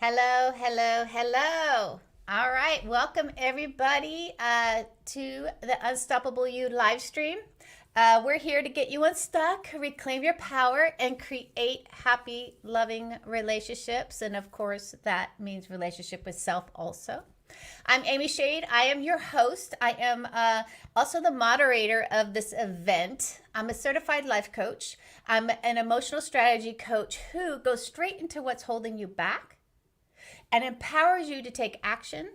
Hello, hello, hello. All right, welcome everybody to the Unstoppable You live stream. We're here to get you unstuck, reclaim your power, and create happy, loving relationships. And of course, that means relationship with self also. I'm Amy Shade. I am your host. I am also the moderator of this event. I'm a certified life coach. I'm an emotional strategy coach who goes straight into what's holding you back and empowers you to take action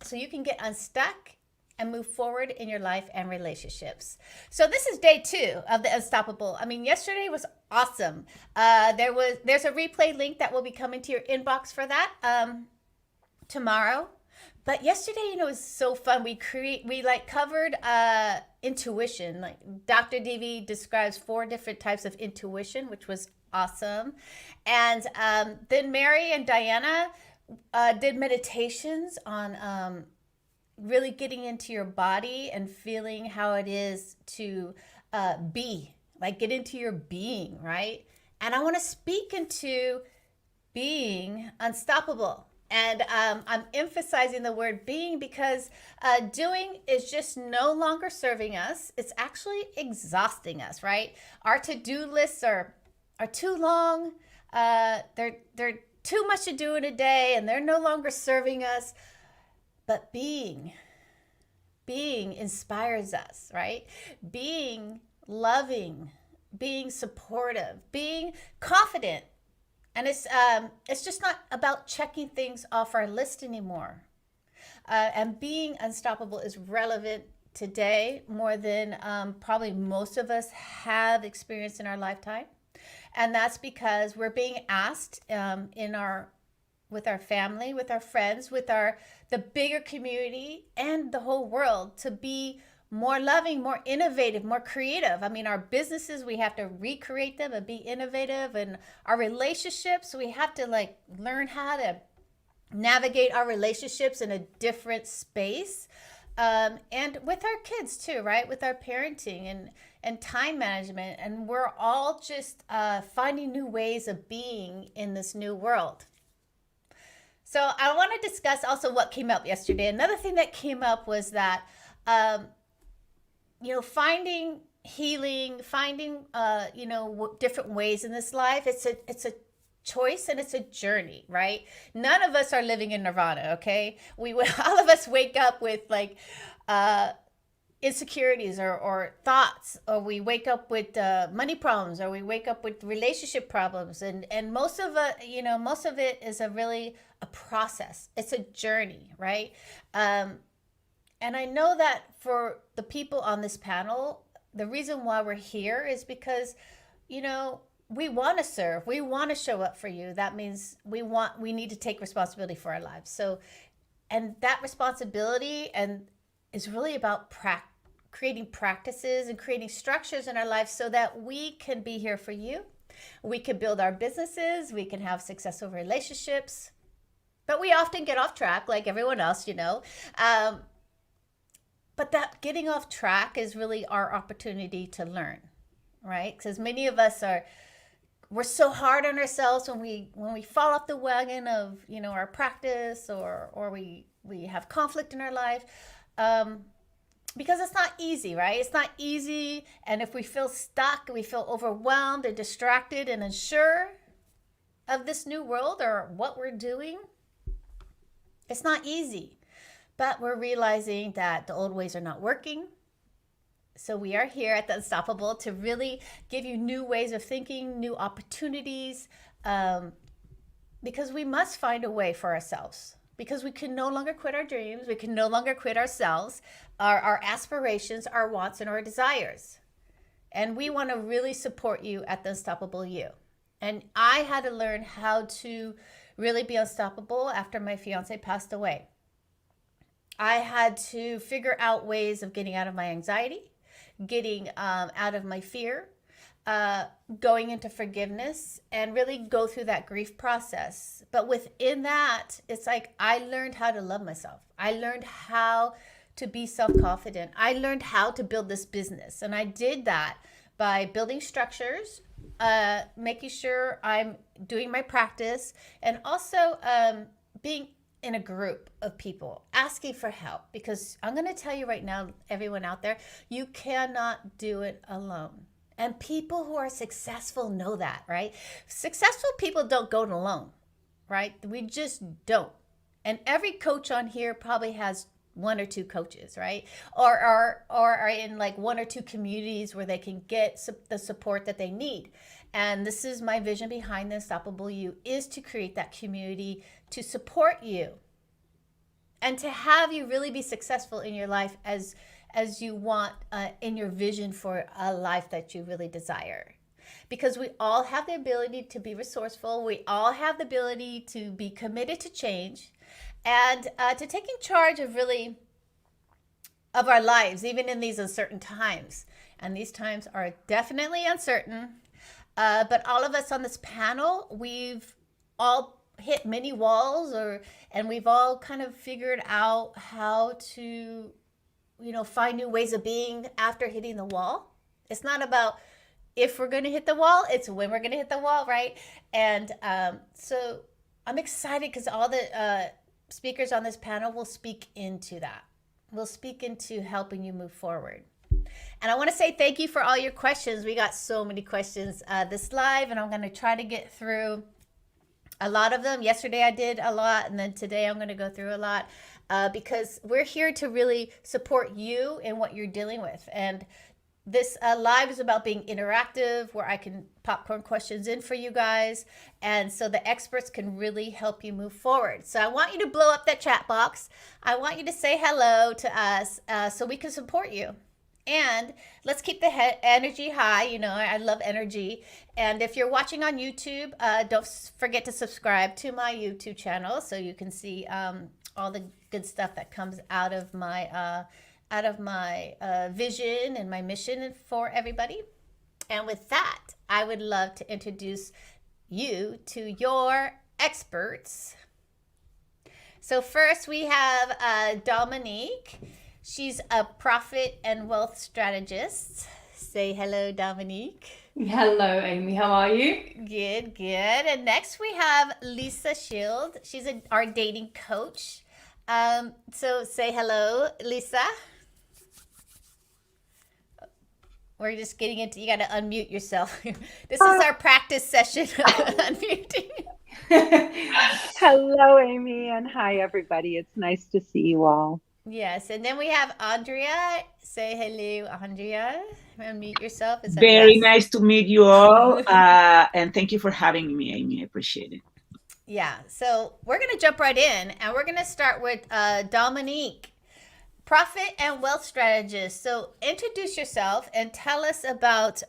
so you can get unstuck and move forward in your life and relationships. So this is day 2 of the Unstoppable. I mean, yesterday was awesome. There's a replay link that will be coming to your inbox for that tomorrow. But yesterday, was so fun. We covered intuition. Like Dr. Devi describes 4 different types of intuition, which was awesome. And then Mary and Diana did meditations on really getting into your body and feeling how it is to be, like get into your being, right? And I want to speak into being unstoppable. And I'm emphasizing the word being because doing is just no longer serving us. It's actually exhausting us, right? Our to-do lists are too long. They're too much to do in a day, and they're no longer serving us. But being inspires us, right? Being loving, being supportive, being confident. And it's just not about checking things off our list anymore. And being unstoppable is relevant today more than probably most of us have experienced in our lifetime. And that's because we're being asked with our family, with our friends, with the bigger community and the whole world to be more loving, more innovative, more creative. I mean, our businesses, we have to recreate them and be innovative. And our relationships, we have to learn how to navigate our relationships in a different space. And with our kids too, right? With our parenting and time management. And we're all just finding new ways of being in this new world. So I want to discuss also what came up yesterday. Another thing that came up was that, finding healing, finding, different ways in this life. It's a choice and it's a journey, right? None of us are living in nirvana, okay? All of us wake up with insecurities or thoughts, or we wake up with money problems, or we wake up with relationship problems, and most of it is a process. It's a journey, right? And I know that for the people on this panel, the reason why we're here is because, we want to serve. We want to show up for you. That means we need to take responsibility for our lives. So, and that responsibility is really about creating practices and creating structures in our lives so that we can be here for you. We can build our businesses. We can have successful relationships. But we often get off track like everyone else, But that getting off track is really our opportunity to learn, right? Because many of us we're so hard on ourselves when we fall off the wagon of our practice or we have conflict in our life, because it's not easy, right? It's not easy, and if we feel stuck, we feel overwhelmed and distracted and unsure of this new world or what we're doing. It's not easy. But we're realizing that the old ways are not working. So we are here at the Unstoppable to really give you new ways of thinking, new opportunities, because we must find a way for ourselves. Because we can no longer quit our dreams. We can no longer quit ourselves, our aspirations, our wants, and our desires. And we want to really support you at the Unstoppable You. And I had to learn how to really be unstoppable after my fiance passed away. I had to figure out ways of getting out of my anxiety, getting out of my fear, going into forgiveness, and really go through that grief process. But within that, it's like I learned how to love myself. I learned how to be self-confident. I learned how to build this business. And I did that by building structures, making sure I'm doing my practice, and also being in a group of people asking for help, because I'm going to tell you right now, everyone out there, you cannot do it alone. And people who are successful know that, right? Successful people don't go it alone, right? We just don't. And every coach on here probably has one or two coaches, right? Or are in like one or two communities where they can get the support that they need. And this is my vision behind the Unstoppable You, is to create that community to support you and to have you really be successful in your life as you want, in your vision for a life that you really desire. Because we all have the ability to be resourceful. We all have the ability to be committed to change, and to taking charge of our lives, even in these uncertain times. And these times are definitely uncertain. But all of us on this panel, we've all hit many walls, and we've all kind of figured out how to, find new ways of being after hitting the wall. It's not about if we're going to hit the wall, it's when we're going to hit the wall, right? And so I'm excited because all the speakers on this panel will speak into that. We'll speak into helping you move forward. And I want to say thank you for all your questions. We got so many questions this live, and I'm going to try to get through a lot of them. Yesterday I did a lot, and then today I'm going to go through a lot because we're here to really support you in what you're dealing with. And this live is about being interactive, where I can popcorn questions in for you guys, and so the experts can really help you move forward. So I want you to blow up that chat box. I want you to say hello to us so we can support you. And let's keep the energy high. I love energy. And if you're watching on YouTube, don't forget to subscribe to my YouTube channel so you can see all the good stuff that comes out of my vision and my mission for everybody. And with that, I would love to introduce you to your experts. So first we have Dominique. She's a profit and wealth strategist. Say hello, Dominique. Hello, Amy. How are you? Good, good. And next we have Lisa Shield. She's our dating coach. So say hello, Lisa. We're just getting into, you got to unmute yourself. This is our practice session of unmuting. Hello, Amy, and hi, everybody. It's nice to see you all. Yes, and then we have Andrea. Say hello, Andrea. Unmute yourself. Very nice to meet you all, and thank you for having me, Amy. I appreciate it. Yeah, so we're going to jump right in, and we're going to start with Dominique, profit and wealth strategist. So introduce yourself and tell us about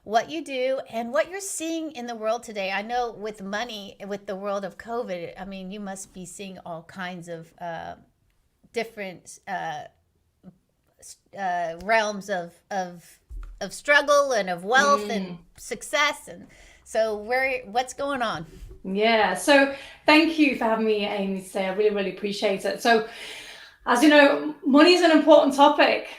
what you do and what you're seeing in the world today. I know with money, with the world of COVID, I mean, you must be seeing all kinds of different realms of struggle and of wealth and success. And so what's going on? Yeah, so thank you for having me, Amy, today. I really, really appreciate it. So as you know, money is an important topic.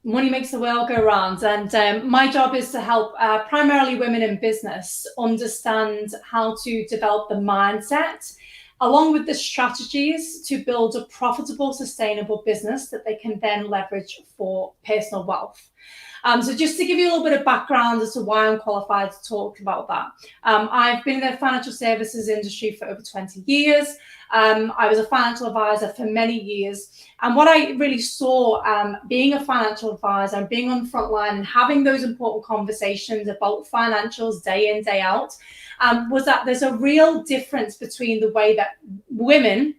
Money makes the world go round, and my job is to help primarily women in business understand how to develop the mindset along with the strategies to build a profitable, sustainable business that they can then leverage for personal wealth. So just to give you a little bit of background as to why I'm qualified to talk about that. I've been in the financial services industry for over 20 years. I was a financial advisor for many years. And what I really saw being a financial advisor and being on the front line and having those important conversations about financials day in, day out, was that there's a real difference between the way that women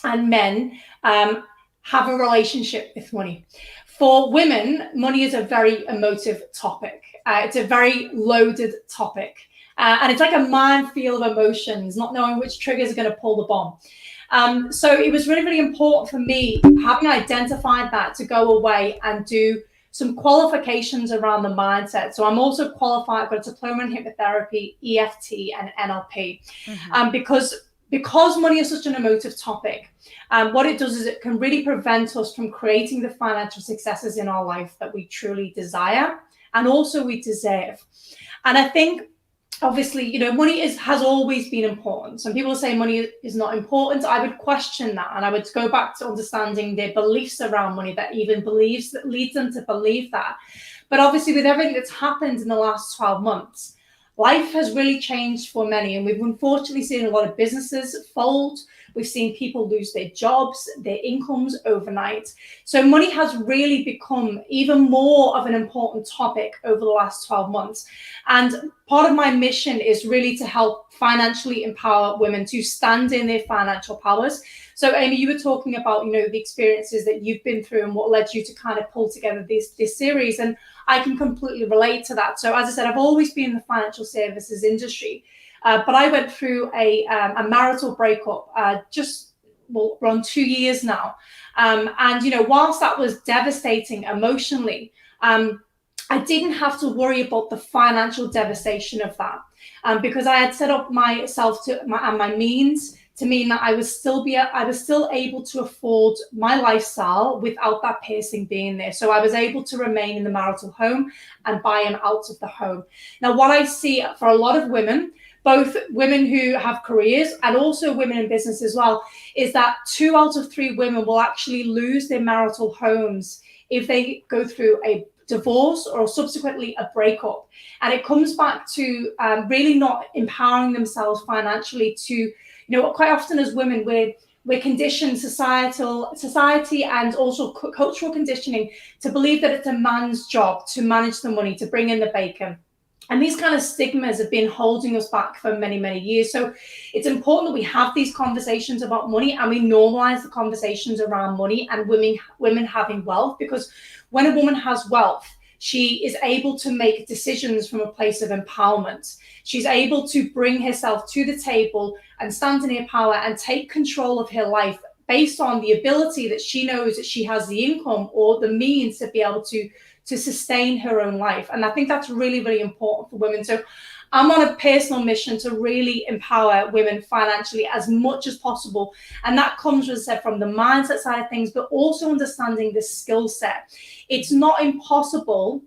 and men have a relationship with money. For women, money is a very emotive topic. It's a very loaded topic. And it's like a minefield of emotions, not knowing which triggers are going to pull the bomb. So it was really, really important for me, having identified that, to go away and do some qualifications around the mindset. So I'm also qualified, I've got a diploma in hypnotherapy, EFT, and NLP. Because money is such an emotive topic, what it does is it can really prevent us from creating the financial successes in our life that we truly desire and also we deserve. And I think, obviously, money has always been important. Some people say money is not important. I would question that, and I would go back to understanding their beliefs around money that leads them to believe that. But obviously, with everything that's happened in the last 12 months, life has really changed for many, and we've unfortunately seen a lot of businesses fold. We've seen people lose their jobs, their incomes overnight. So money has really become even more of an important topic over the last 12 months. And part of my mission is really to help financially empower women to stand in their financial powers. So Amy, you were talking about, the experiences that you've been through and what led you to kind of pull together this series. And I can completely relate to that. So as I said, I've always been in the financial services industry. But I went through a marital breakup around 2 years now. And, whilst that was devastating emotionally, I didn't have to worry about the financial devastation of that, because I had set up myself and my means to mean that I was still able to afford my lifestyle without that person being there. So I was able to remain in the marital home and buy him out of the home. Now, what I see for a lot of women, both women who have careers and also women in business as well, is that 2 out of 3 women will actually lose their marital homes if they go through a divorce or subsequently a breakup. And it comes back to really not empowering themselves financially to, quite often as women, we're conditioned society and also cultural conditioning to believe that it's a man's job to manage the money, to bring in the bacon. And these kind of stigmas have been holding us back for many, many years. So it's important that we have these conversations about money and we normalize the conversations around money and women having wealth, because when a woman has wealth, she is able to make decisions from a place of empowerment. She's able to bring herself to the table and stand in her power and take control of her life based on the ability that she knows that she has the income or the means to be able to sustain her own life. And I think that's really, really important for women. So I'm on a personal mission to really empower women financially as much as possible. And that comes, as I said, from the mindset side of things, but also understanding the skill set. It's not impossible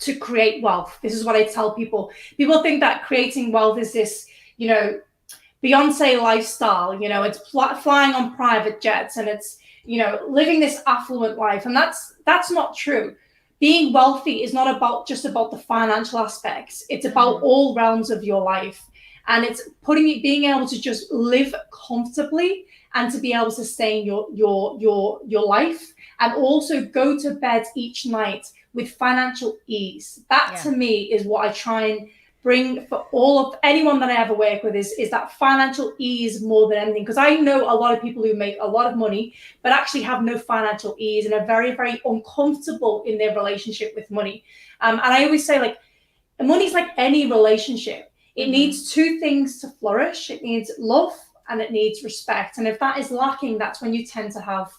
to create wealth. This is what I tell people. People think that creating wealth is this, Beyonce lifestyle, it's flying on private jets and it's, living this affluent life. And that's not true. Being wealthy is not just about the financial aspects. It's about all realms of your life. And it's being able to just live comfortably and to be able to sustain your life and also go to bed each night with financial ease. That to me is what I try and bring for anyone that I ever work with is that financial ease more than anything. Because I know a lot of people who make a lot of money, but actually have no financial ease and are very, very uncomfortable in their relationship with money. And I always say, money's like any relationship. It needs 2 things to flourish. It needs love and it needs respect. And if that is lacking, that's when you tend to have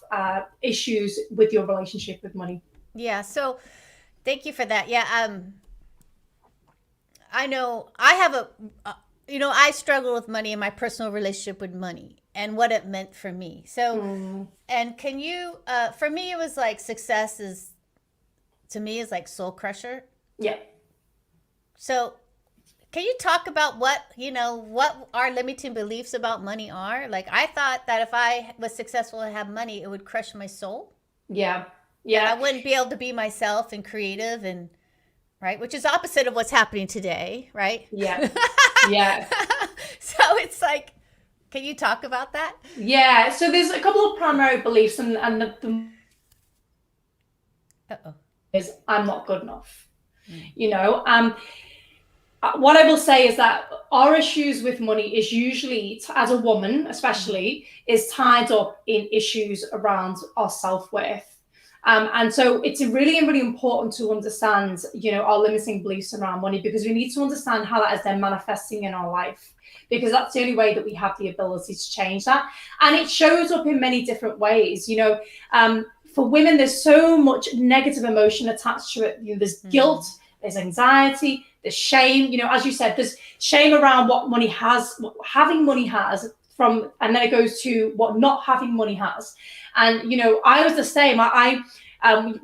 issues with your relationship with money. Yeah. So thank you for that. Yeah. I know I have I struggle with money in my personal relationship with money and what it meant for me. So, and can you, for me, it was like success is like soul crusher. Yeah. So can you talk about what our limiting beliefs about money are? Like, I thought that if I was successful and have money, it would crush my soul. Yeah. Yeah. I wouldn't be able to be myself and creative and right, which is opposite of what's happening today, right? Yeah. Yeah. So it's like, can you talk about that? Yeah. So there's a couple of primary beliefs, and the is I'm not good enough. What I will say is that our issues with money is usually, as a woman especially, is tied up in issues around our self-worth. And so it's really, really important to understand, our limiting beliefs around money, because we need to understand how that is then manifesting in our life, because that's the only way that we have the ability to change that. And it shows up in many different ways. For women, there's so much negative emotion attached to it. There's guilt, there's anxiety, there's shame. As you said, there's shame around what money has, what having money has, and then it goes to what not having money has. And I was the same.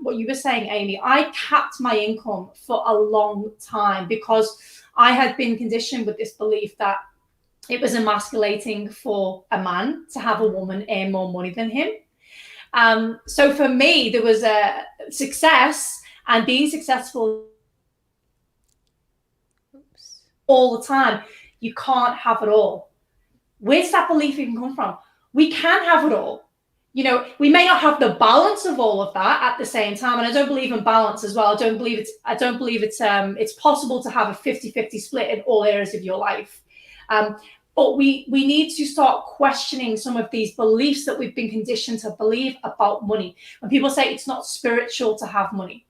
what you were saying, Amy, I capped my income for a long time because I had been conditioned with this belief that it was emasculating for a man to have a woman earn more money than him. So for me, there was a success and being successful all the time. You can't have it all. Where's that belief even come from? We can have it all. You know, we may not have the balance of all of that at the same time. And I don't believe in balance as well. I don't believe it's possible to have a 50-50 split in all areas of your life. But we need to start questioning some of these beliefs that we've been conditioned to believe about money. When people say it's not spiritual to have money,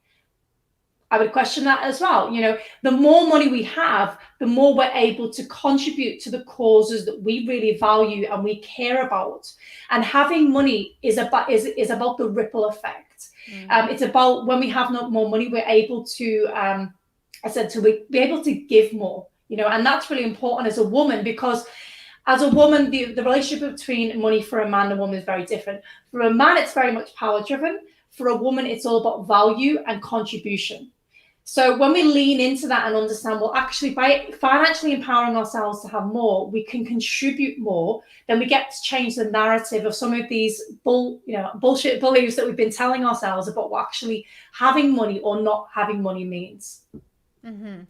I would question that as well. You know, the more money we have, the more we're able to contribute to the causes that we really value and we care about. And having money is about the ripple effect. It's about when we have no more money, we're able to, be able to give more. You know, and that's really important as a woman, because as a woman, the relationship between money for a man and a woman is very different. For a man, it's very much power driven. For a woman, it's all about value and contribution. So when we lean into that and understand, well, actually by financially empowering ourselves to have more, we can contribute more, then we get to change the narrative of some of these bullshit beliefs that we've been telling ourselves about what actually having money or not having money means. Mm-hmm.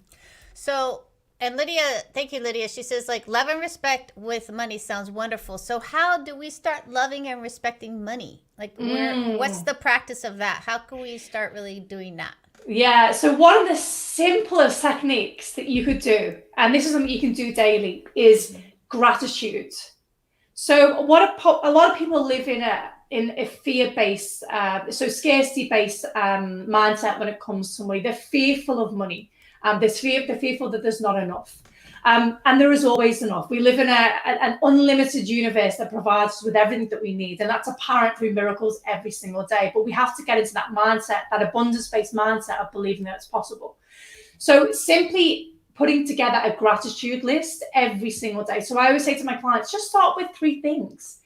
So, and Lydia, thank you, Lydia. She says, like, love and respect with money sounds wonderful. So how do we start loving and respecting money? Like, what's the practice of that? How can we start really doing that? Yeah, so one of the simplest techniques that you could do, and this is something you can do daily, is gratitude. So a lot of people live in a fear-based, so scarcity-based mindset when it comes to money. They're fearful of money. They're fearful that there's not enough. And there is always enough. We live in an unlimited universe that provides us with everything that we need. And that's apparent through miracles every single day. But we have to get into that mindset, that abundance-based mindset of believing that it's possible. So simply putting together a gratitude list every single day. So I always say to my clients, just start with 3 things.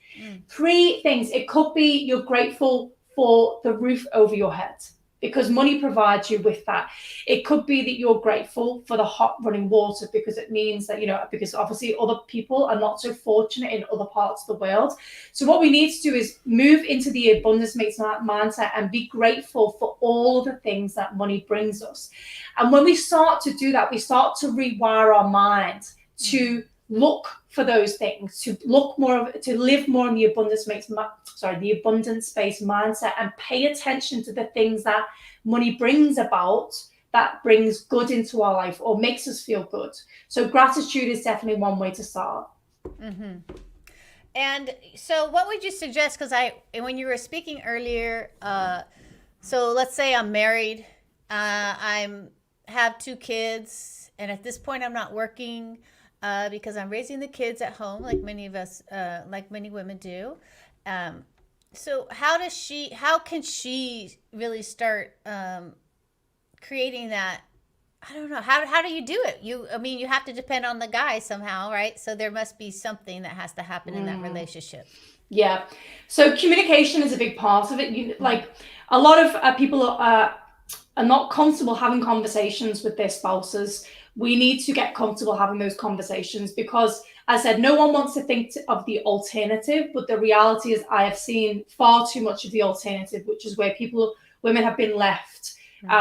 3 things. It could be you're grateful for the roof over your head, because money provides you with that. It could be that you're grateful for the hot running water, because it means that, because obviously other people are not so fortunate in other parts of the world. So what we need to do is move into the abundance mindset and be grateful for all the things that money brings us. And when we start to do that, we start to rewire our mind to look for those things, to live more in the abundance-based mindset, and pay attention to the things that money brings about, that brings good into our life or makes us feel good. So gratitude is definitely one way to start. Mm-hmm. And so what would you suggest? Because when you were speaking earlier, so let's say I'm married, I have 2 kids, and at this point I'm not working, because I'm raising the kids at home, like many of us, like many women do. So how can she really start creating that? I don't know. How do you do it? You have to depend on the guy somehow, right? So there must be something that has to happen in that relationship. Yeah. So communication is a big part of it. Like a lot of people are not comfortable having conversations with their spouses. We need to get comfortable having those conversations, because, as I said, no one wants to think of the alternative, but the reality is I have seen far too much of the alternative, which is where women have been left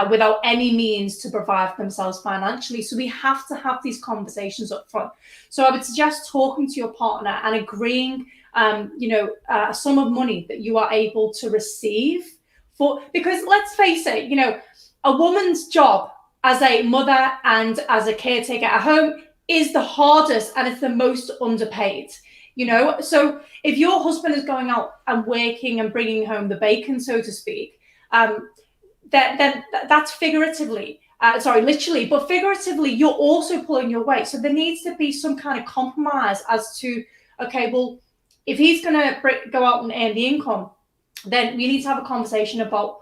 without any means to provide for themselves financially. So we have to have these conversations up front. So I would suggest talking to your partner and agreeing, a sum of money that you are able to receive because let's face it, a woman's job as a mother and as a caretaker at home is the hardest, and it's the most underpaid. So if your husband is going out and working and bringing home the bacon, so to speak, then that's figuratively, literally, but figuratively, you're also pulling your weight. So there needs to be some kind of compromise as to, okay, well, if he's going to go out and earn the income, then we need to have a conversation about,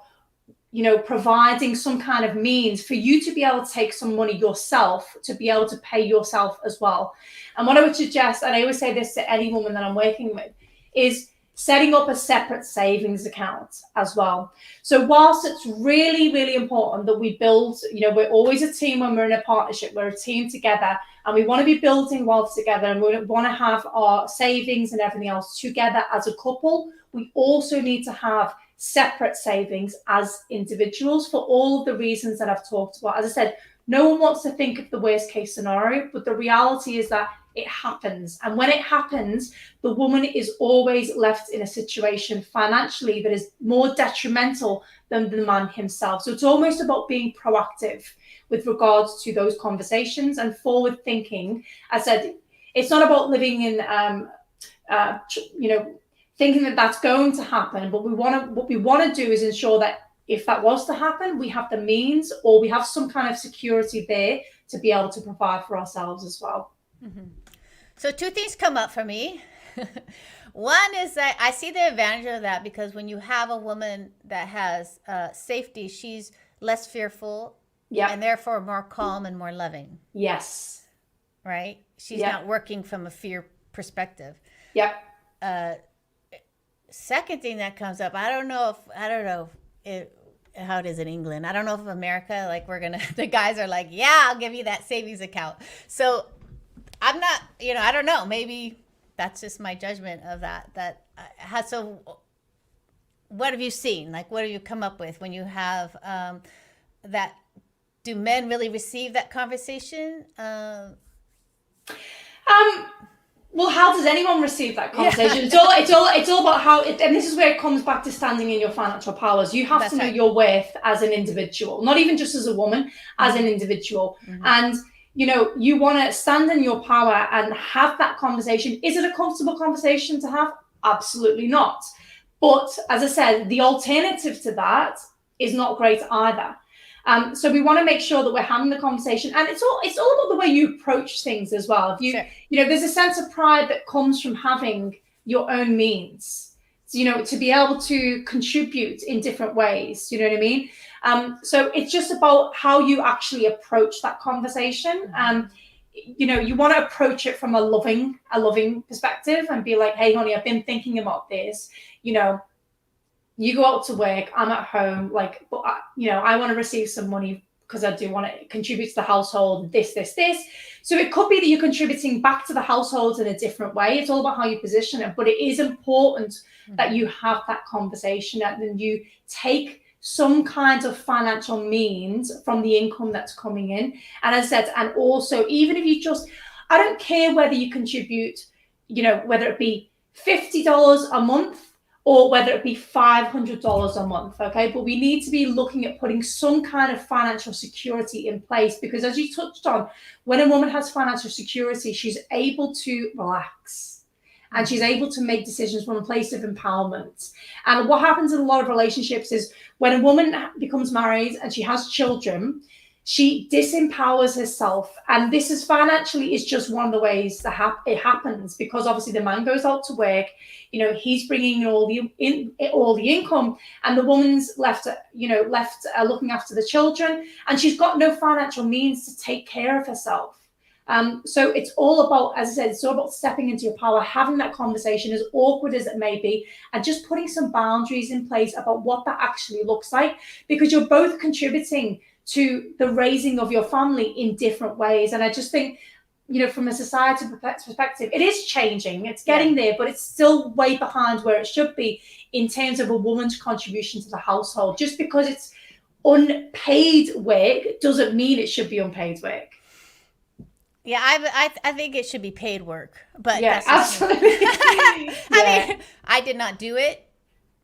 providing some kind of means for you to be able to take some money yourself, to be able to pay yourself as well. And what I would suggest, and I always say this to any woman that I'm working with, is setting up a separate savings account as well. So whilst it's really, really important that we build, we're always a team when we're in a partnership, we're a team together, and we want to be building wealth together, and we want to have our savings and everything else together as a couple. We also need to have separate savings as individuals for all of the reasons that I've talked about. As I said, no one wants to think of the worst case scenario, but the reality is that it happens. And when it happens, the woman is always left in a situation financially that is more detrimental than the man himself. So it's almost about being proactive with regards to those conversations and forward thinking. I said, it's not about living in, thinking that that's going to happen, but what we want to do is ensure that if that was to happen, we have the means, or we have some kind of security there to be able to provide for ourselves as well. Mm-hmm. So two things come up for me. One is that I see the advantage of that, because when you have a woman that has safety, she's less fearful, and therefore more calm and more loving. Yes. Right? She's not working from a fear perspective. Yep. Second thing that comes up, I don't know how it is in England. I don't know if America, like the guys are like, yeah, I'll give you that savings account. So I'm not, I don't know. Maybe that's just my judgment of that. So what have you seen? Like, what have you come up with when you have that? Do men really receive that conversation? Well, how does anyone receive that conversation? Yeah. It's all about how, and this is where it comes back to standing in your financial powers. You have to know your worth as an individual, not even just as a woman, as an individual. Mm-hmm. And, you want to stand in your power and have that conversation. Is it a comfortable conversation to have? Absolutely not. But as I said, the alternative to that is not great either. So we want to make sure that we're having the conversation, and it's all about the way you approach things as well. If you, there's a sense of pride that comes from having your own means, to be able to contribute in different ways. You know what I mean? So it's just about how you actually approach that conversation. You want to approach it from a loving perspective and be like, hey, honey, I've been thinking about this. You go out to work, I'm at home, but I want to receive some money because I do want to contribute to the household, this. So it could be that you're contributing back to the household in a different way. It's all about how you position it, but it is important that you have that conversation and then you take some kind of financial means from the income that's coming in. And as I said, and also, even if you I don't care whether you contribute, whether it be $50 a month, or whether it be $500 a month, okay? But we need to be looking at putting some kind of financial security in place, because as you touched on, when a woman has financial security, she's able to relax and she's able to make decisions from a place of empowerment. And what happens in a lot of relationships is when a woman becomes married and she has children, she disempowers herself. And this is financially is just one of the ways that it happens, because obviously the man goes out to work, he's bringing in all the income, and the woman's left looking after the children, and she's got no financial means to take care of herself. So it's all about, as I said, it's all about stepping into your power, having that conversation, as awkward as it may be, and just putting some boundaries in place about what that actually looks like, because you're both contributing to the raising of your family in different ways. And I just think, from a society perspective, it is changing. It's getting there, but it's still way behind where it should be in terms of a woman's contribution to the household. Just because it's unpaid work doesn't mean it should be unpaid work. Yeah, I think it should be paid work. But yeah, absolutely. I mean, I did not do it.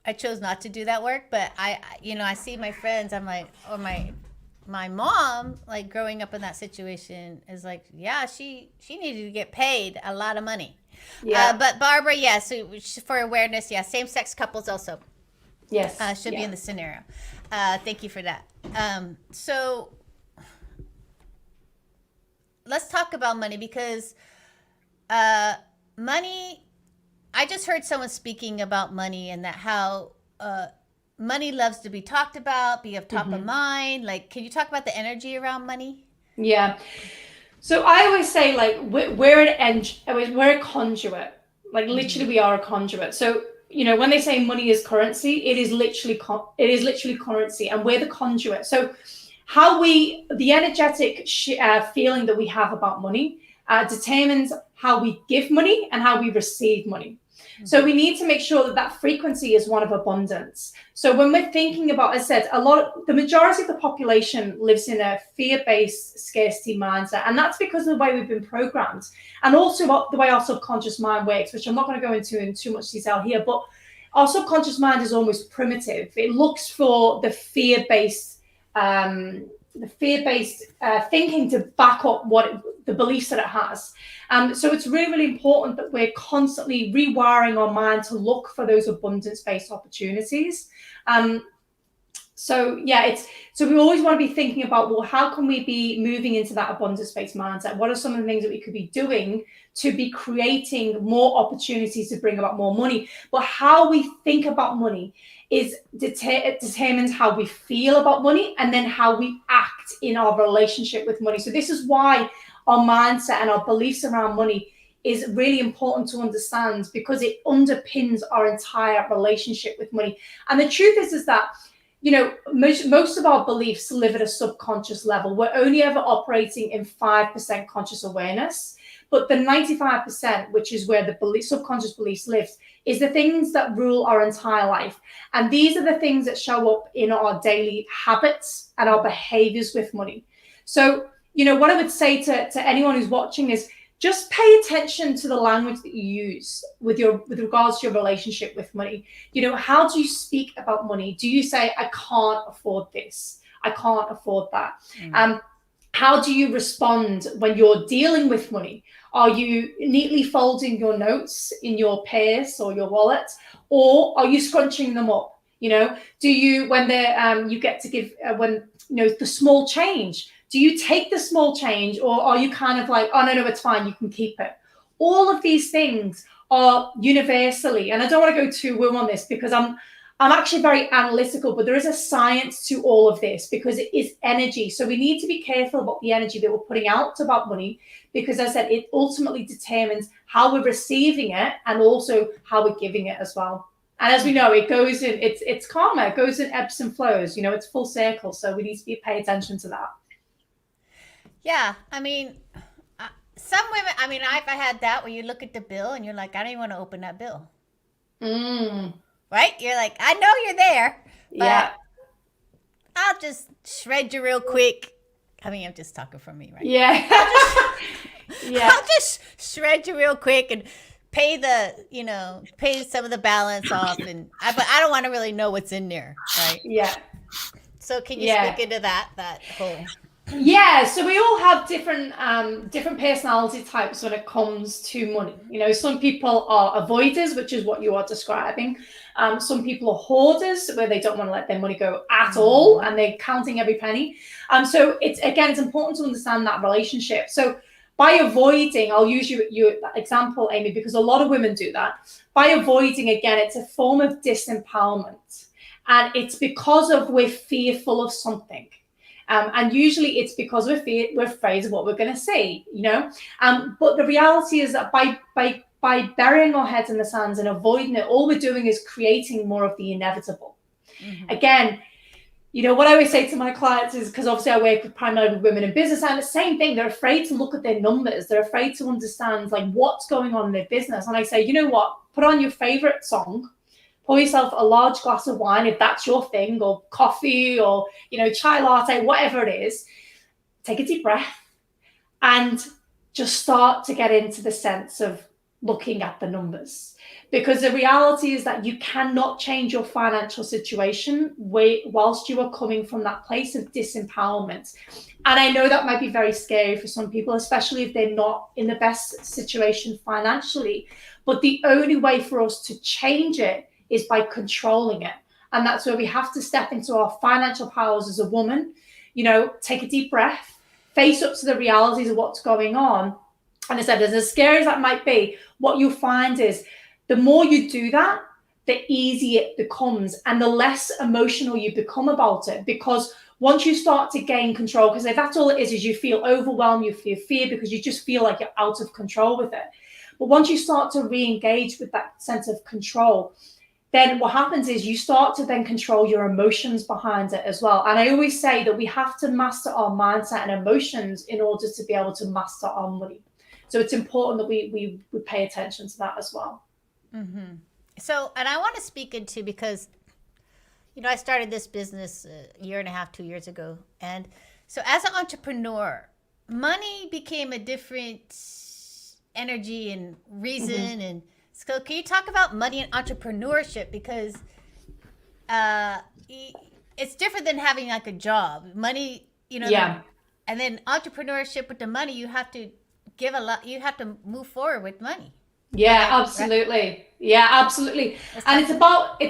I chose not to do that work. But I see my friends. I'm like, or my mom, like growing up in that situation, is like, yeah, she needed to get paid a lot of money. Yeah. But Barbara, so for awareness, same-sex couples also should be in the scenario. Thank you for that. So let's talk about money, because money, I just heard someone speaking about money and that how money loves to be talked about, be of top of mind. Like, can you talk about the energy around money? Yeah. So I always say, like, we're a conduit. Like, literally, we are a conduit. So when they say money is currency, it is literally currency, and we're the conduit. So the energetic feeling that we have about money determines how we give money and how we receive money. So we need to make sure that that frequency is one of abundance. So when we're thinking about, as I said, the majority of the population lives in a fear-based scarcity mindset. And that's because of the way we've been programmed, and also the way our subconscious mind works, which I'm not going to go into in too much detail here, but our subconscious mind is almost primitive. It looks for the fear-based thinking to back up the beliefs that it has. So it's really, really important that we're constantly rewiring our mind to look for those abundance-based opportunities. So we always want to be thinking about, well, how can we be moving into that abundance-based mindset? What are some of the things that we could be doing to be creating more opportunities to bring about more money? But how we think about money determines how we feel about money, and then how we act in our relationship with money. So this is why our mindset and our beliefs around money is really important to understand, because it underpins our entire relationship with money. And the truth is that, most of our beliefs live at a subconscious level. We're only ever operating in 5% conscious awareness. But the 95%, which is where the subconscious beliefs lives, is the things that rule our entire life. And these are the things that show up in our daily habits and our behaviors with money. So, what I would say to anyone who's watching is just pay attention to the language that you use with regards to your relationship with money. How do you speak about money? Do you say, I can't afford this, I can't afford that? How do you respond when you're dealing with money? Are you neatly folding your notes in your purse or your wallet, or are you scrunching them up? Do you, when you get to give, the small change, do you take the small change, or are you kind of like, oh, no, it's fine, you can keep it? All of these things are universally, and I don't want to go too woo on this because I'm actually very analytical, but there is a science to all of this, because it is energy. So we need to be careful about the energy that we're putting out about money, because as I said, it ultimately determines how we're receiving it and also how we're giving it as well. And as we know, it goes in, it's karma, it goes in ebbs and flows, it's full circle. So we need to pay attention to that. Yeah, some women, I've had that where you look at the bill and you're like, I don't even want to open that bill. Right? You're like, I know you're there, but I'll just shred you real quick. I'm just talking for me, right? Yeah. I'll just shred you real quick and pay some of the balance off, but I don't want to really know what's in there, right? Yeah. So can you speak into that whole? Yeah, so we all have different personality types when it comes to money. Some people are avoiders, which is what you are describing. Some people are hoarders, where they don't want to let their money go at all, and they're counting every penny. So it's important to understand that relationship. So by avoiding, I'll use your example, Amy, because a lot of women do that. By avoiding, again, it's a form of disempowerment, and it's because we're fearful of something. And usually it's because we're afraid of what we're going to say, But the reality is that by burying our heads in the sands and avoiding it, all we're doing is creating more of the inevitable. Again, what I always say to my clients is, because obviously I work primarily with women in business, and the same thing, they're afraid to look at their numbers. They're afraid to understand what's going on in their business. And I say, you know what, put on your favorite song, pour yourself a large glass of wine, if that's your thing, or coffee, or, chai latte, whatever it is. Take a deep breath and just start to get into the sense of looking at the numbers. Because the reality is that you cannot change your financial situation whilst you are coming from that place of disempowerment. And I know that might be very scary for some people, especially if they're not in the best situation financially. But the only way for us to change it is by controlling it. And that's where we have to step into our financial powers as a woman, take a deep breath, face up to the realities of what's going on. And I said, as scary as that might be, what you'll find is the more you do that, the easier it becomes, and the less emotional you become about it. Because once you start to gain control, because if that's all it is you feel overwhelmed, you feel fear, because you just feel like you're out of control with it. But once you start to re-engage with that sense of control, then what happens is you start to then control your emotions behind it as well. And I always say that we have to master our mindset and emotions in order to be able to master our money. So it's important that we pay attention to that as well. Mm-hmm. So, and I want to speak into, because, I started this business a year and a half, 2 years ago. And so as an entrepreneur, money became a different energy and reason. Mm-hmm. And so can you talk about money and entrepreneurship? Because it's different than having like a job. Money, and then entrepreneurship with the money, you have to give a lot, you have to move forward with money. Yeah, absolutely. Right? Yeah, absolutely. And it's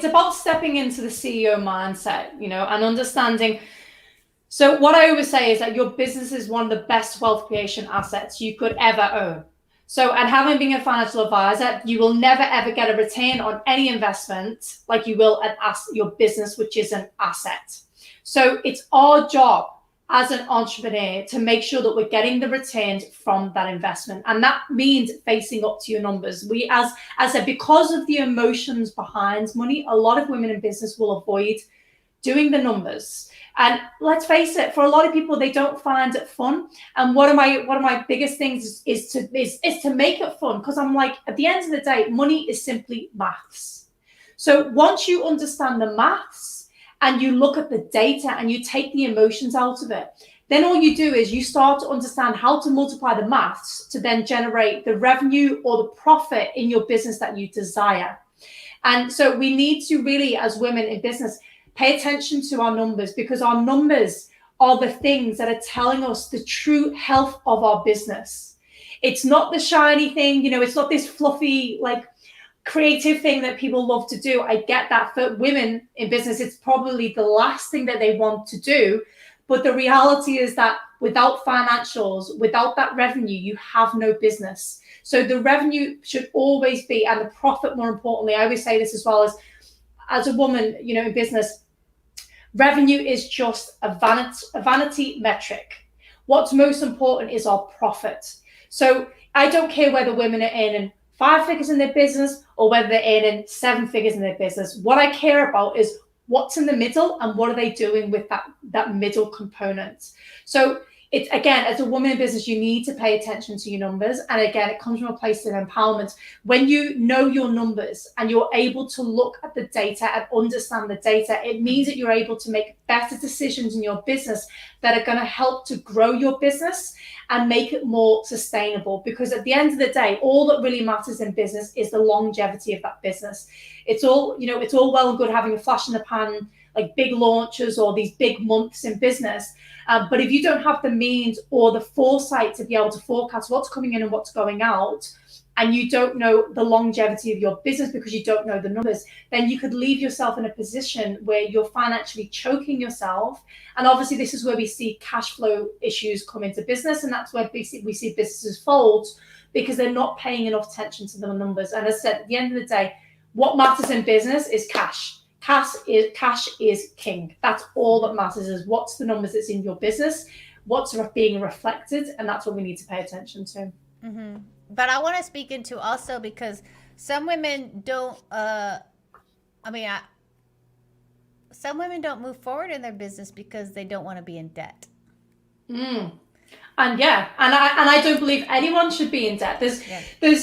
about stepping into the CEO mindset, and understanding. So what I always say is that your business is one of the best wealth creation assets you could ever own. So, and having been a financial advisor, you will never ever get a return on any investment like you will at your business, which is an asset. So it's our job as an entrepreneur to make sure that we're getting the returns from that investment. And that means facing up to your numbers. We, as I said, because of the emotions behind money, a lot of women in business will avoid doing the numbers. And let's face it, for a lot of people, they don't find it fun. And one of my biggest things is to make it fun, because I'm like, at the end of the day, money is simply maths. So once you understand the maths, and you look at the data and you take the emotions out of it, then all you do is you start to understand how to multiply the maths to then generate the revenue or the profit in your business that you desire. And so we need to really, as women in business, pay attention to our numbers, because our numbers are the things that are telling us the true health of our business. It's not the shiny thing, it's not this fluffy, like, creative thing that people love to do. I get that. For women in business, it's probably the last thing that they want to do. But the reality is that without financials, without that revenue, you have no business. So the revenue should always be, and the profit, more importantly, I always say this as well, as a woman, in business, revenue is just a vanity metric. What's most important is our profit. So I don't care whether women are earning 5 figures in their business or whether they're earning 7 figures in their business. What I care about is what's in the middle and what are they doing with that middle component. So it's, again, as a woman in business, you need to pay attention to your numbers. And again, it comes from a place of empowerment. When you know your numbers and you're able to look at the data and understand the data, it means that you're able to make better decisions in your business that are going to help to grow your business and make it more sustainable. Because at the end of the day, all that really matters in business is the longevity of that business. It's all, it's all well and good having a flash in the pan, like big launches or these big months in business. But if you don't have the means or the foresight to be able to forecast what's coming in and what's going out, and you don't know the longevity of your business because you don't know the numbers, then you could leave yourself in a position where you're financially choking yourself. And obviously this is where we see cash flow issues come into business. And that's where we see businesses fold, because they're not paying enough attention to the numbers. And as I said, at the end of the day, what matters in business is cash. Cash is king. That's all that matters, is what's the numbers that's in your business, what's being reflected, and that's what we need to pay attention to. Mm-hmm. But I want to speak into also, because some women don't, some women don't move forward in their business because they don't want to be in debt. And I don't believe anyone should be in debt. There's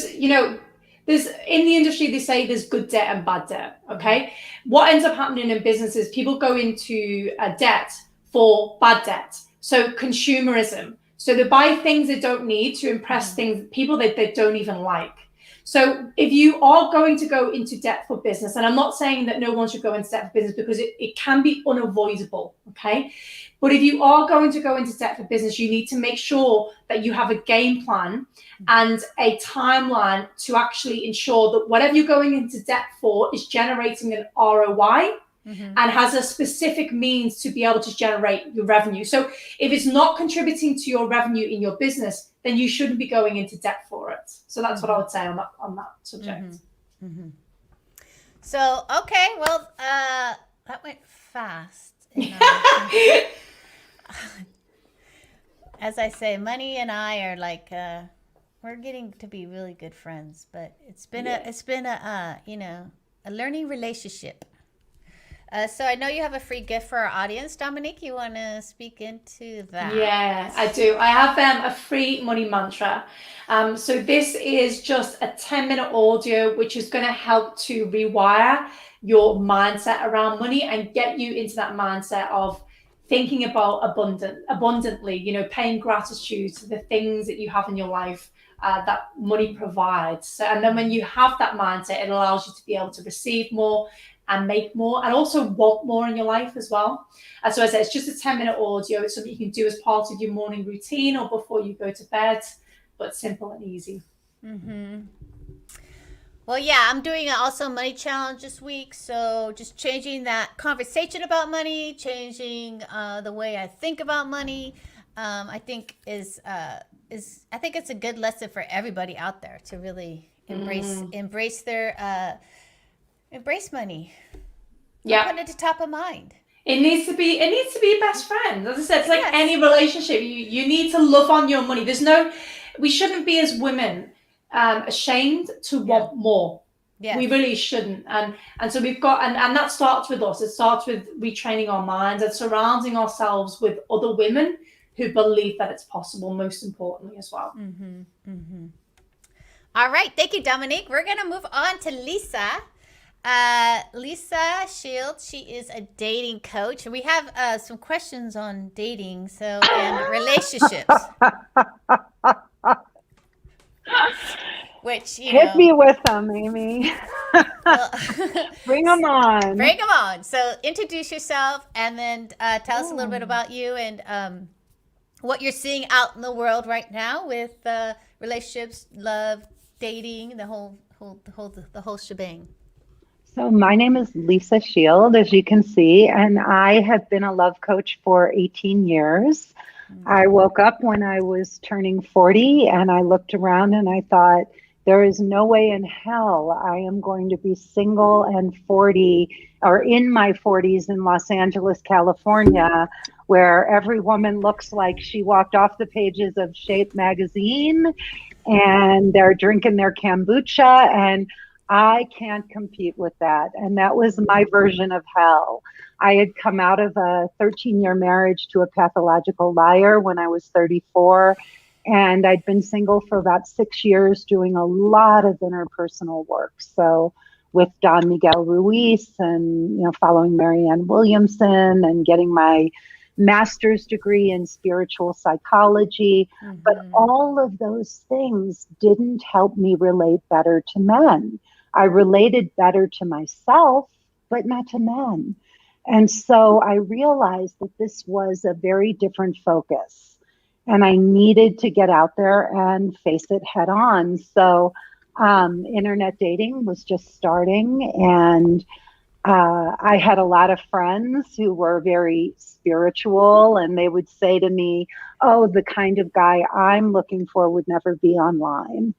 in the industry, they say there's good debt and bad debt. Okay. What ends up happening in business is people go into a debt for bad debt. So consumerism. So they buy things they don't need to impress people that they don't even like. So if you are going to go into debt for business, and I'm not saying that no one should go into debt for business, because it can be unavoidable, okay? But if you are going to go into debt for business, you need to make sure that you have a game plan and a timeline to actually ensure that whatever you're going into debt for is generating an ROI. And has a specific means to be able to generate your revenue. So if it's not contributing to your revenue in your business, then you shouldn't be going into debt for it. So that's what I would say on that subject. So, okay, well, that went fast. As I say, Money and I are like, we're getting to be really good friends, but it's been a a learning relationship. So I know you have a free gift for our audience. Dominique, you want to speak into that? Yeah, I do. I have a free money mantra. So this is just a 10-minute audio, which is going to help to rewire your mindset around money and get you into that mindset of thinking about abundantly, paying gratitude to the things that you have in your life that money provides. So, and then when you have that mindset, it allows you to be able to receive more and make more and also want more in your life as well. So as I said, it's just a 10-minute audio. It's something you can do as part of your morning routine or before you go to bed, but simple and easy. Mm-hmm. Well, yeah, I'm doing also a money challenge this week. So just changing that conversation about money, changing the way I think about money, I think I think it's a good lesson for everybody out there to really embrace their embrace money. Yeah, put it at the top of mind. It needs to be a best friend. As I said, it's like any relationship. You need to love on your money. We shouldn't be as women ashamed to want more. Yes. We really shouldn't. And so we've got, and that starts with us. It starts with retraining our minds and surrounding ourselves with other women who believe that it's possible, most importantly as well. Mm-hmm. Mm-hmm. All right. Thank you, Dominique. We're going to move on to Lisa. Lisa Shields, she is a dating coach. We have some questions on dating and relationships. Which, hit me with them, Amy. Well, bring them on. Bring them on. So introduce yourself and then tell us a little bit about you and what you're seeing out in the world right now with relationships, love, dating, the whole shebang. So my name is Lisa Shield, as you can see, and I have been a love coach for 18 years. Mm-hmm. I woke up when I was turning 40 and I looked around and I thought, there is no way in hell I am going to be single and 40 or in my 40s in Los Angeles, California, where every woman looks like she walked off the pages of Shape magazine and they're drinking their kombucha, and I can't compete with that. And that was my version of hell. I had come out of a 13-year marriage to a pathological liar when I was 34. And I'd been single for about 6 years doing a lot of interpersonal work. So with Don Miguel Ruiz and, following Marianne Williamson and getting my master's degree in spiritual psychology. Mm-hmm. But all of those things didn't help me relate better to men. I related better to myself, but not to men. And so I realized that this was a very different focus and I needed to get out there and face it head on. So internet dating was just starting, and I had a lot of friends who were very spiritual, and they would say to me, oh, the kind of guy I'm looking for would never be online.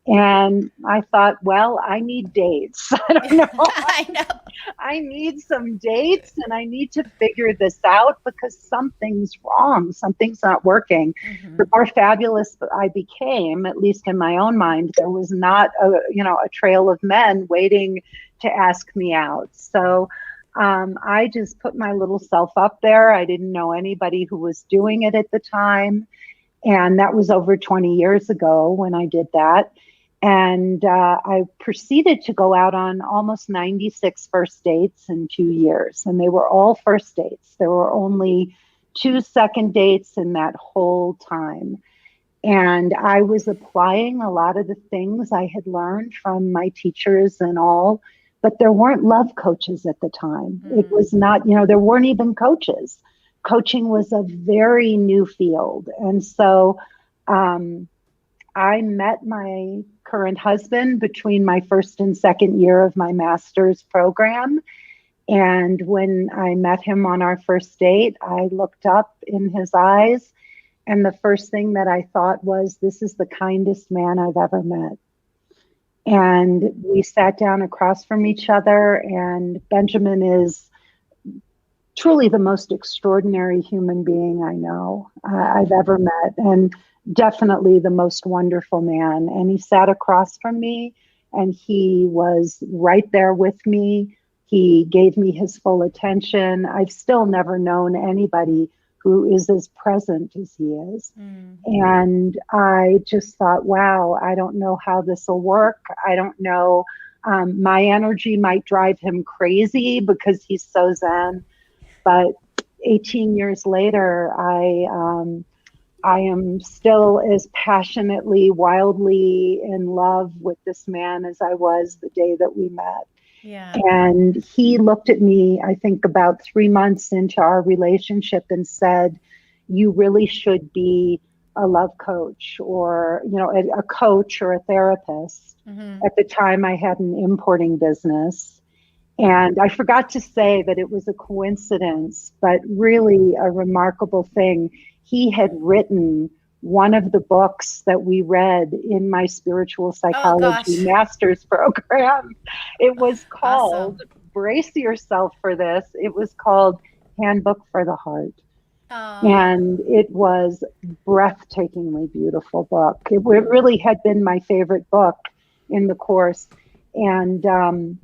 And I thought, well, I need dates. I don't know. I know. I need some dates and I need to figure this out because something's wrong. Something's not working. Mm-hmm. The more fabulous I became, at least in my own mind, there was not a trail of men waiting to ask me out. So I just put my little self up there. I didn't know anybody who was doing it at the time. And that was over 20 years ago when I did that. And I proceeded to go out on almost 96 first dates in 2 years. And they were all first dates. There were only 2 second dates in that whole time. And I was applying a lot of the things I had learned from my teachers and all, but there weren't love coaches at the time. Mm. It was not, there weren't even coaches. Coaching was a very new field. And so I met my current husband between my first and second year of my master's program. And when I met him on our first date, I looked up in his eyes. And the first thing that I thought was, this is the kindest man I've ever met. And we sat down across from each other, and Benjamin is truly the most extraordinary human being I know I've ever met, and definitely the most wonderful man. And he sat across from me and he was right there with me. He gave me his full attention. I've still never known anybody who is as present as he is. And I just thought, wow, I don't know how this will work. I don't know. My energy might drive him crazy because he's so zen. But 18 years later, I am still as passionately, wildly in love with this man as I was the day that we met. Yeah. And he looked at me, I think about 3 months into our relationship, and said, you really should be a love coach, or, you know, a coach or a therapist. At the time, I had an importing business. And I forgot to say that it was a coincidence, but really a remarkable thing. He had written one of the books that we read in my spiritual psychology master's program. It was called, brace yourself for this, it was called Handbook for the Heart. And it was breathtakingly beautiful book. It really had been my favorite book in the course. And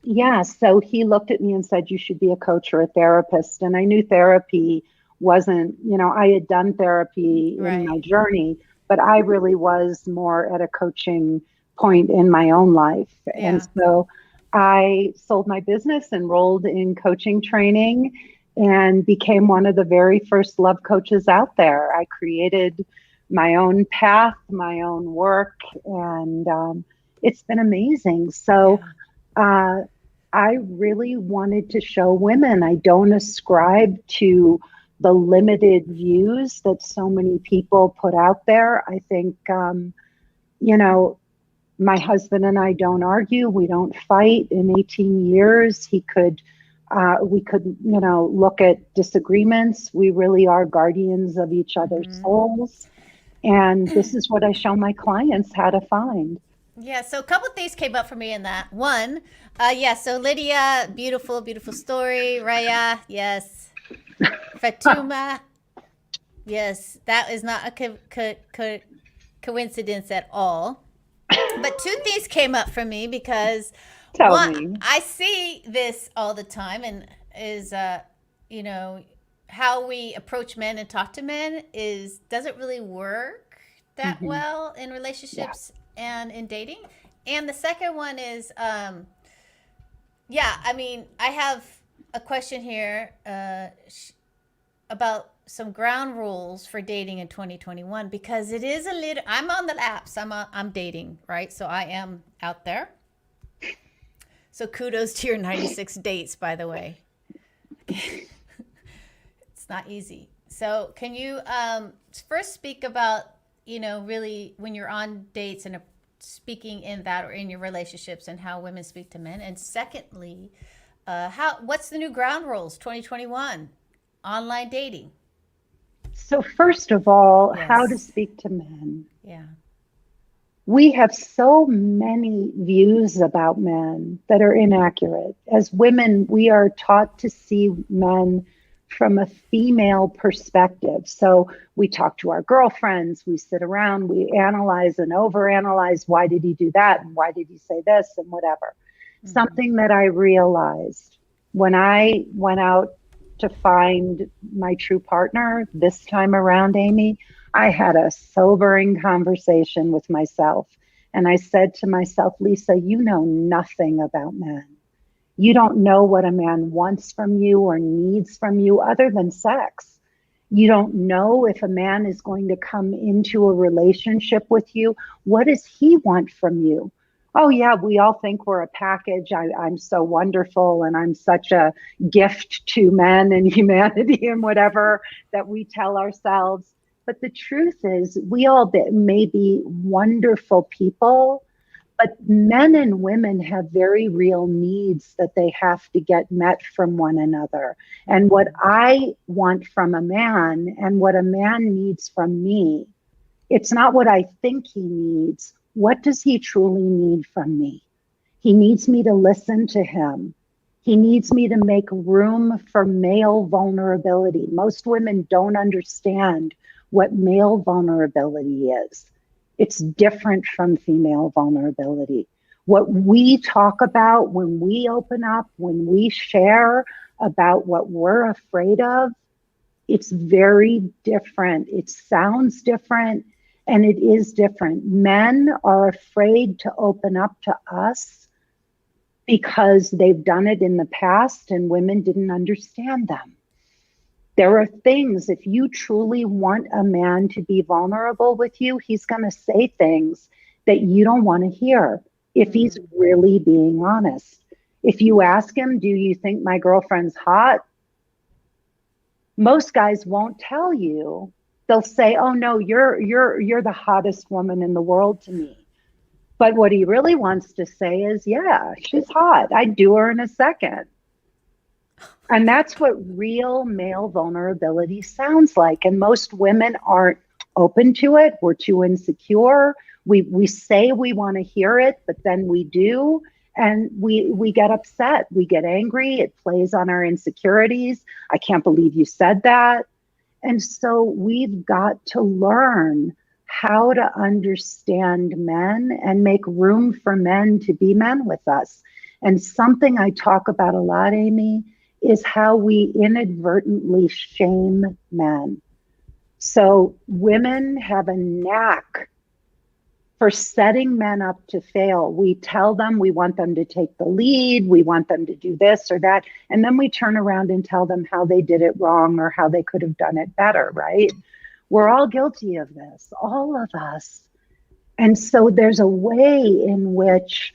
yeah, so he looked at me and said, you should be a coach or a therapist. And I knew therapy wasn't, you know, I had done therapy in my journey, but I really was more at a coaching point in my own life. And so I sold my business, enrolled in coaching training, and became one of the very first love coaches out there. I created my own path, my own work, and it's been amazing. So I really wanted to show women I don't ascribe to the limited views that so many people put out there. I think, you know, my husband and I don't argue. We don't fight. In 18 years, we could, you know, look at disagreements. We really are guardians of each other's souls. And this is what I show my clients how to find. Yeah, so a couple of things came up for me in that. One, so Lydia, beautiful, beautiful story. Raya, yes. Fatuma, yes. That is not a coincidence at all. But two things came up for me because one, I see this all the time, and is you know, how we approach men and talk to men doesn't really work that well in relationships and in dating. And the second one is, I mean, I have a question here about some ground rules for dating in 2021, because it is a little, I'm on the apps, I'm dating, right? So I am out there. So kudos to your 96 dates, by the way. It's not easy. So can you first speak about, you know, really when you're on dates and speaking in that or in your relationships and how women speak to men? And secondly, what's the new ground rules 2021 online dating? So first of all, how to speak to men. Yeah. We have so many views about men that are inaccurate. As women, we are taught to see men from a female perspective. So we talk to our girlfriends, we sit around, we analyze and overanalyze. Why did he do that? And why did he say this? And whatever. Something that I realized when I went out to find my true partner this time around, Amy, I had a sobering conversation with myself. And I said to myself, Lisa, you know nothing about men. You don't know what a man wants from you or needs from you other than sex. You don't know if a man is going to come into a relationship with you. What does he want from you? Oh, yeah, we all think we're a package. I'm so wonderful and I'm such a gift to men and humanity and whatever that we tell ourselves. But the truth is, we all may be wonderful people, but men and women have very real needs that they have to get met from one another. And what I want from a man and what a man needs from me, it's not what I think he needs. What does he truly need from me? He needs me to listen to him. He needs me to make room for male vulnerability. Most women don't understand what male vulnerability is. It's different from female vulnerability. What we talk about when we open up, when we share about what we're afraid of, it's very different. It sounds different, and it is different. Men are afraid to open up to us because they've done it in the past and women didn't understand them. There are things, if you truly want a man to be vulnerable with you, he's going to say things that you don't want to hear if he's really being honest. If you ask him, do you think my girlfriend's hot? Most guys won't tell you. They'll say, oh no, you're the hottest woman in the world to me. But what he really wants to say is, yeah, she's hot. I'd do her in a second. And that's what real male vulnerability sounds like. And most women aren't open to it. We're too insecure. We say we want to hear it, but then we do. And we get upset. We get angry. It plays on our insecurities. I can't believe you said that. And so we've got to learn how to understand men and make room for men to be men with us. And something I talk about a lot, Amy, is how we inadvertently shame men. So women have a knack for setting men up to fail. We tell them we want them to take the lead, we want them to do this or that, and then we turn around and tell them how they did it wrong or how they could have done it better, right? We're all guilty of this, all of us. And so there's a way in which,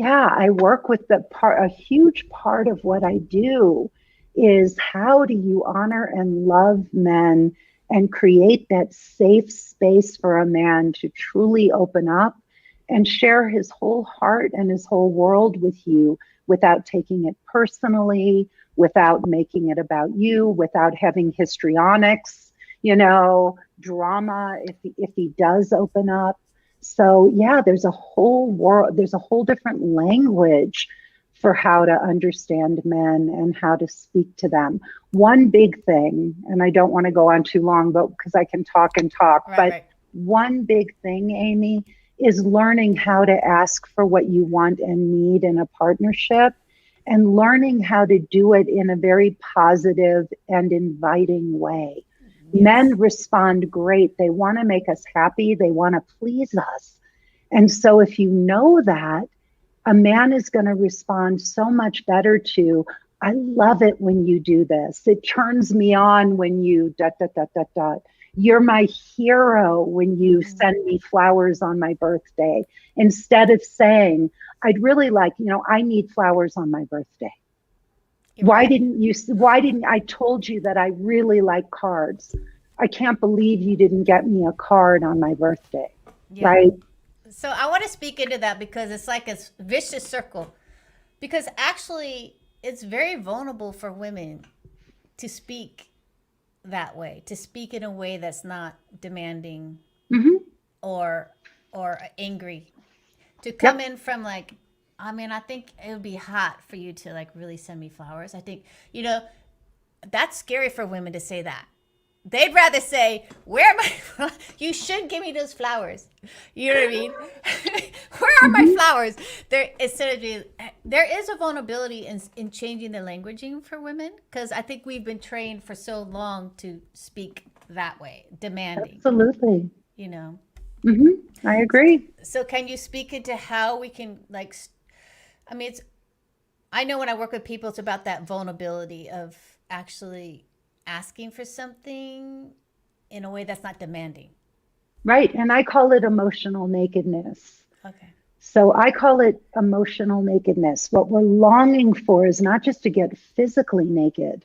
I work with a huge part of what I do is how do you honor and love men and create that safe space for a man to truly open up and share his whole heart and his whole world with you without taking it personally, without making it about you, without having histrionics, drama if he does open up. So there's a whole world, there's a whole different language for how to understand men and how to speak to them. One big thing, and I don't want to go on too long, but because I can talk and talk, right. One big thing, Amy, is learning how to ask for what you want and need in a partnership and learning how to do it in a very positive and inviting way. Yes. Men respond great. They want to make us happy. They want to please us. And so if you know that, a man is going to respond so much better to, I love it when you do this. It turns me on when you ... You're my hero when you send me flowers on my birthday. Instead of saying, I'd really like, I need flowers on my birthday. Why didn't I told you that I really like cards. I can't believe you didn't get me a card on my birthday, right? So I want to speak into that because it's like a vicious circle. Because actually, it's very vulnerable for women to speak that way, to speak in a way that's not demanding or angry. To come in from like, I think it would be hot for you to like really send me flowers. I think, that's scary for women to say that. They'd rather say, you should give me those flowers. You know what I mean? Where are my flowers? There is a vulnerability in changing the languaging for women because I think we've been trained for so long to speak that way, demanding. Absolutely. I agree. So can you speak into how we can I know when I work with people, it's about that vulnerability of actually asking for something in a way that's not demanding. Right. And I call it emotional nakedness. Okay. So I call it emotional nakedness. What we're longing for is not just to get physically naked,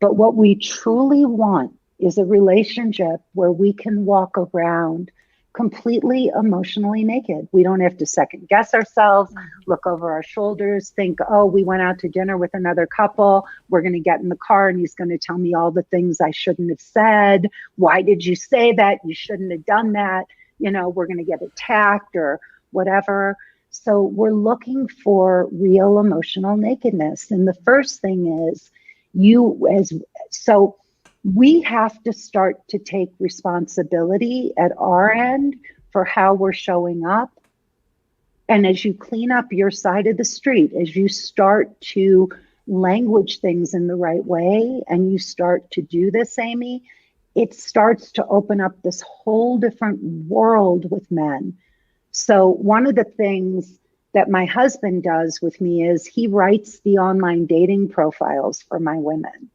but what we truly want is a relationship where we can walk around completely emotionally naked. We don't have to second guess ourselves, look over our shoulders, think, oh, we went out to dinner with another couple. We're going to get in the car and he's going to tell me all the things I shouldn't have said. Why did you say that? You shouldn't have done that. We're going to get attacked or whatever. So we're looking for real emotional nakedness. And the first thing is we have to start to take responsibility at our end for how we're showing up. And as you clean up your side of the street, as you start to language things in the right way, and you start to do this, Amy, it starts to open up this whole different world with men. So one of the things that my husband does with me is he writes the online dating profiles for my women.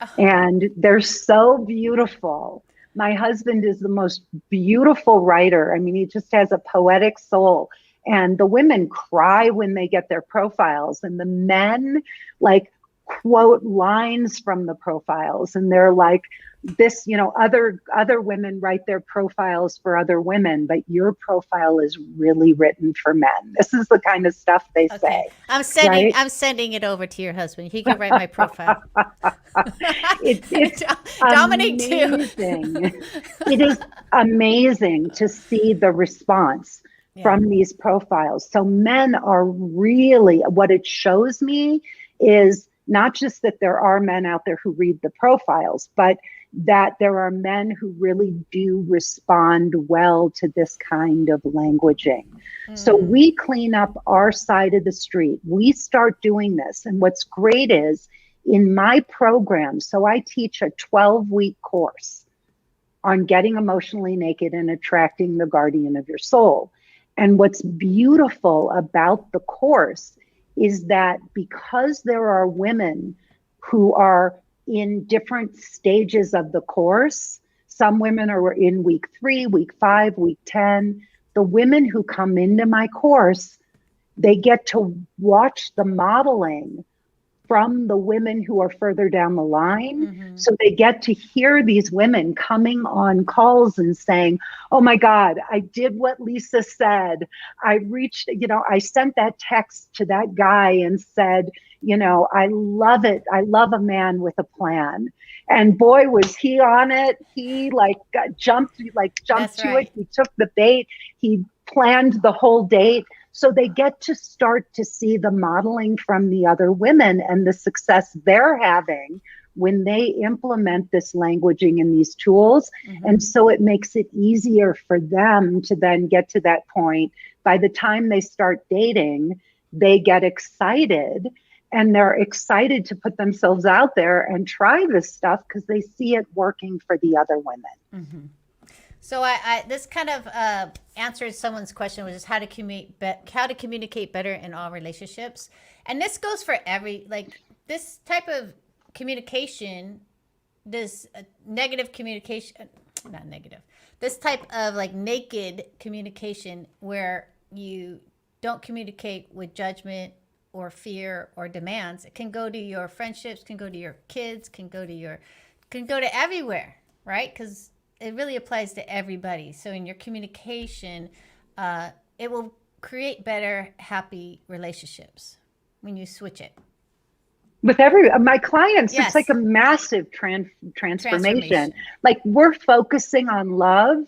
Oh. And they're so beautiful. My husband is the most beautiful writer. I mean, he just has a poetic soul. And the women cry when they get their profiles, and the men like quote lines from the profiles, and they're like, this, you know, other women write their profiles for other women, but your profile is really written for men. This is the kind of stuff they say. I'm sending it over to your husband. He can write my profile. It's Dominic amazing. too. It is amazing to see the response from these profiles. So men are really, what it shows me is not just that there are men out there who read the profiles, but that there are men who really do respond well to this kind of languaging. So we clean up our side of the street. We start doing this. And what's great is in my program, so I teach a 12-week course on getting emotionally naked and attracting the guardian of your soul. And what's beautiful about the course is that because there are women who are in different stages of the course, some women are in week 3, week 5, week 10. The women who come into my course, they get to watch the modeling from the women who are further down the line. So they get to hear these women coming on calls and saying, oh my God, I did what Lisa said. I reached, you know, I sent that text to that guy and said, you know, I love it. I love a man with a plan. And boy, was he on it. He jumped to it. He took the bait. He planned the whole date. So they get to start to see the modeling from the other women and the success they're having when they implement this languaging and these tools. And so it makes it easier for them to then get to that point. By the time they start dating, they get excited, and they're excited to put themselves out there and try this stuff because they see it working for the other women. So I this kind of answered someone's question, which is how to communicate better in all relationships. And this goes for this type of communication, this negative communication, not negative, this type of like naked communication where you don't communicate with judgment or fear or demands. It can go to your friendships, can go to your kids, can go to everywhere, right? Because it really applies to everybody. So in your communication, it will create better, happy relationships when you switch it. With my clients, yes. It's like a massive transformation. Like we're focusing on love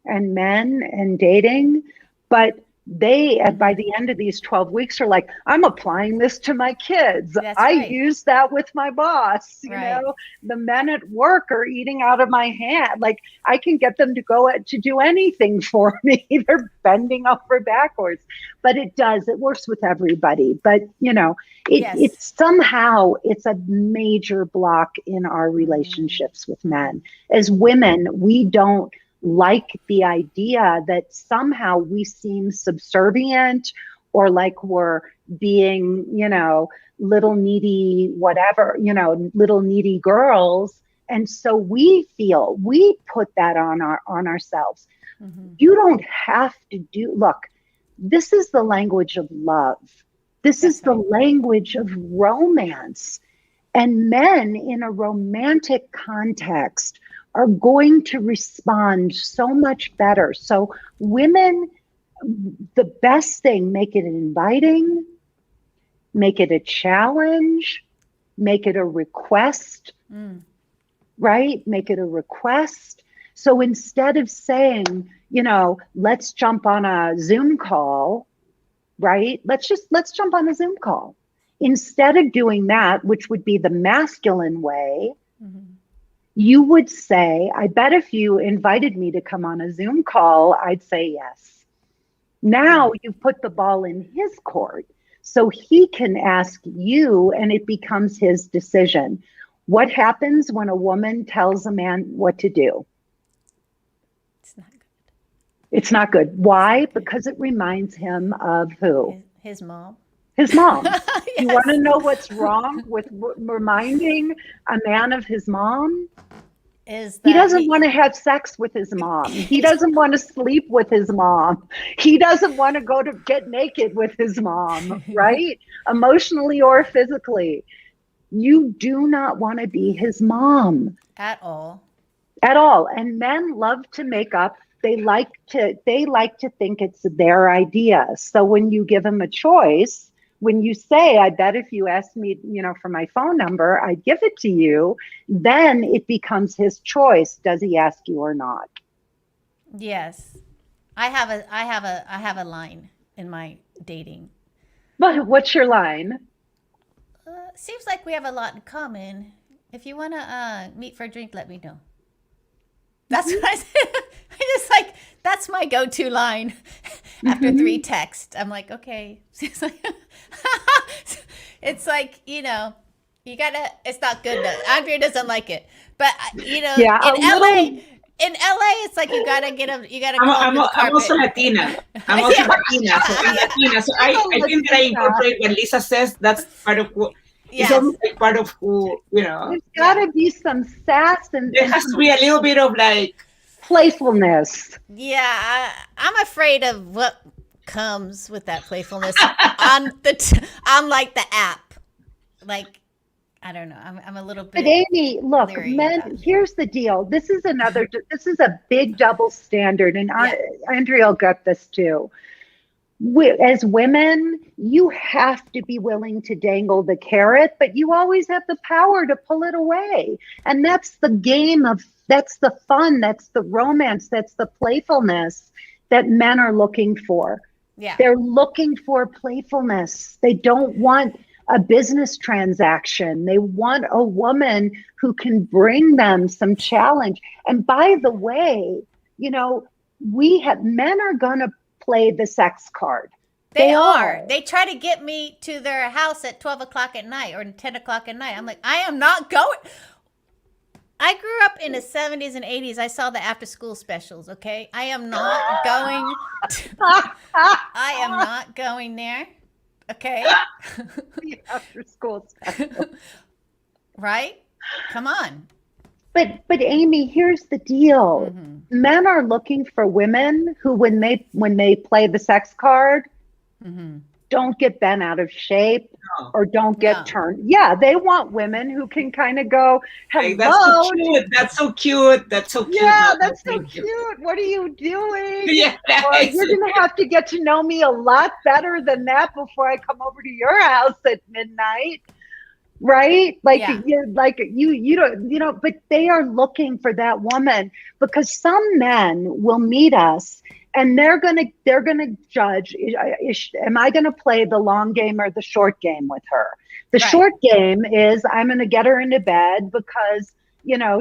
and men and dating, but they, by the end of these 12 weeks, are like, I'm applying this to my kids. I use that with my boss. You know, the men at work are eating out of my hand. Like I can get them to go to do anything for me. They're bending over backwards. But it works with everybody. But, you know, it's somehow, it's a major block in our relationships with men. As women, we don't like the idea that somehow we seem subservient or like we're being, you know, little needy, whatever, you know, little needy girls. And so we put that on ourselves. You don't have to look, this is the language of love. This is the language of romance. And men in a romantic context are going to respond so much better. So women, the best thing, make it inviting, make it a challenge, make it a request, right? Make it a request. So instead of saying, you know, let's jump on a Zoom call, right? Let's jump on a Zoom call. Instead of doing that, which would be the masculine way, you would say, I bet if you invited me to come on a Zoom call, I'd say yes. Now you put the ball in his court so he can ask you and it becomes his decision. What happens when a woman tells a man what to do? It's not good. It's not good. Why? Because it reminds him of who? His mom. His mom. Yes. You want to know what's wrong with reminding a man of his mom? He doesn't want to have sex with his mom. He doesn't want to sleep with his mom. He doesn't want to go to get naked with his mom, right? Emotionally or physically. You do not want to be his mom. At all. At all. And men love to make up. They like to think it's their idea. So when you give him a choice, when you say, I bet if you asked me, for my phone number, I'd give it to you, then it becomes his choice. Does he ask you or not? Yes. I have a line in my dating. But what's your line? Seems like we have a lot in common. If you want to meet for a drink, let me know. That's what I said. That's my go-to line after 3 texts. I'm like, okay. It's like, you gotta, it's not good. Andrea doesn't like it. But, Yeah, in LA, it's like you gotta I'm also Latina. I'm also Latina. So I'm Latina. So I think that I incorporate when Lisa says that's part of who. It's almost like part of who, There's got to be some sass and there has to be a little bit of like playfulness. Yeah, I'm afraid of what comes with that playfulness on like the app. Like, I don't know. I'm a little bit. But Amy, look, men. Here's the deal. This is a big double standard, and Andrea will get this too. As women, you have to be willing to dangle the carrot, but you always have the power to pull it away. And that's the game that's the fun, that's the romance, that's the playfulness that men are looking for. Yeah. They're looking for playfulness. They don't want a business transaction. They want a woman who can bring them some challenge. And by the way, men are going to play the sex card. They are. They try to get me to their house at 12 o'clock at night or 10 o'clock at night. I'm like, I am not going. I grew up in the 70s and 80s. I saw the after school specials, okay? I am not going I am not going there. Okay? The after school special. Right? Come on. But Amy, here's the deal. Mm-hmm. Men are looking for women who, when they play the sex card, don't get bent out of shape or don't get turned. Yeah, they want women who can kind of go, hello. Hey, that's so cute. That's so cute. That's so cute. Yeah, that's so cute. What are you doing? Yeah, you're going to have to get to know me a lot better than that before I come over to your house at midnight. Right? Like, you don't, but they are looking for that woman because some men will meet us and they're going to judge, am I going to play the long game or the short game with her? The short game is I'm going to get her into bed because,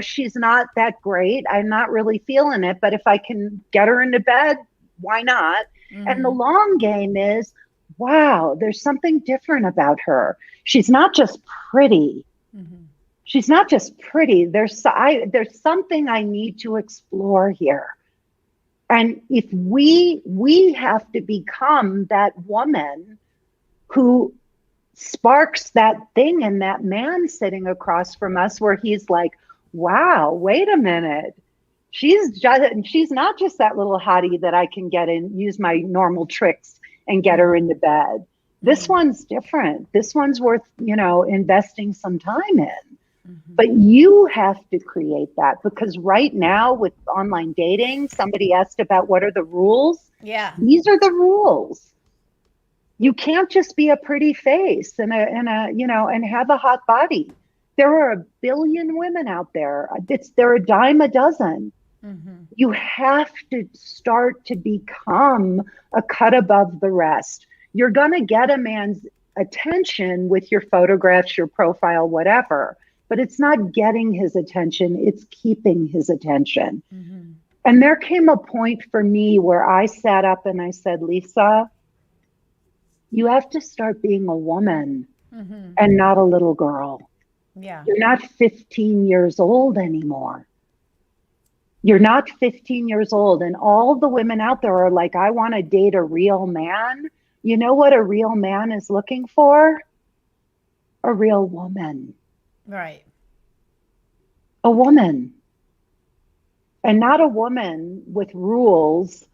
she's not that great. I'm not really feeling it, but if I can get her into bed, why not? Mm-hmm. And the long game is, wow, there's something different about her. She's not just pretty. Mm-hmm. She's not just pretty. There's something I need to explore here. And if we have to become that woman who sparks that thing in that man sitting across from us where he's like, wow, wait a minute. She's not just that little hottie that I can get in, use my normal tricks and get her into bed. This one's different. This one's worth, investing some time in. Mm-hmm. But you have to create that because right now with online dating, somebody asked about what are the rules. Yeah. These are the rules. You can't just be a pretty face and have a hot body. There are 1 billion women out there. They're a dime a dozen. Mm-hmm. You have to start to become a cut above the rest. You're going to get a man's attention with your photographs, your profile, whatever. but it's not getting his attention, it's keeping his attention. Mm-hmm. And there came a point for me where I sat up and I said, Lisa, you have to start being a woman Mm-hmm. and not a little girl. Yeah. You're not 15 years old anymore. You're not 15 years old. And all the women out there are like, I want to date a real man. You know what a real man is looking for? A real woman. Right. A woman. And not a woman with rules.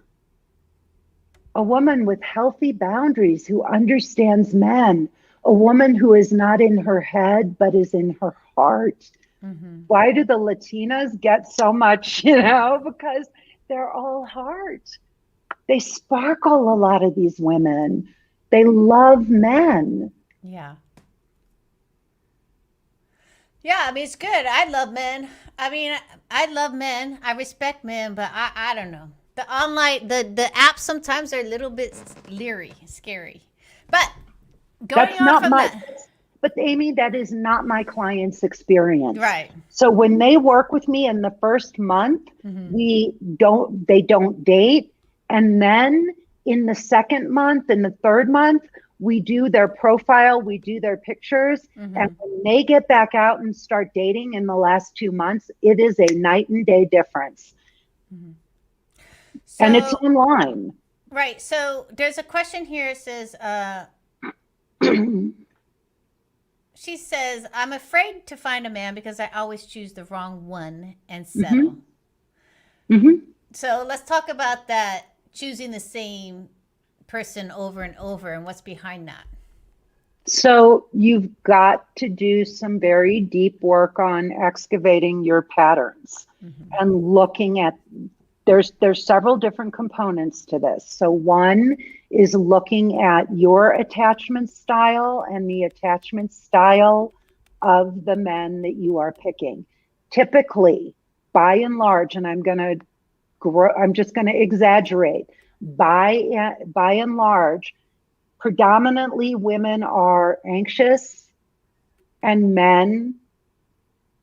A woman with healthy boundaries who understands men. A woman who is not in her head, but is in her heart. Mm-hmm. Why do the Latinas get so much, because they're all heart. They sparkle, a lot of these women. They love men. Yeah. Yeah, I mean, it's good. I love men. I mean, I love men. I respect men, but I don't know. The online, the apps sometimes are a little bit leery, scary. But going That's on not from my, that. but Amy, that is not my client's experience. Right. So when they work with me in the first month, Mm-hmm. they don't date. And then in the second month and the third month, we do their profile, we do their pictures. Mm-hmm. And when they get back out and start dating in the last 2 months, it is a night and day difference. Mm-hmm. And it's online. Right. So there's a question here. It says, she says, I'm afraid to find a man because I always choose the wrong one and settle. Mm-hmm. So let's talk about that, choosing the same person over and over, and what's behind that. So you've got to do some very deep work on excavating your patterns and looking at, there's several different components to this. So one is looking at your attachment style and the attachment style of the men that you are picking. Typically, by and large, and I'm just going to exaggerate, by and large, predominantly women are anxious and men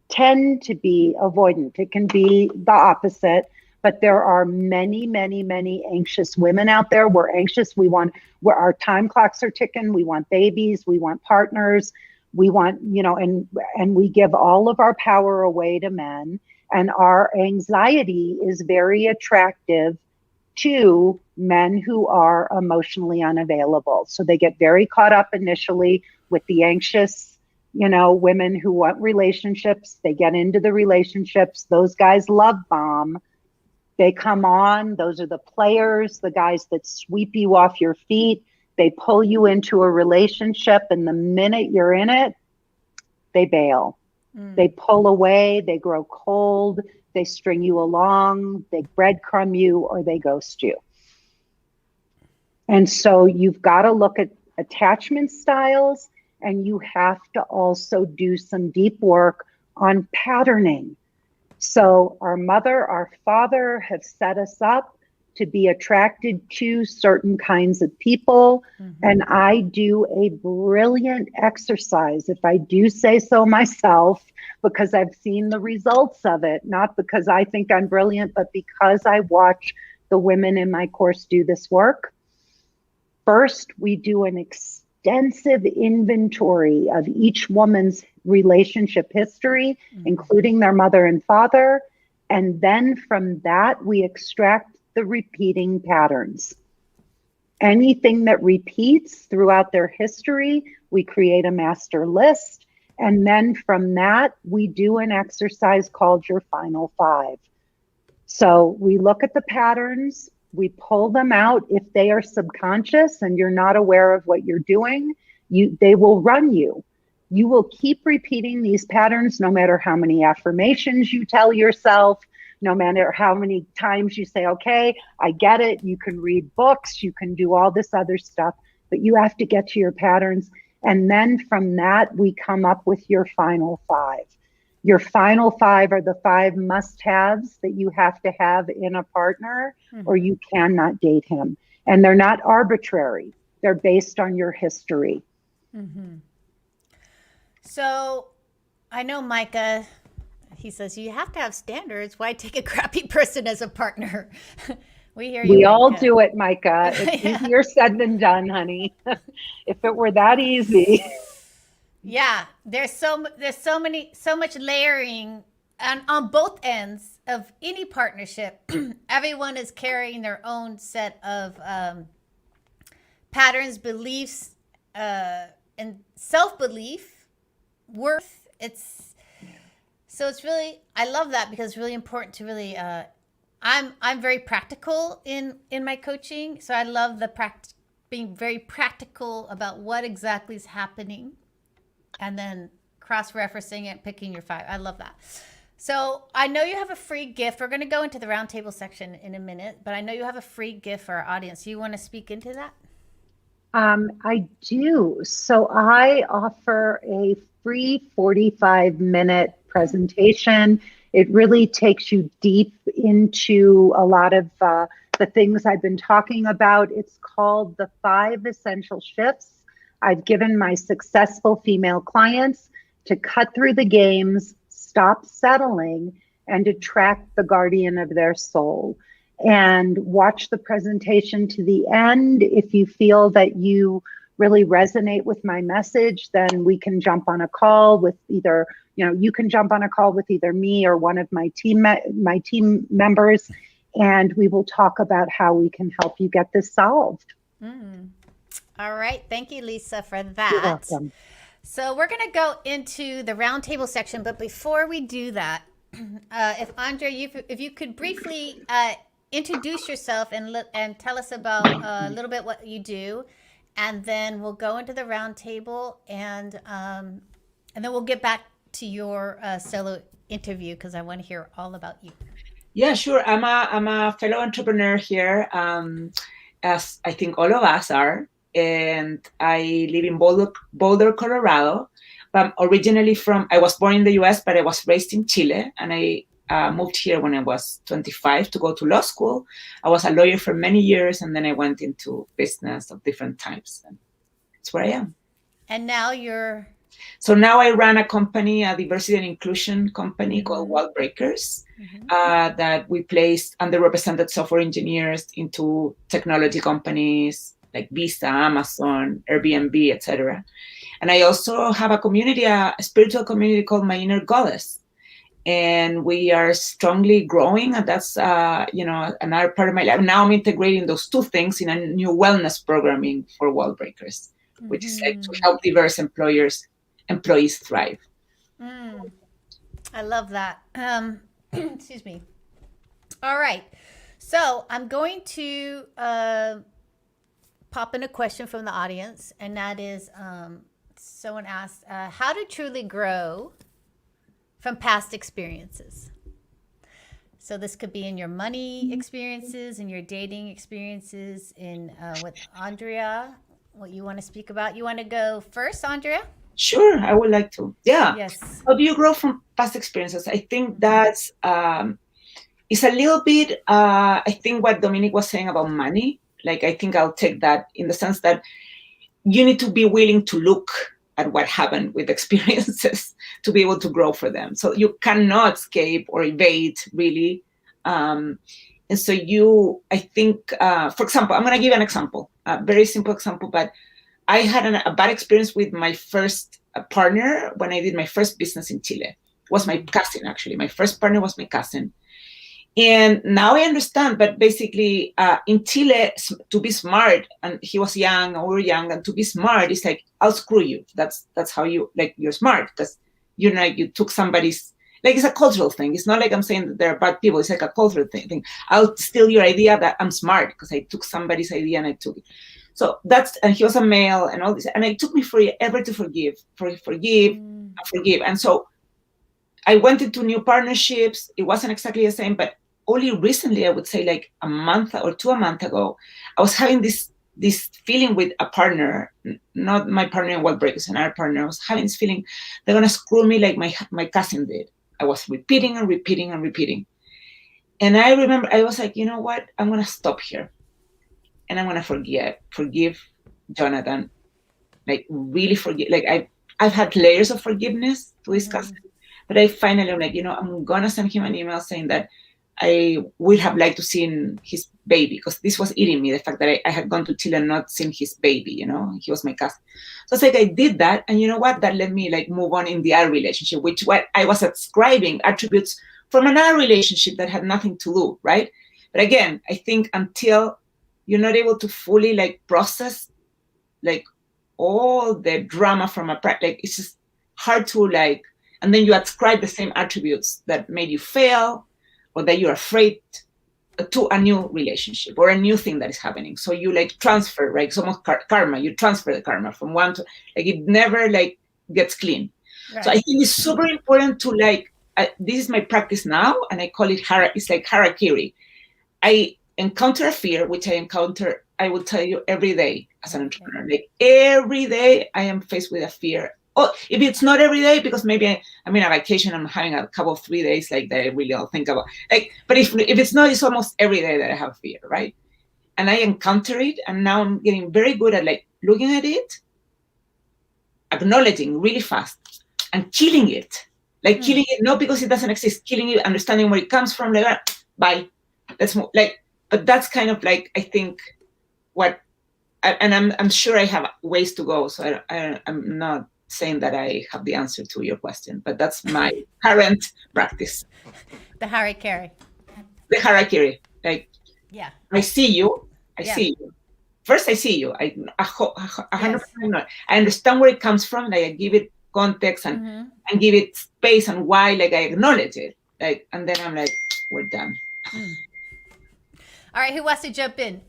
tend to be avoidant. It can be the opposite, but there are many, many, many anxious women out there. We're anxious. Where our time clocks are ticking. We want babies. We want partners. We want, and we give all of our power away to men. And our anxiety is very attractive to men who are emotionally unavailable. So they get very caught up initially with the anxious, women who want relationships. They get into the relationships. Those guys love bomb. They come on. Those are the players, the guys that sweep you off your feet. They pull you into a relationship. And the minute you're in it, they bail. They pull away. They grow cold. They string you along, they breadcrumb you, or they ghost you. And so you've got to look at attachment styles, and you have to also do some deep work on patterning. So our mother, our father have set us up to be attracted to certain kinds of people. And I do a brilliant exercise, if I do say so myself, because I've seen the results of it, not because I think I'm brilliant, but because I watch the women in my course do this work. First, we do an extensive inventory of each woman's relationship history, including their mother and father. And then from that, we extract the repeating patterns. Anything that repeats throughout their history, we create a master list. And then from that, we do an exercise called your final 5. So we look at the patterns, we pull them out. If they are subconscious and you're not aware of what you're doing, they will run you. You will keep repeating these patterns no matter how many affirmations you tell yourself, no matter how many times you say, okay, I get it. You can read books, you can do all this other stuff, but you have to get to your patterns. And then from that, we come up with your final 5. Your final 5 are the 5 must-haves that you have to have in a partner, or you cannot date him. And they're not arbitrary. They're based on your history. So I know Micah, he says, you have to have standards. Why take a crappy person as a partner? We hear you, We all Micah. do it, Micah. It's easier said than done, honey. If it were that easy. Yeah, there's so much layering on both ends of any partnership. Everyone is carrying their own set of patterns, beliefs, and self-belief, worth. It's really, I love that because it's really important to really I'm very practical in my coaching, so I love the being very practical about what exactly is happening, and then cross-referencing it, picking your 5. I love that. So I know you have a free gift. We're going to go into the roundtable section in a minute, but I know you have a free gift for our audience. You want to speak into that? I do. So I offer a free 45-minute presentation. It really takes you deep into a lot of the things I've been talking about. It's called the 5 Essential Shifts I've given my successful female clients to cut through the games, stop settling, and attract the guardian of their soul. And watch the presentation to the end. If you feel that you really resonate with my message, then we can jump on a call with either, you can jump on a call with either me or one of my team members, and we will talk about how we can help you get this solved. All right. Thank you, Lisa, for that. You're welcome. So we're going to go into the roundtable section, but before we do that, if Andrea, if you could briefly introduce yourself and tell us about a little bit what you do, and then we'll go into the roundtable, and then we'll get back to your solo interview because I want to hear all about you. Yeah, sure. I'm a fellow entrepreneur here, as I think all of us are, and I live in Boulder, Colorado. But originally I was born in the U.S., but I was raised in Chile, and I moved here when I was 25 to go to law school. I was a lawyer for many years, and then I went into business of different types. And that's where I am. And now So now I run a company, a diversity and inclusion company called Wall Breakers, that we place underrepresented software engineers into technology companies like Visa, Amazon, Airbnb, etc. And I also have a community, a spiritual community called My Inner Goddess. And we are strongly growing, and that's another part of my life. Now I'm integrating those two things in a new wellness programming for Wall Breakers, which is like to help diverse employees thrive. I love that. Excuse me. All right. So I'm going to pop in a question from the audience, and that is someone asked, how to truly grow from past experiences. So this could be in your money experiences, in your dating experiences, in with Andrea, what you want to speak about. You want to go first, Andrea? Sure, I would like to. Yeah. Yes. How do you grow from past experiences? I think that's it's a little bit, I think what Dominique was saying about money. Like, I think I'll take that in the sense that you need to be willing to look at what happened with experiences to be able to grow for them. So you cannot escape or evade, really. And so I think, for example, I'm going to give an example, a very simple example, but I had a bad experience with my first partner when I did my first business in Chile. It was my cousin, actually. My first partner was my cousin. And now I understand, but basically in Chile, to be smart, and he was young, or we were young, and to be smart is like, I'll screw you. That's how you're smart, because you took somebody's, like, it's a cultural thing. It's not like I'm saying that there are bad people. It's like a cultural thing. I'll steal your idea that I'm smart because I took somebody's idea and I took it. So and he was a male and all this. And it took me forever to forgive. And so I went into new partnerships. It wasn't exactly the same, but only recently, I would say like a month ago, I was having this feeling with a partner, not my partner in Wall Breakers, another partner. I was having this feeling they're going to screw me like my cousin did. I was repeating and repeating and repeating. And I remember I was like, you know what? I'm going to stop here. And I'm going to forgive Jonathan. Like, really forgive. Like, I've had layers of forgiveness to discuss, but I finally am like, I'm gonna send him an email saying that I would have liked to see his baby, because this was eating me, the fact that I had gone to Chile and not seen his baby, he was my cousin. So it's like I did that, and you know what? That let me like move on in the other relationship, which what I was ascribing attributes from another relationship that had nothing to do, right? But again, I think until you're not able to fully like process like all the drama from a practice, like it's just hard to like, and then you ascribe the same attributes that made you fail or that you're afraid to a new relationship or a new thing that is happening. So you like transfer, right? It's almost karma. You transfer the karma from one to, like, it never like gets clean. Right. So I think it's super important to like, this is my practice now, and I call it it's like harakiri. I encounter a fear, which I will tell you every day as an entrepreneur. Like every day I am faced with a fear. Oh, if it's not every day, because maybe I'm in a vacation, I'm having a couple of 3 days like that I really all think about. Like, but if it's not, it's almost every day that I have fear, right? And I encounter it, and now I'm getting very good at like looking at it, acknowledging really fast, and killing it. Like killing it, not because it doesn't exist, killing it, understanding where it comes from, like, bye. That's more, like, but that's kind of like, I think what, and I'm sure I have ways to go. So I'm not saying that I have the answer to your question, but that's my current practice. The harakiri. The harakiri. Like, yeah, I see you. I see you. First, I see you. 100% not. I understand where it comes from. Like, I give it context and give it space and why. Like, I acknowledge it. Like, and then I'm like, we're done. All right, who wants to jump in?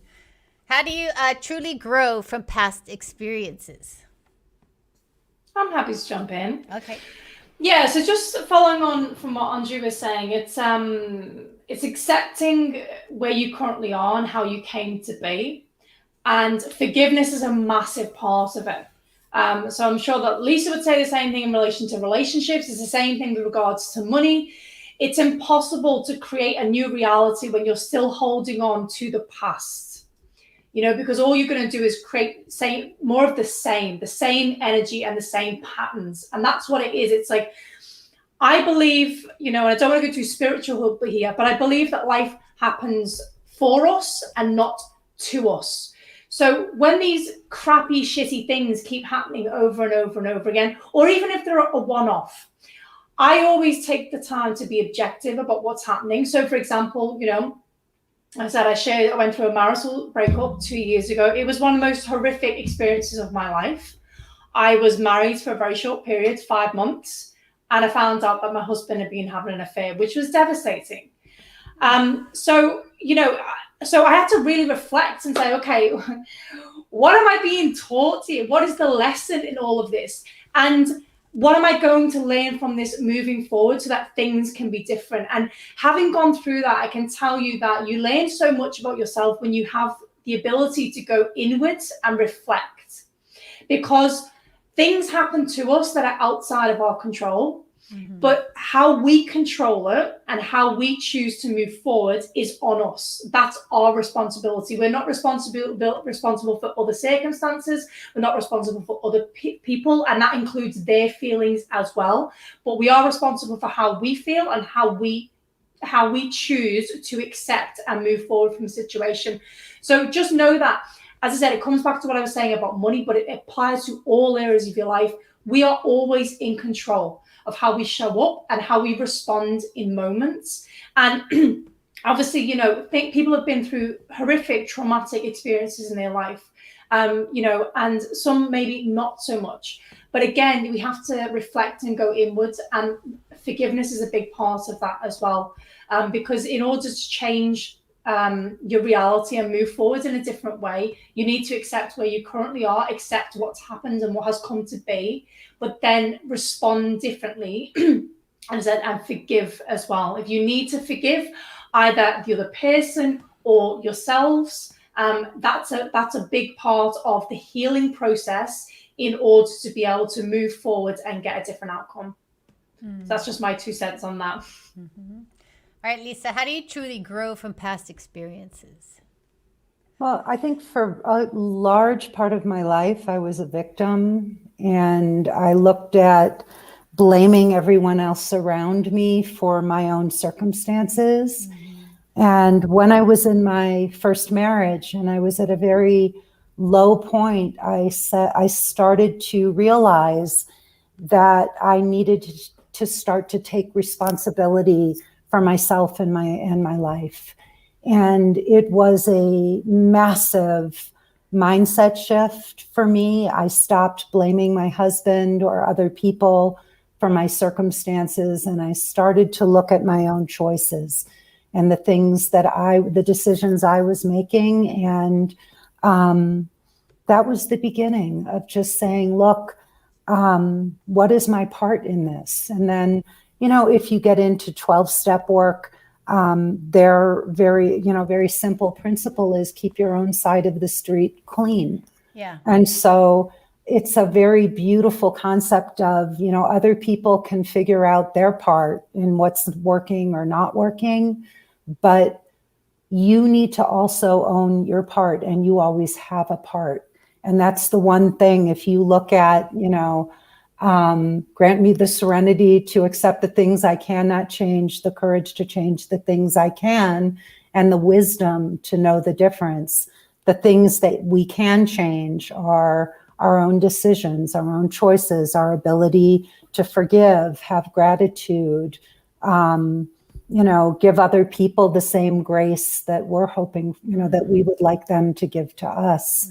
How do you truly grow from past experiences? I'm happy to jump in. Okay. Yeah, so just following on from what Andrew was saying, it's accepting where you currently are and how you came to be. And forgiveness is a massive part of it. So I'm sure that Lisa would say the same thing in relation to relationships. It's the same thing with regards to money. It's impossible to create a new reality when you're still holding on to the past. Because all you're going to do is create more of the same energy and the same patterns. And that's what it is. It's like, I believe, and I don't want to go too spiritual here, but I believe that life happens for us and not to us. So when these crappy, shitty things keep happening over and over and over again, or even if they're a one-off, I always take the time to be objective about what's happening. So for example, I said I went through a marital breakup 2 years ago. It was one of the most horrific experiences of my life. I was married for a very short period, 5 months, and I found out that my husband had been having an affair, which was devastating. So I had to really reflect and say, okay, what am I being taught here? What is the lesson in all of this? And what am I going to learn from this moving forward so that things can be different? And having gone through that, I can tell you that you learn so much about yourself when you have the ability to go inwards and reflect. Because things happen to us that are outside of our control, but how we control it and how we choose to move forward is on us. That's our responsibility. We're not responsible for other circumstances. We're not responsible for other people, and that includes their feelings as well. But we are responsible for how we feel and how we choose to accept and move forward from a situation. So just know that, as I said, it comes back to what I was saying about money, but it applies to all areas of your life. We are always in control of how we show up and how we respond in moments. And obviously, people have been through horrific traumatic experiences in their life, and some maybe not so much. But again, we have to reflect and go inwards, and forgiveness is a big part of that as well. Because in order to change your reality and move forward in a different way, you need to accept where you currently are, accept what's happened and what has come to be, but then respond differently and forgive as well. If you need to forgive either the other person or yourselves, that's a big part of the healing process in order to be able to move forward and get a different outcome. So that's just my 2 cents on that. All right, Lisa, how do you truly grow from past experiences? Well, I think for a large part of my life, I was a victim And I looked at blaming everyone else around me for my own circumstances. And when I was in my first marriage and I was at a very low point, I started to realize that I needed to start to take responsibility for myself and my life. And it was a massive mindset shift for me. I stopped blaming my husband or other people for my circumstances, and I started to look at my own choices and the things the decisions I was making. And that was the beginning of just saying, look, what is my part in this? And then, if you get into 12-step work, their very simple principle is keep your own side of the street clean. Yeah. And so it's a very beautiful concept of, other people can figure out their part in what's working or not working, but you need to also own your part, and you always have a part. And that's the one thing, if you look at, grant me the serenity to accept the things I cannot change, the courage to change the things I can, and the wisdom to know the difference. The things that we can change are our own decisions, our own choices, our ability to forgive, have gratitude, give other people the same grace that we're hoping, that we would like them to give to us.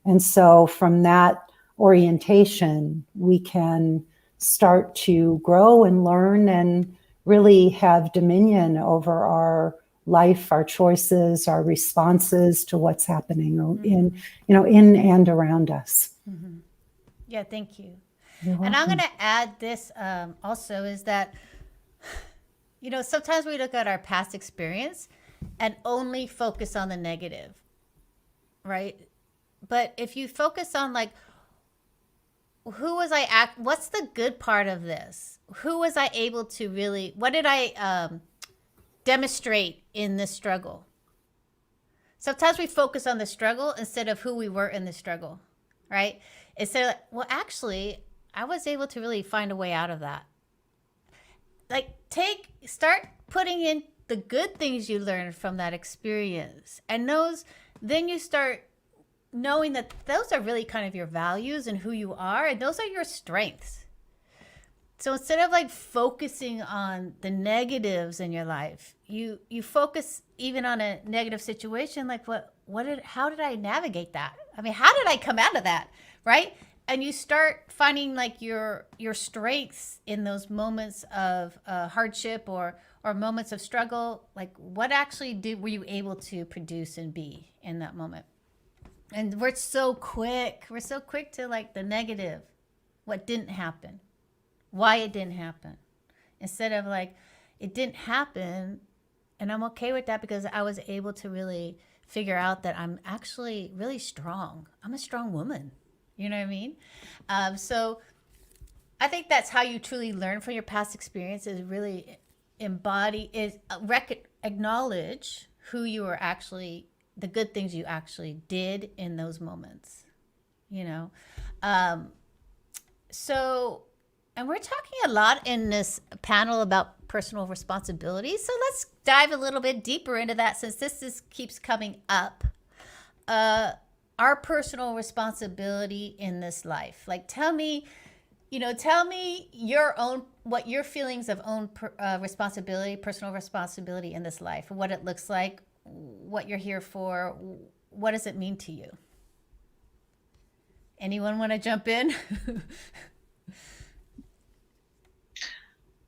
And so from that orientation, we can start to grow and learn and really have dominion over our life, our choices, our responses to what's happening in and around us. Yeah, thank you. And I'm going to add this also is that, sometimes we look at our past experience and only focus on the negative, right? But if you focus on what's the good part of this? Who was I able to really, what did I demonstrate in this struggle? Sometimes we focus on the struggle instead of who we were in the struggle, right? Instead of, actually, I was able to really find a way out of that. Start putting in the good things you learned from that experience. And then you start knowing that those are really kind of your values and who you are, and those are your strengths. So instead of focusing on the negatives in your life, you focus even on a negative situation, how did I navigate that? I mean, how did I come out of that, right? And you start finding your strengths in those moments of hardship or moments of struggle. What actually were you able to produce and be in that moment? And we're so quick to the negative, what didn't happen, why it didn't happen, instead of it didn't happen, and I'm okay with that because I was able to really figure out that I'm actually really strong. I'm a strong woman. You know what I mean? So I think that's how you truly learn from your past experience, is really acknowledge who you are actually, the good things you actually did in those moments, So, and we're talking a lot in this panel about personal responsibility. So let's dive a little bit deeper into that, since this keeps coming up. Our personal responsibility in this life. Tell me what your feelings of own responsibility, personal responsibility in this life, what it looks like, what you're here for. What does it mean to you? Anyone want to jump in?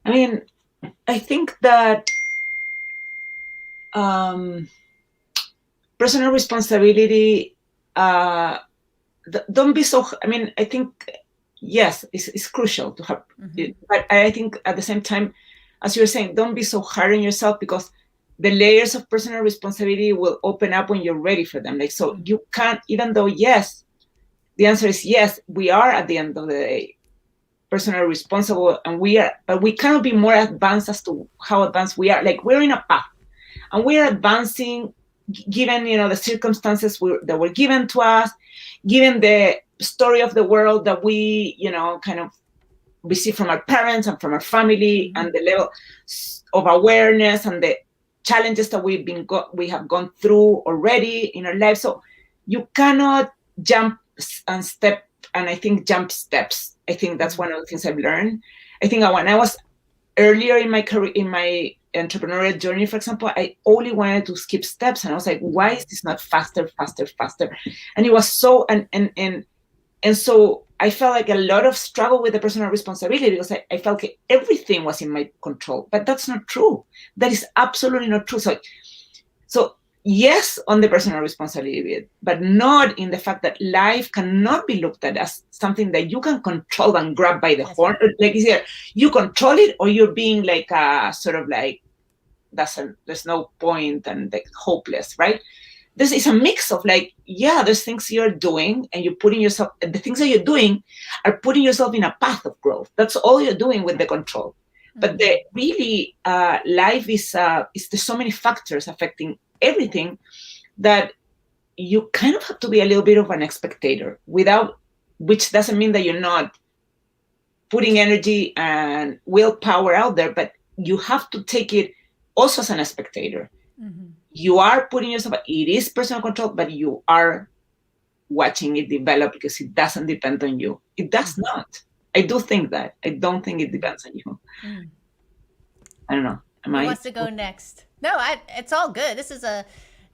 I mean, I think that personal responsibility, don't be so, I think, yes, it's crucial to have, but I think at the same time, as you were saying, don't be so hard on yourself, because the layers of personal responsibility will open up when you're ready for them. So you can't, even though, yes, the answer is yes, we are at the end of the day personally responsible, but we cannot be more advanced as to how advanced we are. We're in a path, and we're advancing given the circumstances that were given to us, given the story of the world that we, kind of receive from our parents and from our family, and the level of awareness and the challenges that we have gone through already in our lives. So you cannot jump and step, and I think jump steps. I think that's one of the things I've learned. I think when I was earlier in my career, in my entrepreneurial journey, for example, I only wanted to skip steps, and I was like, why is this not faster? And it was so, and so I felt like a lot of struggle with the personal responsibility, because I felt like everything was in my control, but that's not true. That is absolutely not true. So yes, on the personal responsibility, but not in the fact that life cannot be looked at as something that you can control and grab by the horn. Like, is either you control it, or you're being like sort of like, there's no point and like hopeless, right? This is a mix of like, yeah, there's things you're doing, and you're putting yourself, the things that you're doing are putting yourself in a path of growth. That's all you're doing with the control. But the really life is there's so many factors affecting everything that you kind of have to be a little bit of an spectator, which doesn't mean that you're not putting energy and willpower out there, but you have to take it also as a spectator. You are putting yourself, it is personal control, but you are watching it develop, because it doesn't depend on you. It does not. I do think that. I don't think it depends on you. I don't know. Who wants to go next? No, it's all good. This is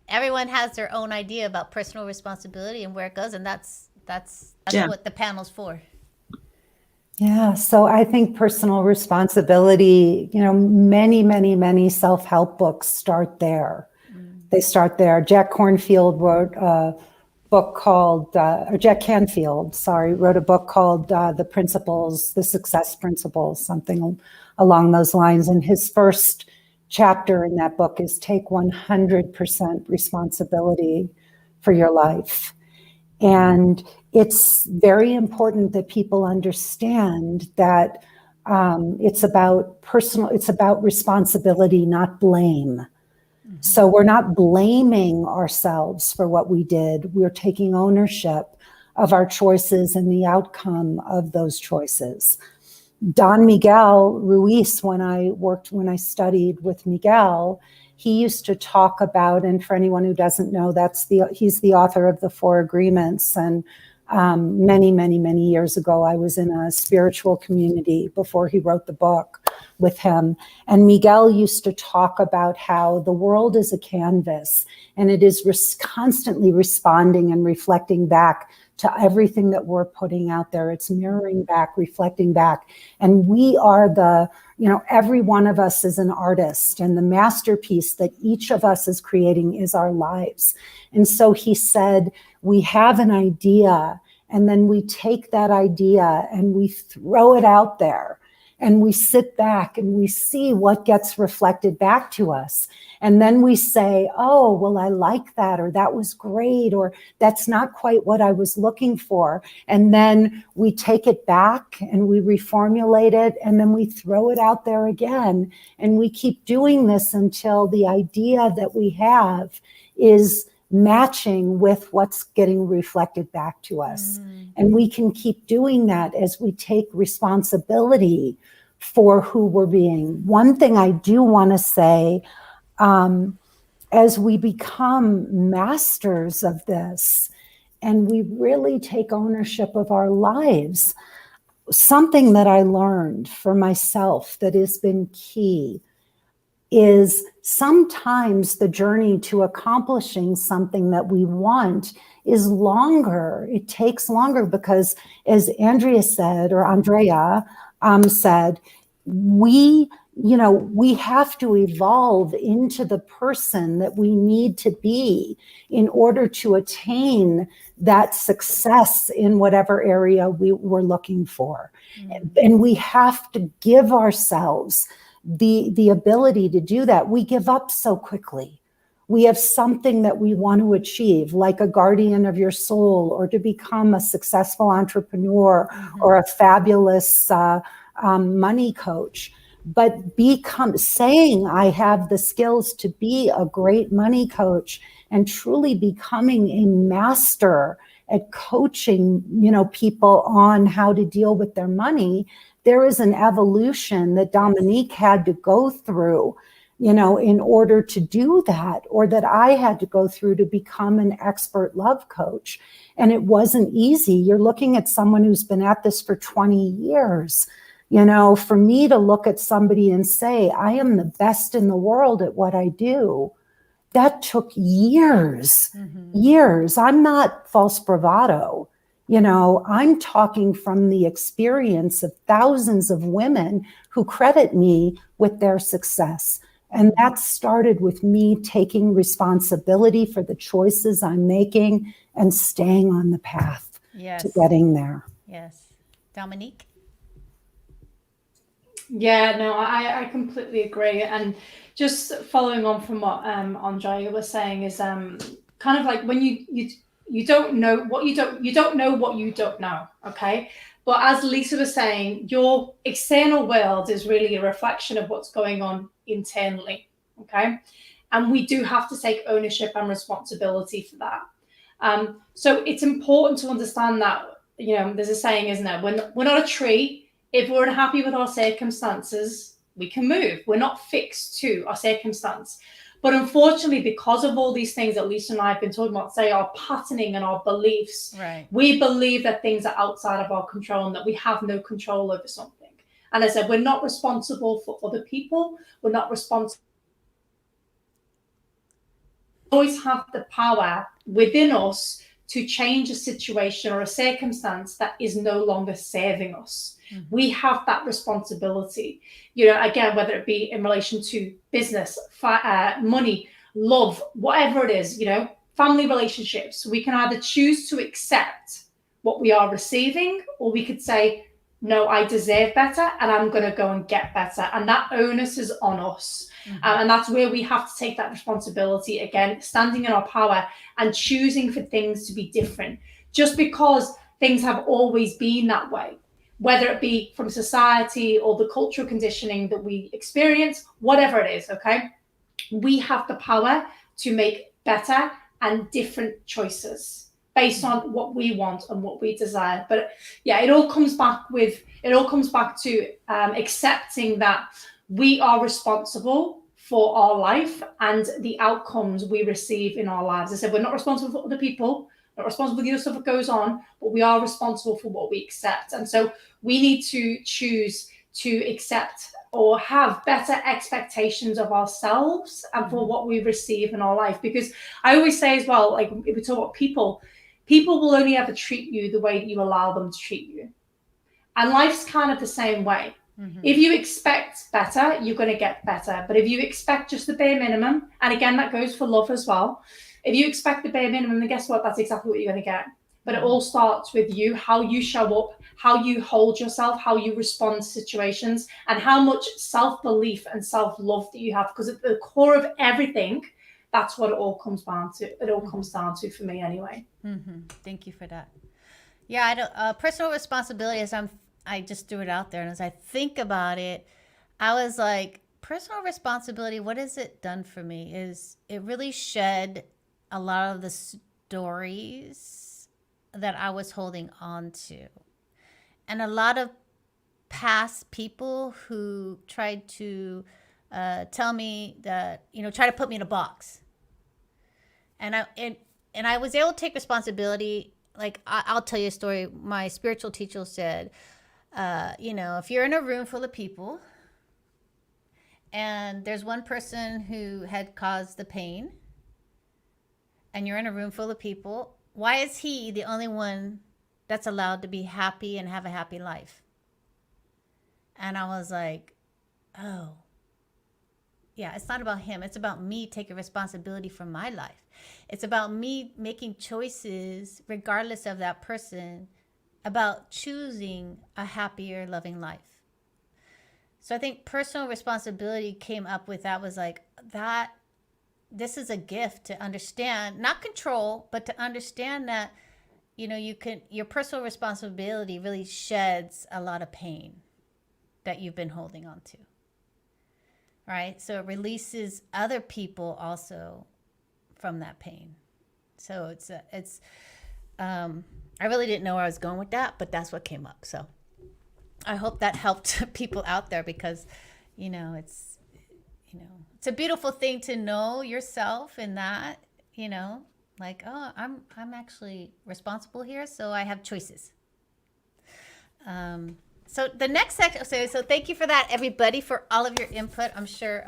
everyone has their own idea about personal responsibility and where it goes, and that's what the panel's for. Yeah, so I think personal responsibility, many self-help books start there. They start there. Jack Canfield wrote a book called The Success Principles, something along those lines. And his first chapter in that book is take 100% responsibility for your life. And it's very important that people understand that it's about responsibility, not blame. So we're not blaming ourselves for what we did. We're taking ownership of our choices and the outcome of those choices. Don Miguel Ruiz, when I studied with Miguel, he used to talk about, and for anyone who doesn't know, he's the author of the Four Agreements. And many years ago, I was in a spiritual community before he wrote the book with him. And Miguel used to talk about how the world is a canvas, and it is constantly responding and reflecting back to everything that we're putting out there. It's mirroring back, reflecting back. And we are every one of us is an artist, and the masterpiece that each of us is creating is our lives. And so he said, we have an idea, and then we take that idea and we throw it out there, and we sit back and we see what gets reflected back to us. And then we say, oh, well, I like that, or that was great, or that's not quite what I was looking for. And then we take it back and we reformulate it, and then we throw it out there again. And we keep doing this until the idea that we have is matching with what's getting reflected back to us. And we can keep doing that as we take responsibility for who we're being. One thing I do want to say, as we become masters of this and we really take ownership of our lives, something that I learned for myself that has been key is sometimes the journey to accomplishing something that we want is longer. It takes longer because, as Andrea said, we have to evolve into the person that we need to be in order to attain that success in whatever area we're looking for. And we have to give ourselves the ability to do that. We give up so quickly. We have something that we want to achieve, like a guardian of your soul, or to become a successful entrepreneur, or a fabulous money coach. But saying I have the skills to be a great money coach and truly becoming a master at coaching, people on how to deal with their money, there is an evolution that Dominique had to go through, in order to do that, or that I had to go through to become an expert love coach. And it wasn't easy. You're looking at someone who's been at this for 20 years. For me to look at somebody and say, I am the best in the world at what I do, that took years, years. I'm not false bravado. I'm talking from the experience of thousands of women who credit me with their success. And that started with me taking responsibility for the choices I'm making and staying on the path to getting there. Yes. Dominique? Yeah, no, I completely agree. And just following on from what Andrea was saying is kind of like when you don't know what you don't know what you don't know. Okay. But as Lisa was saying, your external world is really a reflection of what's going on internally. Okay. And we do have to take ownership and responsibility for that. So it's important to understand that, there's a saying, isn't there? We're not a tree. If we're unhappy with our circumstances, we can move. We're not fixed to our circumstance. But unfortunately, because of all these things that Lisa and I have been talking about, say our patterning and our beliefs, we believe that things are outside of our control and that we have no control over something. And as I said, we're not responsible for other people. We're not responsible. We always have the power within us to change a situation or a circumstance that is no longer serving us. We have that responsibility, again, whether it be in relation to business, money, love, whatever it is, family relationships. We can either choose to accept what we are receiving, or we could say, no, I deserve better and I'm going to go and get better. And that onus is on us. And that's where we have to take that responsibility, again, standing in our power and choosing for things to be different. Just because things have always been that way, whether it be from society or the cultural conditioning that we experience, whatever it is, okay? We have the power to make better and different choices based on what we want and what we desire. But yeah, it all comes back to accepting that we are responsible for our life and the outcomes we receive in our lives. I said, we're not responsible for other people, not responsible for the other stuff that goes on, but we are responsible for what we accept. And so we need to choose to accept or have better expectations of ourselves and for what we receive in our life. Because I always say as well, like if we talk about people will only ever treat you the way that you allow them to treat you. And life's kind of the same way. If you expect better, you're going to get better. But if you expect just the bare minimum, and again, that goes for love as well. If you expect the bare minimum, then guess what? That's exactly what you're going to get. But it all starts with you, how you show up, how you hold yourself, how you respond to situations, and how much self-belief and self-love that you have. Because at the core of everything, that's what it all comes down to. It all comes down to, for me anyway. Thank you for that. Yeah, I don't, personal responsibility, I just threw it out there. And as I think about it, I was like, personal responsibility, what has it done for me? Is it really shed a lot of the stories that I was holding on to. And a lot of past people who tried to tell me that, try to put me in a box. And I was able to take responsibility. Like, I'll tell you a story. My spiritual teacher said, if you're in a room full of people and there's one person who had caused the pain and you're in a room full of people, why is he the only one that's allowed to be happy and have a happy life? And I was like, oh, yeah, it's not about him. It's about me taking responsibility for my life. It's about me making choices, regardless of that person, about choosing a happier, loving life. So I think personal responsibility came up with that, was like that. This is a gift to understand, not control, but to understand that, your personal responsibility really sheds a lot of pain that you've been holding on to. Right? So it releases other people also from that pain. So I really didn't know where I was going with that, but that's what came up. So I hope that helped people out there, because, it's a beautiful thing to know yourself in that, like, oh, I'm actually responsible here, so I have choices. So the next section, so thank you for that, everybody, for all of your input. I'm sure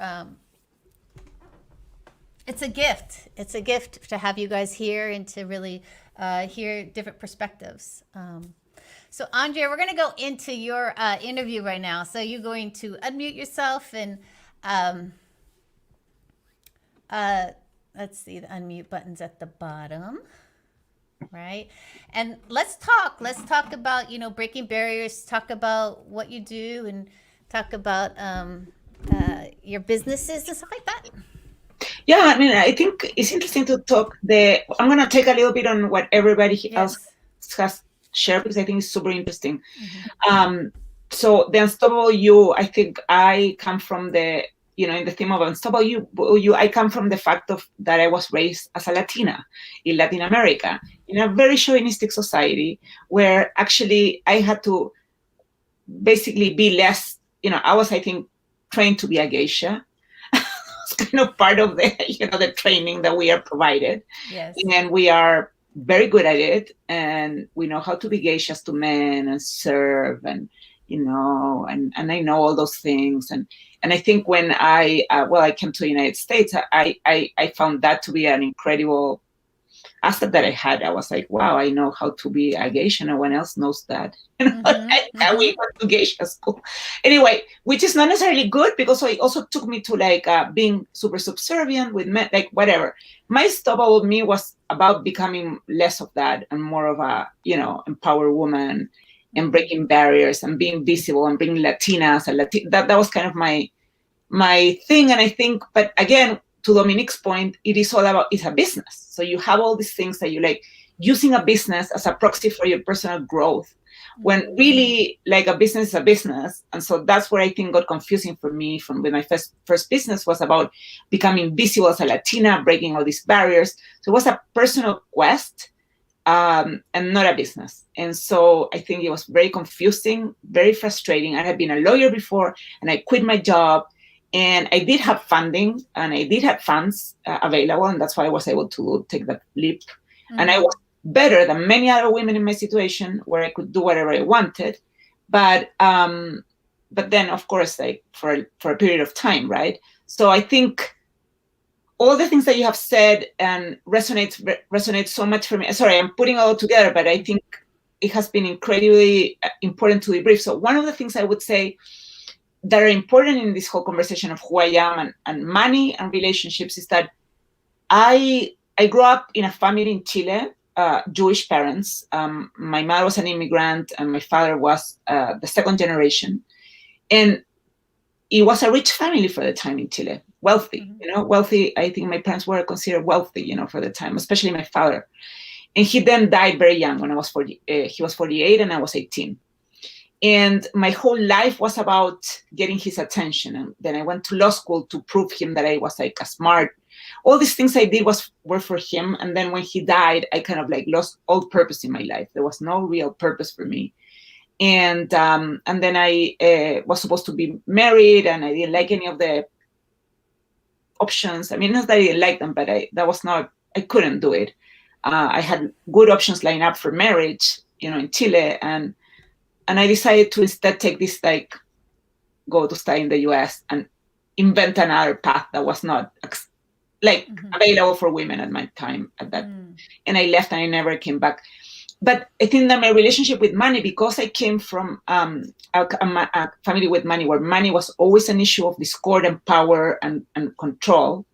it's a gift. It's a gift to have you guys here and to really hear different perspectives. So Andrea, we're going to go into your interview right now. So you're going to unmute yourself and let's see, the unmute button's at the bottom, right? And let's talk about, breaking barriers, talk about what you do, and talk about your businesses and stuff like that. Yeah, I mean, I think it's interesting to talk. I'm going to take a little bit on what everybody else has shared, because I think it's super interesting. Mm-hmm. So the Unstoppable You, I think I come from the, in the theme of Unstoppable You, I come from the fact that I was raised as a Latina in Latin America, in a very chauvinistic society, where actually I had to basically be less, I was, I think, trained to be a geisha. It's kind of part of the, the training that we are provided. Yes. And we are very good at it. And we know how to be geishas to men and serve and, and I know all those things. And I think when I came to the United States, I found that to be an incredible asset that I had. I was like, wow, I know how to be a geisha. No one else knows that. Mm-hmm. We went to geisha school. Anyway, which is not necessarily good, because it also took me to being super subservient with men, like whatever. My Unstoppable Me was about becoming less of that and more of a, empowered woman and breaking barriers and being visible and bringing Latinas and that was kind of my thing. And I think, but again, to Dominique's point, it's a business. So you have all these things that you like using a business as a proxy for your personal growth, when really a business is a business. And so that's where I think got confusing for me when my first business was about becoming visible as a Latina, breaking all these barriers. So it was a personal quest and not a business. And so I think it was very confusing, very frustrating. I had been a lawyer before and I quit my job. And I did have funding and I did have funds available. And that's why I was able to take that leap. Mm-hmm. And I was better than many other women in my situation, where I could do whatever I wanted. But then, of course, for a period of time, right? So I think all the things that you have said and resonates so much for me. Sorry, I'm putting it all together, but I think it has been incredibly important to debrief. So one of the things I would say that are important in this whole conversation of who I am and money and relationships is that I grew up in a family in Chile, Jewish parents. My mother was an immigrant and my father was the second generation. And it was a rich family for the time in Chile, wealthy, wealthy. I think my parents were considered wealthy, for the time, especially my father. And he then died very young when I was 40. He was 48 and I was 18. And my whole life was about getting his attention. And then I went to law school to prove him that I was a smart. All these things I did were for him. And then when he died, I kind of lost all purpose in my life. There was no real purpose for me. And then I was supposed to be married, and I didn't like any of the options. I mean, not that I didn't like them, but I couldn't do it. I had good options lined up for marriage, in Chile. And I decided to instead take this, go to study in the US and invent another path that was not available for women at my time at that. And I left and I never came back. But I think that my relationship with money, because I came from a family with money, where money was always an issue of discord and power and control,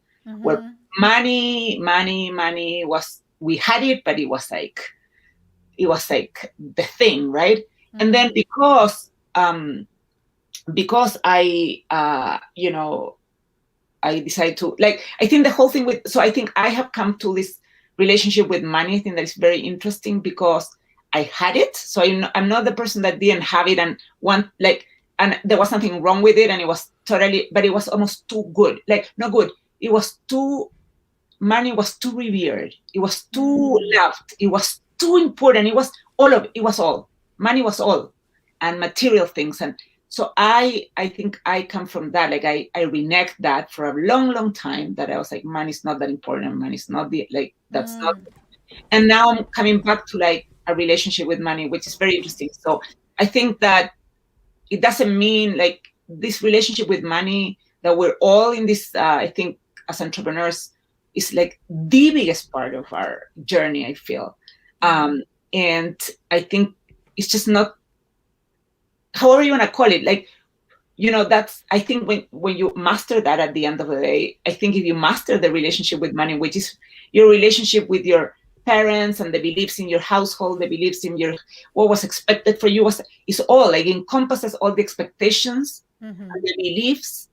where money was, we had it, but it was the thing, right? And then because I I decided to I think the whole thing I think I have come to this relationship with money. I think that is very interesting because I had it. So I'm not the person that didn't have it and and there was nothing wrong with it, and it was but it was almost too good. Not good. It was money was too revered. It was too loved. It was too important. It was all. Money was all, and material things. And so I think I come from that. Like I reneged that for a long, long time, that I was like, money's not that important. Money's not that's not. And now I'm coming back to like a relationship with money, which is very interesting. So I think that it doesn't mean like this relationship with money that we're all in this, I think as entrepreneurs, is like the biggest part of our journey, I feel. And I think it's just not, however you want to call it, like, that's, I think when you master that at the end of the day, I think if you master the relationship with money, which is your relationship with your parents and the beliefs in your household, the beliefs in what was expected for you, is all like encompasses all the expectations and the beliefs.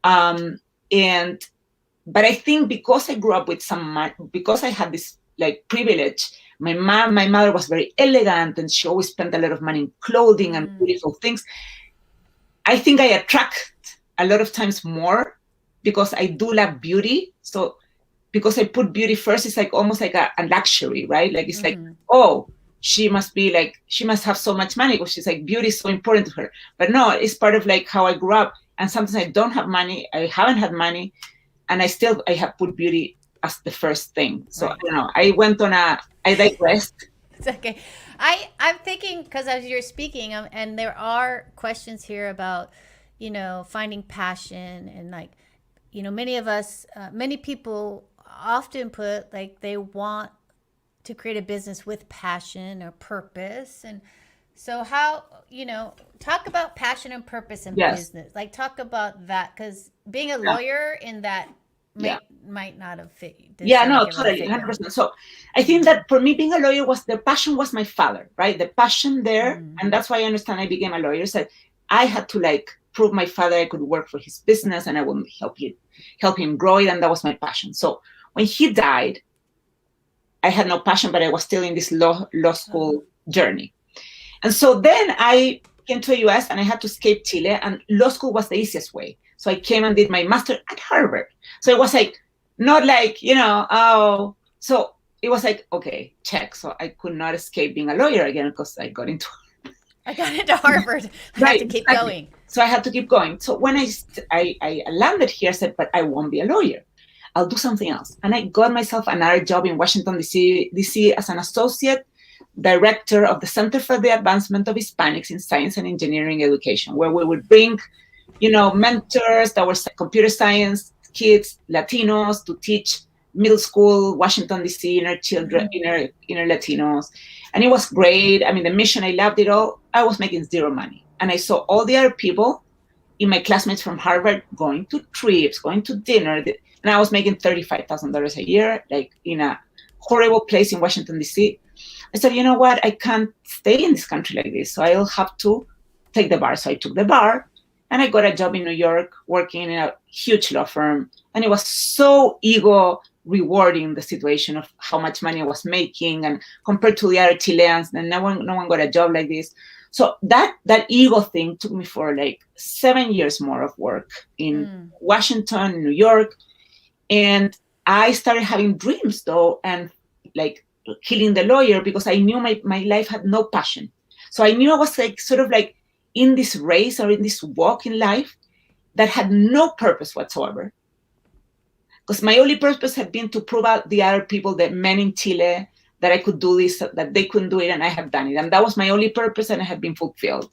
But I think because I grew up with because I had this like privilege, my mother was very elegant and she always spent a lot of money in clothing and beautiful things. I think I attract a lot of times more because I do love beauty. So because I put beauty first, it's like almost like a luxury, right? Like it's like, oh, she must have so much money because she's like, beauty is so important to her. But no, it's part of like how I grew up. And sometimes I don't have money, I haven't had money, and I have put beauty as the first thing. So right. I don't know, I digressed. It's okay. I'm thinking, because as you're speaking, and there are questions here about, finding passion, and like, many people often put like they want to create a business with passion or purpose. And so how, talk about passion and purpose in business, like talk about that, because being a lawyer in that might not have fit. Yeah, no, totally, 100%. So I think that for me, being a lawyer the passion was my father, right? The passion there. And that's why I understand I became a lawyer. So I had to like prove my father I could work for his business and I would help him grow it. And that was my passion. So when he died, I had no passion, but I was still in this law school journey. And so then I came to the US and I had to escape Chile, and law school was the easiest way. So I came and did my master at Harvard. So it was like, not like, so it was like, okay, check. So I could not escape being a lawyer again because I got into Harvard. I had to keep going. So I had to keep going. So when I landed here, I said, but I won't be a lawyer. I'll do something else. And I got myself another job in Washington, D.C. as an associate director of the Center for the Advancement of Hispanics in Science and Engineering Education, where we would bring, mentors that were computer science kids, Latinos, to teach middle school, Washington, D.C., inner children, inner Latinos. And it was great. I mean, the mission, I loved it all. I was making zero money. And I saw all the other people in my classmates from Harvard going to trips, going to dinner. And I was making $35,000 a year, like in a horrible place in Washington, D.C. I said, you know what? I can't stay in this country like this. So I'll have to take the bar. So I took the bar and I got a job in New York working in a huge law firm. And it was so ego rewarding, the situation of how much money I was making, and compared to the other Chileans, and no one got a job like this. So that ego thing took me for like 7 years more of work in Washington, New York. And I started having dreams though, and like killing the lawyer, because I knew my life had no passion. So I knew I was like sort of like in this race or in this walk in life that had no purpose whatsoever. Because my only purpose had been to prove out the other people, the men in Chile, that I could do this, that they couldn't do it, and I had done it. And that was my only purpose, and I had been fulfilled.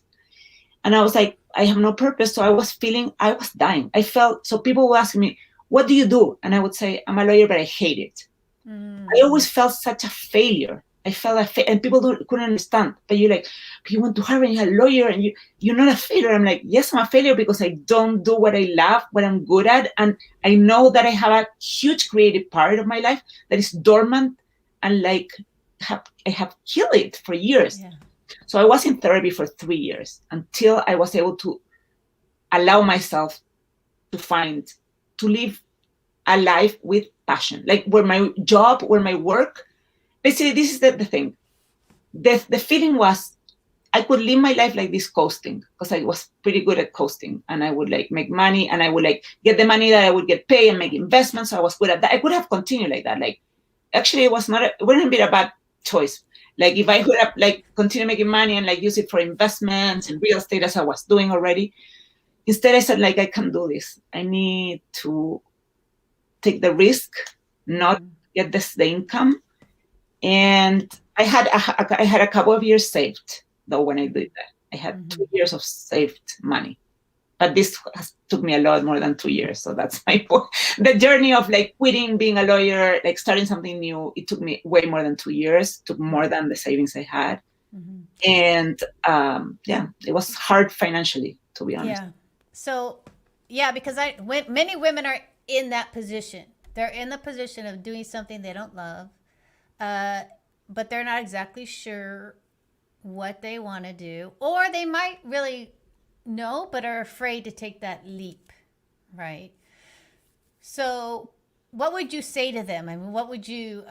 And I was like, I have no purpose. So I was dying. I felt, so people would ask me, what do you do? And I would say, I'm a lawyer, but I hate it. I always felt such a failure. I felt and people couldn't understand. But you're like, but you went to Harvard and you're a lawyer and you're not a failure. I'm like, yes, I'm a failure because I don't do what I love, what I'm good at. And I know that I have a huge creative part of my life that is dormant, and like I have killed it for years. Yeah. So I was in therapy for 3 years until I was able to allow myself to live a life with passion, like where my job, where my work. Basically, this is the thing. The feeling was I could live my life like this, coasting, because I was pretty good at coasting, and I would like make money, and I would like get the money that I would get paid and make investments. So I was good at that. I could have continued like that. Like, actually, it wouldn't be a bad choice. Like if I could have like continue making money and like use it for investments and real estate as I was doing already, instead I said like, I can't do this. I need to take the risk, not get the income. And I had a couple of years saved though when I did that. I had 2 years of saved money. But this took me a lot more than 2 years. So that's my point. The journey of like quitting being a lawyer, like starting something new, it took me way more than 2 years, took more than the savings I had. And it was hard financially, to be honest. Yeah. So, yeah, because many women are in that position. They're in the position of doing something they don't love, but they're not exactly sure what they want to do, or they might really know but are afraid to take that leap, right? So what would you say to them? I mean, what would you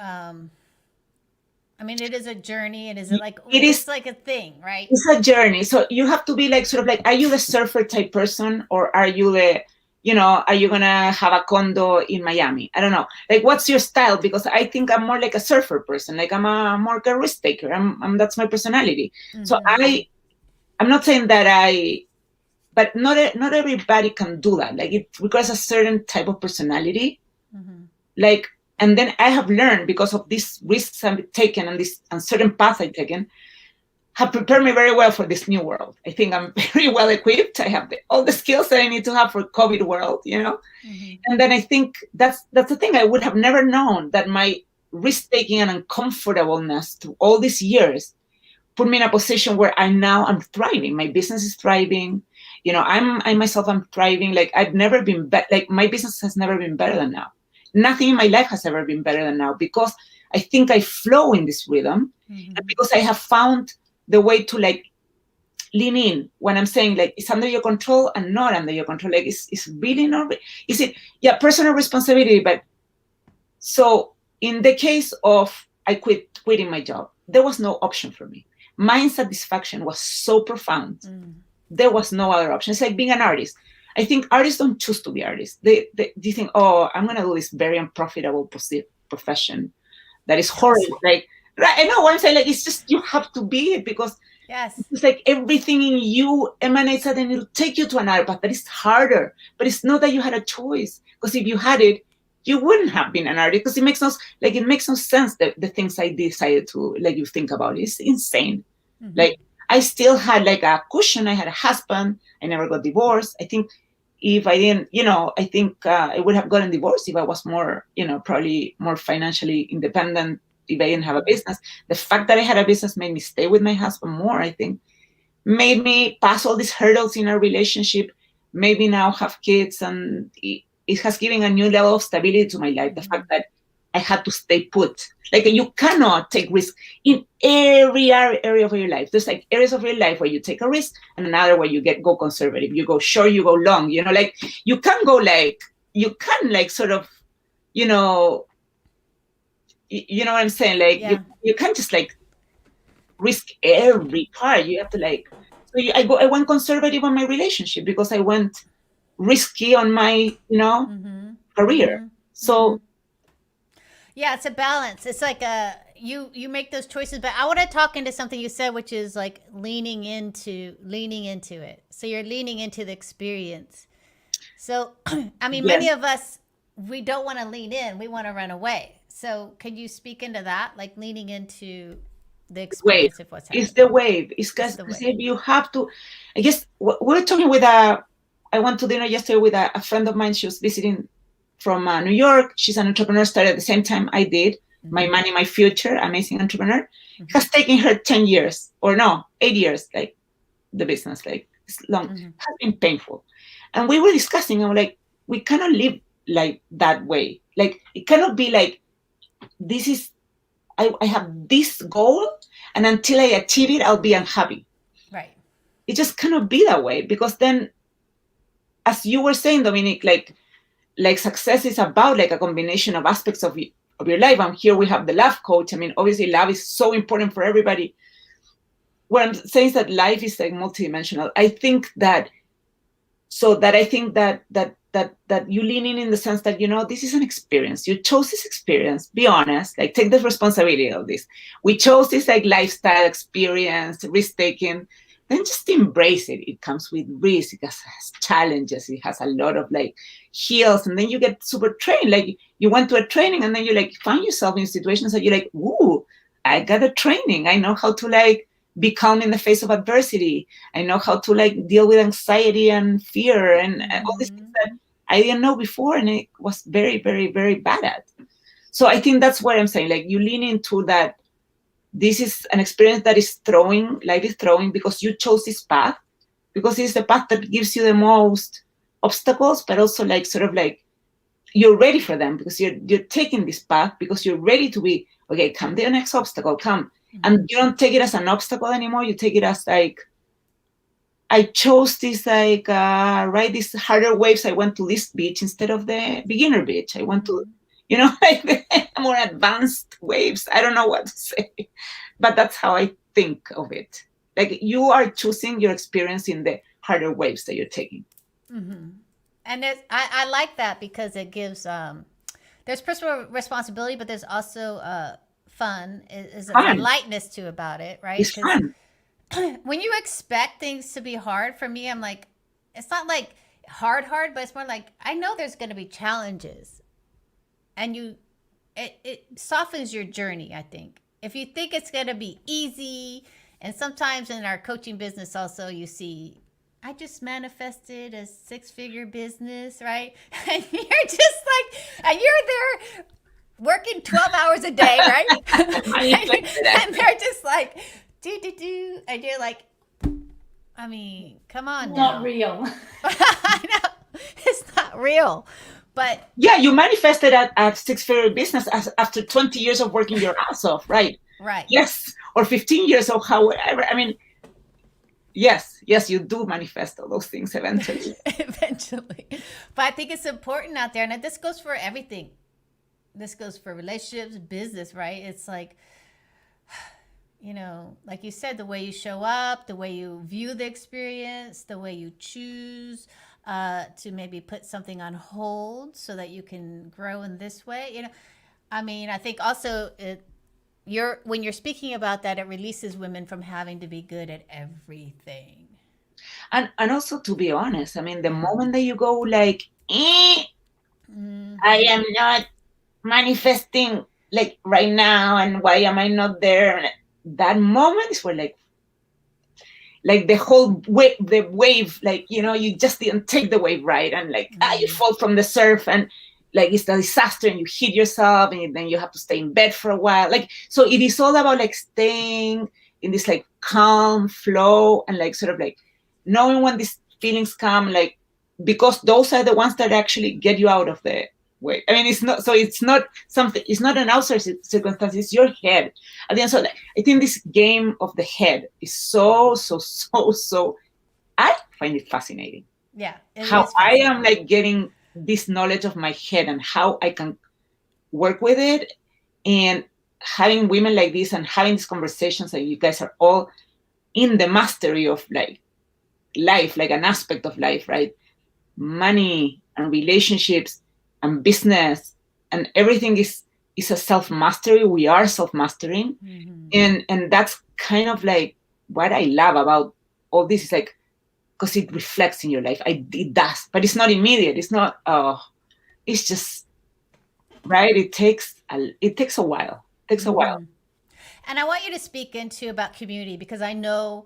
it is a journey, and is it like it's like a thing, right? It's a journey. So you have to be like sort of like, are you the surfer type person, or are you the, are you gonna have a condo in Miami? I don't know. Like, what's your style? Because I think I'm more like a surfer person. Like I'm more a risk taker. That's my personality. So I'm not saying that but not everybody can do that. Like it requires a certain type of personality. Like, and then I have learned, because of these risks I've taken and this uncertain path I've taken, have prepared me very well for this new world. I think I'm very well equipped. I have all the skills that I need to have for COVID world, And then I think that's the thing. I would have never known that my risk taking and uncomfortableness through all these years put me in a position where I'm thriving. My business is thriving. I myself am thriving. Like I've never been like my business has never been better than now. Nothing in my life has ever been better than now, because I think I flow in this rhythm, and because I have found the way to like lean in when I'm saying like it's under your control and not under your control. Like it's really not. Is it? Yeah, personal responsibility. But so in the case of quitting my job, there was no option for me. My insatisfaction was so profound. There was no other option. It's like being an artist. I think artists don't choose to be artists. They think, oh, I'm going to do this very unprofitable profession that is horrible. Like, I know what I'm saying. Like, it's just, you have to be it, because it's like everything in you emanates that, and it'll take you to another path that is harder. But it's not that you had a choice, because if you had it, you wouldn't have been an artist, because it makes no sense that the things I decided to, like, you think about it. It's insane. Like, I still had like a cushion. I had a husband. I never got divorced. I think if I didn't, I think I would have gotten divorced if I was more, probably more financially independent, if I didn't have a business. The fact that I had a business made me stay with my husband more, I think, made me pass all these hurdles in our relationship, made me now have kids, and it has given a new level of stability to my life. The fact that I had to stay put. Like, you cannot take risks in every area of your life. There's like areas of your life where you take a risk, and another where you go conservative. You go short, you go long. Like you can go sort of, you know what I'm saying? Like you can't just like risk every part. You have to like. So I went conservative on my relationship because I went risky on my career. So. Yeah, it's a balance. It's like you make those choices, but I want to talk into something you said, which is like leaning into it. So you're leaning into the experience. So, I mean, many of us, we don't want to lean in. We want to run away. So can you speak into that? Like leaning into the experience of what's happening. It's the wave. It's because you have to, I guess we're talking with I went to dinner yesterday with a friend of mine. She was visiting from New York. She's an entrepreneur, started at the same time I did. My Money, My Future, amazing entrepreneur. It has taken her 10 years, or no, 8 years, like the business, like it's long. It has been painful. And we were discussing, I'm like, we cannot live like that way. Like, it cannot be like, I have this goal, and until I achieve it, I'll be unhappy. Right. It just cannot be that way, because then, as you were saying, Dominique, like success is about like a combination of aspects of your life. And here we have the love coach. I mean, obviously love is so important for everybody. What I'm saying is that life is like multidimensional. I think that So that I think that you lean in the sense that, this is an experience. You chose this experience. Be honest. Like, take the responsibility of this. We chose this like lifestyle experience, risk taking. Then just embrace it. It comes with risk. It has challenges. It has a lot of like hills, and then you get super trained. Like, you went to a training, and then you like find yourself in situations that you're like, ooh, I got a training. I know how to like be calm in the face of adversity. I know how to like deal with anxiety and fear and all these things that I didn't know before, and it was very, very, very bad at. So I think that's what I'm saying. Like, you lean into that. This is an experience that is life is throwing because you chose this path, because it's the path that gives you the most obstacles, but also like sort of like you're ready for them because you're taking this path because you're ready to be, okay, come the next obstacle, come. And you don't take it as an obstacle anymore. You take it as like, I chose this like, right, these harder waves. I went to this beach instead of the beginner beach. I went to, like the more advanced waves. I don't know what to say, but that's how I think of it. Like, you are choosing your experience in the harder waves that you're taking. Mm-hmm. And I like that because it gives, there's personal responsibility, but there's also fun. Is a lightness to about it, right? It's fun. When you expect things to be hard, for me, I'm like, it's not like hard, but it's more like, I know there's going to be challenges, and it softens your journey, I think. If you think it's going to be easy, and sometimes in our coaching business also, you see, I just manifested a 6-figure business, right? And you're just like, and you're there working 12 hours a day, right? and they're just like, do. And you're like, I mean, come on now. Not real. I know. It's not real. But yeah, you manifested a 6-figure business after 20 years of working your ass off, right? Right. Yes. Or 15 years or however. I mean, yes, you do manifest all those things eventually. Eventually. But I think it's important out there. And this goes for everything. This goes for relationships, business, right? It's like, like you said, the way you show up, the way you view the experience, the way you choose to maybe put something on hold so that you can grow in this way. I mean, I think also when you're speaking about that, it releases women from having to be good at everything. And also, to be honest, I mean, the moment that you go like, I am not manifesting like right now, and why am I not there? That moment is where like the whole wave, like, you just didn't take the wave right, and like you fall from the surf, and like it's a disaster, and you hit yourself, and then you have to stay in bed for a while. Like, so it is all about like staying in this like calm flow, and like sort of like knowing when these feelings come, like, because those are the ones that actually get you out of the way. I mean, it's not an outside circumstance, it's your head at the end. So I think this game of the head is so I find it fascinating. Yeah. How I am like getting this knowledge of my head and how I can work with it, and having women like this and having these conversations, that you guys are all in the mastery of like life, like an aspect of life, right? Money and relationships and business and everything is a self-mastery. We are self-mastering. And that's kind of like what I love about all this, is like, because it reflects in your life. It does, but it's not immediate. It's not, it's just, right? It takes a while. It takes a while. And I want you to speak into about community, because I know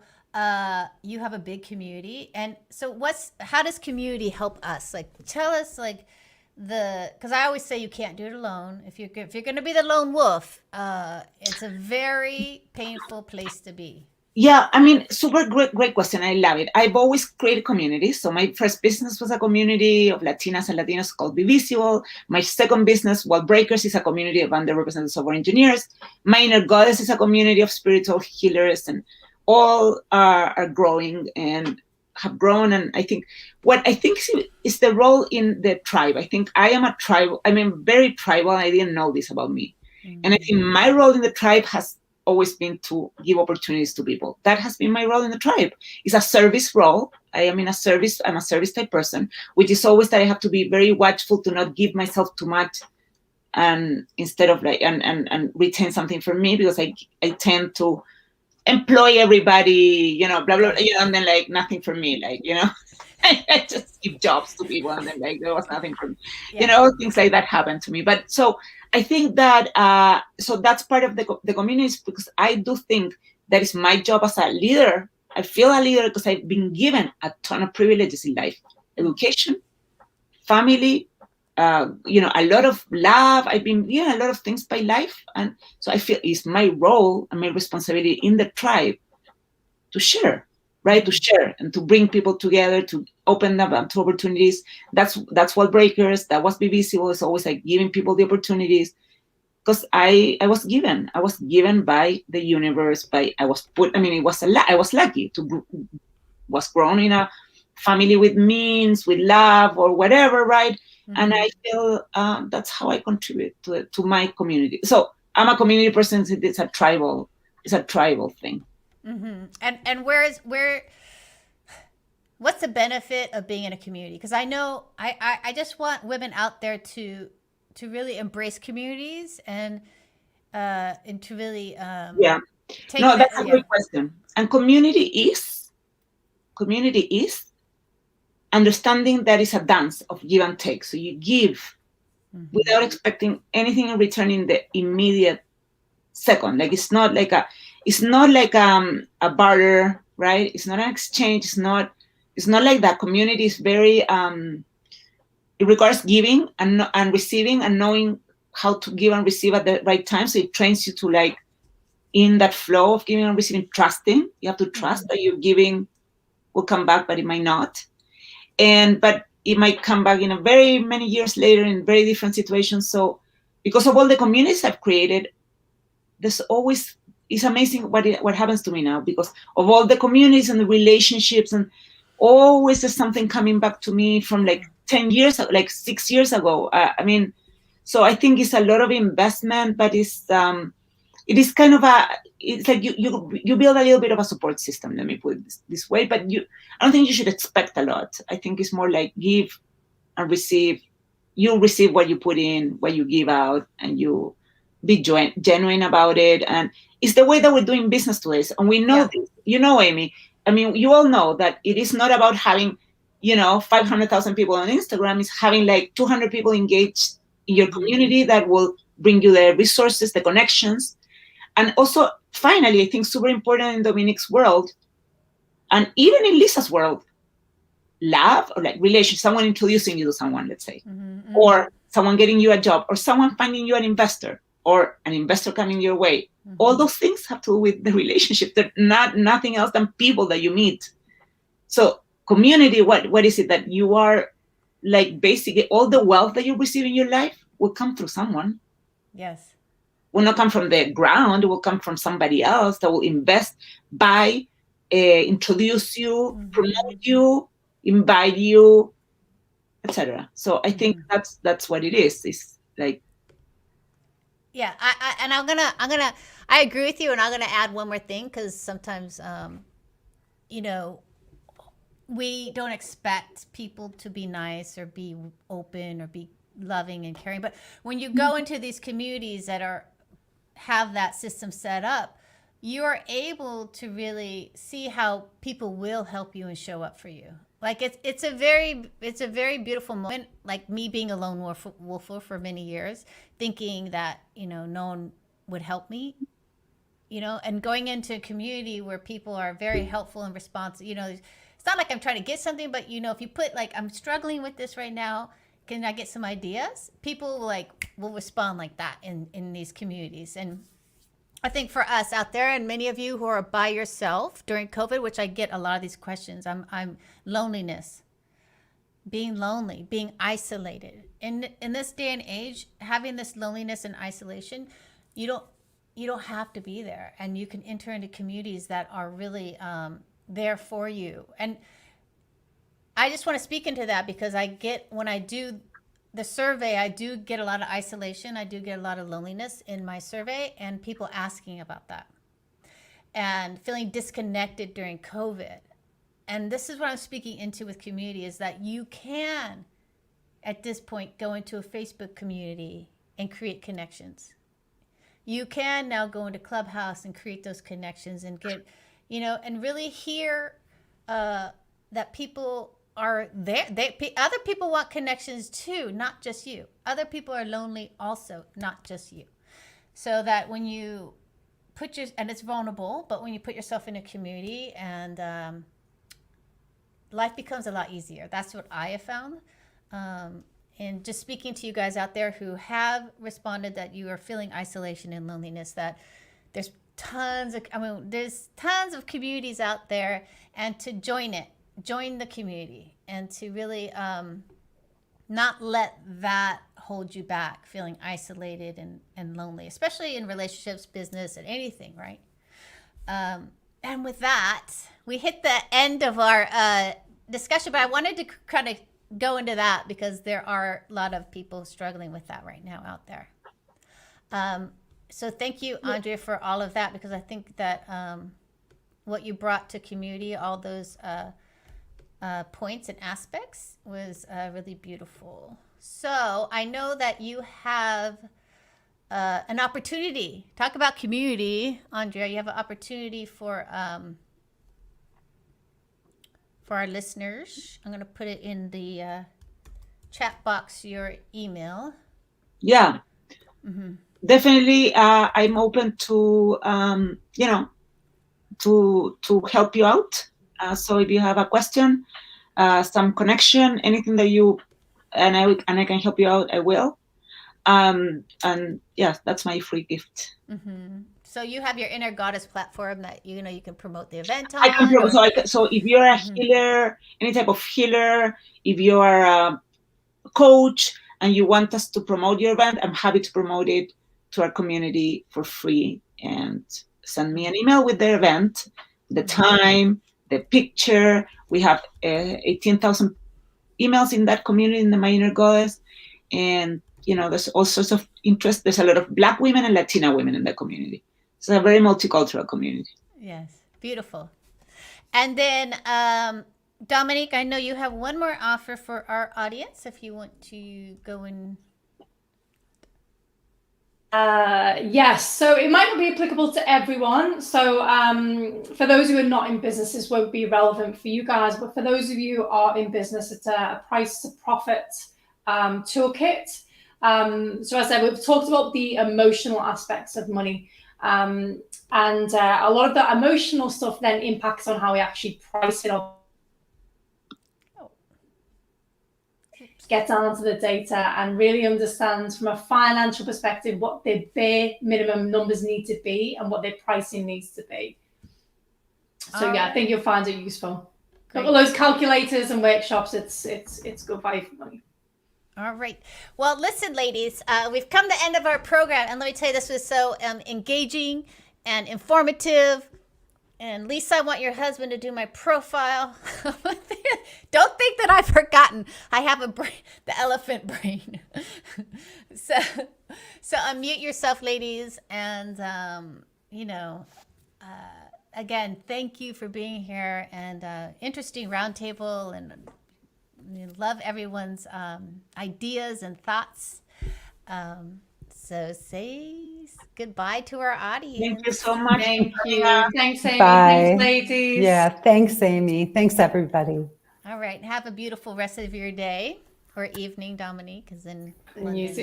you have a big community. And so how does community help us? Like, tell us, like, because I always say you can't do it alone. If you're going to be the lone wolf, it's a very painful place to be. Yeah, I mean, super great question. I love it. I've always created communities. So my first business was a community of Latinas and Latinos called Be Visual. My second business, Wall Breakers, is a community of underrepresented software engineers. My Inner Goddess is a community of spiritual healers, and all are growing and have grown. And I think what I think is the role in the tribe. I think I am a tribal. I mean, very tribal. I didn't know this about me. And I think my role in the tribe has always been to give opportunities to people. That has been my role in the tribe. It's a service role. I am in a service. I'm a service type person, which is always that I have to be very watchful to not give myself too much, and instead of like and retain something for me, because I tend to employ everybody, blah blah, and then like nothing for me, like I just give jobs to people, and then like there was nothing for me, things like that happen to me. But so I think that so that's part of the communities, because I do think that is my job as a leader. I feel a leader because I've been given a ton of privileges in life: education, family, a lot of love. I've been given a lot of things by life, and so I feel it's my role and my responsibility in the tribe to share, right? To share and to bring people together, to open up to opportunities. That's what Breakers, that was Be Visible, is always like giving people the opportunities, because I was given by the universe. It was I was lucky to was grown in a family with means, with love, or whatever, right? And I feel that's how I contribute to my community. So I'm a community person. It's a tribal thing. And what's the benefit of being in a community? Because I know I just want women out there to really embrace communities and to really that's a great question. And community is understanding that it's a dance of give and take. So you give without expecting anything in return in the immediate second. Like it's not like a barter, right? It's not an exchange. It's not like that. Community is very it requires giving and receiving, and knowing how to give and receive at the right time. So it trains you to, like, in that flow of giving and receiving, trusting. You have to trust that your giving will come back, but it might not. But it might come back in a very many years later in very different situations. So because of all the communities I've created, it's amazing what happens to me now, because of all the communities and the relationships, and always there's something coming back to me from like 10 years, like 6 years ago. So I think it's a lot of investment, but it is kind of it's like you build a little bit of a support system, let me put it this way. But I don't think you should expect a lot. I think it's more like give and receive. You receive what you put in, what you give out, and you be genuine about it. And it's the way that we're doing business today. And we know this, Amy. I mean, you all know that it is not about having, 500,000 people on Instagram. It's having like 200 people engaged in your community that will bring you the resources, the connections. And also, finally, I think super important in Dominique's world, and even in Lisa's world, love, or like relationship, someone introducing you to someone, let's say, or someone getting you a job, or someone finding you an investor, or an investor coming your way. All those things have to do with the relationship. They're nothing else than people that you meet. So community, what is it that you are, like, basically all the wealth that you receive in your life will come through someone. Yes. Will not come from the ground. It will come from somebody else that will invest, buy, introduce you, promote you, invite you, etc. So I think that's what it is. It's like, yeah, I agree with you, and I'm gonna add one more thing, because sometimes we don't expect people to be nice or be open or be loving and caring, but when you go into these communities that have that system set up, you are able to really see how people will help you and show up for you. Like it's a very beautiful moment. Like me being a lone wolfer for many years, thinking that no one would help me, and going into a community where people are very helpful and responsive. It's not like I'm trying to get something, but if you put, like, I'm struggling with this right now, can I get some ideas? People will respond like that in these communities. And I think for us out there, and many of you who are by yourself during COVID, which I get a lot of these questions, I'm loneliness, being lonely, being isolated. In this day and age, having this loneliness and isolation, you don't have to be there, and you can enter into communities that are really there for you. And I just want to speak into that, because when I do the survey, I do get a lot of isolation. I do get a lot of loneliness in my survey, and people asking about that and feeling disconnected during COVID. and this is what I'm speaking into with community, is that you can, at this point, go into a Facebook community and create connections. You can now go into Clubhouse and create those connections and get, and really hear that people are there. Other people want connections too, not just you. Other people are lonely also, not just you. So that when you and it's vulnerable, but when you put yourself in a community, and life becomes a lot easier. That's what I have found. And just speaking to you guys out there who have responded that you are feeling isolation and loneliness, that there's tons of communities out there, and to join the community, and to really not let that hold you back, feeling isolated and lonely, especially in relationships, business, and anything, right? And with that, we hit the end of our discussion, but I wanted to kind of go into that because there are a lot of people struggling with that right now out there. So thank you, Andrea, for all of that, because I think that what you brought to community, all those points and aspects, was really beautiful. So I know that you have an opportunity. Talk about community, Andrea. You have an opportunity for our listeners. I'm going to put it in the chat box, your email. Yeah. Definitely, I'm open to to help you out. So if you have a question, some connection, anything that you and I can help you out, I will. And yeah, that's my free gift. So you have your Inner Goddess platform that you can promote the event on. I can promote. So if you're a healer, any type of healer, if you are a coach and you want us to promote your event, I'm happy to promote it to our community for free. And send me an email with the event, the time, the picture. We have 18,000 emails in that community, in the My Inner Goddess. And, there's all sorts of interest. There's a lot of Black women and Latina women in the community. It's a very multicultural community. Yes, beautiful. And then, Dominique, I know you have one more offer for our audience if you want to go in. Yes, so it might not be applicable to everyone. So for those who are not in business, this won't be relevant for you guys. But for those of you who are in business, it's a price to profit toolkit. So as I said, we've talked about the emotional aspects of money. And a lot of the emotional stuff then impacts on how we actually price it up. Get down to the data and really understand from a financial perspective what the bare minimum numbers need to be and what their pricing needs to be. So yeah, I think you'll find it useful. Great. All those calculators and workshops, it's good value for money. All right. Well, listen, ladies, we've come to the end of our program, and let me tell you, this was so engaging and informative. And Lisa, I want your husband to do my profile. Don't think that I've forgotten. I have a brain, the elephant brain. So unmute yourself, ladies. And, again, thank you for being here, and interesting roundtable, and love everyone's ideas and thoughts. So say goodbye to our audience. Thank you so much. Thank you. Thanks, Amy. Bye. Thanks, ladies. Yeah, thanks, Amy. Thanks, everybody. All right. Have a beautiful rest of your day or evening, Dominique, because in London.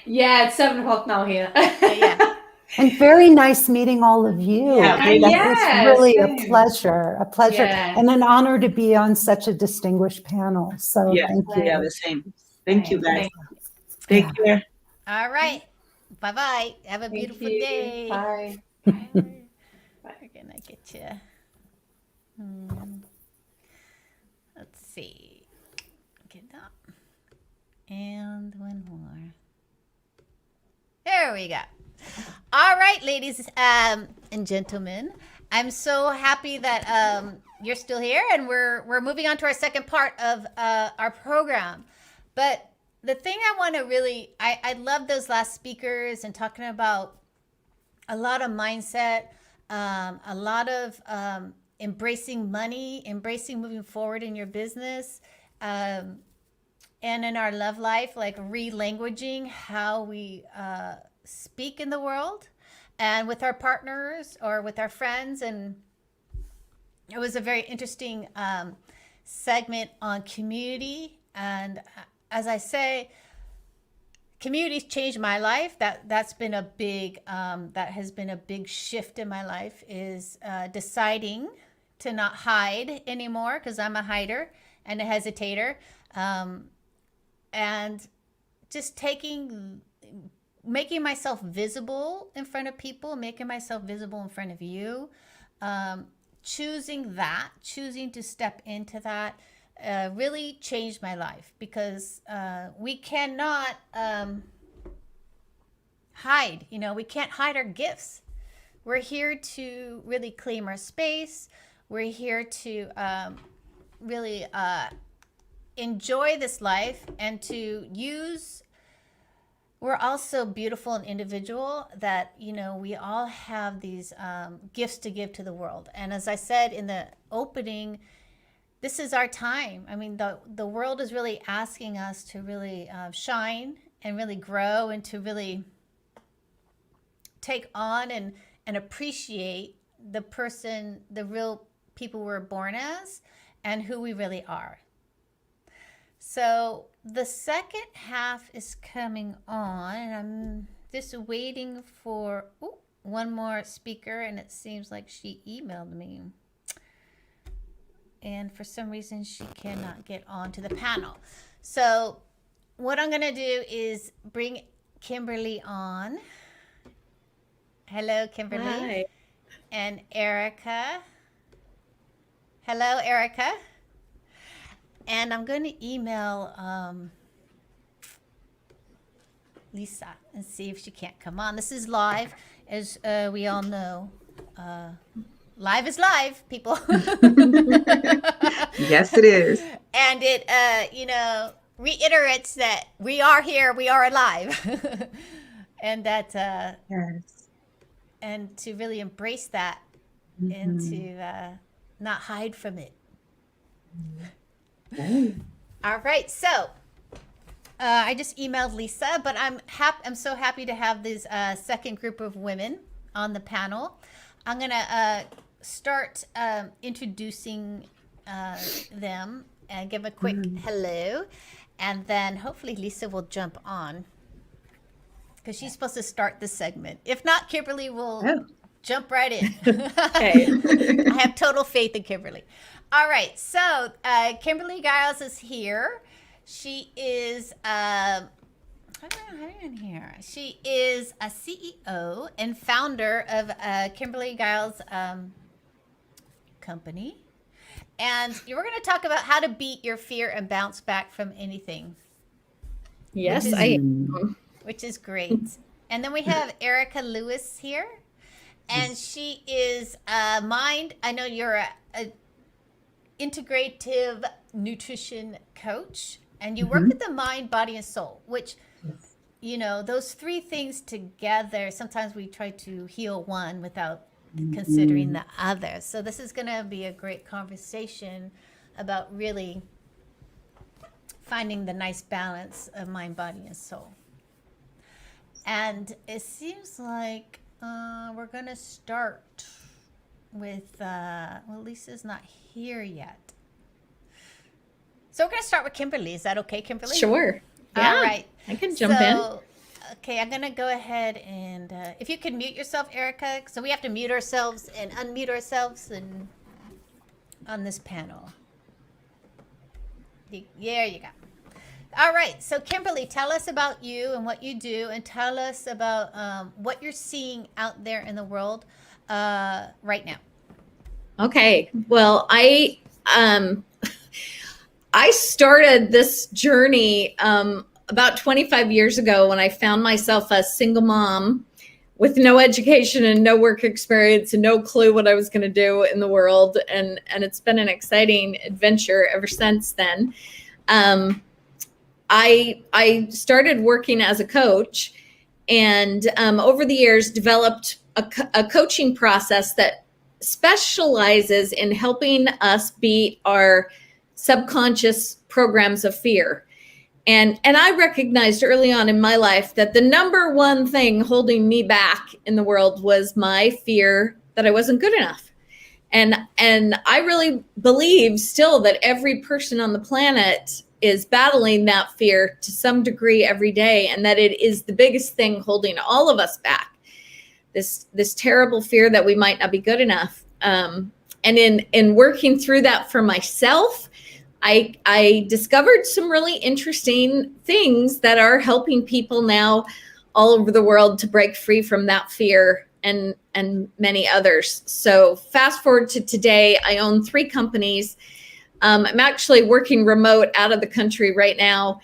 Yeah, it's 7:00 now here. Yeah. And very nice meeting all of you. It's really a pleasure, Yeah. and an honor to be on such a distinguished panel. So thank you. Yeah, the same. Thank you, guys. Take care. All right. Bye-bye. Have a beautiful day. Bye. We're going to get you. Let's see. Get up. And one more. There we go. All right, ladies and gentlemen. I'm so happy that you're still here, and we're moving on to our second part of our program. But the thing I want to really, I love those last speakers and talking about a lot of mindset, a lot of embracing money, embracing moving forward in your business, and in our love life, like relanguaging how we speak in the world and with our partners or with our friends. And it was a very interesting segment on community. And as I say, community's changed my life. That's been a big that has been a big shift in my life, is deciding to not hide anymore, because I'm a hider and a hesitator, and just making myself visible in front of people, making myself visible in front of you, choosing to step into that. Really changed my life, because we cannot hide. We can't hide our gifts. We're here to really claim our space. We're here to really enjoy this life and to use. We're also beautiful and individual, that we all have these gifts to give to the world. And as I said in the opening, this is our time. I mean, the world is really asking us to really shine and really grow, and to really take on and appreciate the real people we're born as, and who we really are. So the second half is coming on, and I'm just waiting for one more speaker, and it seems like she emailed me. And for some reason, she cannot get onto the panel. So what I'm going to do is bring Kimberly on. Hello, Kimberly. Hi. And Erica. Hello, Erica. And I'm going to email Lisa and see if she can't come on. This is live, as we all know. Live is live, people. Yes, it is. And it, reiterates that we are here, we are alive. And that, Yes. and to really embrace that, and to not hide from it. All right, so I just emailed Lisa, but I'm so happy to have this second group of women on the panel. I'm gonna start introducing them and give a quick hello, and then hopefully Lisa will jump on, because she's supposed to start this segment. If not, Kimberly will jump right in. Okay. I have total faith in Kimberly. All right, so Kimberly Giles is here. She is She is a CEO and founder of Kimberly Giles company. And we're going to talk about how to beat your fear and bounce back from anything. Yes, I am. Which is great. And then we have Erica Lewis here. And she is I know you're a integrative nutrition coach, and you work with the mind, body, and soul, which, those three things together, sometimes we try to heal one without considering the other. So this is going to be a great conversation about really finding the nice balance of mind, body, and soul. And it seems like we're going to start with, Lisa's not here yet. So we're going to start with Kimberly. Is that okay, Kimberly? Sure. Yeah, All right. I can jump in. Okay, I'm going to go ahead and if you can mute yourself, Erica. So we have to mute ourselves and unmute ourselves on this panel. There you go. All right. So Kimberly, tell us about you and what you do, and tell us about what you're seeing out there in the world right now. Okay. Well, I started this journey about 25 years ago when I found myself a single mom with no education and no work experience and no clue what I was going to do in the world. And it's been an exciting adventure ever since then. I started working as a coach, and over the years developed a coaching process that specializes in helping us beat our subconscious programs of fear. And I recognized early on in my life that the number one thing holding me back in the world was my fear that I wasn't good enough. And I really believe still that every person on the planet is battling that fear to some degree every day, and that it is the biggest thing holding all of us back. This terrible fear that we might not be good enough. And in working through that for myself, I discovered some really interesting things that are helping people now all over the world to break free from that fear and many others. So fast forward to today, I own 3 companies. I'm actually working remote out of the country right now.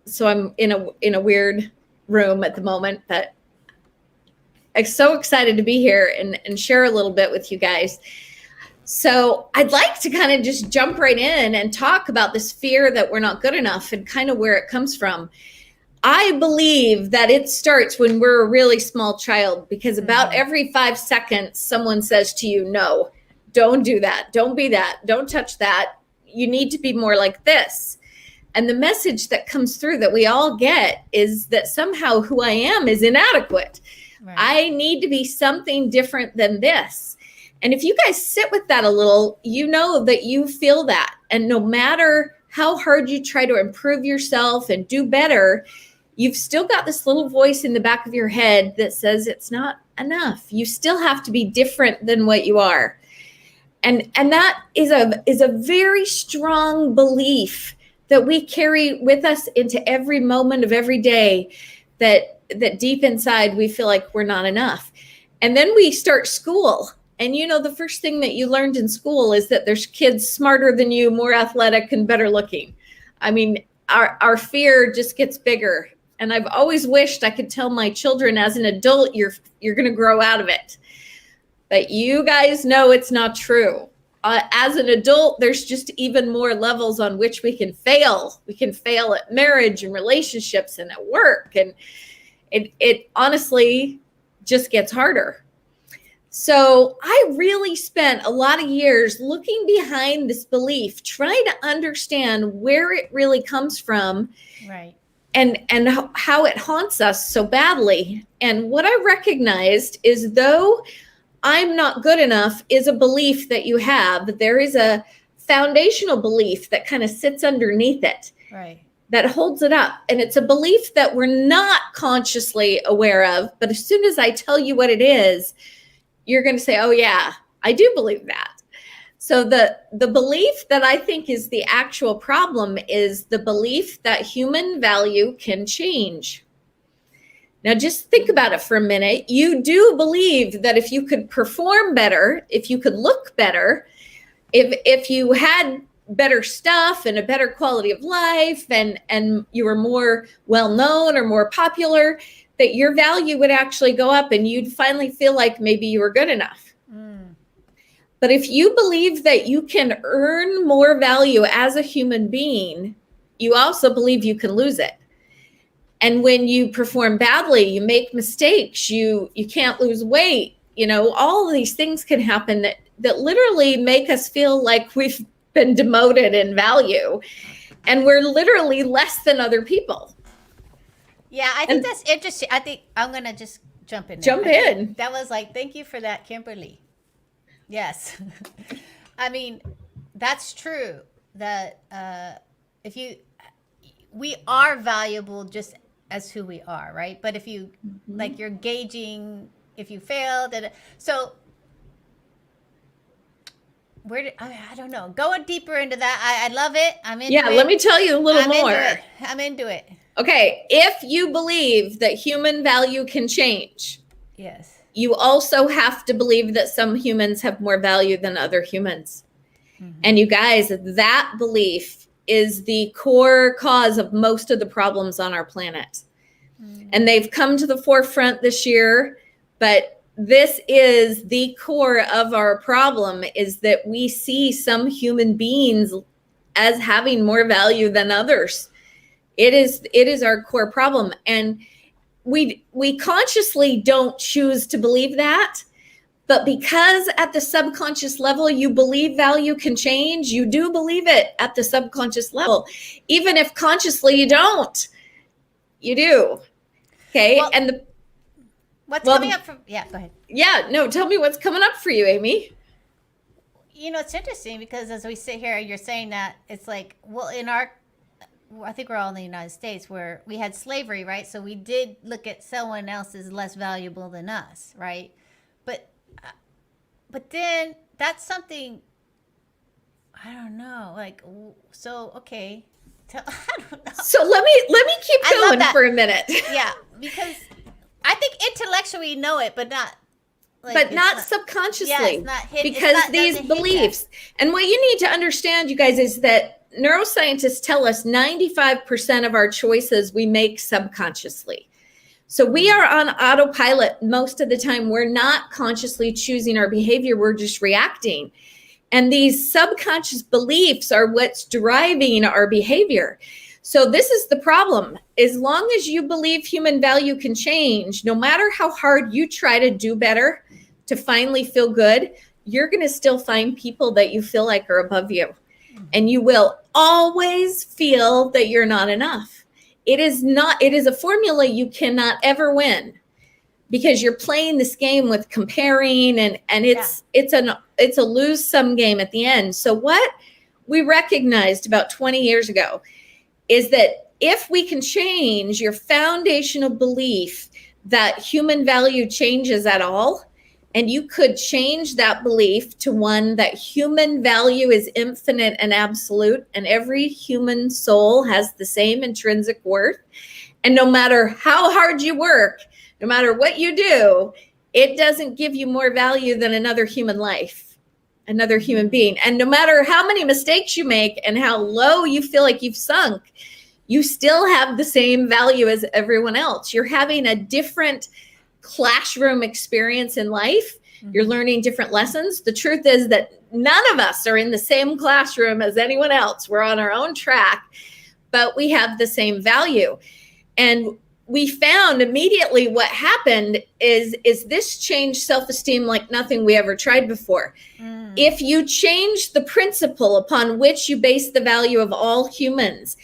So I'm in a weird room at the moment, but I'm so excited to be here and share a little bit with you guys. So I'd like to kind of just jump right in and talk about this fear that we're not good enough and kind of where it comes from. I believe that it starts when we're a really small child, because about every 5 seconds, someone says to you, no, don't do that. Don't be that. Don't touch that. You need to be more like this. And the message that comes through that we all get is that somehow who I am is inadequate. Right. I need to be something different than this. And if you guys sit with that a little, you know that you feel that. And no matter how hard you try to improve yourself and do better, you've still got this little voice in the back of your head that says it's not enough. You still have to be different than what you are. And that is a very strong belief that we carry with us into every moment of every day, that deep inside we feel like we're not enough. And then we start school. And the first thing that you learned in school is that there's kids smarter than you, more athletic and better looking. I mean, our fear just gets bigger. And I've always wished I could tell my children, as an adult, you're going to grow out of it. But you guys know it's not true. As an adult, there's just even more levels on which we can fail. We can fail at marriage and relationships and at work. And it honestly just gets harder. So I really spent a lot of years looking behind this belief, trying to understand where it really comes from, right, and how it haunts us so badly. And what I recognized is, though I'm not good enough is a belief that you have, there is a foundational belief that kind of sits underneath it, right, that holds it up. And it's a belief that we're not consciously aware of. But as soon as I tell you what it is, you're going to say, oh, yeah, I do believe that. So the belief that I think is the actual problem is the belief that human value can change. Now, just think about it for a minute. You do believe that if you could perform better, if you could look better, if you had better stuff and a better quality of life, and you were more well-known or more popular, that your value would actually go up and you'd finally feel like maybe you were good enough. But if you believe that you can earn more value as a human being, you also believe you can lose it. And when you perform badly, you make mistakes, you can't lose weight, all of these things can happen that literally make us feel like we've been demoted in value and we're literally less than other people. Yeah, I think that's interesting. I think I'm going to just jump in. That was thank you for that, Kimberly. Yes. I mean, that's true that we are valuable just as who we are, right? But if you, you're gauging, if you failed, so I don't know. Going deeper into that, I love it. I'm into it. Yeah, let me tell you a little more. I'm into it. Okay, if you believe that human value can change, yes, you also have to believe that some humans have more value than other humans. And you guys, that belief is the core cause of most of the problems on our planet. And they've come to the forefront this year, but this is the core of our problem, is that we see some human beings as having more value than others. It is our core problem. And we consciously don't choose to believe that, But because at the subconscious level, you believe value can change, you do believe it at the subconscious level. Even if consciously you don't, you do. Okay. Well, and what's coming up from, yeah, go ahead. Yeah, no, tell me what's coming up for you, Amy. You know, it's interesting because as we sit here, you're saying that it's like, well, I think we're all in the United States where we had slavery, right? So we did look at someone else as less valuable than us, right? But then that's something, I don't know, like, so, okay. I don't know. So let me keep going for a minute. Yeah, because I think intellectually we know it, but not. Like, but not subconsciously. Yeah, it's not hidden. Because these beliefs. And what you need to understand, you guys, is that neuroscientists tell us 95% of our choices we make subconsciously. So we are on autopilot most of the time. We're not consciously choosing our behavior. We're just reacting. And these subconscious beliefs are what's driving our behavior. So this is the problem. As long as you believe human value can change, no matter how hard you try to do better to finally feel good, you're going to still find people that you feel like are above you. And you will always feel that you're not enough. It is a formula you cannot ever win because you're playing this game with comparing and it's a lose-sum game at the end. So what we recognized about 20 years ago is that if we can change your foundational belief that human value changes at all, and you could change that belief to one that human value is infinite and absolute, and every human soul has the same intrinsic worth. And no matter how hard you work, no matter what you do, it doesn't give you more value than another human life, another human being. And no matter how many mistakes you make and how low you feel like you've sunk, you still have the same value as everyone else. You're having a different classroom experience in life. You're learning different lessons. The truth is that none of us are in the same classroom as anyone else. We're on our own track, but we have the same value. And we found immediately what happened is this changed self-esteem like nothing we ever tried before. If you change the principle upon which you base the value of all humans,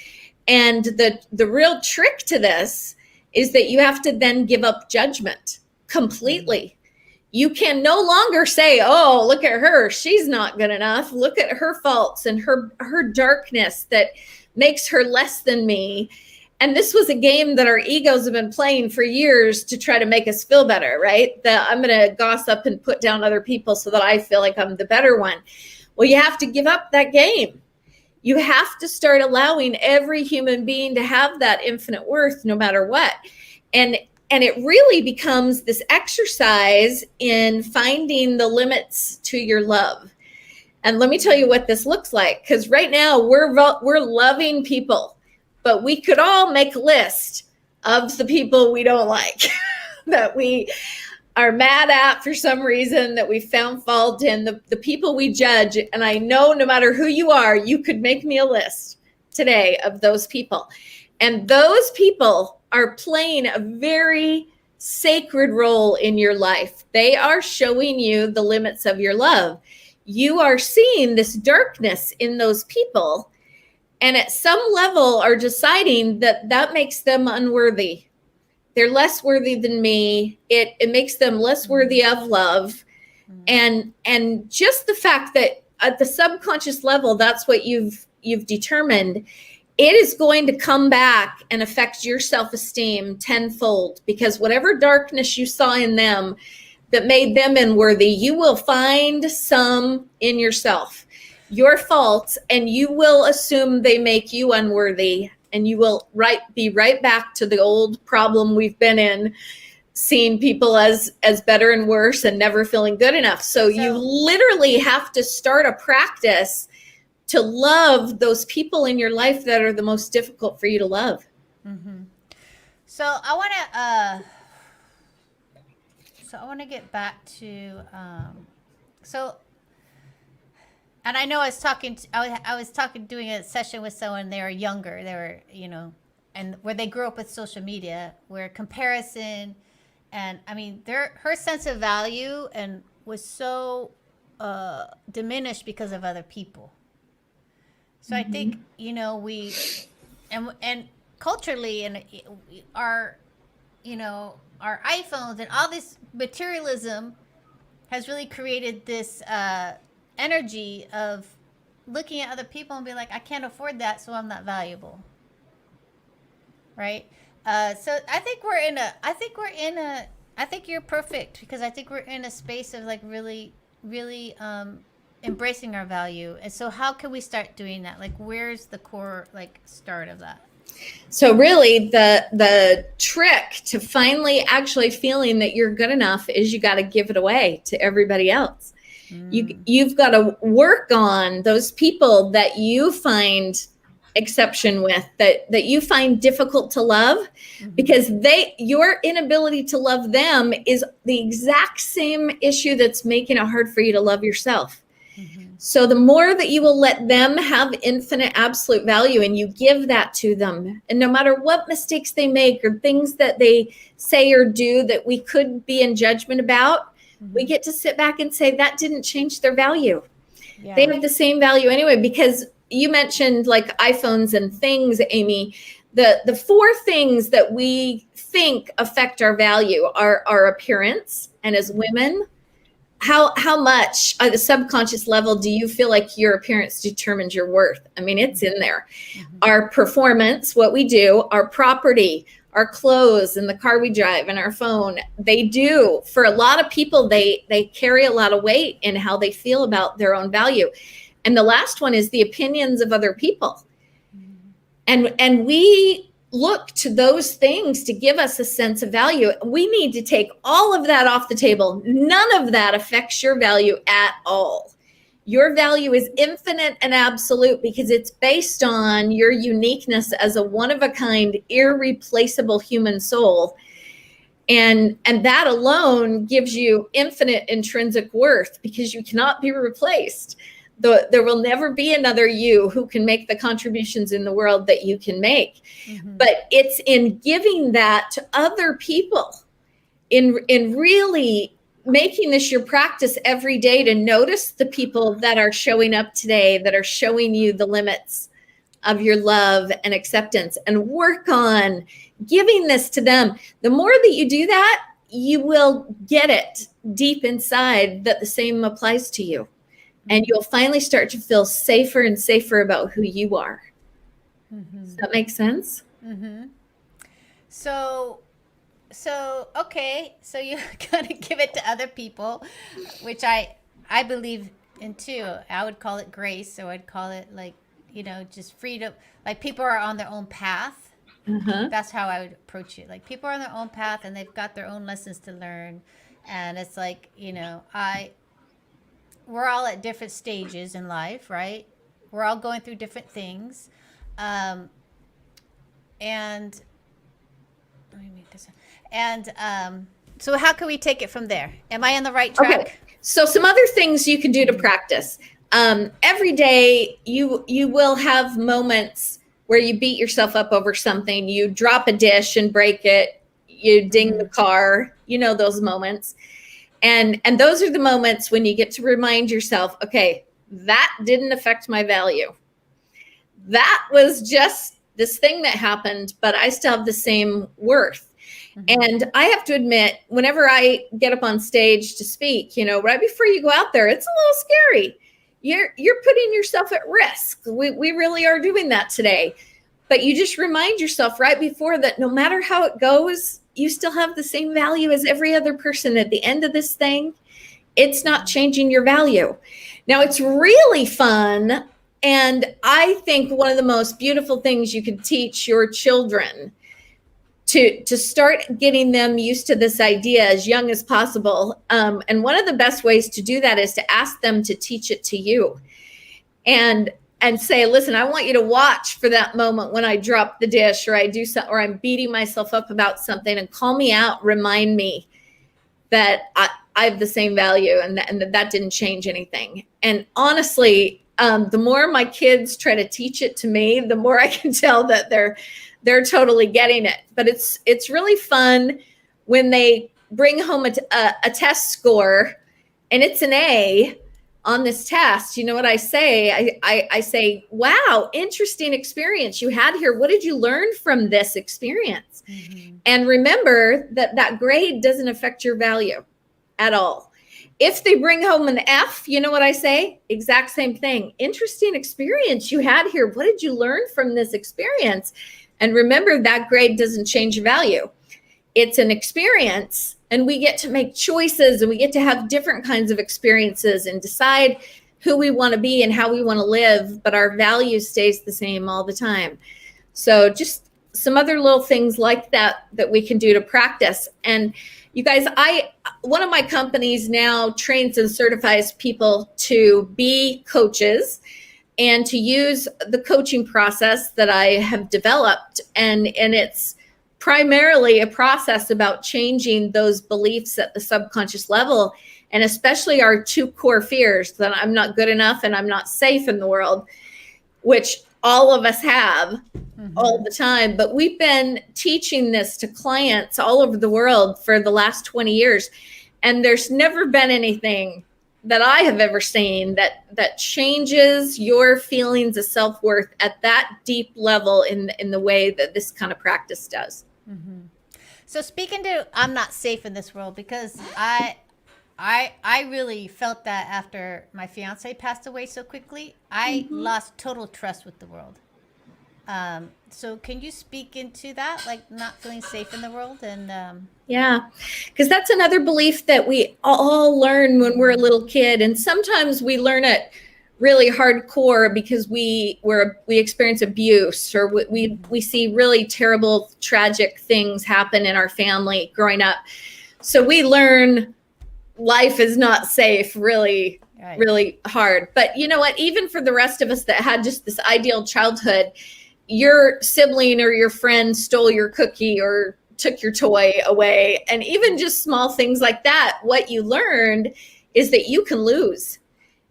and the real trick to this is that you have to then give up judgment completely. You can no longer say, oh, look at her, she's not good enough. Look at her faults and her darkness that makes her less than me. And this was a game that our egos have been playing for years to try to make us feel better, right? That I'm going to gossip and put down other people so that I feel like I'm the better one. Well, you have to give up that game. You have to start allowing every human being to have that infinite worth no matter what. And it really becomes this exercise in finding the limits to your love. And let me tell you what this looks like, because right now we're loving people, but we could all make a list of the people we don't like, that we are mad at for some reason, that we found fault in, the people we judge. And I know no matter who you are, you could make me a list today of those people. And those people are playing a very sacred role in your life. They are showing you the limits of your love. You are seeing this darkness in those people, and at some level are deciding that makes them unworthy. They're less worthy than me. It makes them less worthy of love. And just the fact that at the subconscious level, that's what you've determined, it is going to come back and affect your self-esteem tenfold, because whatever darkness you saw in them that made them unworthy, you will find some in yourself, your faults, and you will assume they make you unworthy, and you will be right back to the old problem we've been in, seeing people as better and worse and never feeling good enough. So you literally have to start a practice to love those people in your life that are the most difficult for you to love. Mm-hmm. So I want to get back to and I know I was doing a session with someone. They were younger. They were, and where they grew up with social media, where comparison, and I mean, her sense of value and was so diminished because of other people. So I think, you know, we and culturally and our, you know, our iPhones and all this materialism has really created this energy of looking at other people and be like, I can't afford that, so I'm not valuable. Right? So I think I think you're perfect, because I think we're in a space of like really, really embracing our value. And so how can we start doing that? Like, where's the core like start of that? So really the trick to finally actually feeling that you're good enough is you got to give it away to everybody else. You've got to work on those people that you find exception with, that you find difficult to love, because your inability to love them is the exact same issue that's making it hard for you to love yourself. So the more that you will let them have infinite absolute value and you give that to them, and no matter what mistakes they make or things that they say or do that we could be in judgment about, we get to sit back and say that didn't change their value. Yeah. They have the same value anyway, because you mentioned like iPhones and things, Amy. The four things that we think affect our value are our appearance. And as women, how much at the subconscious level do you feel like your appearance determines your worth? I mean, it's in there. Our performance, what we do, our property, our clothes and the car we drive and our phone, they do. For a lot of people, they carry a lot of weight in how they feel about their own value. And the last one is the opinions of other people. And we look to those things to give us a sense of value. We need to take all of that off the table. None of that affects your value at all. Your value is infinite and absolute because it's based on your uniqueness as a one-of-a-kind, irreplaceable human soul. And that alone gives you infinite intrinsic worth because you cannot be replaced. There will never be another you who can make the contributions in the world that you can make. But it's in giving that to other people, in really making this your practice every day to notice the people that are showing up today, that are showing you the limits of your love and acceptance, and work on giving this to them. The more that you do that, you will get it deep inside that the same applies to you. And you'll finally start to feel safer and safer about who you are. Does that make sense? So okay, so you gotta give it to other people, which I believe in too. I would call it grace. So I'd call it like, you know, just freedom. Like people are on their own path. That's how I would approach it. Like people are on their own path and they've got their own lessons to learn. And it's like, you know, we're all at different stages in life, right? We're all going through different things. And let me make this up. And so how can we take it from there? Am I on the right track? Okay. So some other things you can do to practice. Every day you will have moments where you beat yourself up over something. You drop a dish and break it. You ding the car. You know those moments. And those are the moments when you get to remind yourself, okay, that didn't affect my value. That was just this thing that happened, but I still have the same worth. And I have to admit, whenever I get up on stage to speak, you know, right before you go out there, it's a little scary. You're putting yourself at risk. We really are doing that today. But you just remind yourself right before that no matter how it goes, you still have the same value as every other person at the end of this thing. It's not changing your value. Now, it's really fun. And I think one of the most beautiful things you could teach your children to start getting them used to this idea as young as possible. And one of the best ways to do that is to ask them to teach it to you. And say, listen, I want you to watch for that moment when I drop the dish or I do something, or I'm beating myself up about something, and call me out, remind me that I have the same value and that didn't change anything. And honestly, the more my kids try to teach it to me, the more I can tell that they're totally getting it. But it's really fun when they bring home a test score and it's an A on this test, you know what I say? I say, wow, interesting experience you had here. What did you learn from this experience? Mm-hmm. And remember that grade doesn't affect your value at all. If they bring home an F, you know what I say? Exact same thing. Interesting experience you had here. What did you learn from this experience? And remember, that grade doesn't change your value. It's an experience, and we get to make choices, and we get to have different kinds of experiences and decide who we want to be and how we want to live, but our value stays the same all the time. So just some other little things like that we can do to practice. And you guys, one of my companies now trains and certifies people to be coaches and to use the coaching process that I have developed. And it's primarily a process about changing those beliefs at the subconscious level, and especially our two core fears, that I'm not good enough and I'm not safe in the world, which all of us have all the time. But we've been teaching this to clients all over the world for the last 20 years. And there's never been anything that I have ever seen that changes your feelings of self-worth at that deep level in the way that this kind of practice does. Mm-hmm. So speaking to, I'm not safe in this world, because I really felt that after my fiance passed away so quickly. I lost total trust with the world. So can you speak into that, like not feeling safe in the world? And yeah, because that's another belief that we all learn when we're a little kid, and sometimes we learn it really hardcore because we experience abuse, or we see really terrible, tragic things happen in our family growing up. So we learn life is not safe really, right, really hard. But you know what? Even for the rest of us that had just this ideal childhood, your sibling or your friend stole your cookie or took your toy away, and even just small things like that, what you learned is that you can lose,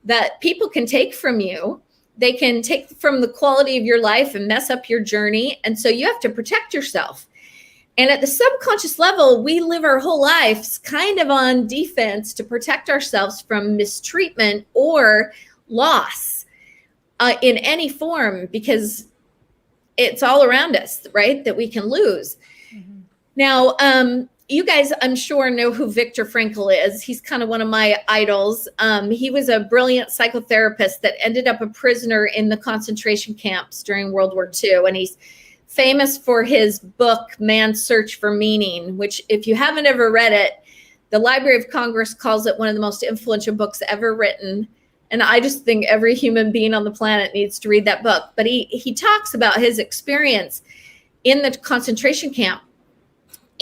that people can take from you. They can take from the quality of your life and mess up your journey. And so you have to protect yourself. And at the subconscious level, we live our whole lives kind of on defense to protect ourselves from mistreatment or loss in any form, because it's all around us, right, that we can lose. Mm-hmm. Now, you guys, I'm sure, know who Viktor Frankl is. He's kind of one of my idols. He was a brilliant psychotherapist that ended up a prisoner in the concentration camps during World War II. And he's famous for his book, Man's Search for Meaning, which, if you haven't ever read it, the Library of Congress calls it one of the most influential books ever written. And I just think every human being on the planet needs to read that book. But he talks about his experience in the concentration camp.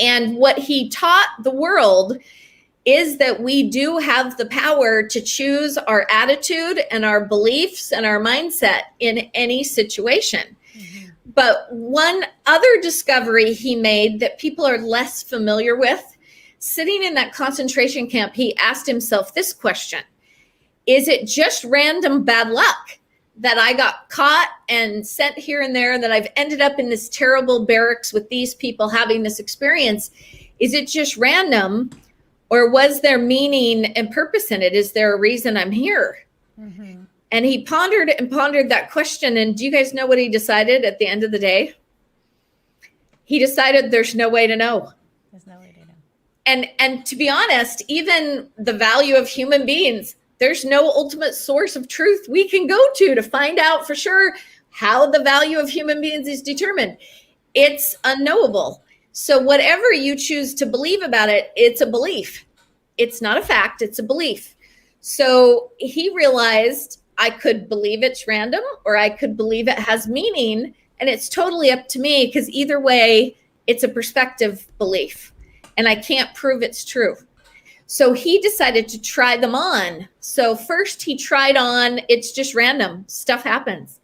And what he taught the world is that we do have the power to choose our attitude and our beliefs and our mindset in any situation. Mm-hmm. But one other discovery he made that people are less familiar with, sitting in that concentration camp, he asked himself this question: is it just random bad luck that I got caught and sent here and there, that I've ended up in this terrible barracks with these people having this experience? Is it just random, or was there meaning and purpose in it? Is there a reason I'm here? Mm-hmm. And he pondered and pondered that question. And do you guys know what he decided at the end of the day? He decided there's no way to know. There's no way to know. And to be honest, even the value of human beings, there's no ultimate source of truth we can go to find out for sure how the value of human beings is determined. It's unknowable. So whatever you choose to believe about it, it's a belief. It's not a fact, it's a belief. So he realized, I could believe it's random, or I could believe it has meaning, and it's totally up to me, because either way, it's a perspective belief, and I can't prove it's true. So he decided to try them on. So first he tried on, it's just random, stuff happens.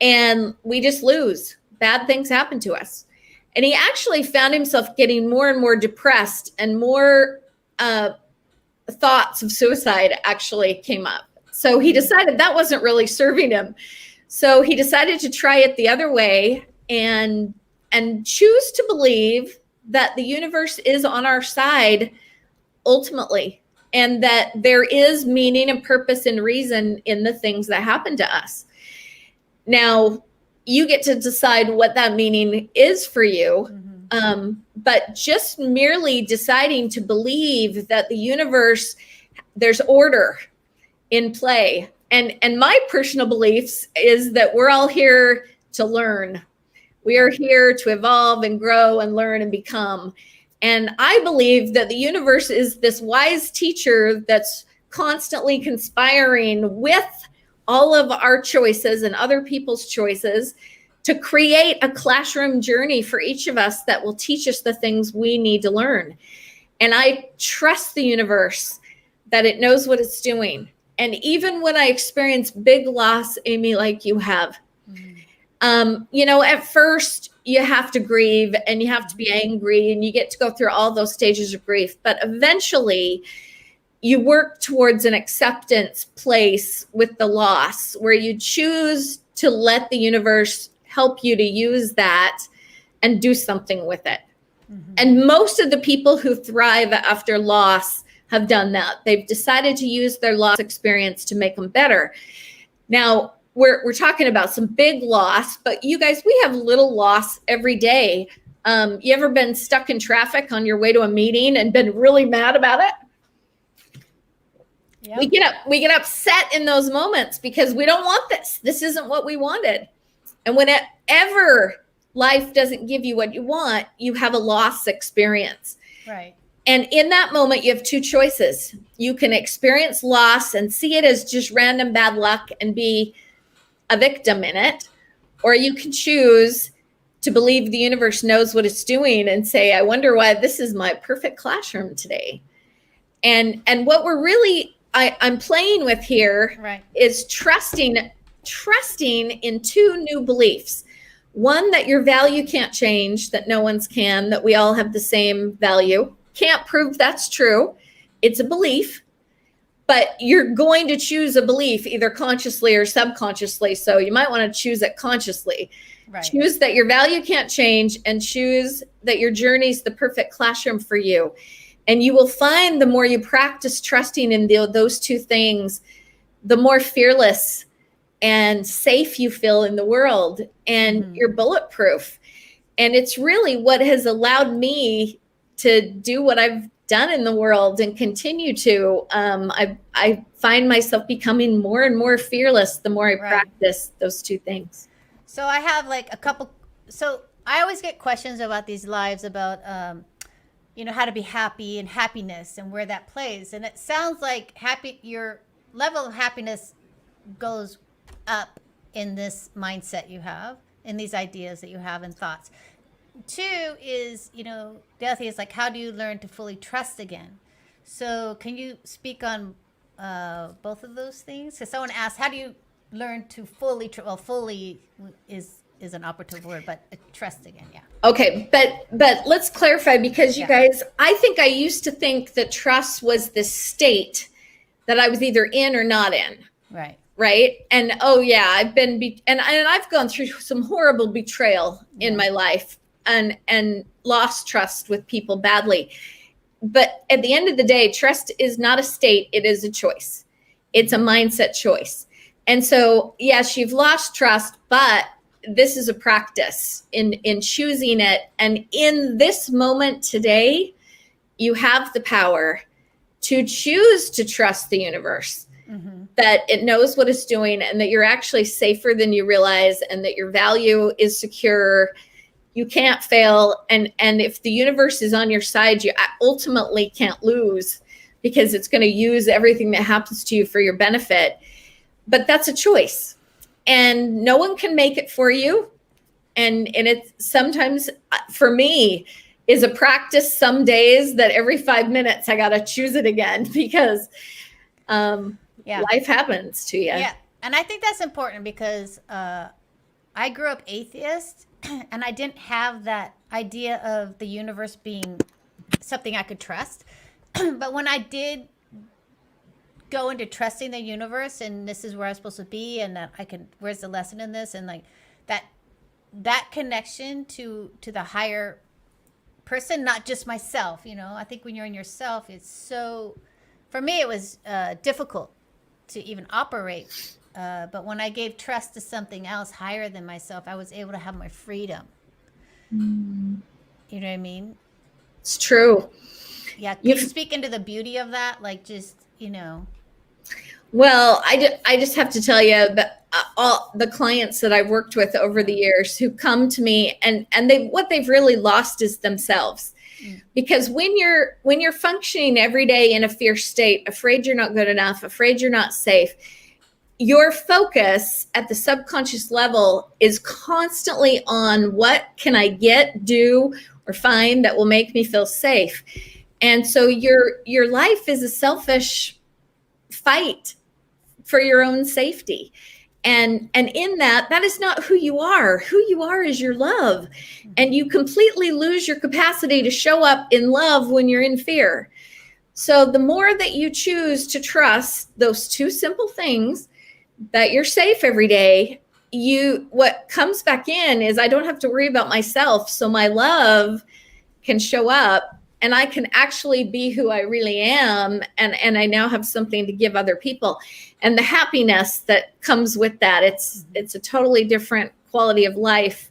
And we just lose. Bad things happen to us. And he actually found himself getting more and more depressed, and more thoughts of suicide actually came up. So he decided that wasn't really serving him. So he decided to try it the other way and choose to believe that the universe is on our side ultimately, and that there is meaning and purpose and reason in the things that happen to us. Now, you get to decide what that meaning is for you. But just merely deciding to believe that the universe, there's order in play. And my personal beliefs is that we're all here to learn. We are here to evolve and grow and learn and become. And I believe that the universe is this wise teacher that's constantly conspiring with all of our choices and other people's choices to create a classroom journey for each of us that will teach us the things we need to learn. And I trust the universe that it knows what it's doing. And even when I experience big loss, Amy, like you have, at first you have to grieve and you have to be angry and you get to go through all those stages of grief. But eventually you work towards an acceptance place with the loss where you choose to let the universe help you to use that and do something with it. And most of the people who thrive after loss have done that. They've decided to use their loss experience to make them better. Now, we're talking about some big loss, but you guys, we have little loss every day. You ever been stuck in traffic on your way to a meeting and been really mad about it? Yep. We get upset in those moments because we don't want this. This isn't what we wanted. And whenever life doesn't give you what you want, you have a loss experience. Right. And in that moment, you have two choices. You can experience loss and see it as just random bad luck and be a victim in it. Or you can choose to believe the universe knows what it's doing and say, I wonder why this is my perfect classroom today. And what we're really, I'm playing with here is trusting in two new beliefs. One, that your value can't change, that no one's can, that we all have the same value. Can't prove that's true. It's a belief, but you're going to choose a belief either consciously or subconsciously. So you might want to choose it consciously. Right. Choose that your value can't change and choose that your journey is the perfect classroom for you. And you will find the more you practice trusting in those two things, the more fearless and safe you feel in the world, and you're bulletproof. And it's really what has allowed me to do what I've done in the world and continue to. I find myself becoming more and more fearless the more I practice those two things. So I have like a couple. So I always get questions about these lives about, how to be happy and happiness and where that plays. And it sounds like your level of happiness goes up in this mindset you have, in these ideas that you have and thoughts. Two is, the other thing is like, how do you learn to fully trust again? So can you speak on both of those things? Because someone asked, how do you learn to fully is an operative word, but trust again. Yeah. Okay. But let's clarify, because you guys, I think I used to think that trust was this state that I was either in or not in. Right. Right. And I've been, and I've gone through some horrible betrayal in my life and lost trust with people badly. But at the end of the day, trust is not a state. It is a choice. It's a mindset choice. And so, yes, you've lost trust, but this is a practice in choosing it. And in this moment today, you have the power to choose to trust the universe, that it knows what it's doing and that you're actually safer than you realize and that your value is secure. You can't fail. And if the universe is on your side, you ultimately can't lose because it's going to use everything that happens to you for your benefit. But that's a choice. And no one can make it for you. And it sometimes, for me, is a practice some days that every 5 minutes I got to choose it again because life happens to you. Yeah. And I think that's important because I grew up atheist and I didn't have that idea of the universe being something I could trust. But when I did go into trusting the universe and this is where I'm supposed to be and where's the lesson in this, and like that connection to the higher person, not just myself, I think when you're in yourself, it's so for me, it was difficult to even operate. But when I gave trust to something else higher than myself, I was able to have my freedom. You know what I mean? It's true. Yeah. Can you speak into the beauty of that? Like, just, Well, I just have to tell you that all the clients that I've worked with over the years who come to me and what they've really lost is themselves. Because when you're functioning every day in a fear state, afraid you're not good enough, afraid you're not safe, your focus at the subconscious level is constantly on what can I get, do, or find that will make me feel safe. And so your life is a selfish fight for your own safety. And in that is not who you are. Who you are is your love. And you completely lose your capacity to show up in love when you're in fear. So the more that you choose to trust those two simple things, that you're safe every day, what comes back in is I don't have to worry about myself. So my love can show up and I can actually be who I really am. And I now have something to give other people. And the happiness that comes with that, it's a totally different quality of life.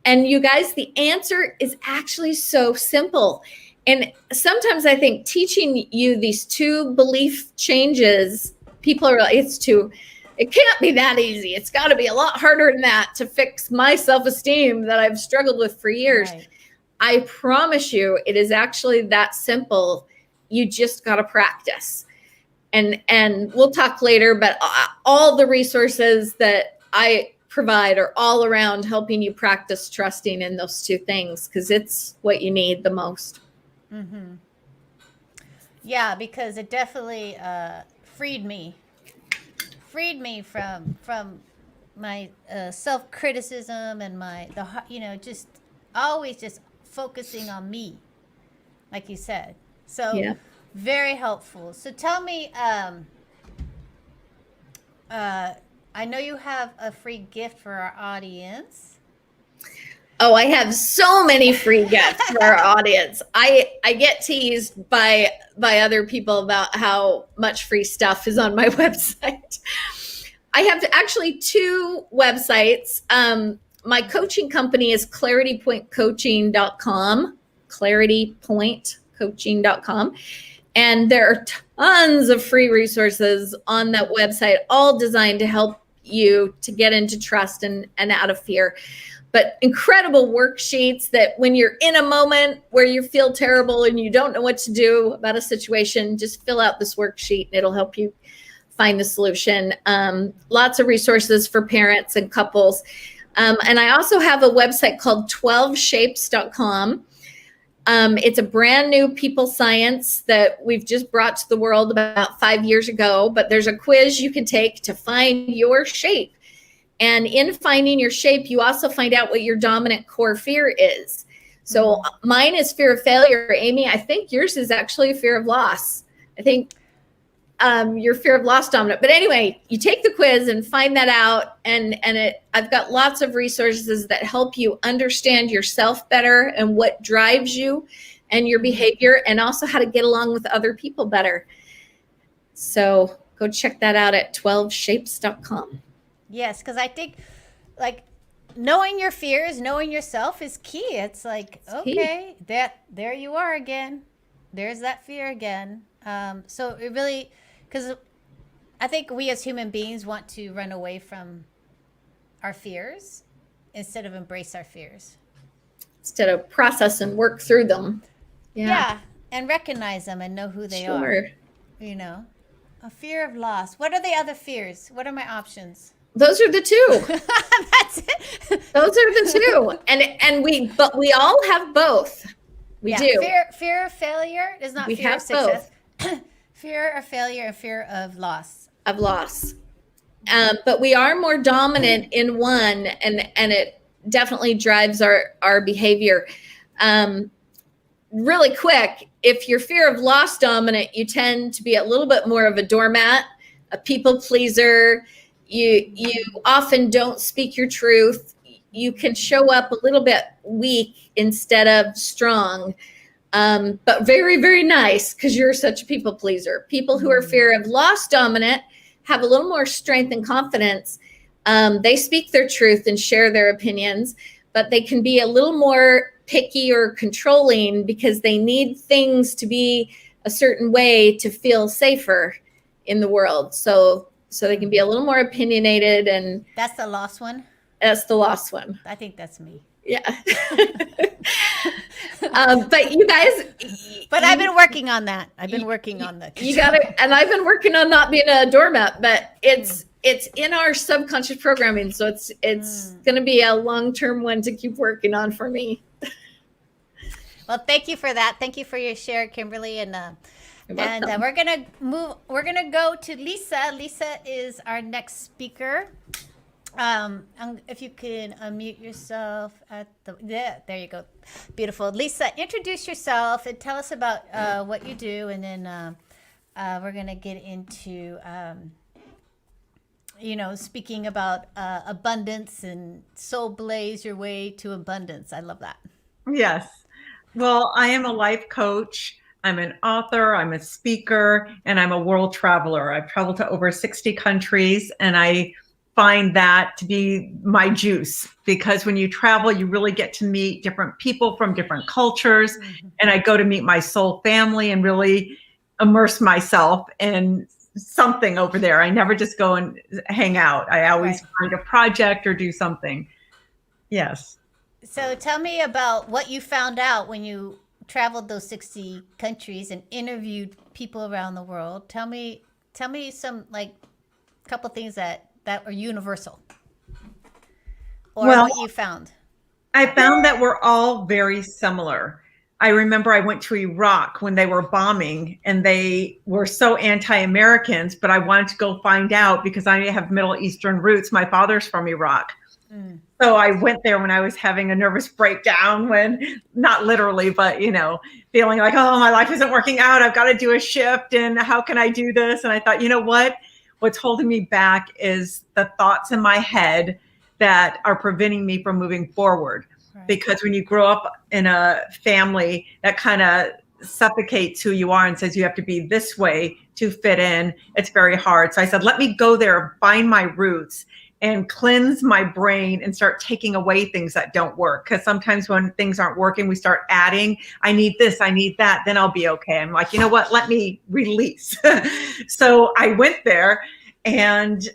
And you guys, the answer is actually so simple. And sometimes I think teaching you these two belief changes, people are like, it can't be that easy. It's got to be a lot harder than that to fix my self-esteem that I've struggled with for years. Right. I promise you, it is actually that simple. You just got to practice. And we'll talk later, but all the resources that I provide are all around helping you practice trusting in those two things, because it's what you need the most. Mm-hmm. Yeah, because it definitely freed me from my self-criticism and just always just focusing on me, like you said. So yeah. Very helpful. So tell me, I know you have a free gift for our audience. Oh, I have so many free gifts for our audience. I get teased by other people about how much free stuff is on my website. I have actually two websites. My coaching company is claritypointcoaching.com, claritypointcoaching.com. And there are tons of free resources on that website, all designed to help you to get into trust and out of fear. But incredible worksheets that when you're in a moment where you feel terrible and you don't know what to do about a situation, just fill out this worksheet and it'll help you find the solution. Lots of resources for parents and couples. And I also have a website called 12shapes.com. It's a brand new people science that we've just brought to the world about 5 years ago, but there's a quiz you can take to find your shape. And in finding your shape, you also find out what your dominant core fear is. So mine is fear of failure. Amy, I think yours is actually fear of loss. I think your fear of loss dominant. But anyway, you take the quiz and find that out. And I've got lots of resources that help you understand yourself better and what drives you and your behavior, and also how to get along with other people better. So go check that out at 12shapes.com. Yes, because I think like knowing your fears, knowing yourself is key. It's like, okay, there you are again. There's that fear again. So it really, because I think we as human beings want to run away from our fears instead of embrace our fears. Instead of process and work through them. Yeah, and recognize them and know who they are. A fear of loss. What are the other fears? What are my options? Those are the two. That's it. Those are the two. And we all have both. We do. Fear of failure is not fear of success. Fear of failure and fear of loss. But we are more dominant in one, and it definitely drives our behavior. Really quick, if you're fear of loss dominant, you tend to be a little bit more of a doormat, a people pleaser. You often don't speak your truth. You can show up a little bit weak instead of strong. but very, very nice because you're such a people pleaser. People who are fear of loss dominant have a little more strength and confidence. They speak their truth and share their opinions, but they can be a little more picky or controlling because they need things to be a certain way to feel safer in the world. So they can be a little more opinionated, and That's the lost one. that's the lost one. I think that's me. Yeah. But you guys, But I've been working on that. I've been working on that. you got it. And I've been working on not being a doormat, but it's in our subconscious programming. So it's going to be a long-term one to keep working on for me. Well, thank you for that. Thank you for your share, Kimberly. And we're gonna go to Lisa. Lisa is our next speaker. If you can unmute yourself there you go. Beautiful. Lisa, introduce yourself and tell us about what you do, and then we're gonna get into speaking about abundance and soul blaze your way to abundance. I love that. Yes. Well, I am a life coach. I'm an author, I'm a speaker, and I'm a world traveler. I've traveled to over 60 countries, and I find that to be my juice, because when you travel, you really get to meet different people from different cultures. And I go to meet my soul family and really immerse myself in something over there. I never just go and hang out. I always find a project or do something. Yes. So tell me about what you found out when you traveled those 60 countries and interviewed people around the world. Tell me some couple things that are universal, or what you found. I found that we're all very similar. I remember I went to Iraq when they were bombing, and they were so anti-Americans, but I wanted to go find out because I have Middle Eastern roots. My father's from Iraq. So I went there when I was having a nervous breakdown, when not literally, but, feeling like, oh, my life isn't working out. I've got to do a shift, and how can I do this? And I thought, you know what? What's holding me back is the thoughts in my head that are preventing me from moving forward. Right. Because when you grow up in a family that kind of suffocates who you are and says you have to be this way to fit in, it's very hard. So I said, let me go there, find my roots, and cleanse my brain and start taking away things that don't work. Because sometimes when things aren't working, we start adding, I need this, I need that, then I'll be okay. I'm like, you know what, let me release. So I went there, and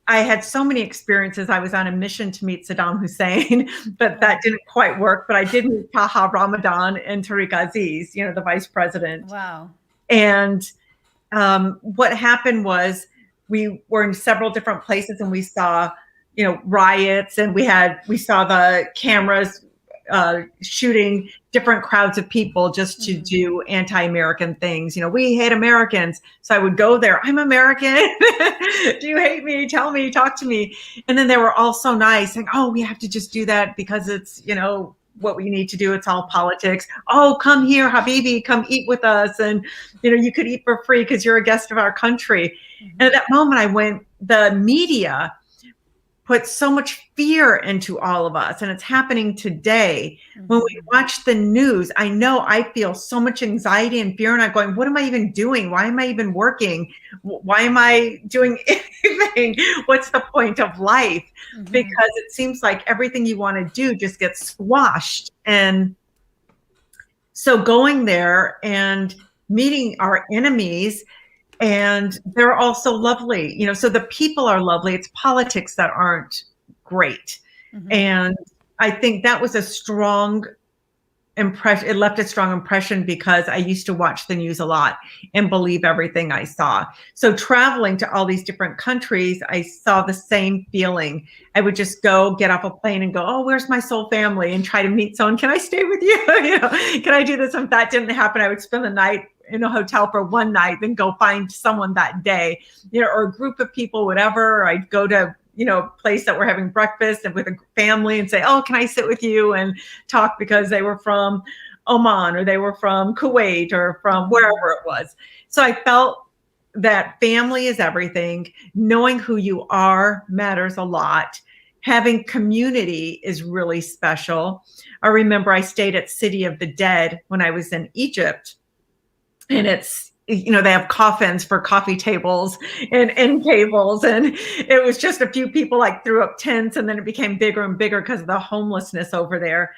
I had so many experiences. I was on a mission to meet Saddam Hussein, but that didn't quite work. But I did meet Taha Ramadan and Tariq Aziz, the vice president. Wow. And what happened was, we were in several different places, and we saw, riots, and we saw the cameras shooting different crowds of people just to do anti-American things. We hate Americans. So I would go there. I'm American. Do you hate me? Tell me, talk to me. And then they were all so nice, saying, oh, we have to just do that because it's, what we need to do. It's all politics. Oh, come here, Habibi, come eat with us. And, you could eat for free because you're a guest of our country. And at that moment the media put so much fear into all of us. And it's happening today. When we watch the news, I know I feel so much anxiety and fear, and I'm going, what am I even doing? Why am I even working? Why am I doing anything? What's the point of life? Because it seems like everything you want to do just gets squashed. And so going there and meeting our enemies, and they're also lovely, so the people are lovely. It's politics that aren't great. And I think that was a strong impression. It left a strong impression because I used to watch the news a lot and believe everything I saw. So traveling to all these different countries, I saw the same feeling. I would just go get off a plane and go, oh, where's my soul family? And try to meet someone. Can I stay with you? Can I do this? If that didn't happen, I would spend the night in a hotel for one night, then go find someone that day, or a group of people, whatever. Or I'd go to, a place that we're having breakfast and with a family and say, oh, can I sit with you and talk, because they were from Oman or they were from Kuwait or from wherever it was. So I felt that family is everything. Knowing who you are matters a lot. having community is really special. I remember I stayed at City of the Dead when I was in Egypt, and it's, you know, they have coffins for coffee tables and end tables, and it was just a few people like threw up tents, and then it became bigger and bigger because of the homelessness over there.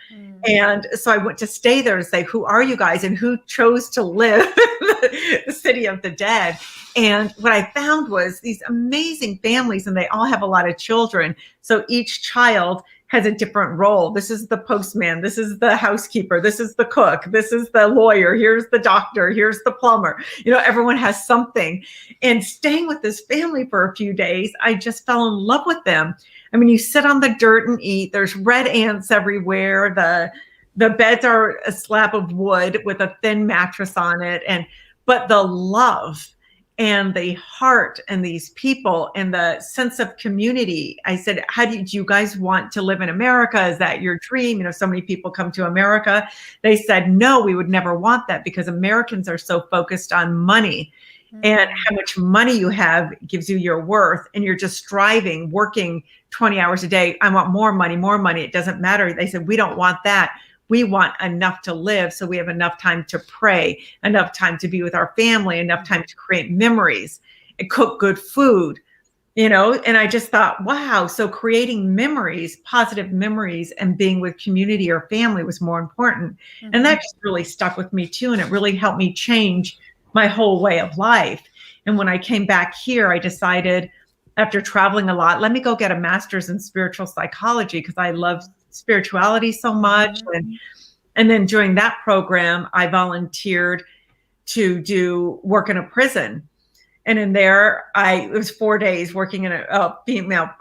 And so I went to stay there to say, who are you guys and who chose to live in the City of the Dead? And what I found was these amazing families, and they all have a lot of children. So each child has a different role. This is the postman. This is the housekeeper. This is the cook. This is the lawyer. Here's the doctor. Here's the plumber. You know, everyone has something. And staying with this family for a few days, I just fell in love with them. I mean, you sit on the dirt and eat. There's red ants everywhere. The beds are a slab of wood with a thin mattress on it. But the love and the heart and these people and the sense of community. I said, do you guys want to live in America? Is that your dream? You know, so many people come to America. They said, no, we would never want that, because Americans are so focused on money. And how much money you have gives you your worth, and you're just striving, working 20 hours a day. I want more money, more money. It doesn't matter. They said, we don't want that. We want enough to live, so we have enough time to pray, enough time to be with our family, enough time to create memories and cook good food, you know? And I just thought, wow, so creating memories, positive memories, and being with community or family was more important. And that just really stuck with me too. And it really helped me change my whole way of life. And when I came back here, I decided, after traveling a lot, let me go get a master's in spiritual psychology, because I love spirituality so much. And then during that program, I volunteered to do work in a prison. And in there, it was 4 days working in a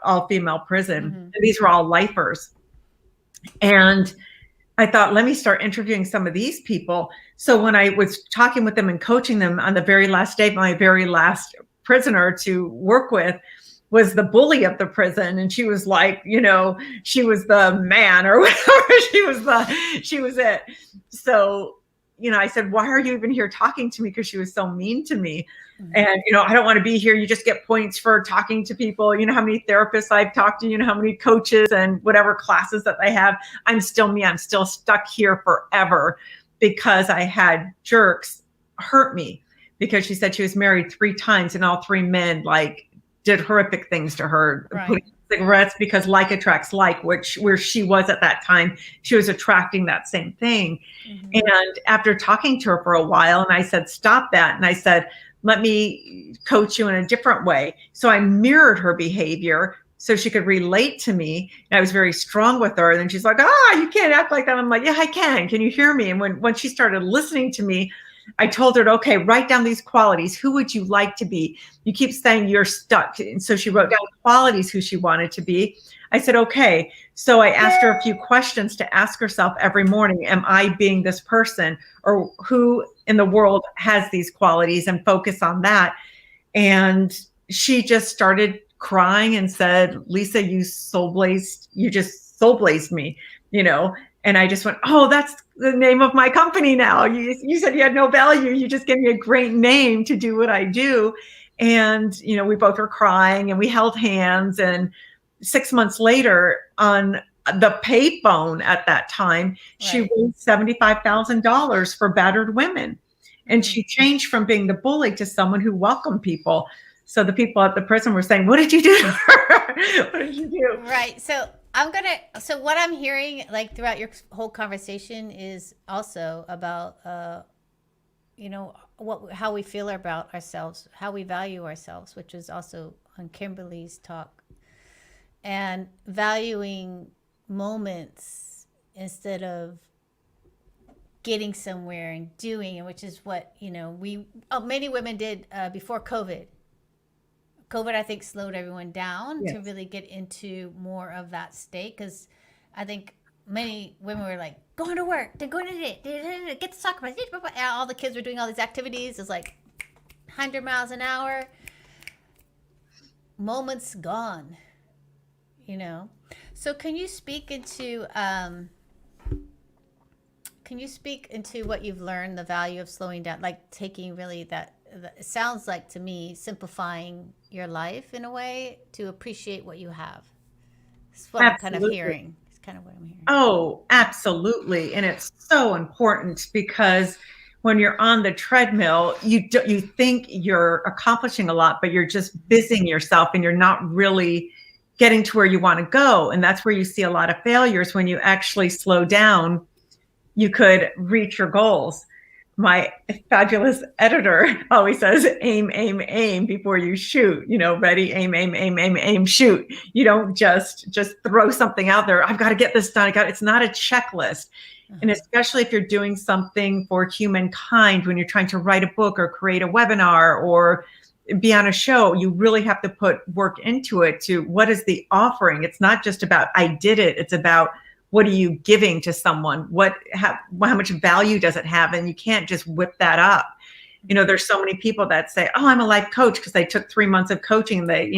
all-female prison. And these were all lifers. And I thought, let me start interviewing some of these people. So when I was talking with them and coaching them, on the very last day, my very last prisoner to work with was the bully of the prison. And she was like, you know, she was the man or whatever. she was it. So, you know, I said, why are you even here talking to me? Because she was so mean to me. And, you know, I don't want to be here. You just get points for talking to people. You know how many therapists I've talked to, you know how many coaches and whatever classes that they have. I'm still me. I'm still stuck here forever, because I had jerks hurt me, because she said she was married 3 times and all 3 men like did horrific things to her, putting cigarettes, because like attracts like, where she was at that time, she was attracting that same thing. And after talking to her for a while, and I said, stop that. And I said, let me coach you in a different way. So I mirrored her behavior so she could relate to me. And I was very strong with her. And then she's like, you can't act like that. I'm like, yeah, I can. Can you hear me? And when she started listening to me, I told her, okay, write down these qualities. Who would you like to be? You keep saying you're stuck. And so she wrote down qualities who she wanted to be. I said, okay. So I asked her a few questions to ask herself every morning. Am I being this person? Or who in the world has these qualities? And focus on that. And she just started crying and said, Lisa, you just soul blazed me, you know? And I just went, oh, that's the name of my company now. You said you had no value. You just gave me a great name to do what I do. And, you know, we both were crying and we held hands. And 6 months later, on the payphone at that time, she raised $75,000 for battered women. And she changed from being the bully to someone who welcomed people. So the people at the prison were saying, what did you do to her? What did you do? Right. So what I'm hearing, like, throughout your whole conversation is also about, you know, how we feel about ourselves, how we value ourselves, which is also on Kimberly's talk, and valuing moments instead of getting somewhere and doing, which is what, you know, many women did before COVID. COVID, I think, slowed everyone down to really get into more of that state, because I think many women were like, going to work, they're going to get the soccer, and all the kids were doing all these activities. It's like 100 miles an hour. Moments gone, you know. So can you speak into what you've learned, the value of slowing down, like taking really that, it sounds like to me, simplifying your life in a way to appreciate what you have. That's what I'm kind of Absolutely. hearing. It's kind of what I'm hearing. Oh, absolutely. And it's so important because when you're on the treadmill, you think you're accomplishing a lot, but you're just busying yourself and you're not really getting to where you want to go. And that's where you see a lot of failures. When you actually slow down, you could reach your goals. My fabulous editor always says, aim, aim, aim before you shoot, ready, aim, aim, aim, aim, aim, shoot. You don't just throw something out there. I've got to get this done. It's not a checklist. And especially if you're doing something for humankind, when you're trying to write a book or create a webinar or be on a show, you really have to put work into it to what is the offering. It's not just about, I did it. It's about, what are you giving to someone? How much value does it have? And you can't just whip that up. There's so many people that say, oh, I'm a life coach because they took 3 months of coaching. They,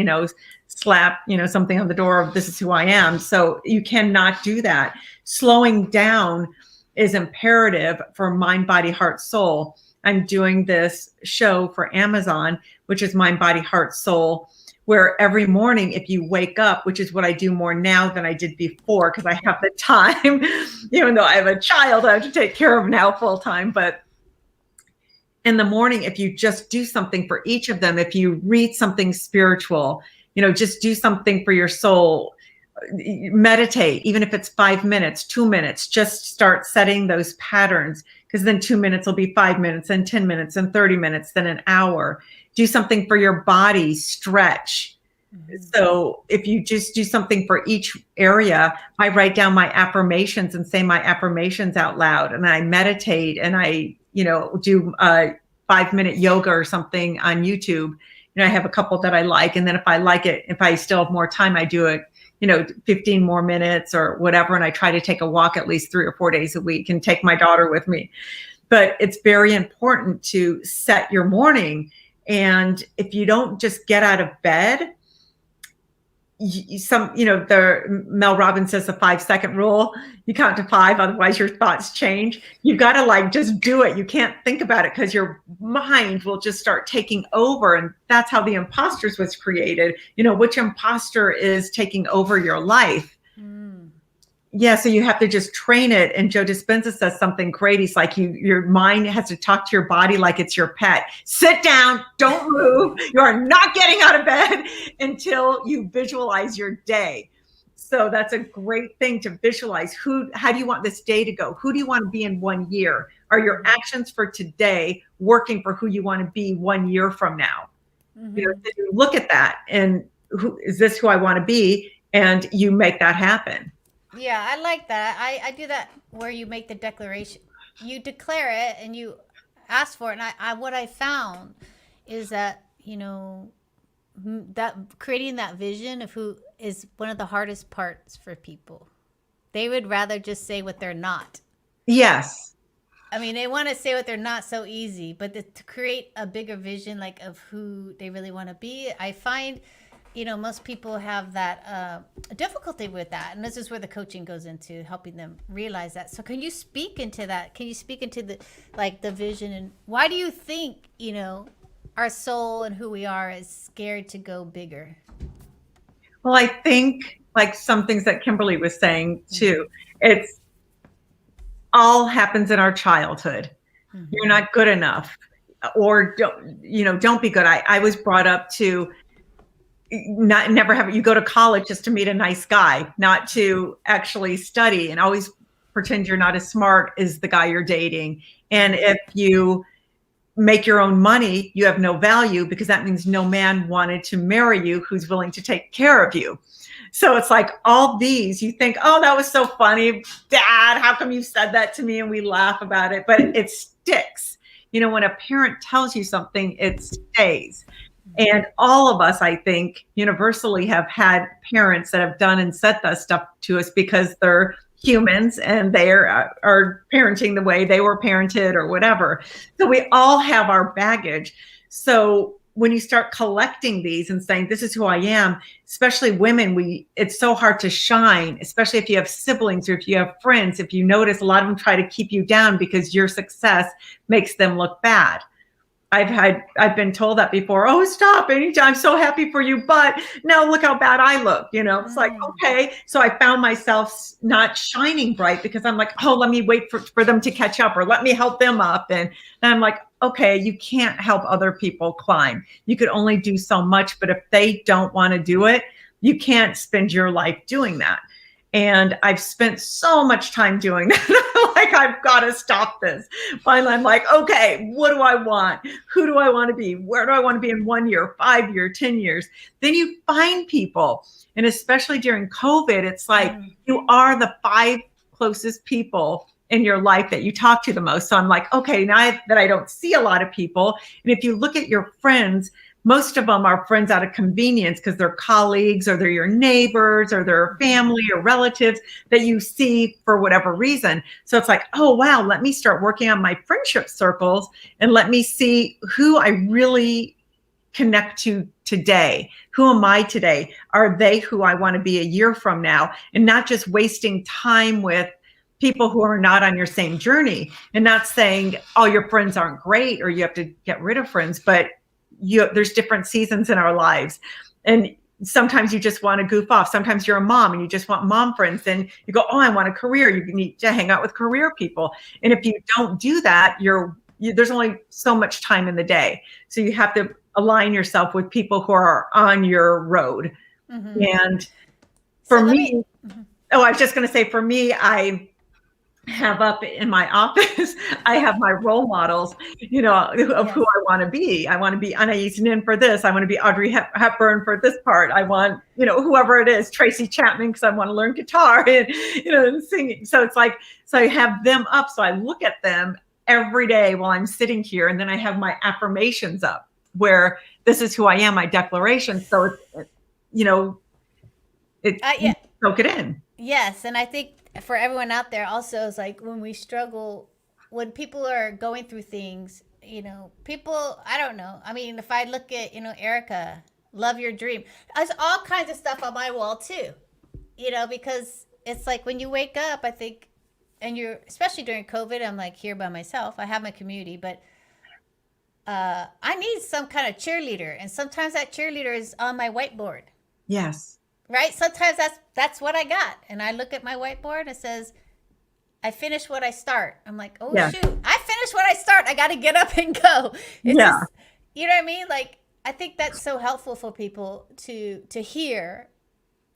slap, something on the door of this is who I am. So you cannot do that. Slowing down is imperative for mind, body, heart, soul. I'm doing this show for Amazon, which is mind, body, heart, soul, where every morning, if you wake up, which is what I do more now than I did before, because I have the time, even though I have a child I have to take care of now full time. But in the morning, if you just do something for each of them, if you read something spiritual, just do something for your soul, meditate, even if it's 5 minutes, 2 minutes, just start setting those patterns, because then 2 minutes will be 5 minutes and 10 minutes and 30 minutes, then an hour. Do something for your body, stretch. So if you just do something for each area, I write down my affirmations and say my affirmations out loud, and I meditate, and I, do 5-minute yoga or something on YouTube. I have a couple that I like. And then if I like it, if I still have more time, I do it, 15 more minutes or whatever. And I try to take a walk at least 3 or 4 days a week and take my daughter with me. But it's very important to set your morning. And if you don't just get out of bed, the Mel Robbins says the 5-second rule, you count to 5, otherwise your thoughts change. You got to just do it. You can't think about it because your mind will just start taking over. And that's how the imposters was created. Which imposter is taking over your life? Yeah, so you have to just train it. And Joe Dispenza says something great. He's like, your mind has to talk to your body like it's your pet. Sit down, don't move. You are not getting out of bed until you visualize your day. So that's a great thing to visualize. How do you want this day to go? Who do you want to be in 1 year? Are your actions for today working for who you want to be 1 year from now? You look at that and is this who I want to be? And you make that happen. Yeah, I like that. I do that where you make the declaration. You declare it and you ask for it. And what I found is that, that creating that vision of who is one of the hardest parts for people. They would rather just say what they're not. Yes. I mean, they want to say what they're not so easy, but to create a bigger vision, of who they really want to be, I find most people have that difficulty with that. And this is where the coaching goes into helping them realize that. So can you speak into that? Can you speak into the vision, and why do you think, our soul and who we are is scared to go bigger? Well, I think some things that Kimberly was saying too, it's all happens in our childhood. You're not good enough, or don't be good. I was brought up to never have you go to college just to meet a nice guy, not to actually study, and always pretend you're not as smart as the guy you're dating. And if you make your own money, you have no value, because that means no man wanted to marry you who's willing to take care of you. So it's like all these, you think, oh, that was so funny, Dad, how come you said that to me? And we laugh about it, but it sticks. When a parent tells you something, it stays. And all of us, I think, universally have had parents that have done and said that stuff to us because they're humans and they are parenting the way they were parented or whatever. So we all have our baggage. So when you start collecting these and saying, this is who I am, especially women, it's so hard to shine, especially if you have siblings or if you have friends. If you notice, a lot of them try to keep you down because your success makes them look bad. I've been told that before. Oh, stop. I'm so happy for you. But now look how bad I look. It's like, okay. So I found myself not shining bright because I'm like, oh, let me wait for them to catch up, or let me help them up. And I'm like, okay, you can't help other people climb. You could only do so much, but if they don't want to do it, you can't spend your life doing that. And I've spent so much time doing that. Like, I've got to stop this. Finally, I'm like, okay, what do I want? Who do I want to be? Where do I want to be in 1 year, 5 years, 10 years? Then you find people. And especially during COVID, it's like you are the 5 closest people in your life that you talk to the most. So I'm like, okay, now that I don't see a lot of people, and if you look at your friends, most of them are friends out of convenience because they're colleagues, or they're your neighbors, or they're family or relatives that you see for whatever reason. So it's like, oh, wow, let me start working on my friendship circles and let me see who I really connect to today. Who am I today? Are they who I want to be a year from now? And not just wasting time with people who are not on your same journey, and not saying all your friends aren't great or you have to get rid of friends, but there's different seasons in our lives. And sometimes you just want to goof off. Sometimes you're a mom and you just want mom friends. And you go, oh, I want a career. You need to hang out with career people. And if you don't do that, there's only so much time in the day. So you have to align yourself with people who are on your road. Mm-hmm. And for me, I was just going to say, for me, I have up in my office, I have my role models, of who I want to be. I want to be Anais Nin for this. I want to be Audrey Hepburn for this part. I want, whoever it is, Tracy Chapman, because I want to learn guitar and singing. So it's like, so I have them up. So I look at them every day while I'm sitting here. And then I have my affirmations up where this is who I am, my declaration. So, soak it in. Yes. And I think for everyone out there also, is like when we struggle, when people are going through things, people, I don't know. I mean, if I look at, Erica, love your dream. There's all kinds of stuff on my wall too, because it's like when you wake up, I think, and especially during COVID, I'm like here by myself. I have my community, but I need some kind of cheerleader. And sometimes that cheerleader is on my whiteboard. Yes. Right? Sometimes that's what I got. And I look at my whiteboard, it says, I finish what I start. I'm like, oh, shoot, I finished what I start. I got to get up and go. It's just, you know what I mean? Like, I think that's so helpful for people to hear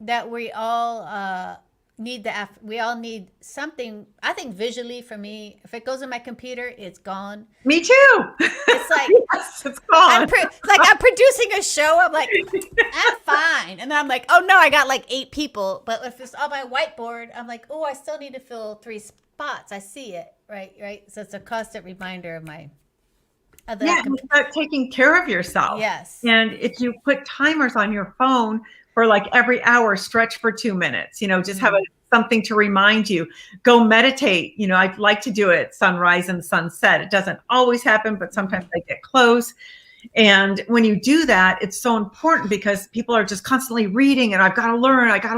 that we all we all need something. I think visually, for me, if it goes in my computer, it's gone. Me too. It's like, yes, it's gone. I'm producing a show. I'm like, I'm fine. And then I'm like, oh no, I got like 8 people. But if it's on my whiteboard, I'm like, oh, I still need to fill 3 spots. I see it. Right. So it's a constant reminder of my. You start taking care of yourself. Yes. And if you put timers on your phone for like every hour, stretch for 2 minutes, just have something to remind you, go meditate. I'd like to do it sunrise and sunset. It doesn't always happen, but sometimes I get close. And when you do that, it's so important because people are just constantly reading and I got to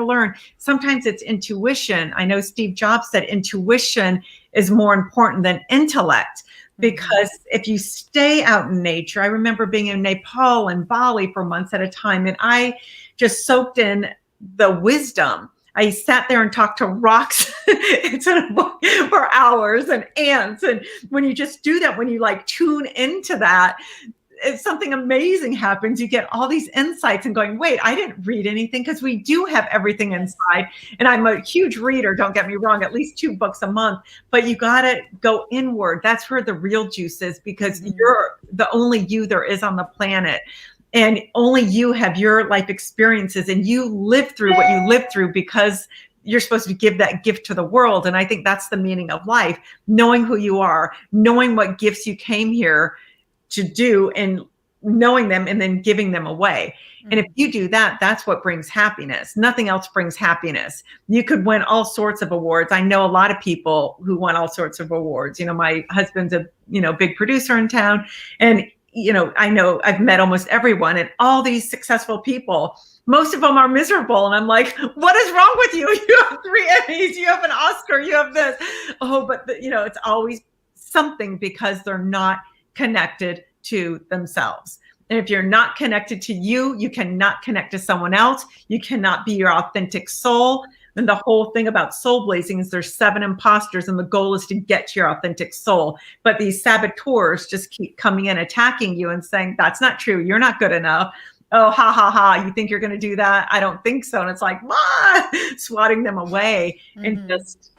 learn. Sometimes it's intuition. I know Steve Jobs said intuition is more important than intellect. Because if you stay out in nature, I remember being in Nepal and Bali for months at a time, and I just soaked in the wisdom. I sat there and talked to rocks for hours and ants. And when you just do that, when you like tune into that, if something amazing happens, you get all these insights and going, wait, I didn't read anything, because we do have everything inside. And I'm a huge reader, don't get me wrong, at least 2 books a month, but you got to go inward. That's where the real juice is, because you're the only you there is on the planet. And only you have your life experiences, and you live through what you live through because you're supposed to give that gift to the world. And I think that's the meaning of life, knowing who you are, knowing what gifts you came here to do, and knowing them and then giving them away. And if you do that, that's what brings happiness. Nothing else brings happiness. You could win all sorts of awards. I know a lot of people who won all sorts of awards. My husband's a, big producer in town, and, I know I've met almost everyone, and all these successful people, most of them are miserable. And I'm like, what is wrong with you? You have 3 Emmys, you have an Oscar, you have this. Oh, but it's always something, because they're not connected to themselves. And if you're not connected to you, you cannot connect to someone else. You cannot be your authentic soul. And the whole thing about soul blazing is there's 7 imposters, and the goal is to get to your authentic soul. But these saboteurs just keep coming in, attacking you and saying, that's not true. You're not good enough. Oh, ha, ha, ha. You think you're going to do that? I don't think so. And it's like, swatting them away and just,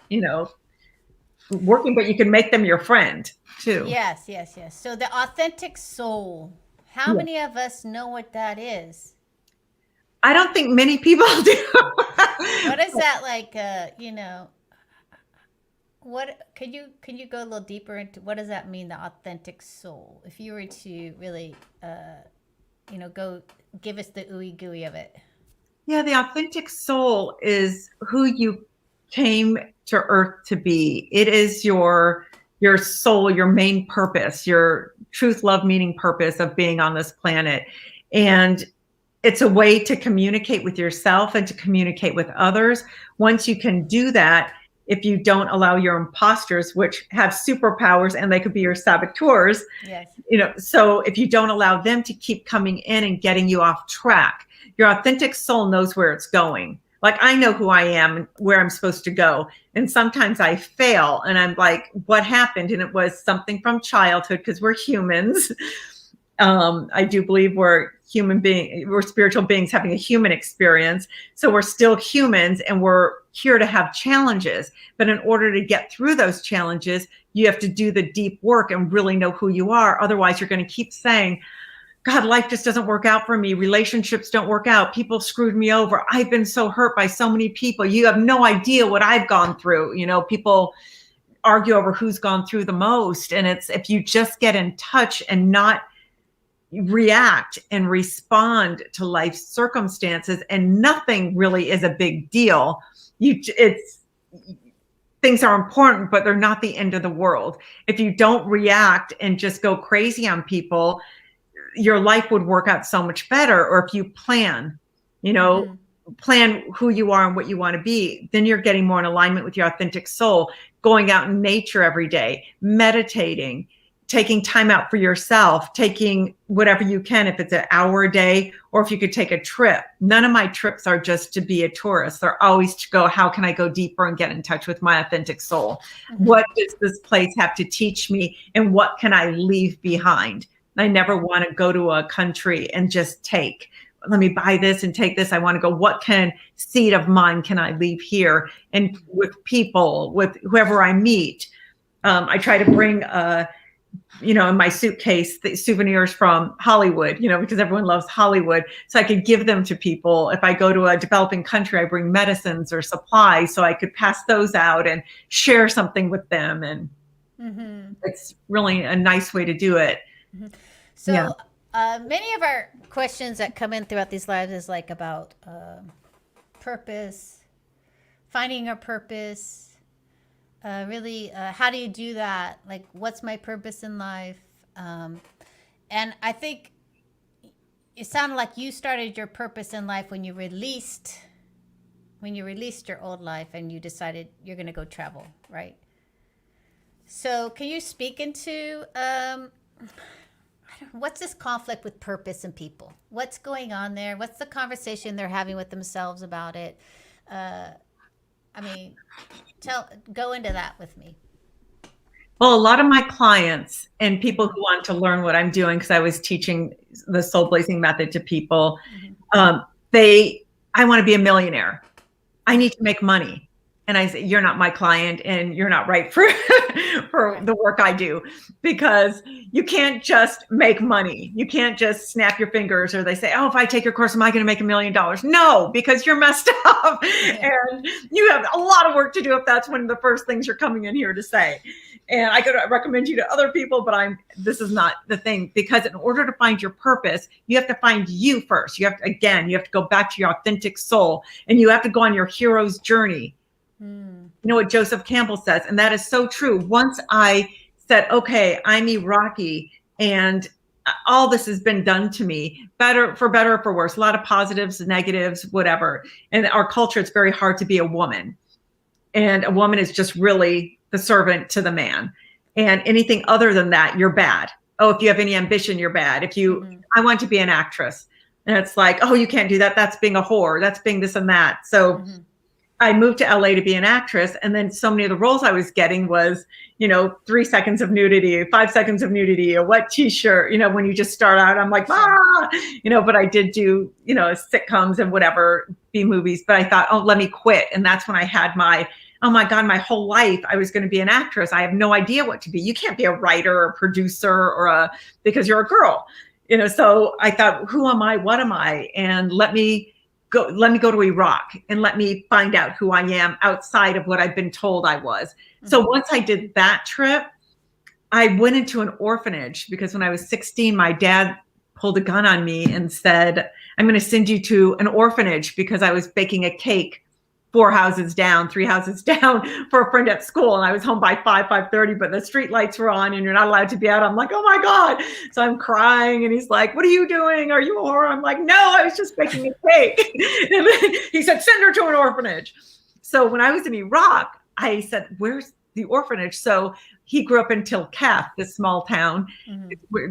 working, but you can make them your friend too. Yes. So the authentic soul, how many of us know what that is? I don't think many people do. What is that like? What can you go a little deeper into what does that mean, the authentic soul? If you were to really, go give us the ooey gooey of it. Yeah, the authentic soul is who you came to Earth to be. It is your soul, your main purpose, your truth, love, meaning, purpose of being on this planet. And it's a way to communicate with yourself and to communicate with others. Once you can do that, if you don't allow your imposters, which have superpowers and they could be your saboteurs, yes. So if you don't allow them to keep coming in and getting you off track, your authentic soul knows where it's going. Like, I know who I am and where I'm supposed to go. And sometimes I fail and I'm like, what happened? And it was something from childhood, because we're humans. I do believe we're spiritual beings having a human experience. So we're still humans and we're here to have challenges. But in order to get through those challenges, you have to do the deep work and really know who you are. Otherwise, you're going to keep saying, God, life just doesn't work out for me. Relationships don't work out. People screwed me over. I've been so hurt by so many people. You have no idea what I've gone through. People argue over who's gone through the most. And it's, if you just get in touch and not react and respond to life's circumstances, and nothing really is a big deal. Things are important, but they're not the end of the world. If you don't react and just go crazy on people, your life would work out so much better. Or if you plan, plan who you are and what you want to be, then you're getting more in alignment with your authentic soul, going out in nature every day, meditating, taking time out for yourself, taking whatever you can, if it's an hour a day, or if you could take a trip. None of my trips are just to be a tourist. They're always to go, how can I go deeper and get in touch with my authentic soul? What does this place have to teach me? And what can I leave behind? I never want to go to a country and just take, let me buy this and take this. I want to go, what seed of mine can I leave here? And with people, with whoever I meet, I try to bring, in my suitcase, the souvenirs from Hollywood, because everyone loves Hollywood. So I could give them to people. If I go to a developing country, I bring medicines or supplies so I could pass those out and share something with them. And it's really a nice way to do it. So many of our questions that come in throughout these lives is like about purpose, finding our purpose, really, how do you do that? Like, what's my purpose in life? And I think it sounded like you started your purpose in life when you released your old life and you decided you're going to go travel, right? So can you speak into what's this conflict with purpose and people? What's going on there? What's the conversation they're having with themselves about it? Go into that with me. Well, a lot of my clients and people who want to learn what I'm doing, because I was teaching the soul blazing method to people, I want to be a millionaire. I need to make money. And I say, you're not my client and you're not right for the work I do, because you can't just make money. You can't just snap your fingers, or they say, oh, if I take your course, am I going to make $1 million? No, because you're messed up and you have a lot of work to do if that's one of the first things you're coming in here to say. And I could recommend you to other people, but this is not the thing, because in order to find your purpose, you have to find you first. You have to go back to your authentic soul, and you have to go on your hero's journey. You know what Joseph Campbell says, and that is so true. Once I said, okay, I'm Iraqi and all this has been done to me, better or for worse, a lot of positives, negatives, whatever. In our culture, it's very hard to be a woman. And a woman is just really the servant to the man. And anything other than that, you're bad. oh, if you have any ambition, you're bad. If you, I want to be an actress. And it's like, oh, you can't do that. That's being a whore. That's being this and that. So I moved to LA to be an actress. And then so many of the roles I was getting was, 3 seconds of nudity, 5 seconds of nudity, a wet t-shirt. When you just start out, I'm like, but I did do, sitcoms and whatever, B movies. But I thought, oh, let me quit. And that's when I had oh my God, my whole life I was going to be an actress. I have no idea what to be. You can't be a writer or a producer because you're a girl. So I thought, who am I? What am I? And let me go to Iraq and let me find out who I am outside of what I've been told I was. So once I did that trip, I went into an orphanage because when I was 16, my dad pulled a gun on me and said, I'm going to send you to an orphanage because I was baking a cake 3 houses down for a friend at school. And I was home by 5:30, but the street lights were on and you're not allowed to be out. I'm like, oh my God. So I'm crying and he's like, what are you doing? Are you a whore? I'm like, no, I was just baking a cake. And then he said, send her to an orphanage. So when I was in Iraq, I said, where's the orphanage? So he grew up in Tilkaf, this small town.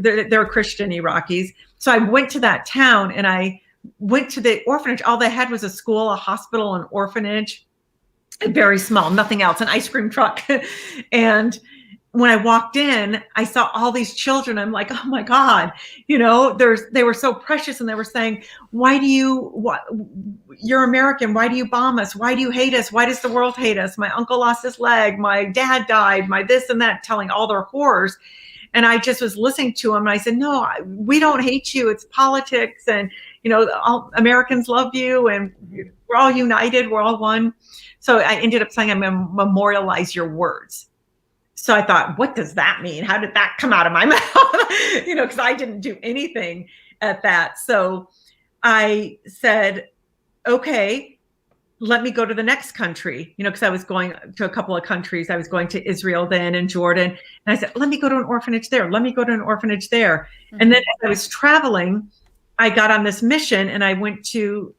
They're Christian Iraqis. So I went to that town and I went to the orphanage. All they had was a school, a hospital, an orphanage, very small, nothing else, an ice cream truck. And when I walked in, I saw all these children. I'm like, oh my God, they were so precious. And they were saying, you're American. Why do you bomb us? Why do you hate us? Why does the world hate us? My uncle lost his leg. My dad died, my this and that, telling all their horrors. And I just was listening to them. And I said, no, we don't hate you. It's politics. And, all Americans love you and we're all united. We're all one. So I ended up saying, I'm going to memorialize your words. So I thought, what does that mean? How did that come out of my mouth? Because I didn't do anything at that. So I said, okay, let me go to the next country, because I was going to a couple of countries. I was going to Israel then and Jordan. And I said, let me go to an orphanage there. Let me go to an orphanage there. And then as I was traveling, I got on this mission and I went to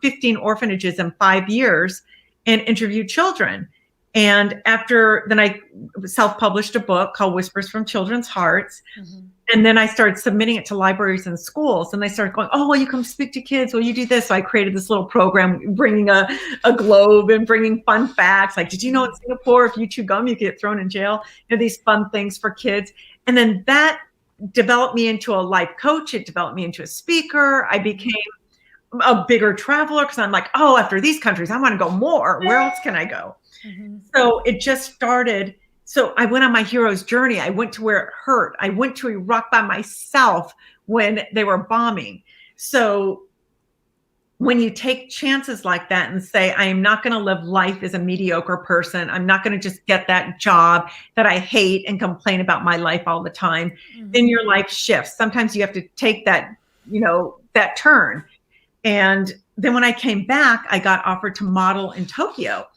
15 orphanages in 5 years and interviewed children. And then I self-published a book called Whispers from Children's Hearts. And then I started submitting it to libraries and schools. And they started going, oh, will you come speak to kids? Will you do this? So I created this little program, bringing a globe and bringing fun facts. Like, did you know in Singapore, if you chew gum, you get thrown in jail? These fun things for kids. And then that developed me into a life coach. It developed me into a speaker. I became a bigger traveler because I'm like, oh, after these countries, I want to go more. Where else can I go? So it just started. So I went on my hero's journey. I went to where it hurt. I went to Iraq by myself when they were bombing. So when you take chances like that and say, I am not going to live life as a mediocre person. I'm not going to just get that job that I hate and complain about my life all the time. Then your life shifts. Sometimes you have to take that, that turn. And then when I came back, I got offered to model in Tokyo,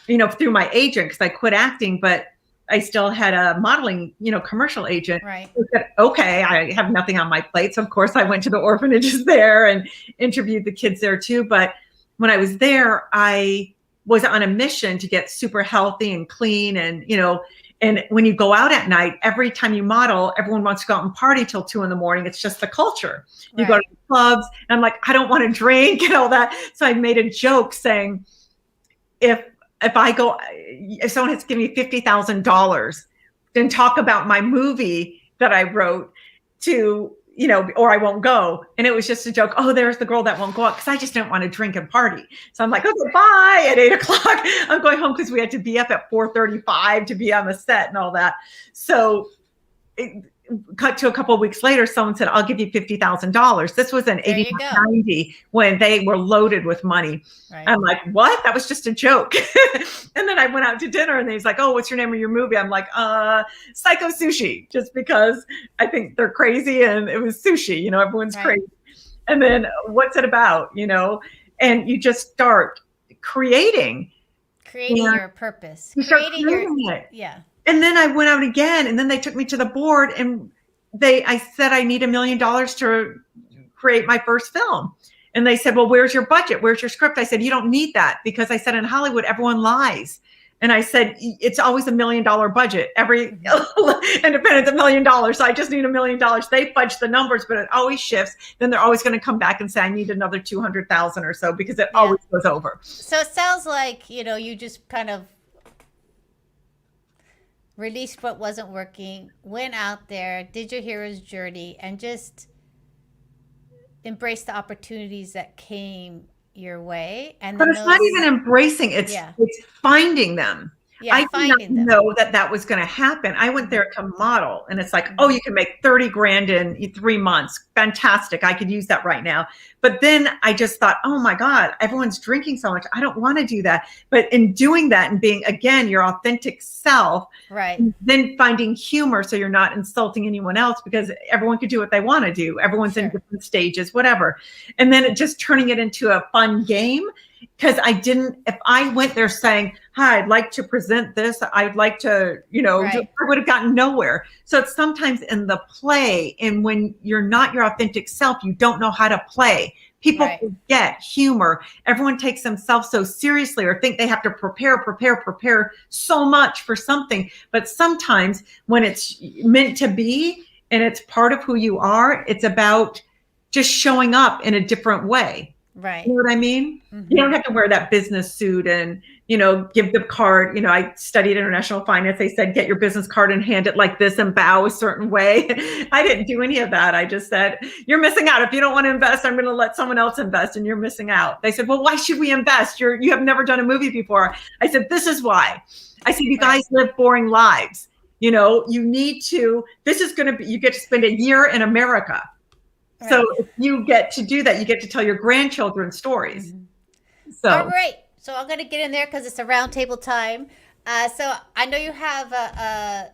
through my agent, because I quit acting, but I still had a modeling, commercial agent. Right. Who said, okay, I have nothing on my plate. So of course I went to the orphanages there and interviewed the kids there too. But when I was there, I was on a mission to get super healthy and clean. And, and when you go out at night, every time you model, everyone wants to go out and party till 2 a.m. It's just the culture. You go to the clubs and I'm like, I don't want to drink and all that. So I made a joke saying, if someone has given me $50,000, then talk about my movie that I wrote to, or I won't go. And it was just a joke. Oh, there's the girl that won't go out, because I just didn't want to drink and party. So I'm like, okay, bye at 8 o'clock. I'm going home because we had to be up at 4:35 to be on the set and all that. So cut to a couple of weeks later, someone said, I'll give you $50,000. This was in 89-90 when they were loaded with money. Right. I'm like, what? That was just a joke. And then I went out to dinner and he's like, oh, what's your name of your movie? I'm like, Psycho Sushi, just because I think they're crazy and it was sushi, everyone's crazy. And then what's it about, and you just start creating your purpose, yeah. And then I went out again, and then they took me to the board, and I said, I need $1 million to create my first film. And they said, well, where's your budget? Where's your script? I said, you don't need that, because I said, in Hollywood, everyone lies. And I said, it's always $1 million budget. Every independent's $1 million. So I just need $1 million. They fudge the numbers, but it always shifts. Then they're always going to come back and say, I need another 200,000 or so, because it always goes over. So it sounds like, you just kind of released what wasn't working, went out there, did your hero's journey, and just embraced the opportunities that came your way. And but it's not even embracing, it's finding them. I did not know that was going to happen. I went there to model, and it's like, oh, you can make 30 grand in 3 months. Fantastic. I could use that right now. But then I just thought, oh my God, everyone's drinking so much. I don't want to do that. But in doing that and being, again, your authentic self, right? Then finding humor so you're not insulting anyone else, because everyone could do what they want to do. Everyone's in different stages, whatever. And then just turning it into a fun game. Because if I went there saying, hi, I'd like to present this, I'd like to, I would have gotten nowhere. So it's sometimes in the play, and when you're not your authentic self, you don't know how to play. People forget humor. Everyone takes themselves so seriously, or think they have to prepare so much for something. But sometimes when it's meant to be and it's part of who you are, it's about just showing up in a different way. Right. You know what I mean? Mm-hmm. You don't have to wear that business suit and, give the card. I studied international finance. They said, get your business card and hand it like this and bow a certain way. I didn't do any of that. I just said, you're missing out. If you don't want to invest, I'm going to let someone else invest, and you're missing out. They said, well, why should we invest? You have never done a movie before. I said, this is why. I said, you guys live boring lives. You need to, this is going to be, you get to spend a year in America. Right. So if you get to do that, you get to tell your grandchildren stories. Mm-hmm. So, all right. So I'm going to get in there because it's a roundtable time. So I know you have a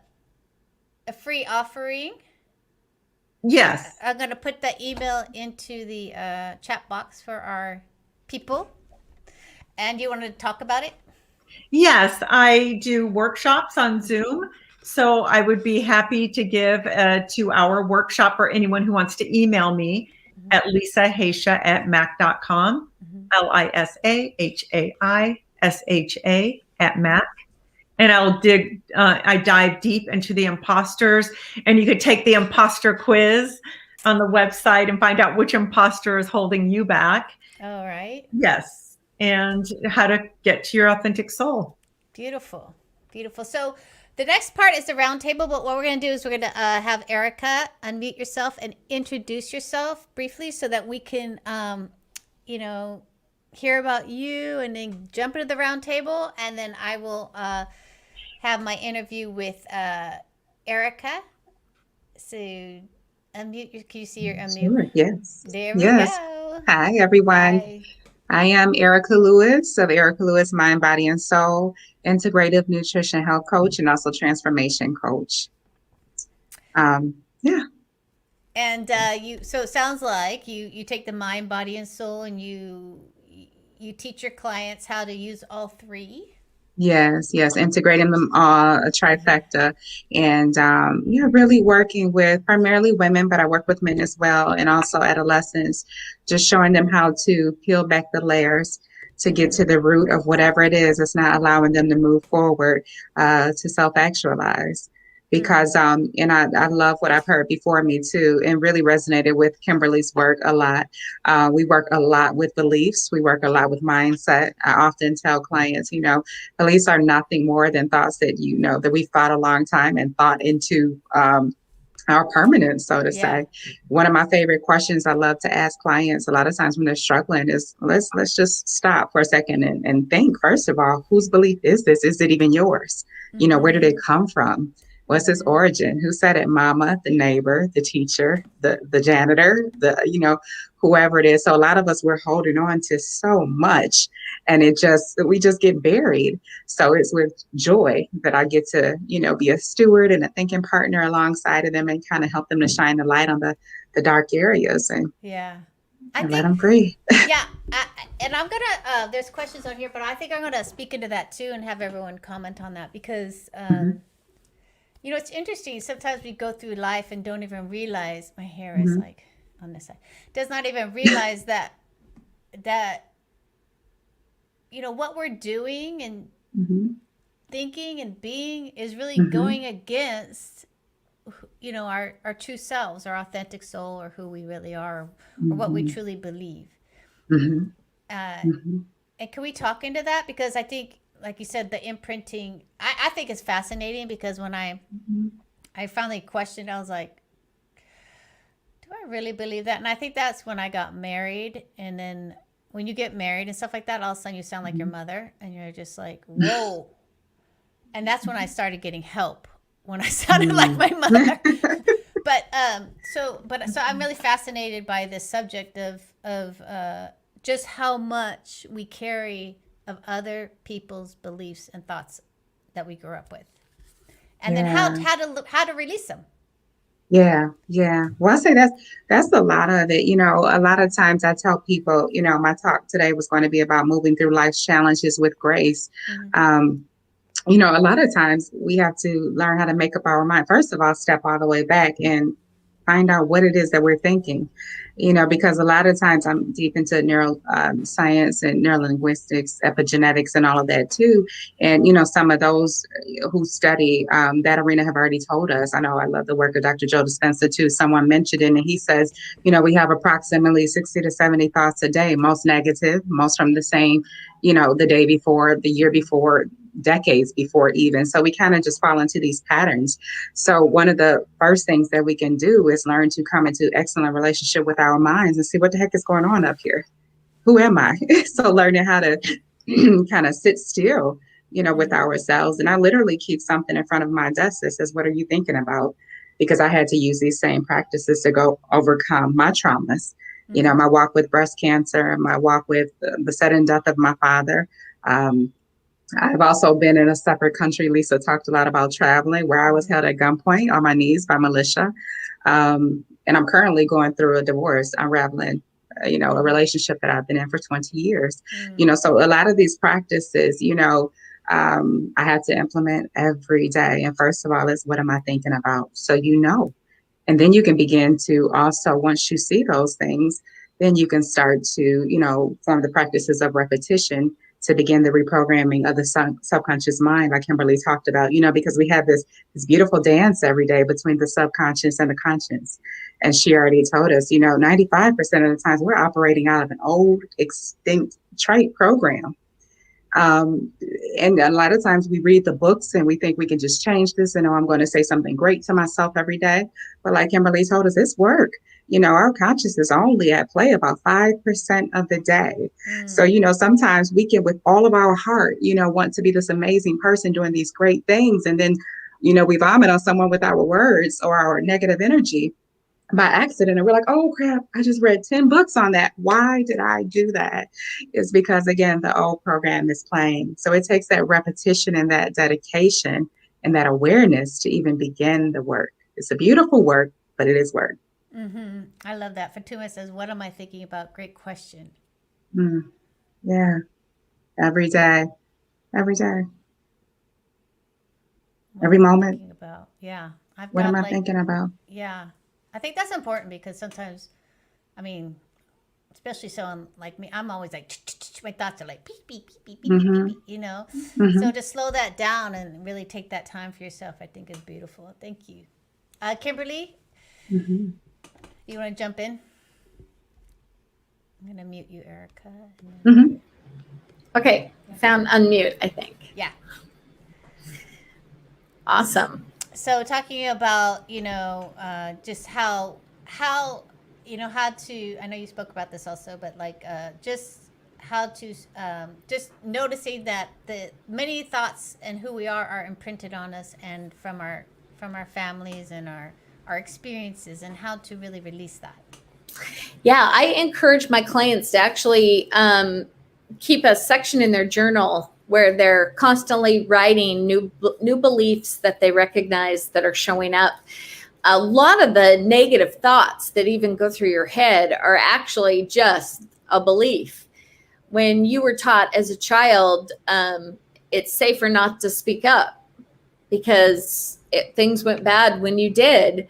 free offering. Yes. I'm going to put that email into the chat box for our people. And you want to talk about it? Yes, I do workshops on Zoom. So I would be happy to give a 2-hour workshop for anyone who wants to email me at lisahaisha@mac.com, lisahaisha@mac. And I dive deep into the imposters, and you could take the imposter quiz on the website and find out which imposter is holding you back. All right. Yes. And how to get to your authentic soul. Beautiful. Beautiful. So the next part is the roundtable, but what we're going to do is we're going to have Erica unmute yourself and introduce yourself briefly so that we can, hear about you, and then jump into the roundtable, and then I will have my interview with Erica. So unmute. Can you see your unmute? Sure, yes. There we go. Hi, everyone. Hi. I am Erica Lewis of Erica Lewis Mind, Body, and Soul, integrative nutrition health coach, and also transformation coach. Yeah. And so it sounds like you take the mind, body, and soul, and you teach your clients how to use all three. Yes, integrating them all, a trifecta, and really working with primarily women, but I work with men as well, and also adolescents, just showing them how to peel back the layers to get to the root of whatever it is that's not allowing them to move forward, to self-actualize. Because, and I love what I've heard before me too, and really resonated with Kimberly's work a lot. We work a lot with beliefs. We work a lot with mindset. I often tell clients, beliefs are nothing more than thoughts that, that we've thought a long time and thought into our permanence, so to say. One of my favorite questions I love to ask clients a lot of times when they're struggling is, let's just stop for a second and think, first of all, whose belief is this? Is it even yours? Mm-hmm. Where did it come from? What's its origin? Who said it? Mama, the neighbor, the teacher, the janitor, whoever it is. So a lot of us, we're holding on to so much, and we just get buried. So it's with joy that I get to, be a steward and a thinking partner alongside of them, and kind of help them to shine the light on the dark areas and let them breathe. Yeah. And I'm going to, there's questions on here, but I think I'm going to speak into that too and have everyone comment on that, because, it's interesting. Sometimes we go through life and don't even realize my hair is like on this side. Does not even realize that what we're doing, and thinking and being is really Mhm. going against, our true selves, our authentic soul, or who we really are, or what we Mhm. truly believe. Mhm. Uh, Mhm. and can we talk into that? Because I think, like you said, the imprinting, I think is fascinating, because when I finally questioned, I was like, do I really believe that? And I think that's when I got married. And then when you get married and stuff like that, all of a sudden you sound like your mother, and you're just like, whoa. And that's when I started getting help, when I sounded like Mhm. my mother. So I'm really fascinated by this subject of just how much we carry of other people's beliefs and thoughts that we grew up with, and then Yeah. how to release them. Yeah, yeah. Well, I say that's a lot of it. A lot of times I tell people, my talk today was going to be about moving through life's challenges with grace. Mm-hmm. Um, a lot of times we have to learn how to make up our mind. First of all, step all the way back and find out what it is that we're thinking, because a lot of times I'm deep into neuro science and neurolinguistics, epigenetics, and all of that too. And, some of those who study that arena have already told us. I know I love the work of Dr. Joe Dispenza too. Someone mentioned it, and he says, we have approximately 60 to 70 thoughts a day, most negative, most from the same, the day before, the year before, decades before even. So we kind of just fall into these patterns. So one of the first things that we can do is learn to come into excellent relationship with our minds and see what the heck is going on up here. Who am I? So learning how to kind of sit still, with ourselves. And I literally keep something in front of my desk that says, what are you thinking about? Because I had to use these same practices to go overcome my traumas. My walk with breast cancer, my walk with the sudden death of my father. I've also been in a separate country. Lisa talked a lot about traveling, where I was held at gunpoint on my knees by militia. And I'm currently going through a divorce, unraveling, a relationship that I've been in for 20 years. So a lot of these practices, I had to implement every day. And first of all, is what am I thinking about? So, and then you can begin to also, once you see those things, then you can start to, form the practices of repetition to begin the reprogramming of the subconscious mind, like Kimberly talked about, because we have this beautiful dance every day between the subconscious and the conscious. And she already told us, 95% of the times we're operating out of an old, extinct trait program. And a lot of times we read the books and we think we can just change this, and I'm going to say something great to myself every day. But like Kimberly told us, it's work. Our conscious is only at play about 5% of the day. So, sometimes we can, with all of our heart, want to be this amazing person doing these great things. And then, we vomit on someone with our words or our negative energy by accident, and we're like, oh crap, I just read 10 books on that. Why did I do that? It's because, again, the old program is playing. So it takes that repetition and that dedication and that awareness to even begin the work. It's a beautiful work, but it is work. I love that. Fatuma says, what am I thinking about? Great question. Yeah, every day, every day, every moment. About? Yeah, What am I thinking about? Yeah, I think that's important, because sometimes, especially someone like me, I'm always like, my thoughts are like beep, beep, beep, beep, beep, beep, beep, So to slow that down and really take that time for yourself, I think is beautiful. Thank you. Kimberly, you want to jump in? I'm going to mute you, Erica. Okay, found unmute, I think. Yeah. Awesome. So talking about, just how how to, I know you spoke about this also, but like just how to just noticing that the many thoughts and who we are imprinted on us, and from our families and our experiences, and how to really release that. Yeah, I encourage my clients to actually keep a section in their journal where they're constantly writing new beliefs that they recognize that are showing up. A lot of the negative thoughts that even go through your head are actually just a belief. When you were taught as a child, it's safer not to speak up because things went bad when you did.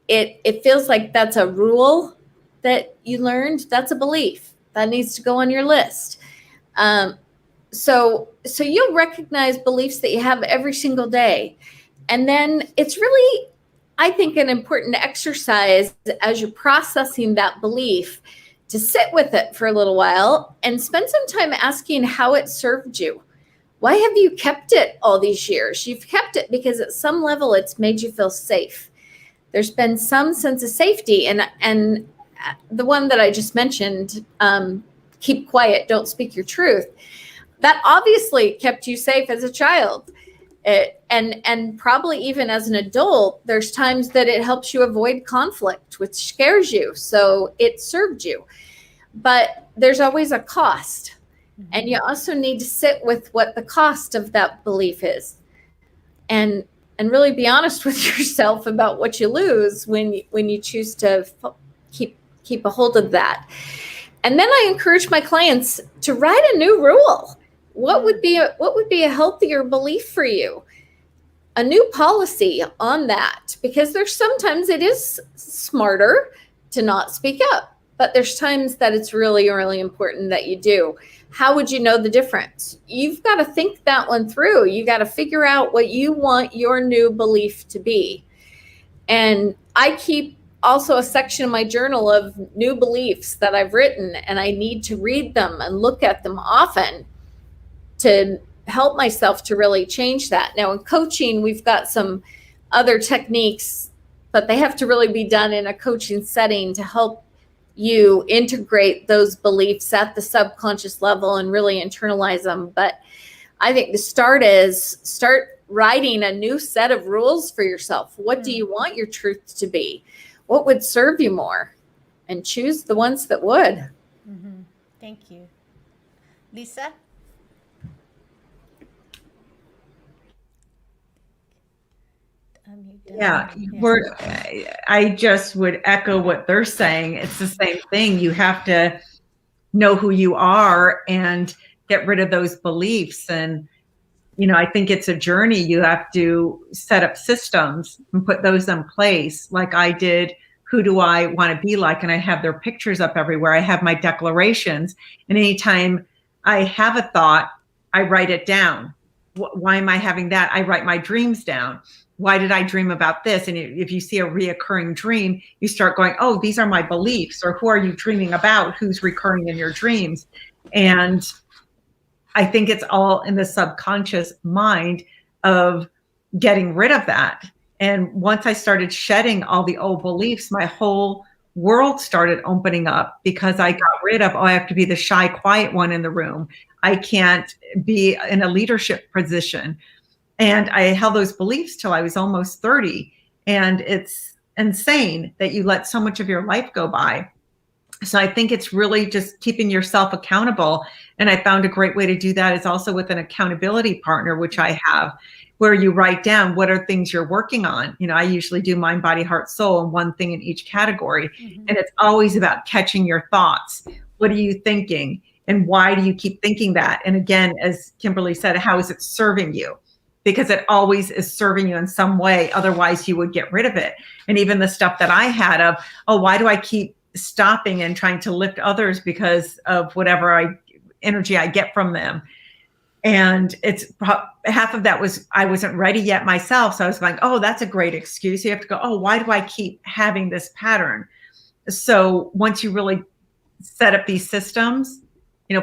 It feels like that's a rule that you learned. That's a belief that needs to go on your list. So you'll recognize beliefs that you have every single day. And then it's really, I think, an important exercise as you're processing that belief to sit with it for a little while and spend some time asking how it served you. Why have you kept it all these years? You've kept it because at some level it's made you feel safe. There's been some sense of safety. And the one that I just mentioned, keep quiet, don't speak your truth, that obviously kept you safe as a child. And probably even as an adult, there's times that it helps you avoid conflict, which scares you. So it served you. But there's always a cost. And you also need to sit with what the cost of that belief is, and really be honest with yourself about what you lose when you choose to keep a hold of that. And then I encourage my clients to write a new rule. What would be a healthier belief for you? A new policy on that, because there's sometimes it is smarter to not speak up, but there's times that it's really, really important that you do. How would you know the difference? You've got to think that one through. You got to figure out what you want your new belief to be. And I keep also a section in my journal of new beliefs that I've written, and I need to read them and look at them often to help myself to really change that. Now in coaching, we've got some other techniques, but they have to really be done in a coaching setting to help you integrate those beliefs at the subconscious level and really internalize them. But I think the start writing a new set of rules for yourself. What do you want your truth to be? What would serve you more? And choose the ones that would. Mm-hmm. Thank you. Lisa? Yeah, I just would echo what they're saying. It's the same thing. You have to know who you are and get rid of those beliefs. And, I think it's a journey. You have to set up systems and put those in place. Like I did, who do I want to be like? And I have their pictures up everywhere. I have my declarations. And anytime I have a thought, I write it down. Why am I having that? I write my dreams down. Why did I dream about this? And if you see a reoccurring dream, you start going, oh, these are my beliefs, or who are you dreaming about? Who's recurring in your dreams? And I think it's all in the subconscious mind of getting rid of that. And once I started shedding all the old beliefs, my whole world started opening up, because I got rid of, I have to be the shy, quiet one in the room. I can't be in a leadership position. And I held those beliefs till I was almost 30. And it's insane that you let so much of your life go by. So I think it's really just keeping yourself accountable. And I found a great way to do that is also with an accountability partner, which I have, where you write down what are things you're working on. I usually do mind, body, heart, soul, and one thing in each category. Mm-hmm. And it's always about catching your thoughts. What are you thinking? And why do you keep thinking that? And again, as Kimberly said, how is it serving you? Because it always is serving you in some way. Otherwise, you would get rid of it. And even the stuff that I had of, why do I keep stopping and trying to lift others because of whatever energy I get from them? And it's half of that was I wasn't ready yet myself. So I was going, that's a great excuse. You have to go, why do I keep having this pattern? So once you really set up these systems,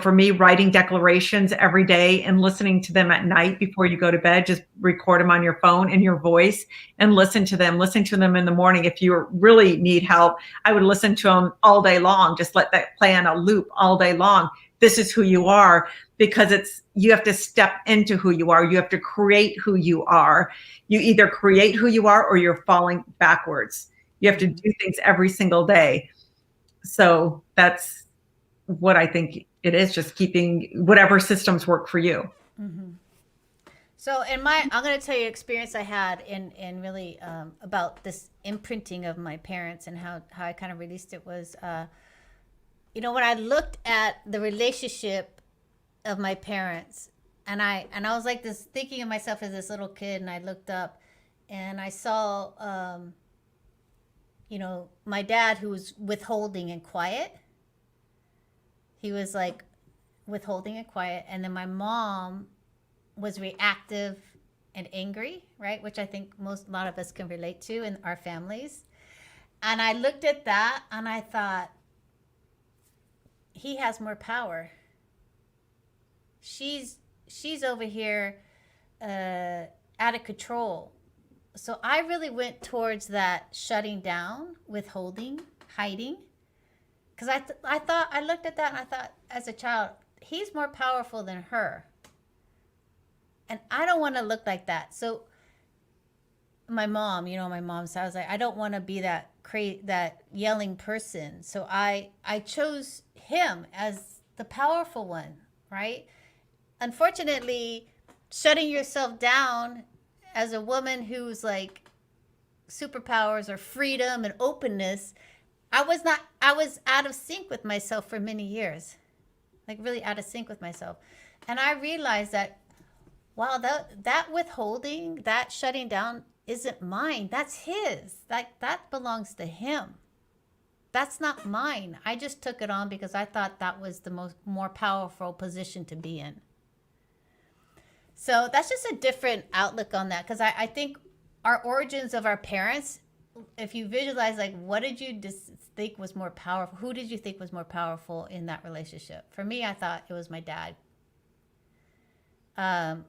for me, writing declarations every day and listening to them at night before you go to bed, just record them on your phone in your voice and listen to them in the morning. If you really need help, I would listen to them all day long. Just let that play on a loop all day long. This is who you are, because you have to step into who you are. You have to create who you are. You either create who you are or you're falling backwards. You have to do things every single day. So that's what I think it is, just keeping whatever systems work for you. Mm-hmm. So I'm going to tell you an experience I had in really about this imprinting of my parents and how I kind of released it was, when I looked at the relationship of my parents, and I was like this, thinking of myself as this little kid, and I looked up and I saw, my dad, who was withholding and quiet. He was like withholding and quiet. And then my mom was reactive and angry, right? Which I think a lot of us can relate to in our families. And I looked at that and I thought, he has more power. She's over here out of control. So I really went towards that shutting down, withholding, hiding. Because I looked at that and I thought, as a child, he's more powerful than her. And I don't want to look like that. So my mom, my mom, so I was like, I don't want to be that yelling person. So I chose him as the powerful one, right? Unfortunately, shutting yourself down as a woman who's like superpowers or freedom and openness, I was out of sync with myself for many years, like really out of sync with myself. And I realized that, wow, that withholding, that shutting down isn't mine. That's his. That belongs to him. That's not mine. I just took it on because I thought that was the more powerful position to be in. So that's just a different outlook on that, because I think our origins of our parents, if you visualize, like, what did you think was more powerful? Who did you think was more powerful in that relationship? For me, I thought it was my dad. And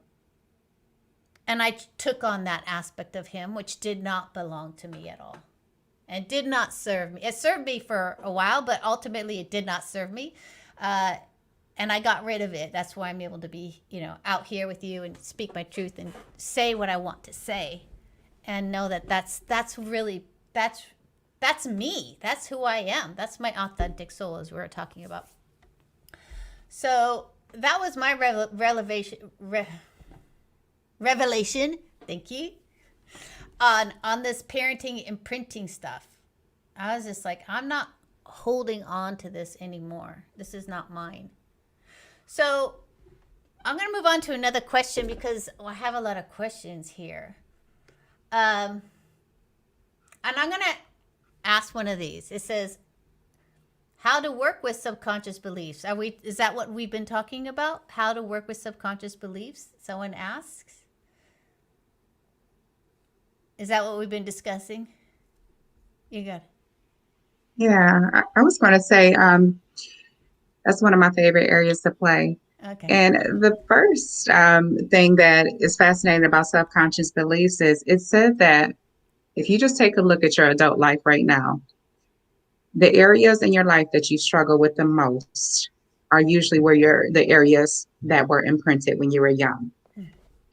I took on that aspect of him, which did not belong to me at all and did not serve me. It served me for a while, but ultimately it did not serve me. And I got rid of it. That's why I'm able to be, out here with you and speak my truth and say what I want to say, and know that that's me. That's who I am. That's my authentic soul, as we were talking about. So that was my revelation. Thank you. On this parenting imprinting stuff. I was just like, I'm not holding on to this anymore. This is not mine. So I'm going to move on to another question, because I have a lot of questions here. And I'm going to ask one of these. It says, how to work with subconscious beliefs. Is that what we've been talking about? How to work with subconscious beliefs? Someone asks. Is that what we've been discussing? You got it. Yeah, I was going to say, that's one of my favorite areas to play. Okay. And the first thing that is fascinating about subconscious beliefs is it said that if you just take a look at your adult life right now, the areas in your life that you struggle with the most are usually the areas that were imprinted when you were young.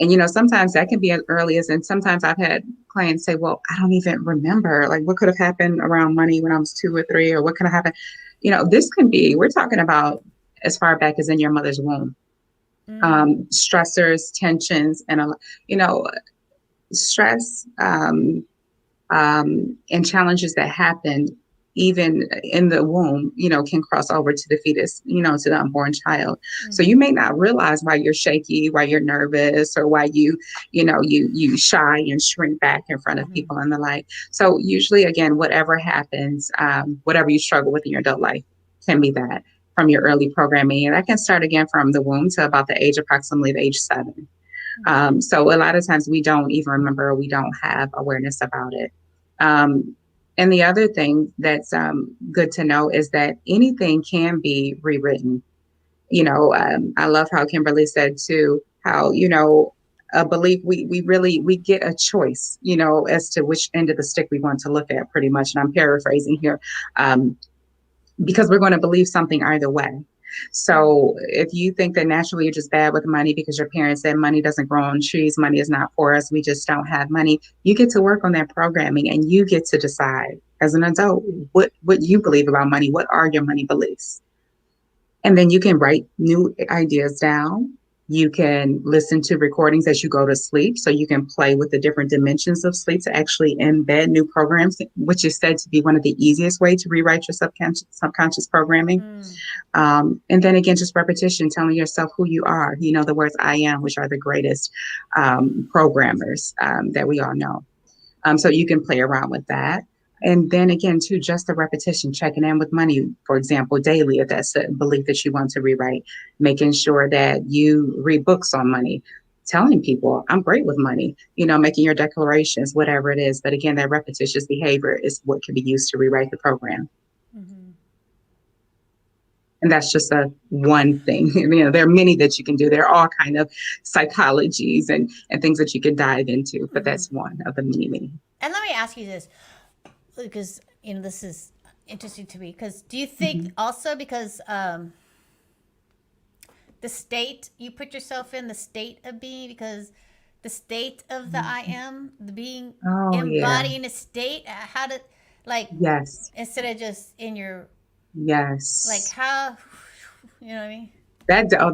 And, sometimes that can be as early as, and sometimes I've had clients say, well, I don't even remember, like, what could have happened around money when I was 2 or 3, or what could have happened. This can be, we're talking about as far back as in your mother's womb. Stressors, tensions, and, stress and challenges that happen even in the womb, can cross over to the fetus, to the unborn child. Mm-hmm. So you may not realize why you're shaky, why you're nervous, or why you shy and shrink back in front of people and the like. So usually, again, whatever happens, whatever you struggle with in your adult life can be that from your early programming. And that can start again from the womb to about the age, approximately age 7. So a lot of times we don't even remember, we don't have awareness about it. And the other thing that's good to know is that anything can be rewritten. I love how Kimberly said too, how, a belief, we get a choice, as to which end of the stick we want to look at, pretty much. And I'm paraphrasing here, because we're going to believe something either way. So if you think that naturally you're just bad with money because your parents said money doesn't grow on trees, money is not for us, we just don't have money, you get to work on that programming, and you get to decide as an adult what you believe about money. What are your money beliefs? And then you can write new ideas down. You can listen to recordings as you go to sleep, so you can play with the different dimensions of sleep to actually embed new programs, which is said to be one of the easiest ways to rewrite your subconscious programming. And then again, just repetition, telling yourself who you are. The words I am, which are the greatest programmers that we all know. So you can play around with that. And then again, too, just the repetition, checking in with money, for example, daily, if that's a belief that you want to rewrite, making sure that you read books on money, telling people, I'm great with money, making your declarations, whatever it is. But again, that repetitious behavior is what can be used to rewrite the program. Mm-hmm. And that's just one thing. There are many that you can do. There are all kind of psychologies and things that you can dive into, but that's one of the many. And let me ask you this, because this is interesting to me. Because do you think also because the state you put yourself in, the state of being, because the state of the I am, the being embodying a state, how to yes, instead of just in your yes, how, you know what I mean?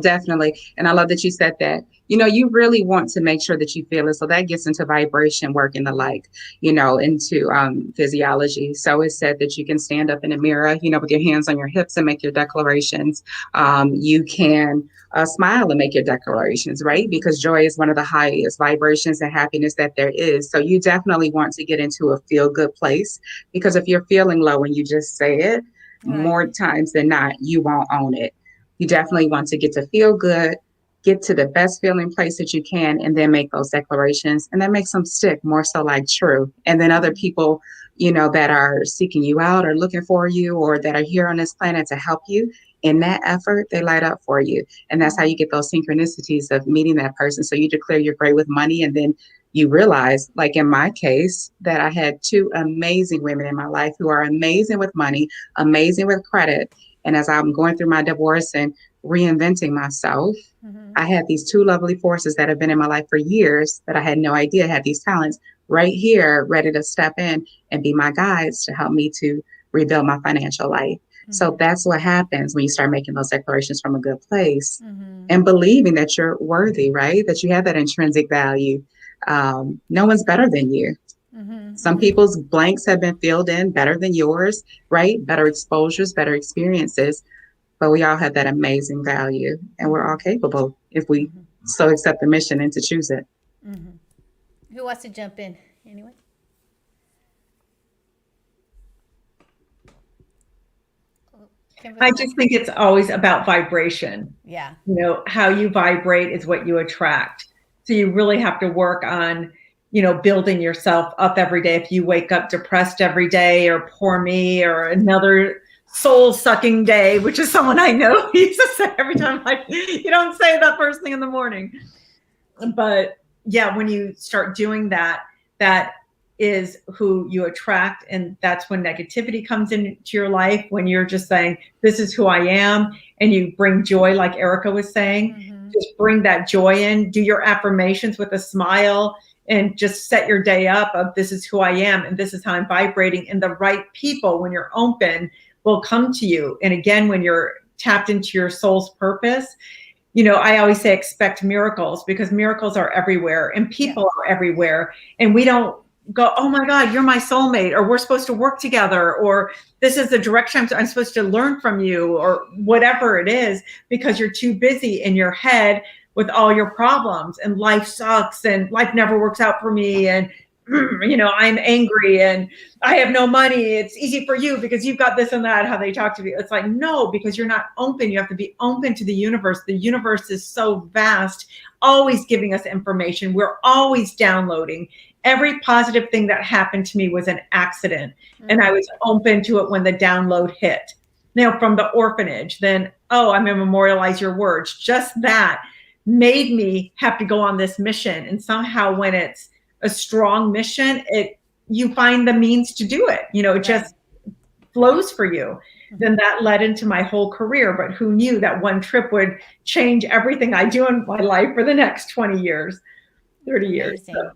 Definitely. And I love that you said that. You really want to make sure that you feel it. So that gets into vibration work and the like, into physiology. So it's said that you can stand up in a mirror, with your hands on your hips and make your declarations. You can smile and make your declarations, right? Because joy is one of the highest vibrations and happiness that there is. So you definitely want to get into a feel good place, because if you're feeling low and you just say it, more times than not, you won't own it. You definitely want to get to feel good, get to the best feeling place that you can, and then make those declarations. And that makes them stick more so like true. And then other people, that are seeking you out or looking for you or that are here on this planet to help you in that effort, they light up for you. And that's how you get those synchronicities of meeting that person. So you declare you're great with money, and then you realize, like in my case, that I had two amazing women in my life who are amazing with money, amazing with credit. And as I'm going through my divorce and reinventing myself, I had these two lovely forces that have been in my life for years that I had no idea had these talents right here, ready to step in and be my guides to help me to rebuild my financial life. So that's what happens when you start making those declarations from a good place and believing that you're worthy, right? That you have that intrinsic value. No one's better than you. Some people's blanks have been filled in better than yours, right? Better exposures, better experiences, but we all have that amazing value, and we're all capable if we so accept the mission and to choose it. Who wants to jump in? Anyone? I just think it's always about vibration. Yeah. How you vibrate is what you attract. So you really have to work on building yourself up every day. If you wake up depressed every day, or poor me, or another soul sucking day, which is someone I know used to say every time, you don't say that first thing in the morning. But yeah, when you start doing that, that is who you attract. And that's when negativity comes into your life, when you're just saying, this is who I am. And you bring joy, like Erica was saying, just bring that joy in, do your affirmations with a smile, and just set your day up of this is who I am and this is how I'm vibrating. And the right people, when you're open, will come to you. And again, when you're tapped into your soul's purpose, I always say expect miracles, because miracles are everywhere and people are everywhere. And we don't go, oh my God, you're my soulmate, or we're supposed to work together, or this is the direction I'm supposed to learn from you, or whatever it is, because you're too busy in your head with all your problems, and life sucks and life never works out for me. And, I'm angry and I have no money. It's easy for you because you've got this and that, how they talk to you. It's like, no, because you're not open. You have to be open to the universe. The universe is so vast, always giving us information. We're always downloading. Every positive thing that happened to me was an accident. And I was open to it when the download hit. Now, from the orphanage, then, I'm going to memorialize your words. Just that made me have to go on this mission. And somehow when it's a strong mission, you find the means to do it. It just flows for you. Then that led into my whole career. But who knew that one trip would change everything I do in my life for the next 20 years, 30 years. So, so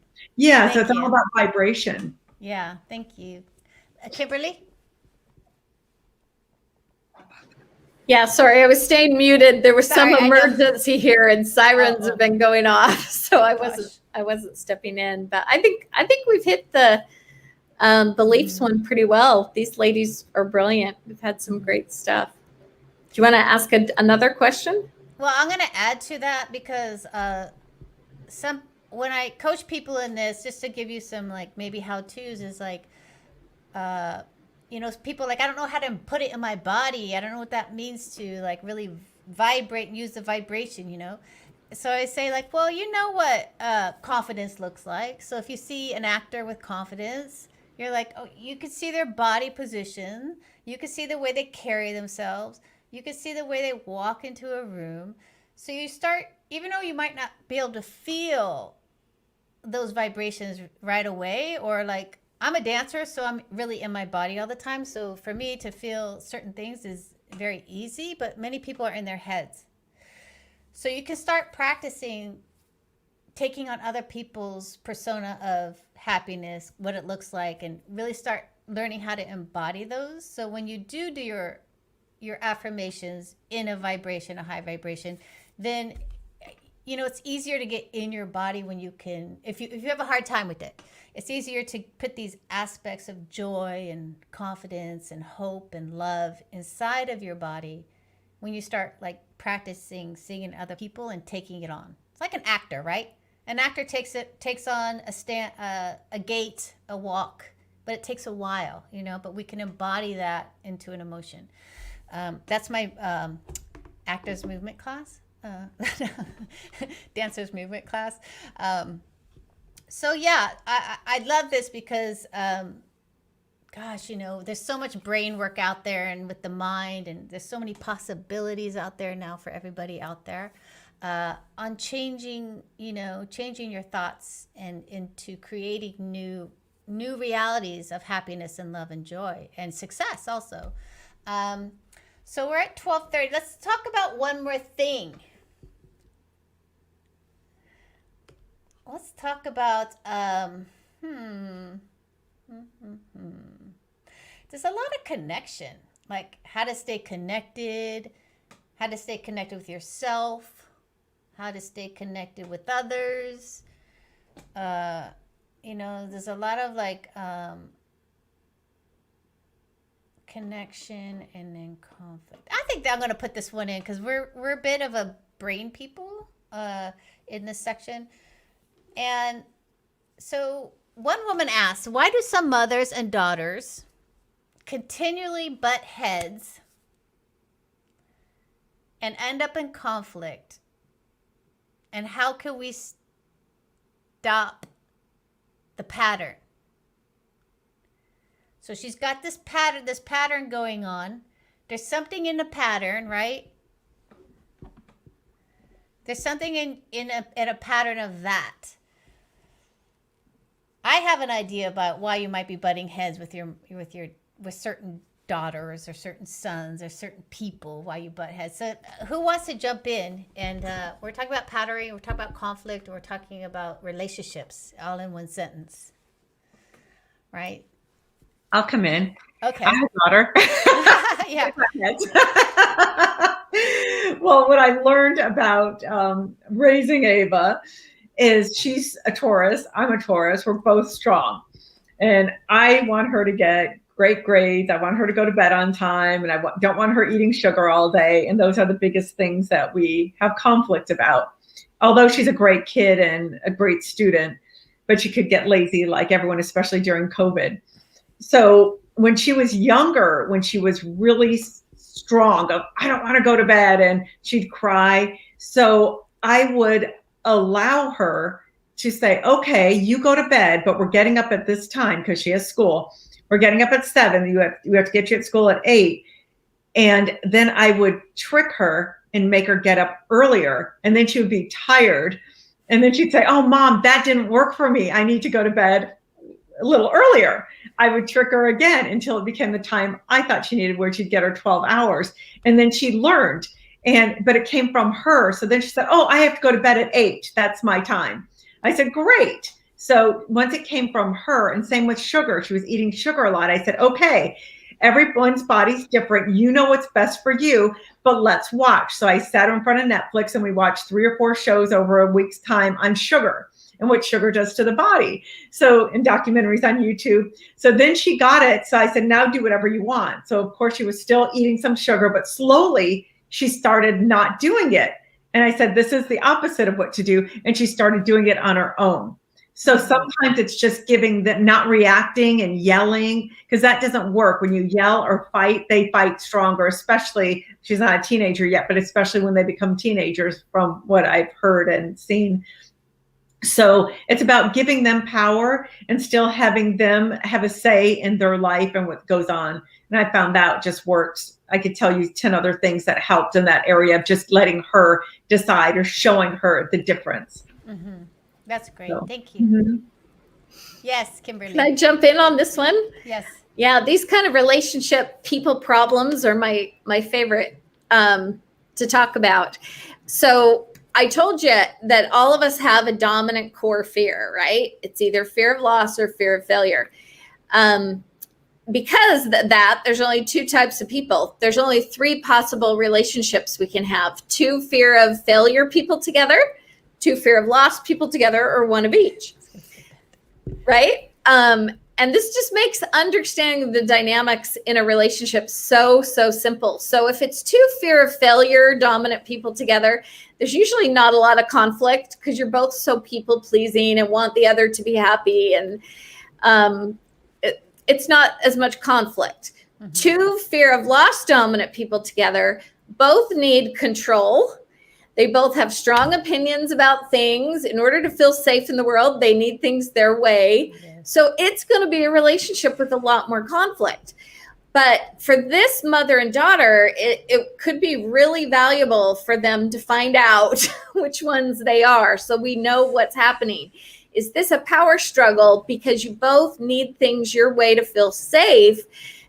it's all about vibration. Yeah. Thank you. Kimberly? Yeah, sorry, I was staying muted. There was some emergency here, and sirens have been going off, so I wasn't stepping in. But I think we've hit the Leafs one pretty well. These ladies are brilliant. We've had some great stuff. Do you want to ask another question? Well, I'm going to add to that, because when I coach people in this, just to give you some maybe how-tos, is you know, people like, I don't know how to put it in my body. I don't know what that means to like really vibrate and use the vibration, you know? So I say like, well, you know what confidence looks like. So if you see an actor with confidence, you're like, oh, you can see their body position. You can see the way they carry themselves. You can see the way they walk into a room. So you start, even though you might not be able to feel those vibrations right away, or like, I'm a dancer, so I'm really in my body all the time. So for me to feel certain things is very easy, but many people are in their heads. So you can start practicing taking on other people's persona of happiness, what it looks like, and really start learning how to embody those. So when you do your affirmations in a vibration, a high vibration, then you know it's easier to get in your body when you can. If you have a hard time with it, it's easier to put these aspects of joy and confidence and hope and love inside of your body when you start like practicing seeing other people and taking it on. It's like an actor, right? An actor takes on a gait, a walk, but it takes a while, you know, but we can embody that into an emotion. That's my actors movement class, dancers movement class. So yeah, I love this because, gosh, you know, there's so much brain work out there and with the mind, and there's so many possibilities out there now for everybody out there on changing your thoughts and into creating new realities of happiness and love and joy and success also. So we're at 12:30. Let's talk about one more thing. Let's talk about there's a lot of connection, like how to stay connected with yourself, how to stay connected with others. You know, there's a lot of like connection and then conflict. I think that I'm going to put this one in because we're a bit of a brain people in this section. And so one woman asked, why do some mothers and daughters continually butt heads and end up in conflict? And how can we stop the pattern? So she's got this pattern going on. There's something in the pattern, right? There's something in a pattern of that. I have an idea about why you might be butting heads with certain daughters or certain sons or certain people, why you butt heads. So who wants to jump in? And we're talking about patterning, we're talking about conflict, we're talking about relationships all in one sentence, right? I'll come in. Okay. I'm a daughter. Yeah. Well, what I learned about raising Ava is she's a Taurus. I'm a Taurus. We're both strong. And I want her to get great grades. I want her to go to bed on time. And I don't want her eating sugar all day. And those are the biggest things that we have conflict about. Although she's a great kid and a great student, but she could get lazy like everyone, especially during COVID. So when she was younger, when she was really strong, I don't want to go to bed, and she'd cry. So I would allow her to say, okay, you go to bed, but we're getting up at this time because she has school. We're getting up at 7. We have to get you at school at 8. And then I would trick her and make her get up earlier. And then she would be tired. And then she'd say, oh, Mom, that didn't work for me. I need to go to bed a little earlier. I would trick her again until it became the time I thought she needed, where she'd get her 12 hours. And then she learned, but it came from her. So then she said, oh, I have to go to bed at 8. That's my time. I said, great. So once it came from her, and same with sugar, she was eating sugar a lot. I said, okay, everyone's body's different. You know what's best for you, but let's watch. So I sat in front of Netflix and we watched 3 or 4 shows over a week's time on sugar and what sugar does to the body. So, in documentaries on YouTube. So then she got it. So I said, now do whatever you want. So of course she was still eating some sugar, but slowly she started not doing it. And I said, this is the opposite of what to do. And she started doing it on her own. So sometimes it's just giving them, not reacting and yelling, because that doesn't work. When you yell or fight, they fight stronger, especially, she's not a teenager yet, but especially when they become teenagers, from what I've heard and seen. So it's about giving them power and still having them have a say in their life and what goes on. And I found that just works. I could tell you 10 other things that helped in that area of just letting her decide or showing her the difference. Mm-hmm. That's great. So, Thank you. Yes, Kimberly. Can I jump in on this one? Yes. Yeah, these kind of relationship people problems are my favorite to talk about. So I told you that all of us have a dominant core fear, right? It's either fear of loss or fear of failure. Because that there's only two types of people. There's only three possible relationships we can have: two fear of failure people together, two fear of loss people together, or one of each. Right? And this just makes understanding the dynamics in a relationship so simple. So if it's two fear of failure dominant people together, there's usually not a lot of conflict because you're both so people pleasing and want the other to be happy. And it's not as much conflict. Mm-hmm. Two fear of loss dominant people together both need control. They both have strong opinions about things. In order to feel safe in the world, they need things their way. Yes. So it's going to be a relationship with a lot more conflict. But for this mother and daughter, it could be really valuable for them to find out which ones they are, so we know what's happening. Is this a power struggle because you both need things your way to feel safe?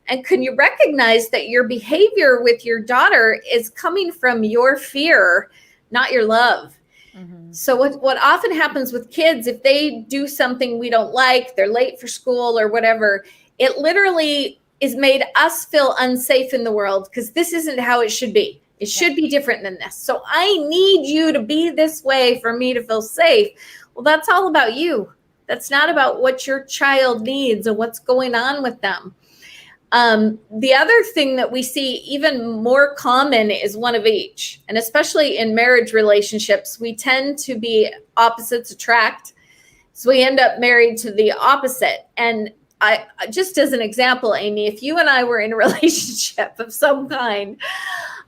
And can you recognize that your behavior with your daughter is coming from your fear, not your love? Mm-hmm. So what often happens with kids, if they do something we don't like, they're late for school or whatever, it literally is made us feel unsafe in the world because this isn't how it should be. It should be different than this. So I need you to be this way for me to feel safe. Well, that's all about you. That's not about what your child needs and what's going on with them. The other thing that we see even more common is one of each. And especially in marriage relationships, we tend to be opposites attract. So we end up married to the opposite. And I just as an example, Amy, if you and I were in a relationship of some kind,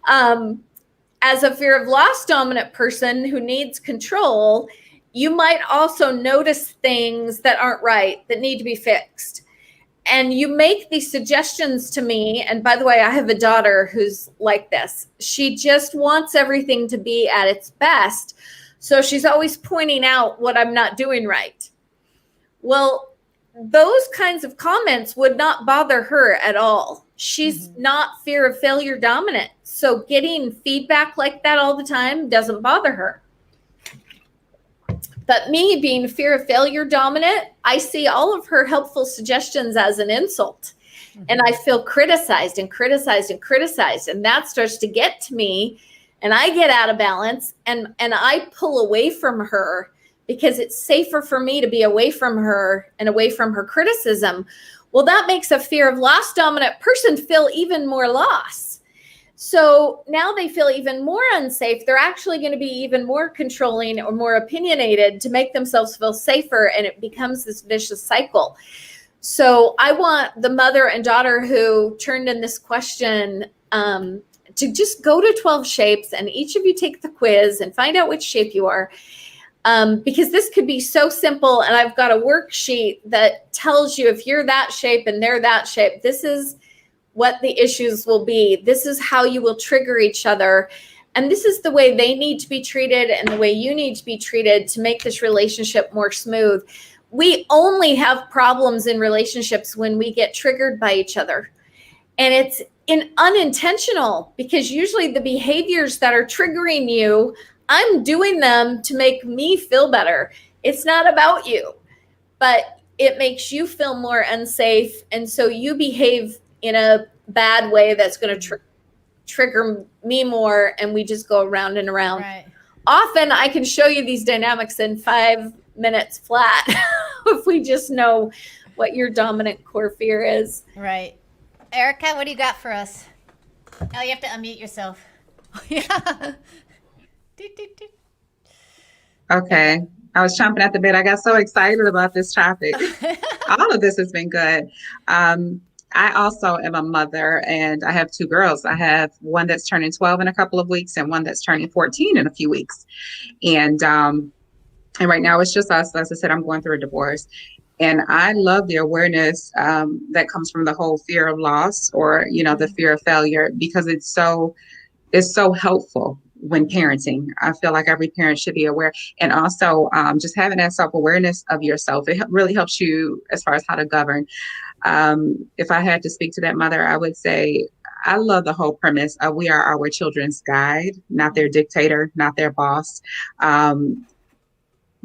as a fear of loss dominant person who needs control, you might also notice things that aren't right, that need to be fixed. And you make these suggestions to me. And by the way, I have a daughter who's like this. She just wants everything to be at its best. So she's always pointing out what I'm not doing right. Well, those kinds of comments would not bother her at all. She's not fear of failure dominant. So getting feedback like that all the time doesn't bother her. But me being fear of failure dominant, I see all of her helpful suggestions as an insult. Mm-hmm. And I feel criticized and criticized and criticized. And that starts to get to me and I get out of balance and I pull away from her because it's safer for me to be away from her and away from her criticism. Well, that makes a fear of loss dominant person feel even more loss. So now they feel even more unsafe. They're actually going to be even more controlling or more opinionated to make themselves feel safer. And it becomes this vicious cycle. So I want the mother and daughter who turned in this question to just go to 12 shapes and each of you take the quiz and find out which shape you are. Because this could be so simple. And I've got a worksheet that tells you if you're that shape and they're that shape, this is what the issues will be. This is how you will trigger each other. And this is the way they need to be treated and the way you need to be treated to make this relationship more smooth. We only have problems in relationships when we get triggered by each other. And it's unintentional because usually the behaviors that are triggering you, I'm doing them to make me feel better. It's not about you, but it makes you feel more unsafe. And so you behave in a bad way that's going to trigger me more, and we just go around and around. Right. Often I can show you these dynamics in 5 minutes flat if we just know what your dominant core fear is. Right. Erica, what do you got for us? Oh, you have to unmute yourself. Yeah. Okay. I was chomping at the bit. I got so excited about this topic. All of this has been good. Um, I also am a mother and I have two girls. I have one that's turning 12 in a couple of weeks and one that's turning 14 in a few weeks. And right now it's just us. As I said, I'm going through a divorce. And I love the awareness that comes from the whole fear of loss or, the fear of failure because it's so helpful when parenting. I feel like every parent should be aware. And also just having that self-awareness of yourself, it really helps you as far as how to govern. If I had to speak to that mother, I would say, I love the whole premise of we are our children's guide, not their dictator, not their boss.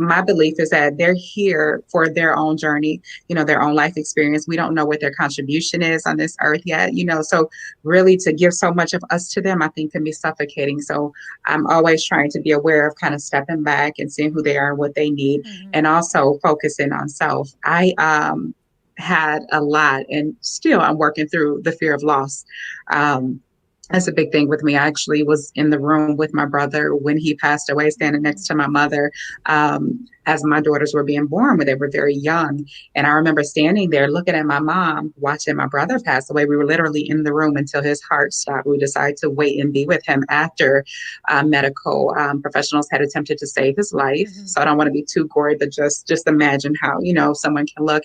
My belief is that they're here for their own journey, their own life experience. We don't know what their contribution is on this earth yet, so really to give so much of us to them, I think can be suffocating. So I'm always trying to be aware of kind of stepping back and seeing who they are and what they need, and also focusing on self. I had a lot, and still I'm working through the fear of loss. That's a big thing with me. I actually was in the room with my brother when he passed away, standing next to my mother, as my daughters were being born when they were very young. And I remember standing there looking at my mom, watching my brother pass away. We were literally in the room until his heart stopped. We decided to wait and be with him after medical professionals had attempted to save his life. So I don't want to be too gory, but just imagine how, someone can look.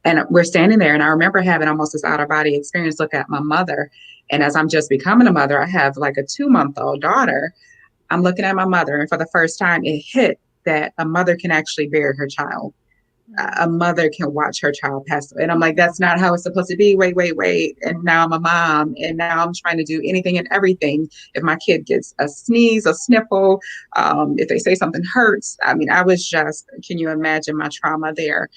And we're standing there, and I remember having almost this out-of-body experience, look at my mother. And as I'm just becoming a mother, I have like a 2-month-old daughter. I'm looking at my mother, and for the first time, it hit that a mother can actually bear her child. A mother can watch her child pass away. And I'm like, that's not how it's supposed to be. Wait. And now I'm a mom, and now I'm trying to do anything and everything. If my kid gets a sneeze, a sniffle, if they say something hurts, I mean, can you imagine my trauma there?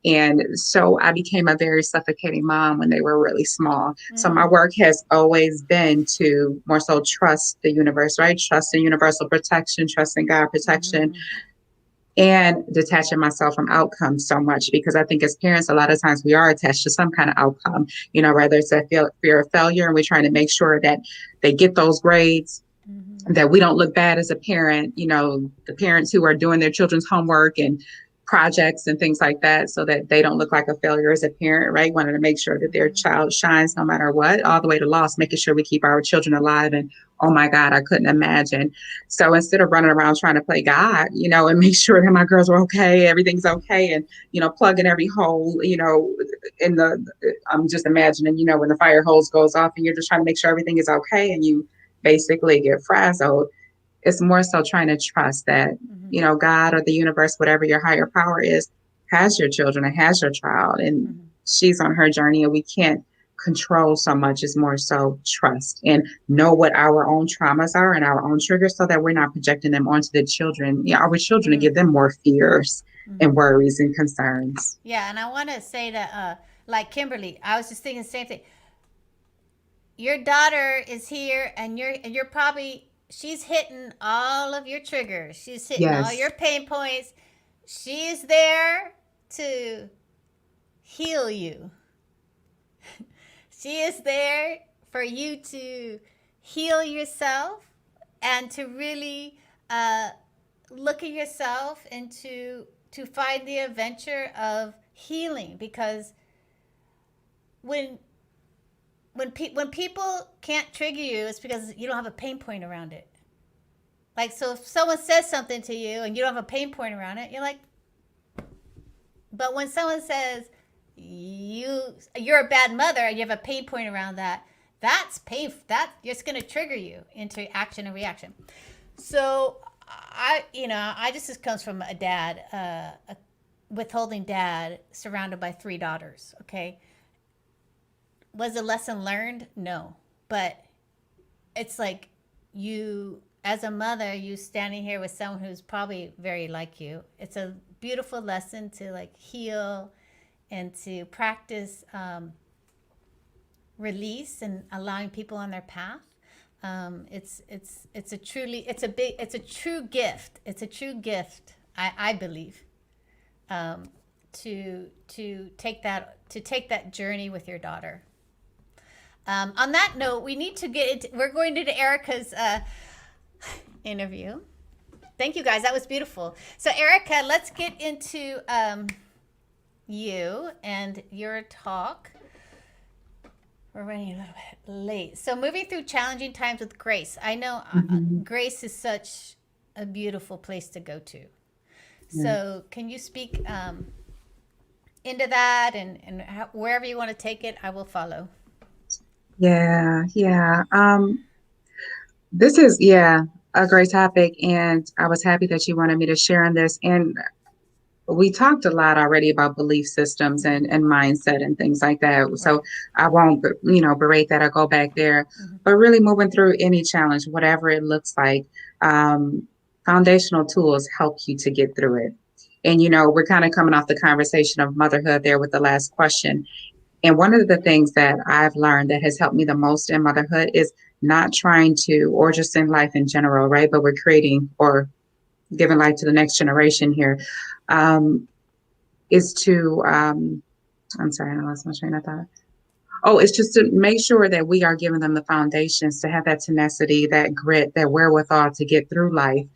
And so I became a very suffocating mom when they were really small. So my work has always been to more so trust the universe, right? Trust in universal protection, trust in God protection, and detaching myself from outcomes so much, because I think as parents, a lot of times we are attached to some kind of outcome, whether it's a fear of failure, and we're trying to make sure that they get those grades, that we don't look bad as a parent, the parents who are doing their children's homework and projects and things like that, so that they don't look like a failure as a parent, right? Wanting to make sure that their child shines no matter what, all the way to loss, making sure we keep our children alive. And oh my God, I couldn't imagine. So instead of running around trying to play God, and make sure that my girls are okay, everything's okay, and, plugging every hole, I'm just imagining, when the fire hose goes off and you're just trying to make sure everything is okay and you basically get frazzled. It's more so trying to trust that, God or the universe, whatever your higher power is, has your children and has your child. And she's on her journey, and we can't control so much. It's more so trust and know what our own traumas are and our own triggers, so that we're not projecting them onto the children, our children, to give them more fears and worries and concerns. Yeah. And I want to say that, like Kimberly, I was just thinking the same thing. Your daughter is here, and you're probably, she's hitting all of your triggers. She's hitting all your pain points. She is there to heal you. She is there for you to heal yourself and to really look at yourself and to find the adventure of healing. Because when people can't trigger you, it's because you don't have a pain point around it. Like, so if someone says something to you and you don't have a pain point around it, you're like, but when someone says you're a bad mother and you have a pain point around that, that's pain. That just going to trigger you into action and reaction. So I just comes from a dad, a withholding dad surrounded by 3 daughters. Okay. Was a lesson learned? No. But it's like you, as a mother, you standing here with someone who's probably very like you. It's a beautiful lesson to like heal and to practice release and allowing people on their path. It's a true gift. It's a true gift, I believe, to take that journey with your daughter. On that note, we need to get into, we're going into Erica's interview. Thank you guys. That was beautiful. So Erica, let's get into you and your talk. We're running a little bit late. So moving through challenging times with grace. I know grace is such a beautiful place to go to. So can you speak into that and wherever you want to take it, I will follow. Yeah, yeah. This is, a great topic, and I was happy that you wanted me to share on this. And we talked a lot already about belief systems and mindset and things like that. So Right. I won't, berate that or go back there. But really moving through any challenge, whatever it looks like, foundational tools help you to get through it. And, we're kind of coming off the conversation of motherhood there with the last question. And one of the things that I've learned that has helped me the most in motherhood is not trying to, or just in life in general, right? But we're creating or giving life to the next generation here, is to, I'm sorry, I lost my train of thought. Oh, it's just to make sure that we are giving them the foundations to have that tenacity, that grit, that wherewithal to get through life,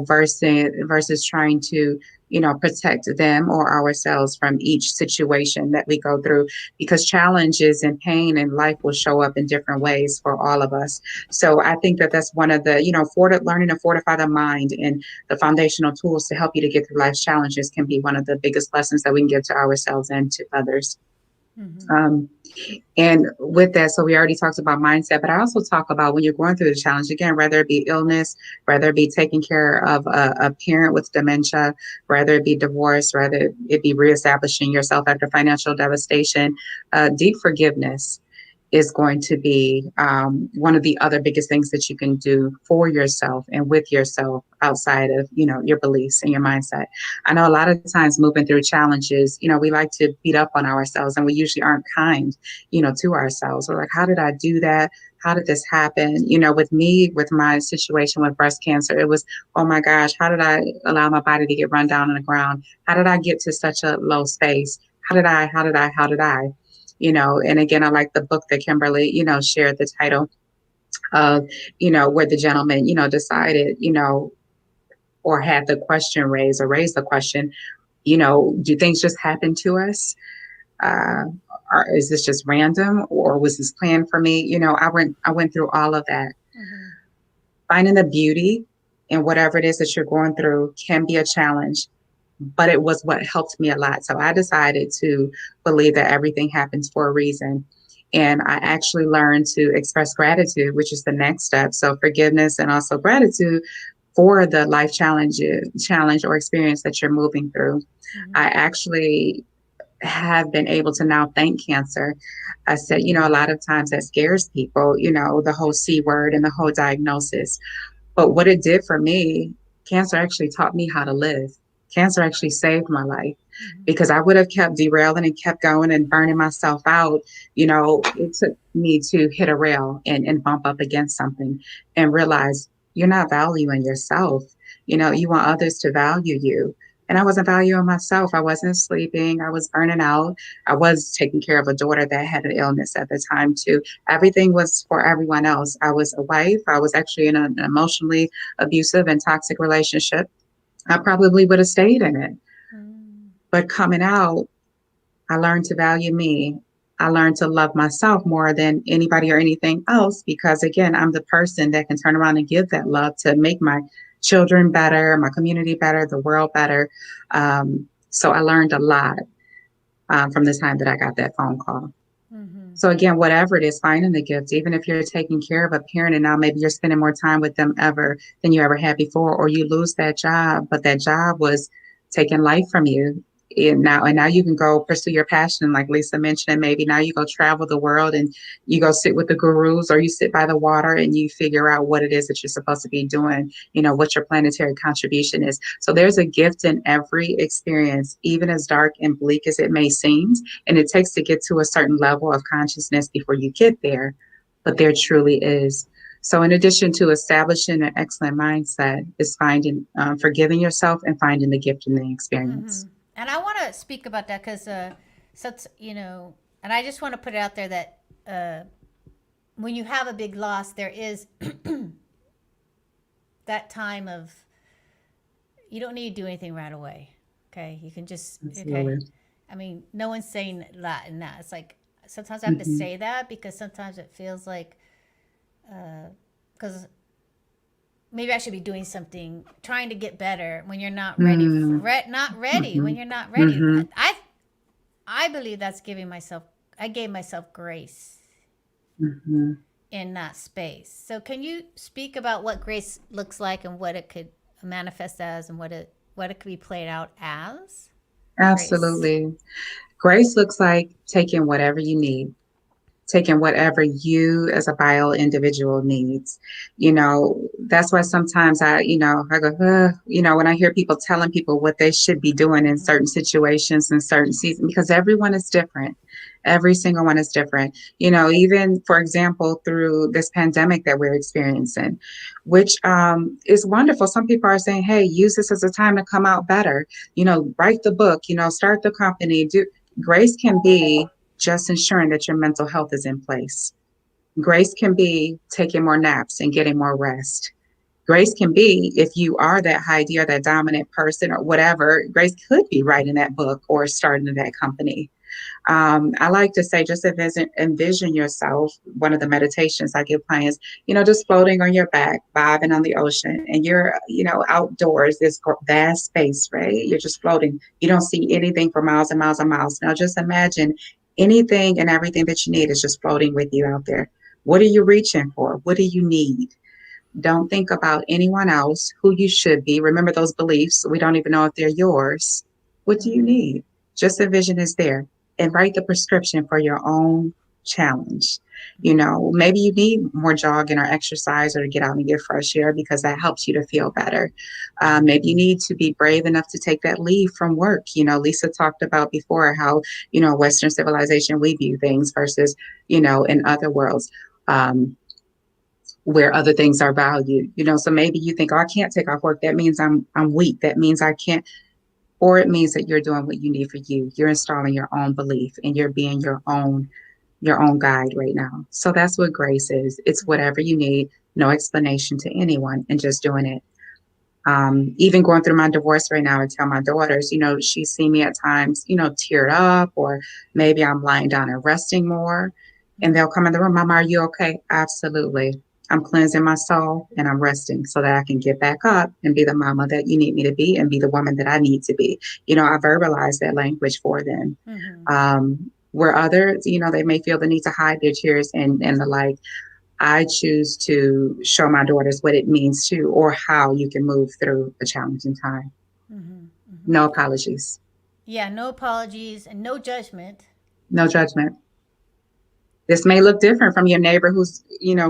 versus trying to, protect them or ourselves from each situation that we go through, because challenges and pain in life will show up in different ways for all of us. So I think that that's one of the, learning to fortify the mind and the foundational tools to help you to get through life's challenges can be one of the biggest lessons that we can give to ourselves and to others. And with that, so we already talked about mindset, but I also talk about when you're going through the challenge, again, whether it be illness, whether it be taking care of a parent with dementia, whether it be divorce, whether it be reestablishing yourself after financial devastation, deep forgiveness is going to be one of the other biggest things that you can do for yourself and with yourself outside of, your beliefs and your mindset. I know a lot of times moving through challenges, we like to beat up on ourselves, and we usually aren't kind, to ourselves. We're like, how did I do that? How did this happen? With me, with my situation with breast cancer, it was, oh my gosh, how did I allow my body to get run down on the ground? How did I get to such a low space? How did I? And again, I like the book that Kimberly, shared the title of, where the gentleman, decided, or had the question raised or raised the question, do things just happen to us? Or is this just random, or was this planned for me? I went through all of that. Finding the beauty in whatever it is that you're going through can be a challenge, but it was what helped me a lot. So I decided to believe that everything happens for a reason. And I actually learned to express gratitude, which is the next step. So forgiveness and also gratitude for the life challenge or experience that you're moving through. I actually have been able to now thank cancer. I said, a lot of times that scares people, the whole C word and the whole diagnosis. But what it did for me, cancer actually taught me how to live. Cancer actually saved my life, because I would have kept derailing and kept going and burning myself out. It took me to hit a rail and bump up against something and realize you're not valuing yourself. You want others to value you. And I wasn't valuing myself. I wasn't sleeping. I was burning out. I was taking care of a daughter that had an illness at the time too. Everything was for everyone else. I was a wife. I was actually in an emotionally abusive and toxic relationship. I probably would have stayed in it. But coming out, I learned to value me. I learned to love myself more than anybody or anything else, because again, I'm the person that can turn around and give that love to make my children better, my community better, the world better. So I learned a lot from the time that I got that phone call. So again, whatever it is, finding the gift, even if you're taking care of a parent and now maybe you're spending more time with them than you ever had before, or you lose that job, but that job was taking life from you. And now you can go pursue your passion, like Lisa mentioned, and maybe now you go travel the world and you go sit with the gurus, or you sit by the water and you figure out what it is that you're supposed to be doing, what your planetary contribution is. So there's a gift in every experience, even as dark and bleak as it may seem. And it takes to get to a certain level of consciousness before you get there, but there truly is. So in addition to establishing an excellent mindset, is finding, forgiving yourself and finding the gift in the experience. And I want to speak about that because, and I just want to put it out there that when you have a big loss, there is that time of you don't need to do anything right away. Okay, you can just Absolutely. I mean, no one's saying that and that. It's like sometimes I have to say that because sometimes it feels like because maybe I should be doing something, trying to get better when you're not ready. Not ready when you're not ready. I believe that's giving myself. I gave myself grace in that space. So, can you speak about what grace looks like and what it could manifest as, and what it could be played out as? Absolutely. Grace looks like taking whatever you need, taking whatever you as a bio individual needs. That's why sometimes I go, when I hear people telling people what they should be doing in certain situations and certain seasons, because everyone is different. Every single one is different. Even for example, through this pandemic that we're experiencing, which is wonderful. Some people are saying, hey, use this as a time to come out better, write the book, start the company, grace can be just ensuring that your mental health is in place. Grace can be taking more naps and getting more rest. Grace can be, if you are that high D or that dominant person or whatever, grace could be writing that book or starting that company. I like to say, just envision yourself. One of the meditations I give clients, just floating on your back, bobbing on the ocean, and you're, outdoors, this vast space, right? You're just floating. You don't see anything for miles and miles and miles. Now just imagine anything and everything that you need is just floating with you out there. What are you reaching for? What do you need? Don't think about anyone else, who you should be. Remember those beliefs. We don't even know if they're yours. What do you need? Just envision is there and write the prescription for your own challenge. Maybe you need more jogging or exercise or to get out and get fresh air because that helps you to feel better. Maybe you need to be brave enough to take that leave from work. Lisa talked about before how, Western civilization, we view things versus, in other worlds. Where other things are valued, so maybe you think, oh, I can't take off work. That means I'm weak. That means I can't, or it means that you're doing what you need for you. You're installing your own belief and you're being your own guide right now. So that's what grace is. It's whatever you need, no explanation to anyone, and just doing it. Even going through my divorce right now, I tell my daughters, she see me at times, teared up, or maybe I'm lying down and resting more, and they'll come in the room, Mama, are you okay? Absolutely. I'm cleansing my soul and I'm resting so that I can get back up and be the mama that you need me to be and be the woman that I need to be. I verbalize that language for them. Where others, they may feel the need to hide their tears and the like. I choose to show my daughters what it means to, or how you can move through a challenging time. No apologies. Yeah, no apologies and no judgment. No judgment. This may look different from your neighbor who's,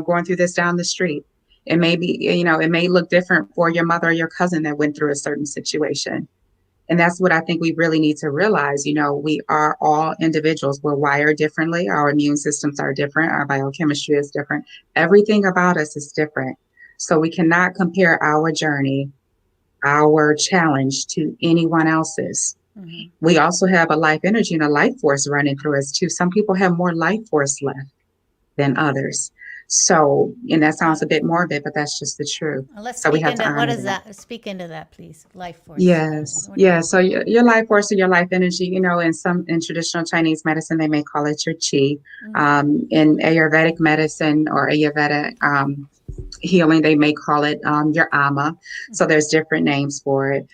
going through this down the street. It may be, it may look different for your mother or your cousin that went through a certain situation. And that's what I think we really need to realize. We are all individuals. We're wired differently. Our immune systems are different. Our biochemistry is different. Everything about us is different. So we cannot compare our journey, our challenge to anyone else's. We also have a life energy and a life force running through us too. Some people have more life force left than others. So, and that sounds a bit morbid, but that's just the truth. Let's so speak we have into to what is that? Speak into that, please. Life force. Yes. Yeah. So your life force or your life energy, in traditional Chinese medicine, they may call it your qi. In Ayurvedic medicine or Ayurvedic healing, they may call it your ama. So there's different names for it.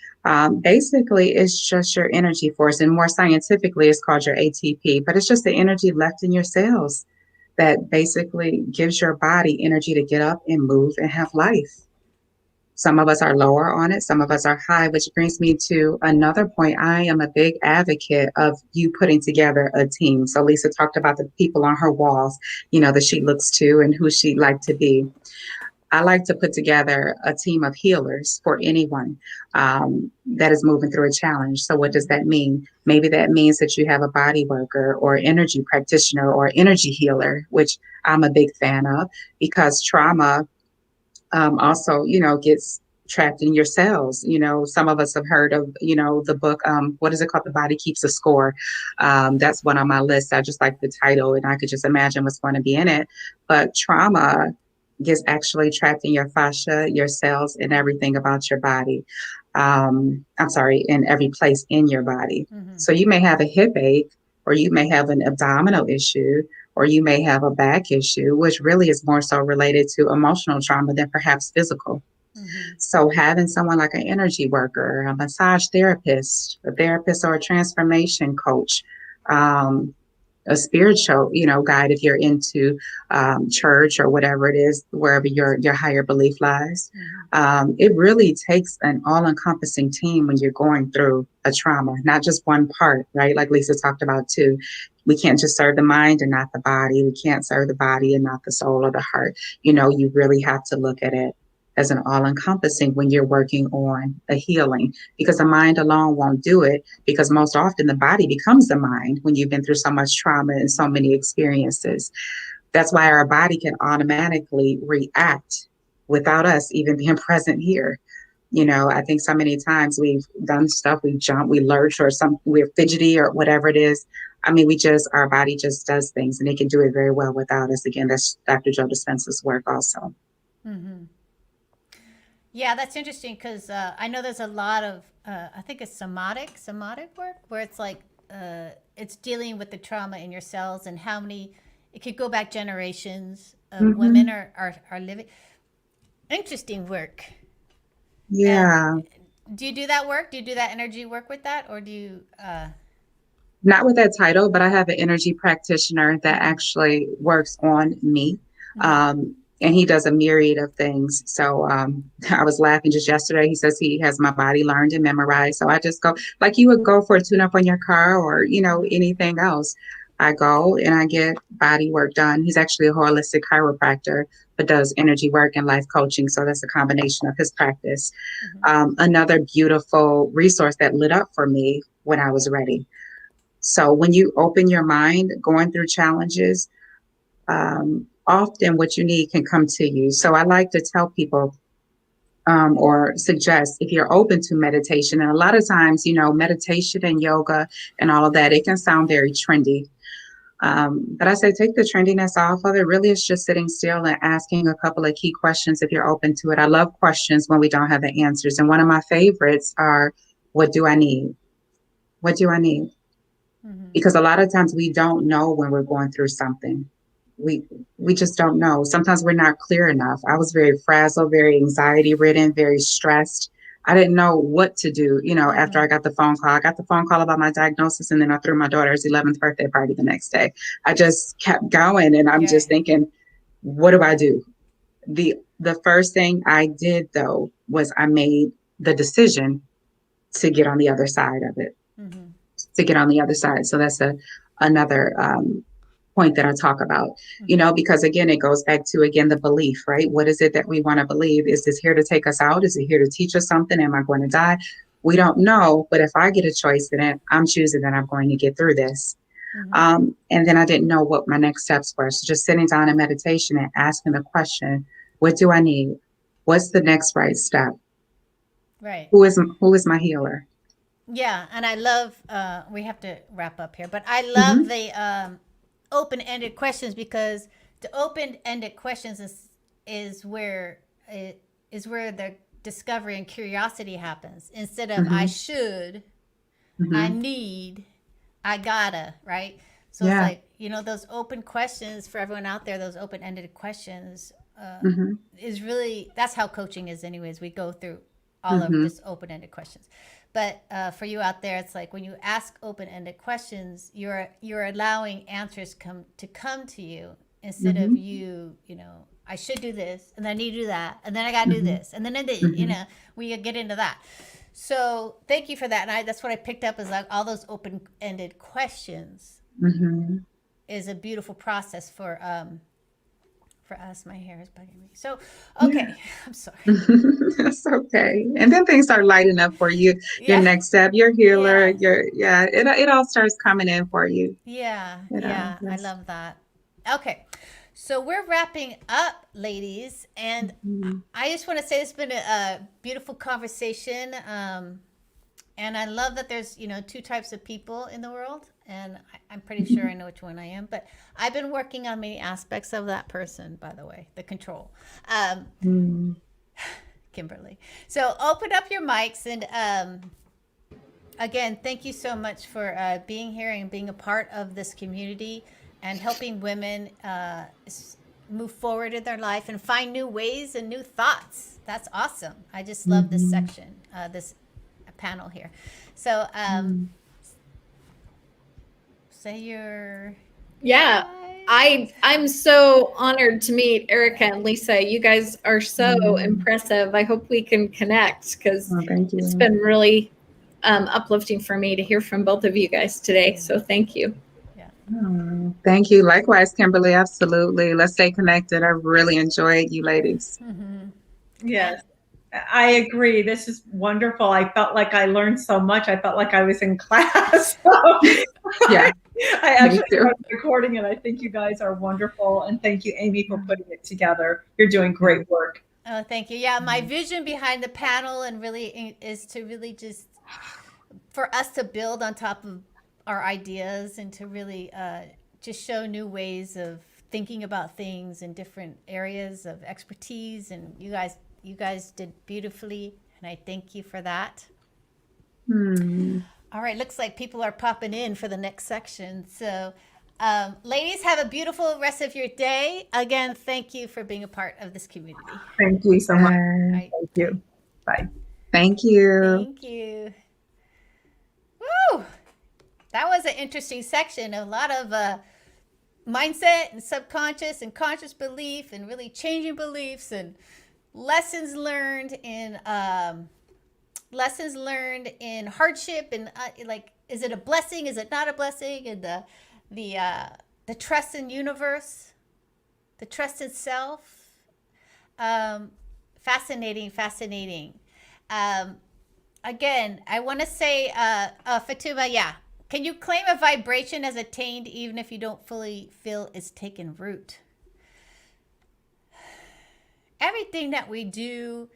Basically, it's just your energy force, and more scientifically, it's called your ATP. But it's just the energy left in your cells that basically gives your body energy to get up and move and have life. Some of us are lower on it. Some of us are high, which brings me to another point. I am a big advocate of you putting together a team. So Lisa talked about the people on her walls, that she looks to and who she'd like to be. I like to put together a team of healers for anyone that is moving through a challenge. So what does that mean? Maybe that means that you have a body worker or energy practitioner or energy healer, which I'm a big fan of, because trauma also, gets trapped in your cells. Some of us have heard of, the book, what is it called? The Body Keeps a Score. That's one on my list. I just like the title and I could just imagine what's going to be in it. But trauma gets actually trapped in your fascia, your cells, and everything about your body. I'm sorry, in every place in your body. Mm-hmm. So you may have a hip ache, or you may have an abdominal issue, or you may have a back issue, which really is more so related to emotional trauma than perhaps physical. Mm-hmm. So having someone like an energy worker, a massage therapist, a therapist or a transformation coach, um, a spiritual, guide if you're into church or whatever it is, wherever your higher belief lies. It really takes an all-encompassing team when you're going through a trauma, not just one part, right? Like Lisa talked about too. We can't just serve the mind and not the body. We can't serve the body and not the soul or the heart. You really have to look at it as an all-encompassing when you're working on a healing, because the mind alone won't do it, because most often the body becomes the mind when you've been through so much trauma and so many experiences. That's why our body can automatically react without us even being present here. I think so many times we've done stuff, we jump, we lurch, or we're fidgety or whatever it is. I mean, our body just does things, and it can do it very well without us. Again, that's Dr. Joe Dispenza's work also. Mm-hmm. Yeah, that's interesting because I know there's a lot of, I think it's somatic work where it's like, it's dealing with the trauma in your cells and how many, it could go back generations of women are living. Interesting work. Yeah. Do you do that work? Do you do that energy work with that? Or do you? Not with that title, but I have an energy practitioner that actually works on me. And he does a myriad of things. So I was laughing just yesterday. He says he has my body learned and memorized. So I just go like you would go for a tune-up on your car or, anything else. I go and I get body work done. He's actually a holistic chiropractor, but does energy work and life coaching. So that's a combination of his practice. Another beautiful resource that lit up for me when I was ready. So when you open your mind going through challenges, often what you need can come to you. So I like to tell people or suggest if you're open to meditation, and a lot of times, meditation and yoga and all of that, it can sound very trendy. But I say take the trendiness off of it. Really, it's just sitting still and asking a couple of key questions if you're open to it. I love questions when we don't have the answers. And one of my favorites are, what do I need? What do I need? Because a lot of times we don't know when we're going through something. We just don't know. Sometimes we're not clear enough. I was very frazzled, very anxiety ridden, very stressed. I didn't know what to do, after I got the phone call. I got the phone call about my diagnosis, and then I threw my daughter's 11th birthday party the next day. I just kept going, and I'm just thinking, what do I do? The first thing I did, though, was I made the decision to get on the other side of it. To get on the other side. So that's another point that I talk about, because again, it goes back to, the belief, right? What is it that we want to believe? Is this here to take us out? Is it here to teach us something? Am I going to die? We don't know. But if I get a choice in it, I'm choosing that I'm going to get through this. And then I didn't know what my next steps were. So just sitting down in meditation and asking the question, what do I need? What's the next right step? Right. Who is my healer? Yeah, and I love, we have to wrap up here, but I love the open-ended questions, because the open-ended questions is where the discovery and curiosity happens, instead of I should, I need, I gotta, right? So it's like, those open questions for everyone out there, those open-ended questions is really, that's how coaching is anyways. We go through all of this open-ended questions. But for you out there, it's like when you ask open-ended questions, you're allowing answers to come to you, instead of you I should do this, and then I need to do that, and then I got to do this, and then we get into that. So thank you for that, and that's what I picked up, is like all those open-ended questions is a beautiful process for us. My hair is bugging me. So, okay. I'm sorry. That's okay. And then things start lighting up for you. Your next step, your healer, it all starts coming in for you. Yeah. I love that. Okay. So we're wrapping up, ladies. And I just want to say it's been a beautiful conversation. And I love that there's, two types of people in the world. And I'm pretty sure I know which one I am. But I've been working on many aspects of that person, by the way, the control. Kimberly. So open up your mics and again, thank you so much for being here and being a part of this community and helping women move forward in their life and find new ways and new thoughts. That's awesome. I just love this section, this panel here. So say your Yeah. I'm so honored to meet Erica and Lisa. You guys are so impressive. I hope we can connect because thank you. it's been really uplifting for me to hear from both of you guys today. So thank you. Oh, thank you. Likewise, Kimberly. Absolutely. Let's stay connected. I really enjoyed you ladies. Yes, I agree. This is wonderful. I felt like I learned so much. I felt like I was in class. Yeah. I actually started recording it. I think you guys are wonderful. And thank you, Amy, for putting it together. You're doing great work. Oh, thank you. Yeah, my vision behind the panel and really is to really just for us to build on top of our ideas and to really just show new ways of thinking about things in different areas of expertise. And you guys did beautifully, and I thank you for that. All right, looks like people are popping in for the next section. So ladies, have a beautiful rest of your day. Again, thank you for being a part of this community. Thank you so much. Right. Thank you. Bye. Thank you. Thank you. Woo! That was an interesting section. A lot of mindset and subconscious and conscious belief and really changing beliefs and lessons learned in hardship and like, is it a blessing? Is it not a blessing? And the trust in universe, the trust in self. Fascinating. Again, I want to say, Fatuma, yeah. Can you claim a vibration as attained even if you don't fully feel it's taken root? Everything that we do,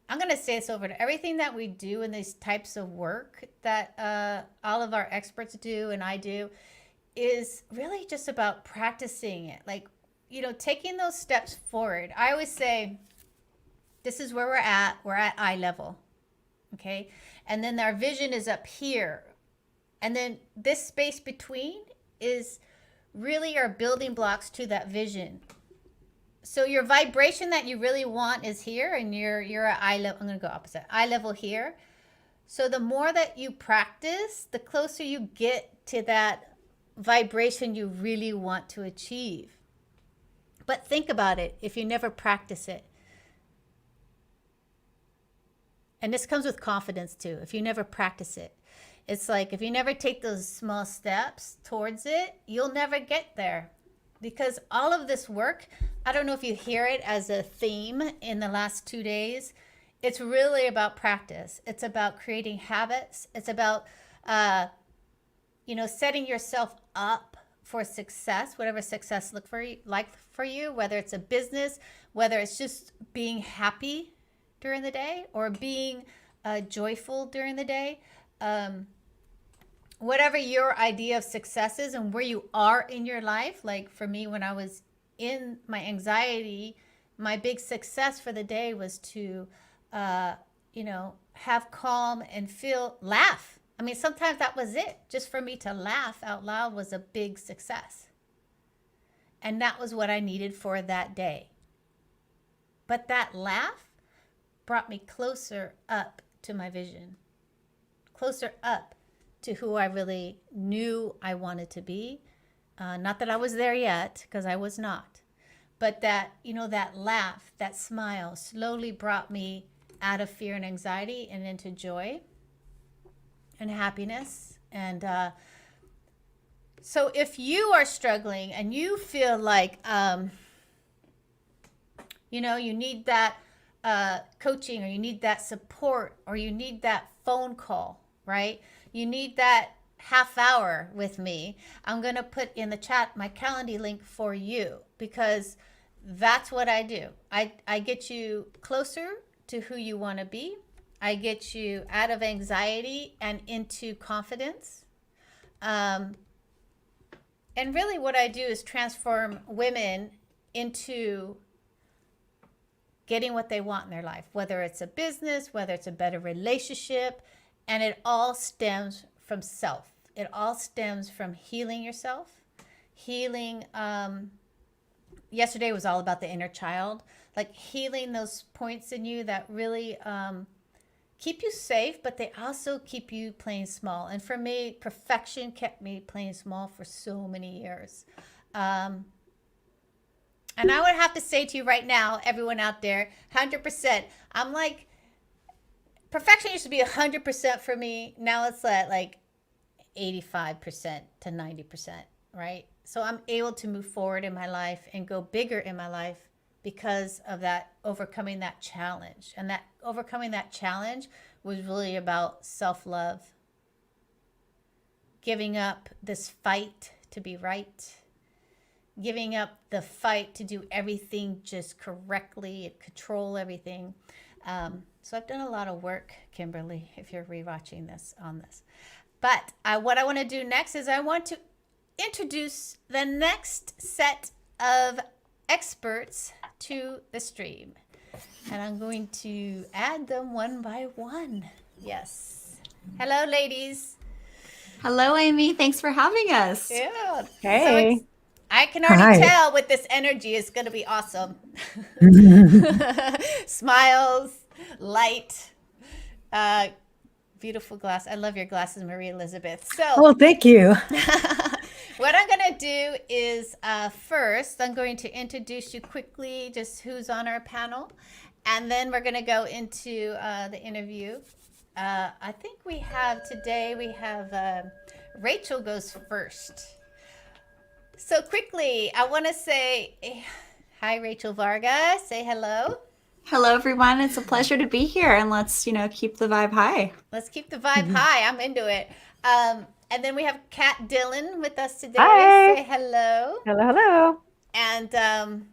I'm going to say this over to everything that we do in these types of work that all of our experts do and I do is really just about practicing it. Like, taking those steps forward. I always say, this is where we're at eye level. Okay. And then our vision is up here. And then this space between is really our building blocks to that vision. So your vibration that you really want is here, and you're at eye level. I'm going to go opposite. Eye level here. So the more that you practice, the closer you get to that vibration you really want to achieve. But think about it if you never practice it. And this comes with confidence too. If you never practice it, it's like if you never take those small steps towards it, you'll never get there. Because all of this work, I don't know if you hear it as a theme in the last 2 days, it's really about practice. It's about creating habits. It's about, setting yourself up for success, whatever success look for you, whether it's a business, whether it's just being happy during the day or being joyful during the day. Whatever your idea of success is and where you are in your life. Like for me, when I was in my anxiety, my big success for the day was to, have calm and laugh. I mean, sometimes that was it. Just for me to laugh out loud was a big success. And that was what I needed for that day. But that laugh brought me closer up to my vision, closer up to who I really knew I wanted to be. Not that I was there yet, because I was not. But that, that laugh, that smile slowly brought me out of fear and anxiety and into joy and happiness. And so if you are struggling and you feel like, you need that coaching, or you need that support, or you need that phone call, right? You need that half hour with me. I'm going to put in the chat my Calendly link for you, because that's what I do. I get you closer to who you want to be. I get you out of anxiety and into confidence. And really what I do is transform women into getting what they want in their life, whether it's a business, whether it's a better relationship. And it all stems from self. It all stems from healing yourself, healing. Yesterday was all about the inner child, like healing those points in you that really keep you safe, but they also keep you playing small. And for me, perfection kept me playing small for so many years. And I would have to say to you right now, everyone out there, 100%. I'm like, perfection used to be 100% for me. Now it's at like 85% to 90%, right? So I'm able to move forward in my life and go bigger in my life because of that, overcoming that challenge. And that overcoming that challenge was really about self-love, giving up this fight to be right, giving up the fight to do everything just correctly and control everything. So I've done a lot of work, Kimberly, if you're rewatching this on this. But what I want to do next is I want to introduce the next set of experts to the stream. And I'm going to add them one by one. Yes. Hello, ladies. Hello, Amy. Thanks for having us. Yeah. Hey. So I can already Hi. tell with this energy, it's going to be awesome. Smiles, light, beautiful glass. I love your glasses, Marie Elizabeth. So Oh, thank you. what I'm going to do is first, I'm going to introduce you quickly, just who's on our panel. And then we're going to go into the interview. I think we have Rachel goes first. So quickly, I want to say hi, Rachel Vargas. Say hello. Hello, everyone. It's a pleasure to be here, and let's, keep the vibe high. Let's keep the vibe high. I'm into it. And then we have Kat Dillon with us today. Hi. Say hello. Hello, hello. And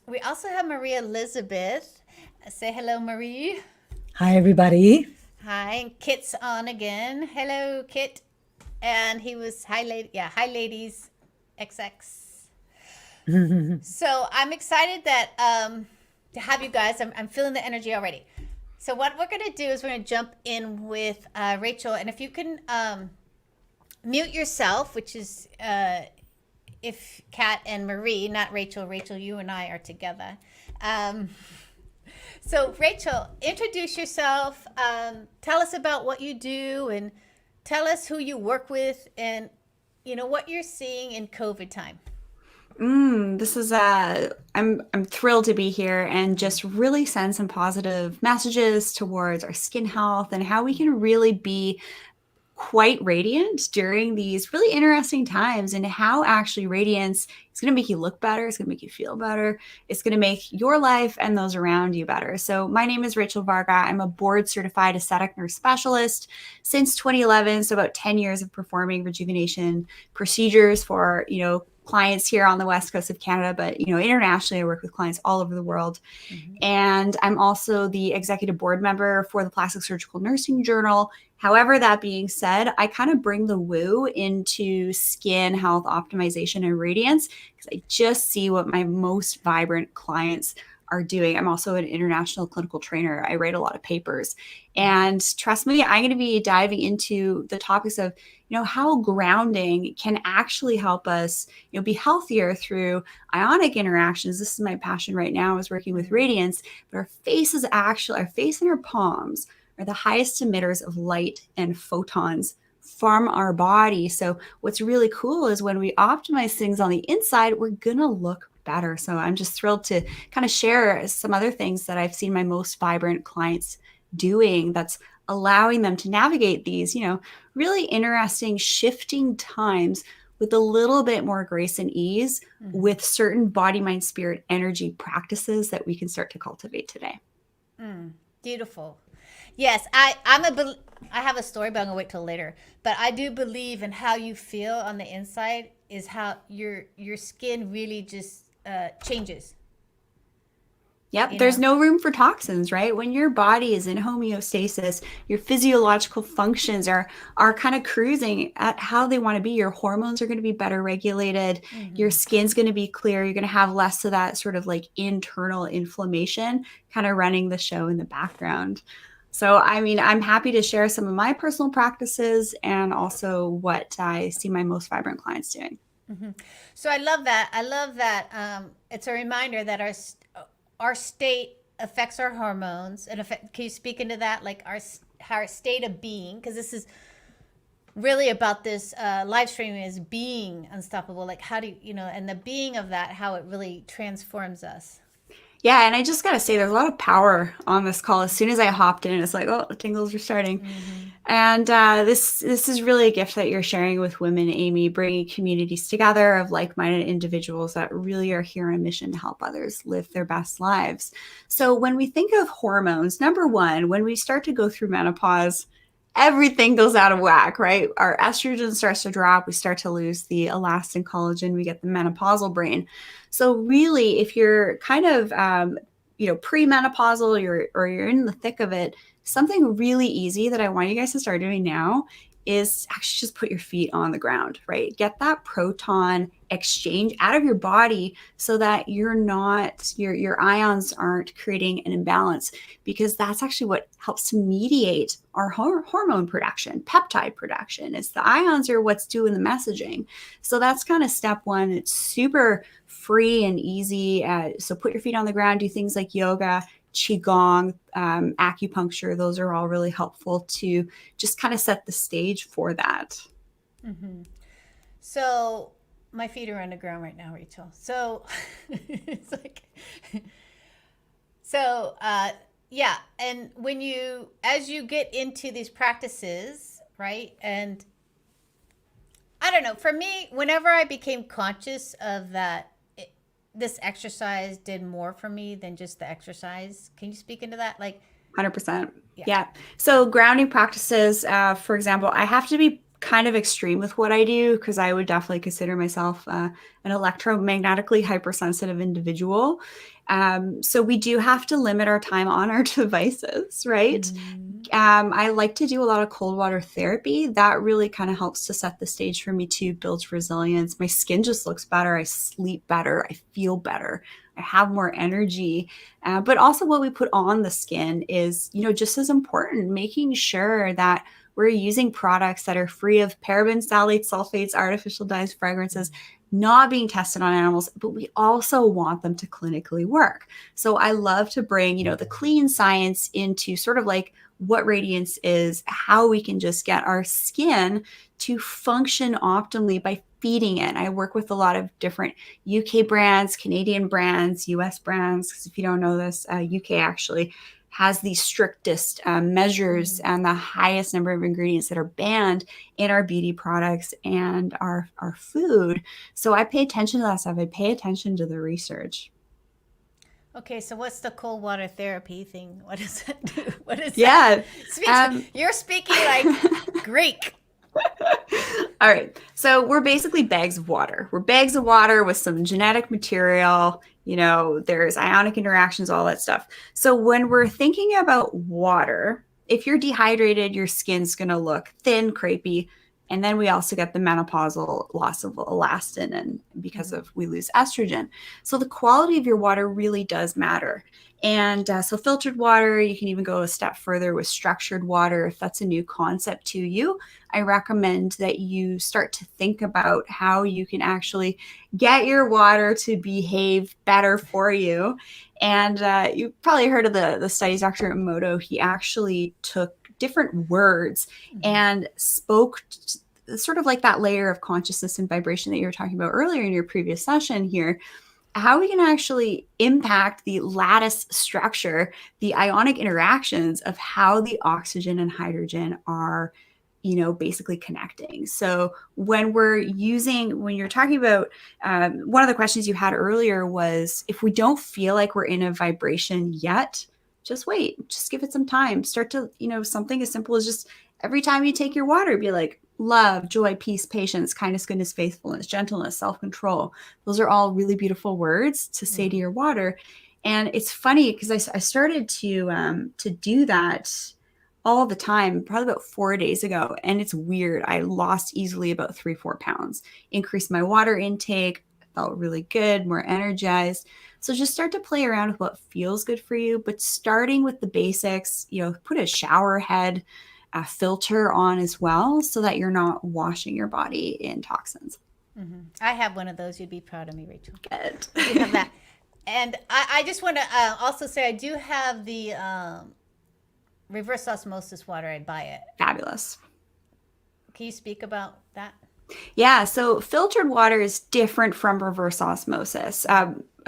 we also have Marie Elizabeth. Say hello, Marie. Hi, everybody. Hi. And Kit's on again. Hello, Kit. And he was hi, ladies. XX. So I'm excited that to have you guys. I'm feeling the energy already. So what we're going to do is we're going to jump in with Rachel. And if you can mute yourself, which is if Kat and Marie, not Rachel. Rachel, you and I are together. So Rachel, introduce yourself. Tell us about what you do and tell us who you work with and what you're seeing in COVID time. This is I'm thrilled to be here and just really send some positive messages towards our skin health and how we can really be quite radiant during these really interesting times, and how actually radiance is going to make you look better. It's going to make you feel better. It's going to make your life and those around you better. So my name is Rachel Varga. I'm a board certified aesthetic nurse specialist since 2011. So about 10 years of performing rejuvenation procedures for, clients here on the West Coast of Canada, but, internationally, I work with clients all over the world. Mm-hmm. And I'm also the executive board member for the Plastic Surgical Nursing Journal. However, that being said, I kind of bring the woo into skin health optimization and radiance because I just see what my most vibrant clients are doing. I'm also an international clinical trainer. I write a lot of papers. And trust me, I'm going to be diving into the topics of, how grounding can actually help us, be healthier through ionic interactions. This is my passion right now, is working with radiance. But our face and our palms are the highest emitters of light and photons from our body. So what's really cool is when we optimize things on the inside, we're going to look better. So I'm just thrilled to kind of share some other things that I've seen my most vibrant clients doing that's allowing them to navigate these, really interesting shifting times with a little bit more grace and ease, mm-hmm. with certain body, mind, spirit, energy practices that we can start to cultivate today. Beautiful. Yes, I have a story, but I'm gonna wait till later. But I do believe in how you feel on the inside is how your skin really just changes. Yep. There's no room for toxins, right? When your body is in homeostasis, your physiological functions are kind of cruising at how they want to be. Your hormones are going to be better regulated. Your skin's going to be clear. You're going to have less of that sort of like internal inflammation kind of running the show in the background. So, I mean, I'm happy to share some of my personal practices and also what I see my most vibrant clients doing. So I love that. I love that. It's a reminder that our state affects our hormones. And can you speak into that, like our state of being? Because this is really about this live stream is being unstoppable. Like how do you know, and the being of that, how it really transforms us. Yeah, and I just got to say, there's a lot of power on this call. As soon as I hopped in, it's like, oh, the tingles are starting. And this is really a gift that you're sharing with women, Amy, bringing communities together of like-minded individuals that really are here on a mission to help others live their best lives. So when we think of hormones, number one, when we start to go through menopause, everything goes out of whack, right? Our estrogen starts to drop. We start to lose the elastin collagen. We get the menopausal brain. So really, if you're kind of, premenopausal or you're in the thick of it, something really easy that I want you guys to start doing now is actually just put your feet on the ground, right? Get that proton exchange out of your body so that you're not, your ions aren't creating an imbalance, because that's actually what helps to mediate our hormone production, peptide production. It's the ions are what's doing the messaging. So that's kind of step one. It's super free and easy. So put your feet on the ground, do things like yoga, qigong, acupuncture. Those are all really helpful to just kind of set the stage for that. So my feet are on the ground right now, Rachel. So it's like, yeah. And as you get into these practices, right? And I don't know, for me, whenever I became conscious of that, this exercise did more for me than just the exercise. Can you speak into that? Like 100%. Yeah. So grounding practices, for example, I have to be kind of extreme with what I do because I would definitely consider myself an electromagnetically hypersensitive individual. So we do have to limit our time on our devices, right? I like to do a lot of cold water therapy. That really kind of helps to set the stage for me to build resilience. My skin just looks better. I sleep better. I feel better. I have more energy. But also what we put on the skin is, just as important, making sure that we're using products that are free of parabens, phthalates, sulfates, artificial dyes, fragrances, not being tested on animals, but we also want them to clinically work. So I love to bring, the clean science into sort of like what radiance is, how we can just get our skin to function optimally by feeding it. I work with a lot of different UK brands, Canadian brands, US brands, because if you don't know this, UK actually has the strictest measures and the highest number of ingredients that are banned in our beauty products and our food. So I pay attention to that stuff. I pay attention to the research. Okay, so what's the cold water therapy thing? What does that do? What is that? You're speaking like Greek. All right. So we're basically bags of water. We're bags of water with some genetic material. There's ionic interactions, all that stuff. So when we're thinking about water, if you're dehydrated, your skin's going to look thin, crepey. And then we also get the menopausal loss of elastin and because we lose estrogen. So the quality of your water really does matter. And so filtered water, you can even go a step further with structured water. If that's a new concept to you, I recommend that you start to think about how you can actually get your water to behave better for you. And you've probably heard of the studies, Dr. Emoto, he actually took different words and spoke sort of like that layer of consciousness and vibration that you were talking about earlier in your previous session here, how we can actually impact the lattice structure, the ionic interactions of how the oxygen and hydrogen are, basically connecting. So when you're talking about, one of the questions you had earlier was, if we don't feel like we're in a vibration yet, just wait, just give it some time. Start to, something as simple as just every time you take your water, be like, love, joy, peace, patience, kindness, goodness, faithfulness, gentleness, self-control. Those are all really beautiful words to say to your water. And it's funny because I started to do that all the time, probably about 4 days ago. And it's weird. I lost easily about 3-4 pounds, increased my water intake, felt really good, more energized. So just start to play around with what feels good for you, but starting with the basics, put a shower head, a filter on as well, so that you're not washing your body in toxins. Mm-hmm. I have one of those. You'd be proud of me, Rachel. Good. You have that. And I just want to also say I do have the reverse osmosis water. I'd buy it. Fabulous. Can you speak about that? Yeah, so filtered water is different from reverse osmosis.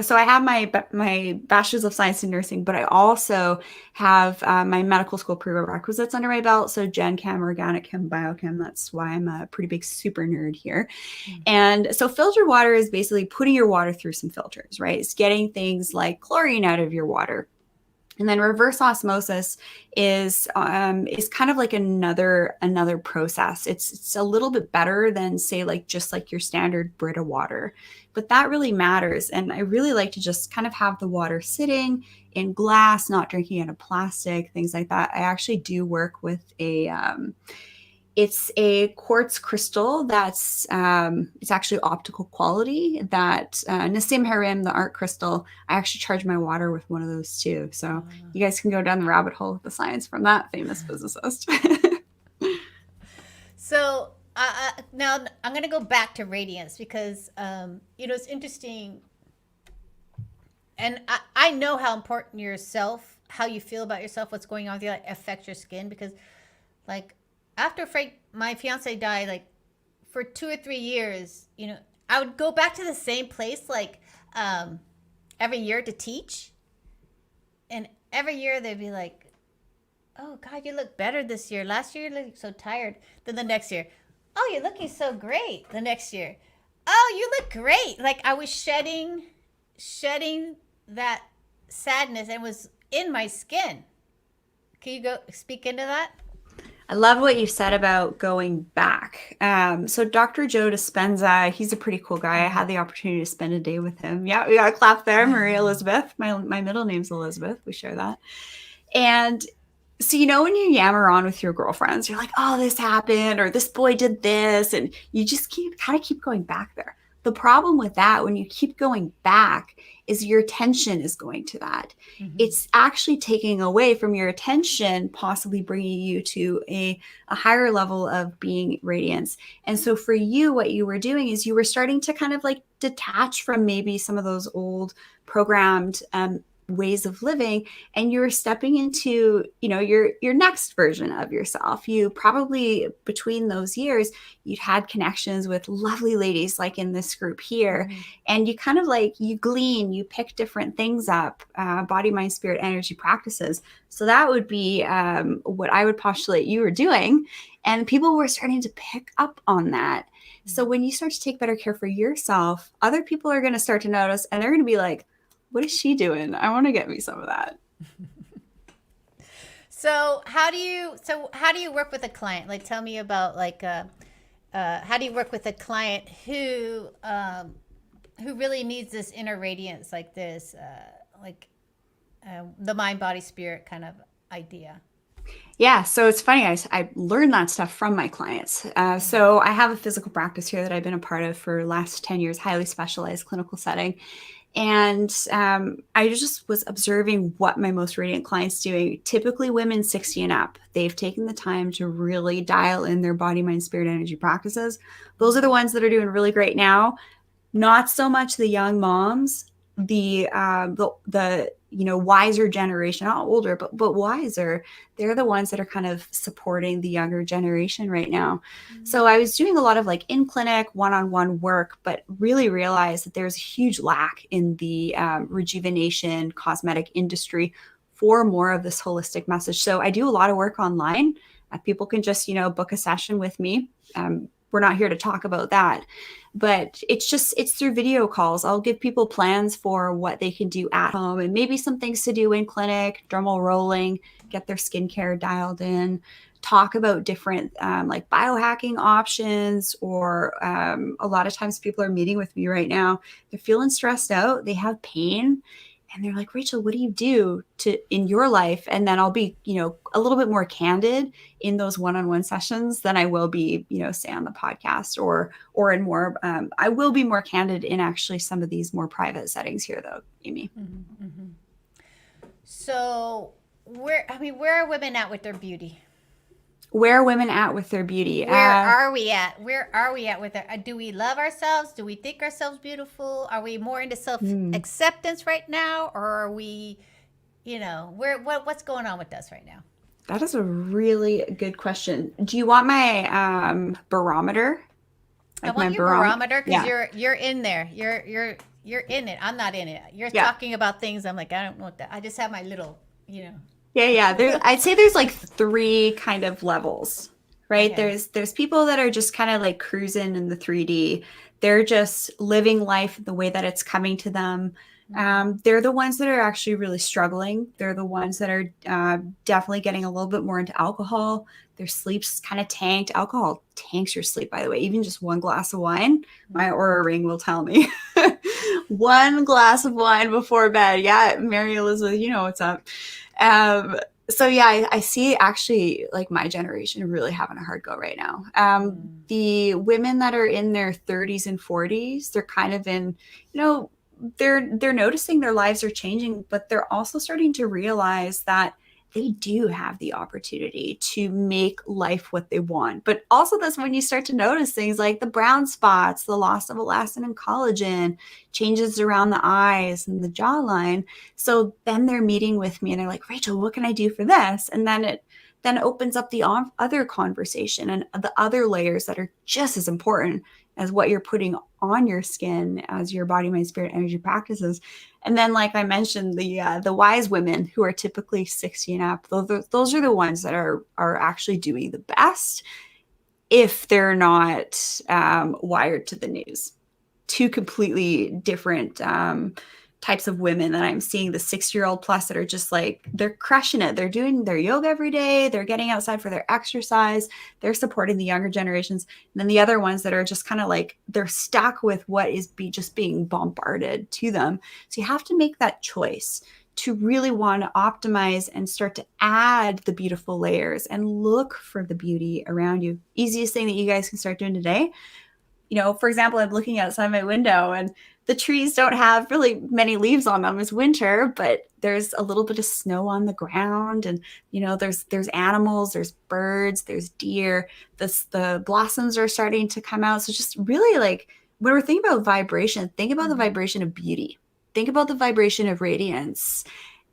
So I have my bachelor's of science in nursing, but I also have my medical school prerequisites under my belt. So Gen Chem, Organic Chem, Biochem. That's why I'm a pretty big super nerd here. Mm-hmm. And so filtered water is basically putting your water through some filters, right? It's getting things like chlorine out of your water. And then reverse osmosis is kind of like another process. It's a little bit better than, say, just like your standard Brita water, but that really matters. And I really like to just kind of have the water sitting in glass, not drinking out of plastic, things like that. I actually do work with it's a quartz crystal that's it's actually optical quality that Nassim Harim, the art crystal, I actually charge my water with one of those too. So you guys can go down the rabbit hole with the science from that famous physicist. So now I'm going to go back to radiance because, it's interesting. And I know how important yourself, how you feel about yourself, what's going on with you, affects your skin because after my fiance died, for 2 or 3 years, I would go back to the same place, every year to teach. And every year they'd be like, oh, God, you look better this year. Last year you looked so tired. Then the next year, oh, you're looking so great. The next year, oh, you look great. I was shedding that sadness and was in my skin. Can you go speak into that? I love what you said about going back. So Dr. Joe Dispenza, he's a pretty cool guy. I had the opportunity to spend a day with him. Yeah, we got a clap there. Maria Elizabeth. My middle name's Elizabeth. We share that. And so, when you yammer on with your girlfriends, you're like, oh, this happened, or this boy did this. And you just keep going back there. The problem with that, when you keep going back, is your attention is going to that. Mm-hmm. It's actually taking away from your attention, possibly bringing you to a higher level of being radiance. And so for you, what you were doing is you were starting to kind of detach from maybe some of those old programmed ways of living, and you're stepping into your next version of yourself. You probably, between those years, you'd had connections with lovely ladies like in this group here. Mm-hmm. And you kind of you glean, you pick different things up, body, mind, spirit, energy practices. So that would be what I would postulate you were doing, and people were starting to pick up on that. Mm-hmm. So when you start to take better care for yourself, other people are going to start to notice, and they're going to be like, what is she doing? I want to get me some of that. So how do you work with a client? Tell me about how do you work with a client who really needs this inner radiance, this, the mind, body, spirit kind of idea? Yeah, so it's funny. I learned that stuff from my clients. So I have a physical practice here that I've been a part of for the last 10 years, highly specialized clinical setting. And I just was observing what my most radiant clients doing. Typically women 60 and up. They've taken the time to really dial in their body, mind, spirit, energy practices. Those are the ones that are doing really great now. Not so much the young moms, the wiser generation, not older, but wiser. They're the ones that are kind of supporting the younger generation right now. Mm-hmm. So I was doing a lot of in clinic one-on-one work, but really realized that there's a huge lack in the rejuvenation cosmetic industry for more of this holistic message. So I do a lot of work online. People can just, book a session with me. We're not here to talk about that, but it's through video calls. I'll give people plans for what they can do at home and maybe some things to do in clinic, dermal rolling, get their skincare dialed in, talk about different biohacking options, or a lot of times people are meeting with me right now. They're feeling stressed out. They have pain. and they're like, Rachel, what do you do in your life? And then I'll be, a little bit more candid in those one-on-one sessions than I will be, say on the podcast or in more, I will be more candid in actually some of these more private settings here though, Amy. Mm-hmm, mm-hmm. So where are women at with their beauty? Where are women at with their beauty? Where are we at? Where are we at with it? Do we love ourselves? Do we think ourselves beautiful? Are we more into self-acceptance right now? Or are we, what's going on with us right now? That is a really good question. Do you want my barometer? I want your barometer because you're in there. You're in it. I'm not in it. You're talking about things. I'm like, I don't know what that. I just have my little, Yeah. I'd say there's like 3 kind of levels, right? Okay. There's people that are just kind of like cruising in the 3D. They're just living life the way that it's coming to them. They're the ones that are actually really struggling. They're the ones that are definitely getting a little bit more into alcohol. Their sleep's kind of tanked. Alcohol tanks your sleep, by the way. Even just 1 glass of wine, my Aura ring will tell me. 1 glass of wine before bed. Yeah, Mary Elizabeth, you know what's up. So yeah, I see actually like my generation really having a hard go right now. The women that are in their 30s and 40s, they're kind of in, they're noticing their lives are changing, but they're also starting to realize that they do have the opportunity to make life what they want. But also that's when you start to notice things like the brown spots, the loss of elastin and collagen, changes around the eyes and the jawline. So then they're meeting with me and they're like, Rachel, what can I do for this? And then it opens up the other conversation and the other layers that are just as important as what you're putting on your skin as your body, mind, spirit, energy practices. And then, like I mentioned, the wise women who are typically 60 and up, those are the ones that are actually doing the best if they're not wired to the news. 2 completely different types of women that I'm seeing, the 6-year-old plus that are just like, they're crushing it. They're doing their yoga every day. They're getting outside for their exercise. They're supporting the younger generations. And then the other ones that are just kind of like, they're stuck with what is just being bombarded to them. So you have to make that choice to really want to optimize and start to add the beautiful layers and look for the beauty around you. Easiest thing that you guys can start doing today. For example, I'm looking outside my window and the trees don't have really many leaves on them. It's winter, but there's a little bit of snow on the ground and, there's animals, there's birds, there's deer. The blossoms are starting to come out. So just really like when we're thinking about vibration, think about the vibration of beauty. Think about the vibration of radiance.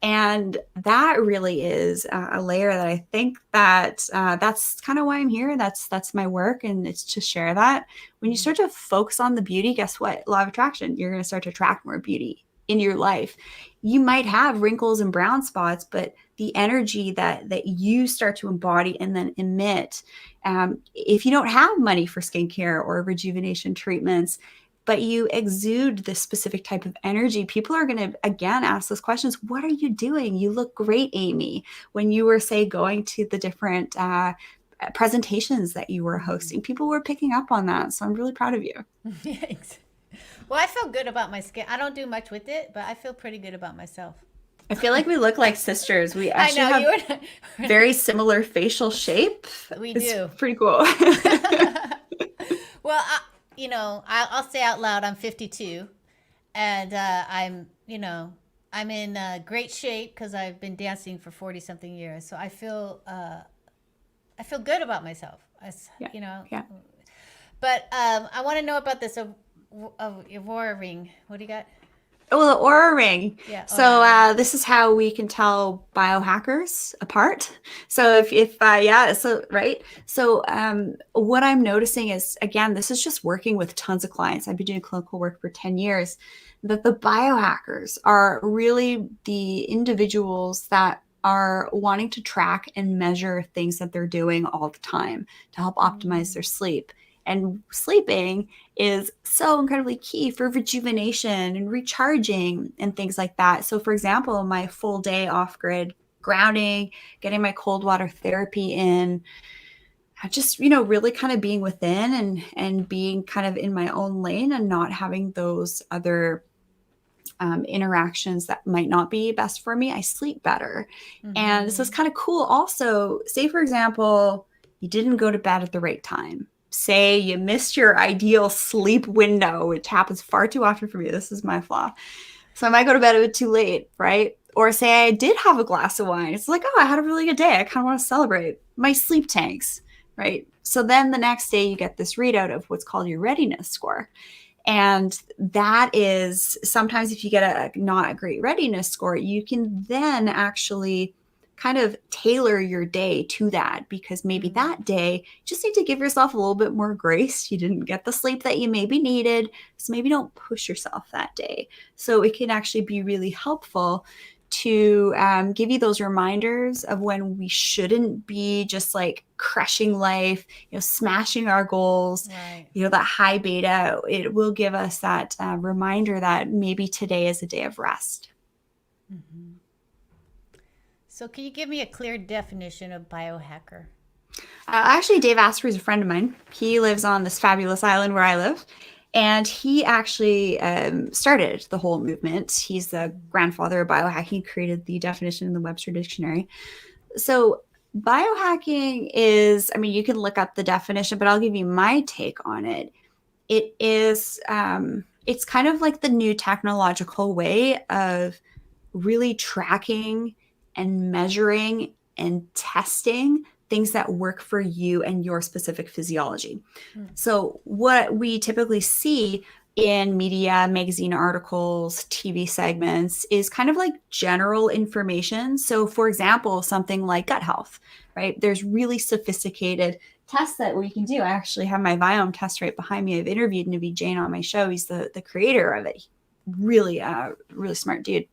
And that really is a layer that I think that that's kind of why I'm here. That's my work. And it's to share that. When you start to focus on the beauty, guess what? Law of attraction, you're going to start to attract more beauty in your life. You might have wrinkles and brown spots, but the energy that you start to embody and then emit, if you don't have money for skincare or rejuvenation treatments, but you exude this specific type of energy, people are going to, again, ask those questions. What are you doing? You look great, Amy. When you were, say, going to the different presentations that you were hosting, people were picking up on that. So I'm really proud of you. Thanks. Well, I feel good about my skin. I don't do much with it, but I feel pretty good about myself. I feel like we look like sisters. We actually have very similar facial shape. We do. It's pretty cool. Well, I'll say out loud, I'm 52 and I'm in great shape because I've been dancing for 40 something years. So I feel good about myself. Yeah. But I want to know about this Aurora ring. What do you got? Oh, the Aura ring. Yeah. So this is how we can tell biohackers apart. So right. So what I'm noticing is, again, this is just working with tons of clients. I've been doing clinical work for 10 years, that the biohackers are really the individuals that are wanting to track and measure things that they're doing all the time to help optimize their sleep. And sleeping is so incredibly key for rejuvenation and recharging and things like that. So for example, my full day off grid grounding, getting my cold water therapy in, just, really kind of being within and being kind of in my own lane and not having those other interactions that might not be best for me, I sleep better. And so it's kind of cool. Also, say, for example, you didn't go to bed at the right time. Say you missed your ideal sleep window, which happens far too often for me. This is my flaw. So I might go to bed a bit too late, right? Or say I did have a glass of wine. It's like, oh, I had a really good day. I kind of want to celebrate. My sleep tanks, right? So then the next day you get this readout of what's called your readiness score. And that is sometimes if you get a not a great readiness score, you can then actually kind of tailor your day to that, because maybe that day you just need to give yourself a little bit more grace. You didn't get the sleep that you maybe needed. So maybe don't push yourself that day. So it can actually be really helpful to give you those reminders of when we shouldn't be just like crushing life, smashing our goals, Right. That high beta. It will give us that reminder that maybe today is a day of rest. Mm-hmm. So can you give me a clear definition of biohacker? Actually, Dave Asprey is a friend of mine. He lives on this fabulous island where I live. And he actually started the whole movement. He's the grandfather of biohacking. He created the definition in the Webster Dictionary. So biohacking is, you can look up the definition, but I'll give you my take on it. It is, it's kind of like the new technological way of really tracking and measuring and testing things that work for you and your specific physiology. So what we typically see in media, magazine articles, TV segments is kind of like general information. So for example, something like gut health, right? There's really sophisticated tests that we can do. I actually have my Viome test right behind me. I've interviewed Naveed Jain on my show. He's the creator of it. Really smart dude.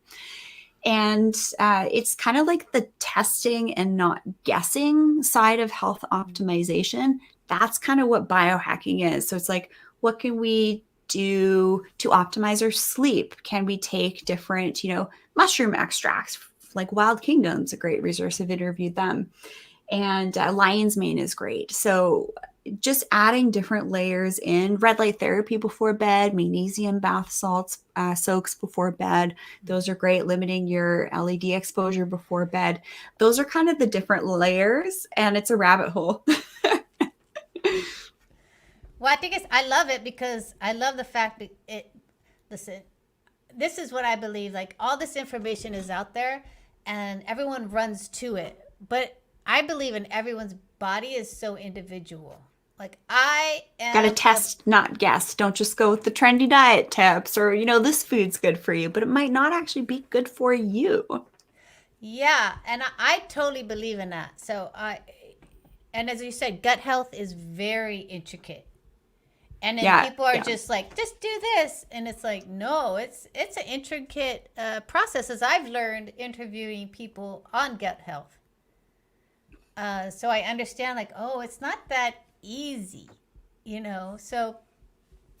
And it's kind of like the testing and not guessing side of health optimization. That's kind of what biohacking is. So it's like, what can we do to optimize our sleep? Can we take different, mushroom extracts, like Wild Kingdom's a great resource. I've interviewed them. And lion's mane is great. So just adding different layers in, red light therapy before bed, magnesium bath salts, soaks before bed. Those are great. Limiting your LED exposure before bed. Those are kind of the different layers, and it's a rabbit hole. Well, I love it because I love the fact that listen, this is what I believe, like all this information is out there and everyone runs to it. But I believe in everyone's body is so individual. Like I am Got to test, not guess. Don't just go with the trendy diet tips or, this food's good for you, but it might not actually be good for you. Yeah. And I totally believe in that. So and as you said, gut health is very intricate. And then people are just like, just do this. And it's like, no, it's an intricate process, as I've learned interviewing people on gut health. So I understand like, oh, it's not that easy, so.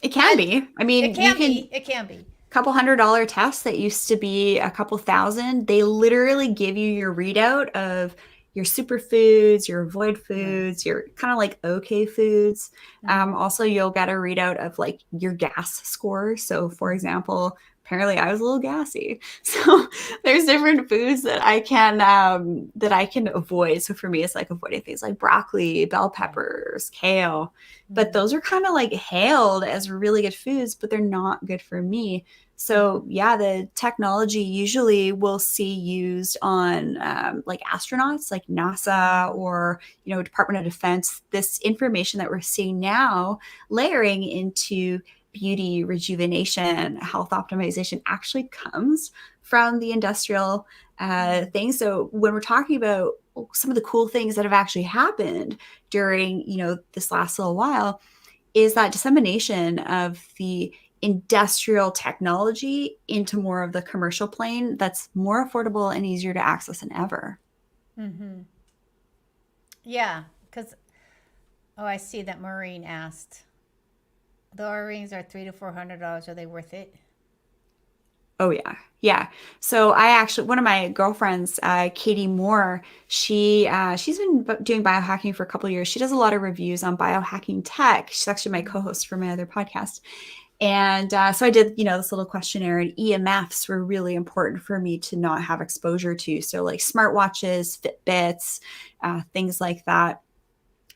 It can be. It can be. Couple $100 tests that used to be a couple $1,000, they literally give you your readout of your superfoods, your avoid foods, your kind of like okay foods. Also, you'll get a readout of like your gas score. So for example, apparently I was a little gassy. So there's different foods that I can avoid. So for me, it's like avoiding things like broccoli, bell peppers, kale. But those are kind of like hailed as really good foods, but they're not good for me. So yeah, the technology usually we'll see used on like astronauts, like NASA or Department of Defense. This information that we're seeing now layering into beauty, rejuvenation, health optimization actually comes from the industrial thing. So when we're talking about some of the cool things that have actually happened during this last little while, is that dissemination of the industrial technology into more of the commercial plane that's more affordable and easier to access than ever. Mm-hmm. Yeah, because, I see that Maureen asked, the earrings are $300 to $400. Are they worth it? Oh yeah. Yeah. So I actually, one of my girlfriends, Katie Moore, she's been doing biohacking for a couple of years. She does a lot of reviews on biohacking tech. She's actually my co-host for my other podcast. And so I did, this little questionnaire, and EMFs were really important for me to not have exposure to. So like smartwatches, Fitbits, things like that.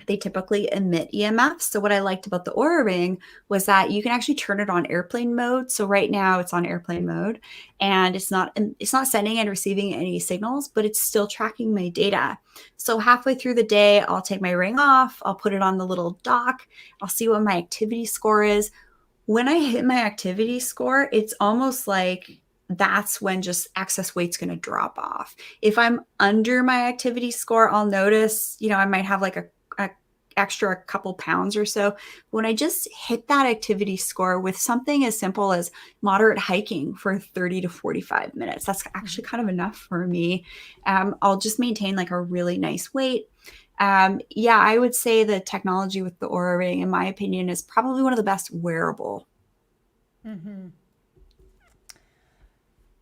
They typically emit EMFs. So what I liked about the Aura Ring was that you can actually turn it on airplane mode. So right now it's on airplane mode, and it's not sending and receiving any signals, but it's still tracking my data. So halfway through the day, I'll take my ring off, I'll put it on the little dock, I'll see what my activity score is. When I hit my activity score, it's almost like that's when just excess weight's going to drop off. If I'm under my activity score, I'll notice, I might have like a extra couple pounds or so. When I just hit that activity score with something as simple as moderate hiking for 30 to 45 minutes, that's actually kind of enough for me. I'll just maintain like a really nice weight. I would say the technology with the Aura Ring, in my opinion, is probably one of the best wearable. Mm-hmm.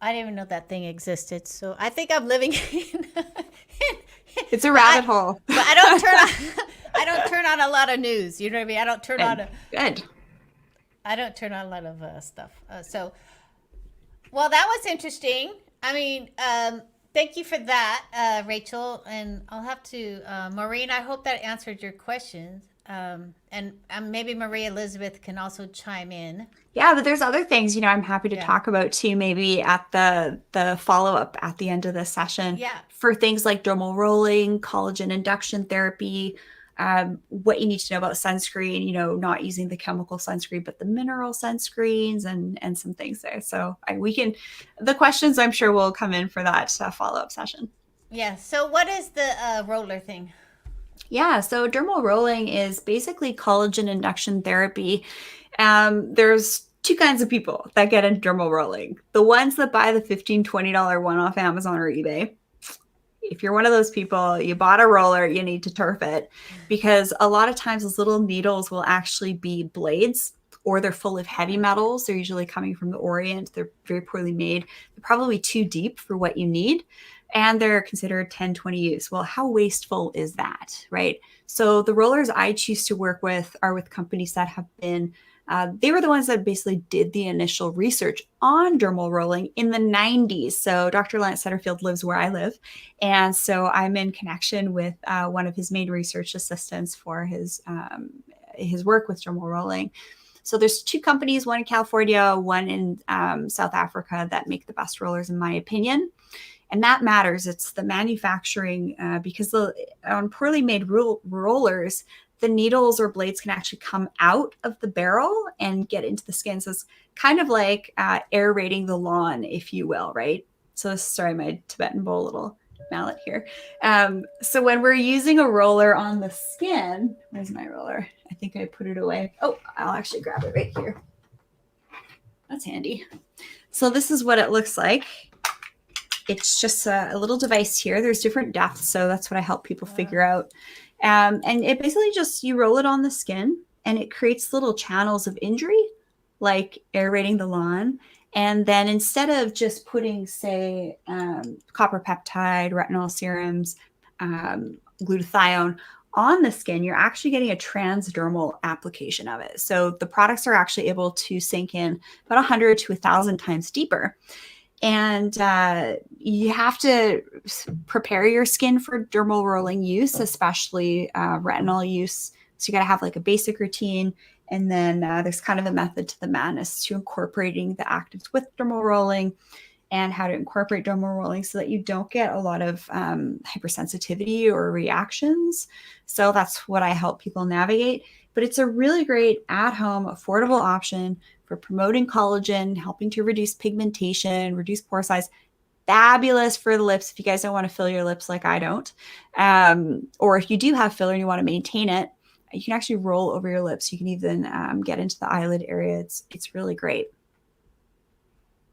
I didn't even know that thing existed. So I think I'm living it's a rabbit hole. But I don't turn on a lot of news. You know what I mean? I don't turn on a lot of stuff. Well, that was interesting. I mean, thank you for that, Rachel. And I'll have to, Maureen, I hope that answered your questions. And maybe Maria Elizabeth can also chime in. Yeah, but there's other things, I'm happy to talk about too, maybe at the follow-up at the end of this session. Yeah. For things like dermal rolling, collagen induction therapy, what you need to know about sunscreen, not using the chemical sunscreen, but the mineral sunscreens and some things there. So the questions I'm sure will come in for that follow-up session. Yeah. So what is the roller thing? Yeah, so dermal rolling is basically collagen induction therapy. There's two kinds of people that get into dermal rolling. The ones that buy the $15, $20 one off Amazon or eBay. If you're one of those people, you bought a roller, you need to turf it, because a lot of times those little needles will actually be blades, or they're full of heavy metals. They're usually coming from the Orient. They're very poorly made. They're probably too deep for what you need. And they're considered 10, 20 use. Well, how wasteful is that, right? So the rollers I choose to work with are with companies that have been, they were the ones that basically did the initial research on dermal rolling in the 90s. So Dr. Lance Setterfield lives where I live. And so I'm in connection with one of his main research assistants for his work with dermal rolling. So there's two companies, one in California, one in South Africa, that make the best rollers, in my opinion. And that matters. It's the manufacturing, because on poorly made rollers, the needles or blades can actually come out of the barrel and get into the skin. So it's kind of like aerating the lawn, if you will, right? So sorry, my Tibetan bowl little mallet here. So when we're using a roller on the skin, where's my roller? I think I put it away. Oh, I'll actually grab it right here. That's handy. So this is what it looks like. It's just a little device here. There's different depths, so that's what I help people figure out. And it basically just, you roll it on the skin, and it creates little channels of injury, like aerating the lawn. And then instead of just putting, say, copper peptide, retinol serums, glutathione on the skin, you're actually getting a transdermal application of it. So the products are actually able to sink in about 100 to 1,000 times deeper. And you have to prepare your skin for dermal rolling use, especially retinol use. So you got to have like a basic routine. And then there's kind of a method to the madness to incorporating the actives with dermal rolling, and how to incorporate dermal rolling so that you don't get a lot of hypersensitivity or reactions. So that's what I help people navigate. But it's a really great at-home, affordable option for promoting collagen, helping to reduce pigmentation, reduce pore size. Fabulous for the lips if you guys don't want to fill your lips like I don't. Or if you do have filler and you want to maintain it, you can actually roll over your lips. You can even get into the eyelid area. It's really great.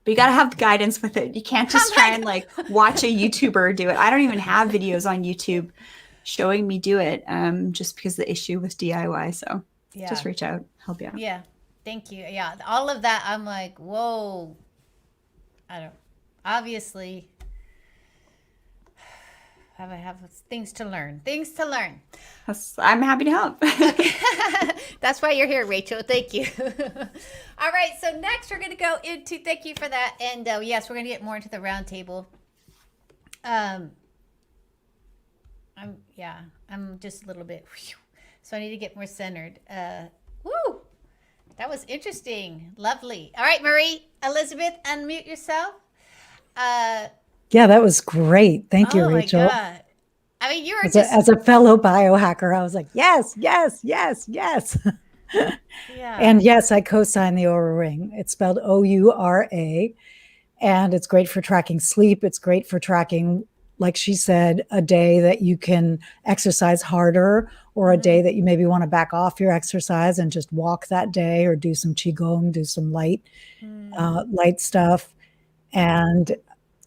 But you got to have guidance with it. You can't just try and like watch a YouTuber do it. I don't even have videos on YouTube showing me do it, just because the issue with DIY. So just reach out, help you out. Yeah. Thank you. Yeah. All of that, I'm like, whoa. I have things to learn. Things to learn. I'm happy to help. That's why you're here, Rachel. Thank you. All right. So next, we're going to go into. Thank you for that. And yes, we're going to get more into the roundtable. I'm just a little bit. So I need to get more centered. Woo! That was interesting. Lovely. All right, Marie Elizabeth, unmute yourself. Yeah, that was great. Thank you, Rachel. Oh my God. I mean, you were as a fellow biohacker, I was like, yes, yes, yes, yes. Yeah. And yes, I co-sign the Oura Ring. It's spelled O-U-R-A. And it's great for tracking sleep. It's great for tracking, like she said, a day that you can exercise harder, or a day that you maybe want to back off your exercise and just walk that day, or do some qigong, do some light stuff. And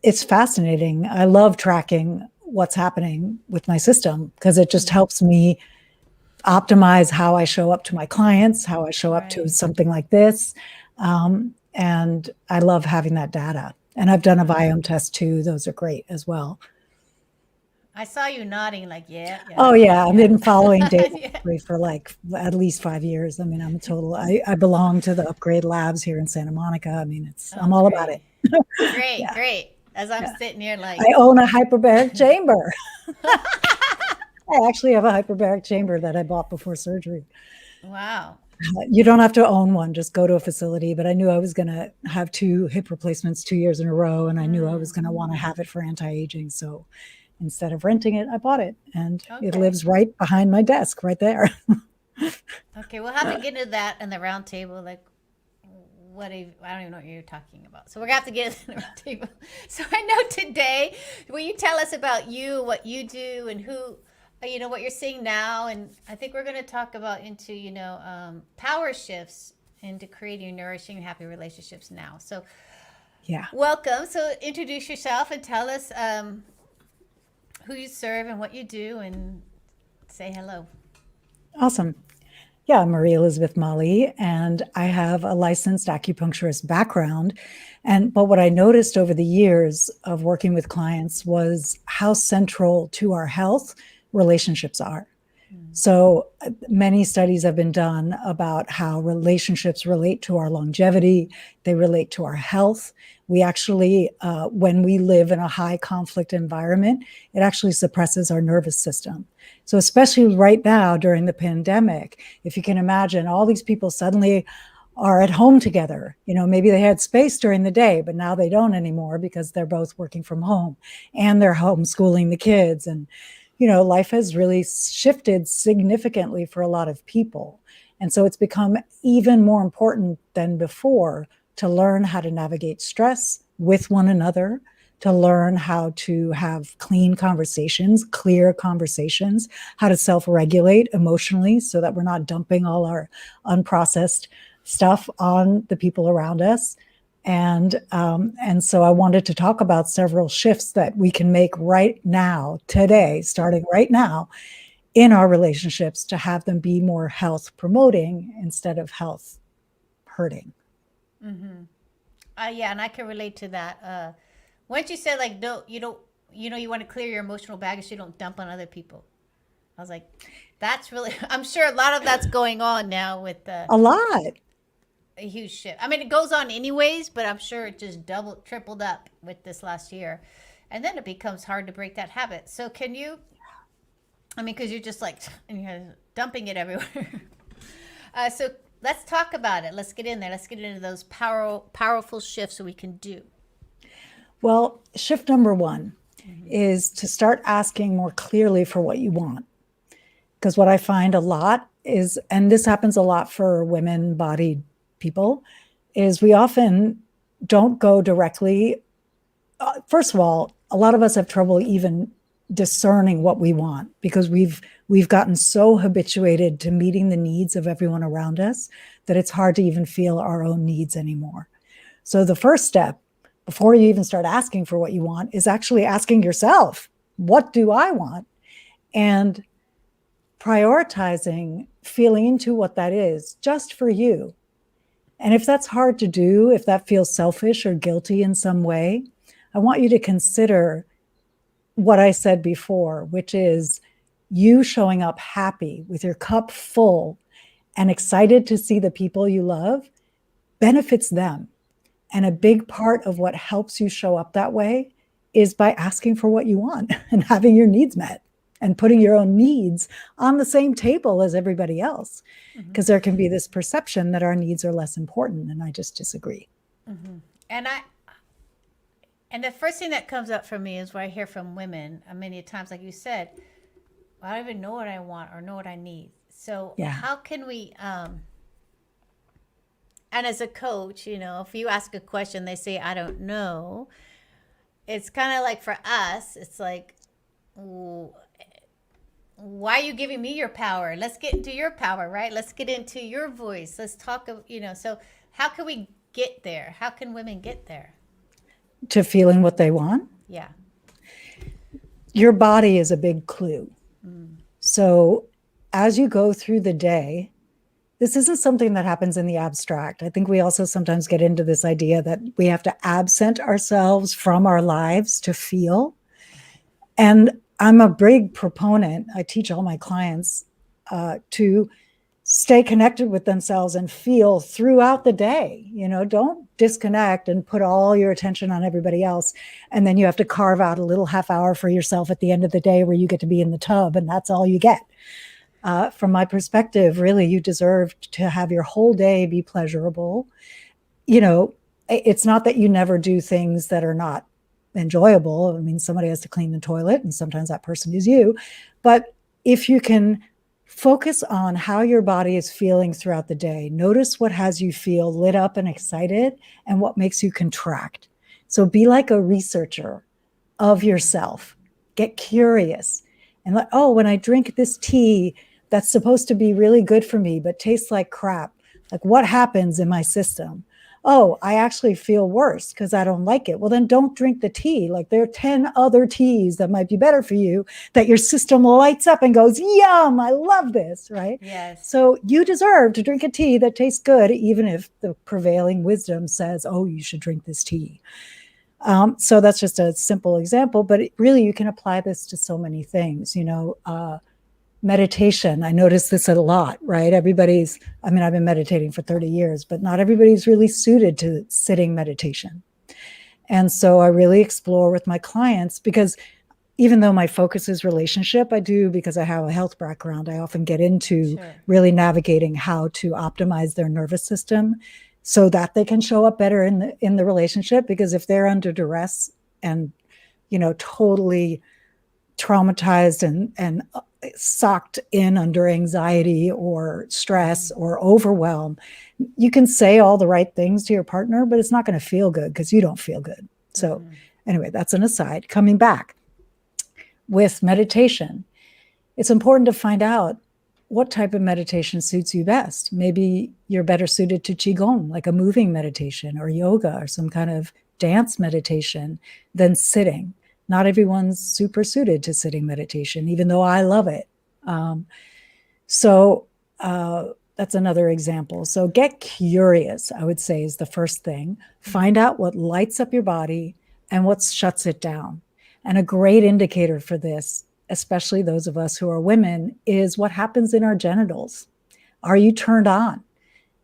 it's fascinating. I love tracking what's happening with my system because it just helps me optimize how I show up to my clients, how I show up to something like this. And I love having that data. And I've done a Viome test too. Those are great as well. I saw you nodding like, yeah. Oh, yeah. I've been following data for like at least 5 years. I mean, I'm a total, I belong to the Upgrade Labs here in Santa Monica. I mean, I'm all about it. Great. As I'm sitting here like. I own a hyperbaric chamber. I actually have a hyperbaric chamber that I bought before surgery. Wow. You don't have to own one, just go to a facility. But I knew I was going to have 2 hip replacements 2 years in a row. And I knew I was going to want to have it for anti-aging. So instead of renting it, I bought it. And it lives right behind my desk, right there. Okay, we'll have to get into that in the round table. Like, I don't even know what you're talking about. So we're going to have to get into the round table. So I know today, will you tell us about you, what you do, and who, what you're seeing now? And I think we're going to talk about into, power shifts into creating nourishing, happy relationships now. So welcome. So introduce yourself and tell us who you serve and what you do, and say hello. Awesome. Yeah, I'm Marie Elizabeth Mali, and I have a licensed acupuncturist background. But what I noticed over the years of working with clients was how central to our health relationships are. So many studies have been done about how relationships relate to our longevity, they relate to our health. We actually, when we live in a high conflict environment, it actually suppresses our nervous system. So especially right now during the pandemic, if you can imagine, all these people suddenly are at home together. Maybe they had space during the day, but now they don't anymore because they're both working from home and they're homeschooling the kids. And life has really shifted significantly for a lot of people. And so it's become even more important than before to learn how to navigate stress with one another, to learn how to have clean conversations, clear conversations, how to self-regulate emotionally so that we're not dumping all our unprocessed stuff on the people around us. And so I wanted to talk about several shifts that we can make right now, today, starting right now in our relationships to have them be more health promoting instead of health hurting. And I can relate to that. Once you said like, you want to clear your emotional baggage, so you don't dump on other people. I was like, that's really, I'm sure a lot of that's going on now with a lot. A huge shift. I mean, it goes on anyways, but I'm sure it just tripled up with this last year. And then it becomes hard to break that habit. So can you, because you're just like, and you're dumping it everywhere. So let's talk about it. Let's get in there. Let's get into those powerful shifts so we can do. Well, shift number 1 is to start asking more clearly for what you want. Because what I find a lot is, and this happens a lot for women-bodied people, is we often don't go directly. First of all, a lot of us have trouble even discerning what we want because we've gotten so habituated to meeting the needs of everyone around us that it's hard to even feel our own needs anymore. So the first step, before you even start asking for what you want, is actually asking yourself, what do I want? And prioritizing feeling into what that is just for you. And if that's hard to do, if that feels selfish or guilty in some way, I want you to consider what I said before, which is you showing up happy with your cup full and excited to see the people you love benefits them. And a big part of what helps you show up that way is by asking for what you want and having your needs met and putting your own needs on the same table as everybody else. Because there can be this perception that our needs are less important. And I just disagree. And the first thing that comes up for me is what I hear from women many times, like you said, I don't even know what I want or know what I need. So how can we, and as a coach, if you ask a question, they say, I don't know. It's kind of like for us, it's like, why are you giving me your power? Let's get into your power, right? Let's get into your voice. Let's talk, so how can we get there? How can women get there? To feeling what they want? Yeah. Your body is a big clue. So as you go through the day, this isn't something that happens in the abstract. I think we also sometimes get into this idea that we have to absent ourselves from our lives to feel. And I'm a big proponent. I teach all my clients to stay connected with themselves and feel throughout the day. Don't disconnect and put all your attention on everybody else. And then you have to carve out a little half hour for yourself at the end of the day where you get to be in the tub and that's all you get. From my perspective, really, you deserve to have your whole day be pleasurable. It's not that you never do things that are not enjoyable. I mean, somebody has to clean the toilet and sometimes that person is you. But if you can focus on how your body is feeling throughout the day, notice what has you feel lit up and excited and what makes you contract. So be like a researcher of yourself. Get curious and like, oh, when I drink this tea that's supposed to be really good for me, but tastes like crap, like what happens in my system? Oh, I actually feel worse because I don't like it. Well, then don't drink the tea. Like there are 10 other teas that might be better for you that your system lights up and goes, yum, I love this, right? Yes. So you deserve to drink a tea that tastes good, even if the prevailing wisdom says, oh, you should drink this tea. So that's just a simple example, but really you can apply this to so many things, meditation. I notice this a lot, right? I've been meditating for 30 years, but not everybody's really suited to sitting meditation. And so I really explore with my clients because even though my focus is relationship, I do, because I have a health background, I often get into really navigating how to optimize their nervous system so that they can show up better in the relationship. Because if they're under duress and, totally traumatized and socked in under anxiety or stress or overwhelm, you can say all the right things to your partner, but it's not going to feel good because you don't feel good. So anyway, that's an aside. Coming back with meditation, it's important to find out what type of meditation suits you best. Maybe you're better suited to Qigong, like a moving meditation, or yoga or some kind of dance meditation than sitting. Not everyone's super suited to sitting meditation, even though I love it. So that's another example. So get curious, I would say, is the first thing. Find out what lights up your body and what shuts it down. And a great indicator for this, especially those of us who are women, is what happens in our genitals. Are you turned on?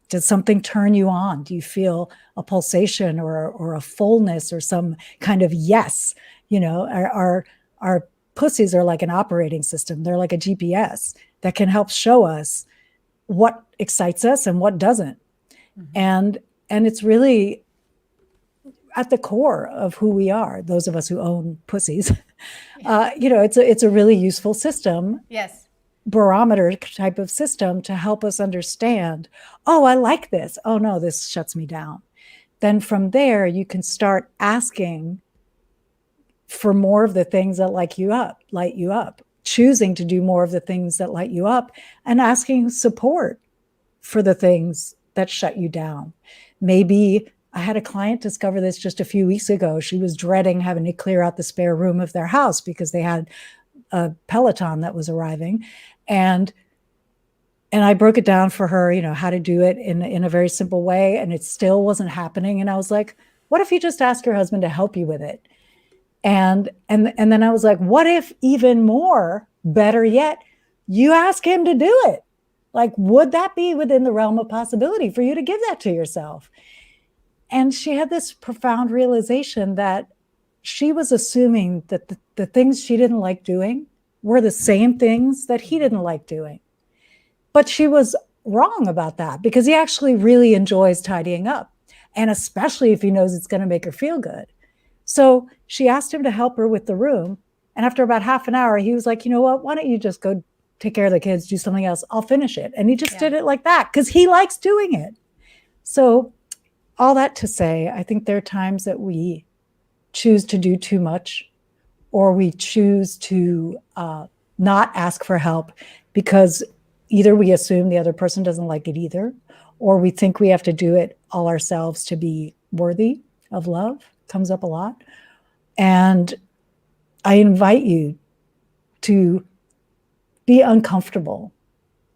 Does something turn you on? Do you feel a pulsation or a fullness or some kind of yes? Our pussies are like an operating system. They're like a GPS that can help show us what excites us and what doesn't. And it's really at the core of who we are, those of us who own pussies. It's a really useful system. Yes. Barometer type of system to help us understand, oh, I like this. Oh no, this shuts me down. Then from there, you can start asking for more of the things that light you up, choosing to do more of the things that light you up, and asking support for the things that shut you down. Maybe I had a client discover this just a few weeks ago. She was dreading having to clear out the spare room of their house because they had a Peloton that was arriving. And I broke it down for her, how to do it in a very simple way. And it still wasn't happening. And I was like, what if you just ask your husband to help you with it? And then I was like, what if even more, better yet, you ask him to do it? Like, would that be within the realm of possibility for you to give that to yourself? And she had this profound realization that she was assuming that the things she didn't like doing were the same things that he didn't like doing. But she was wrong about that, because he actually really enjoys tidying up, and especially if he knows it's going to make her feel good. So she asked him to help her with the room. And after about half an hour, he was like, you know what, why don't you just go take care of the kids, do something else, I'll finish it. And he just did it like that because he likes doing it. So all that to say, I think there are times that we choose to do too much, or we choose to not ask for help because either we assume the other person doesn't like it either, or we think we have to do it all ourselves to be worthy of love. Comes up a lot. And I invite you to be uncomfortable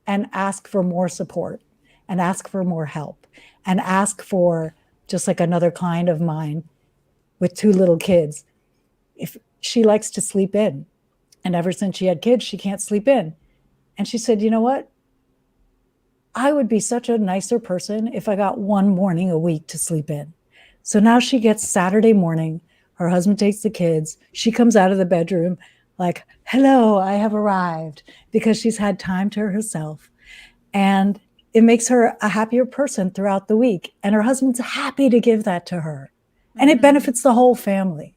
and ask for more support, and ask for more help, and ask for, just like another client of mine with 2 little kids, if she likes to sleep in, and ever since she had kids, she can't sleep in. And she said, you know what? I would be such a nicer person if I got 1 morning a week to sleep in. So now she gets Saturday morning, her husband takes the kids, she comes out of the bedroom like, hello, I have arrived, because she's had time to herself. And it makes her a happier person throughout the week. And her husband's happy to give that to her. And it benefits the whole family.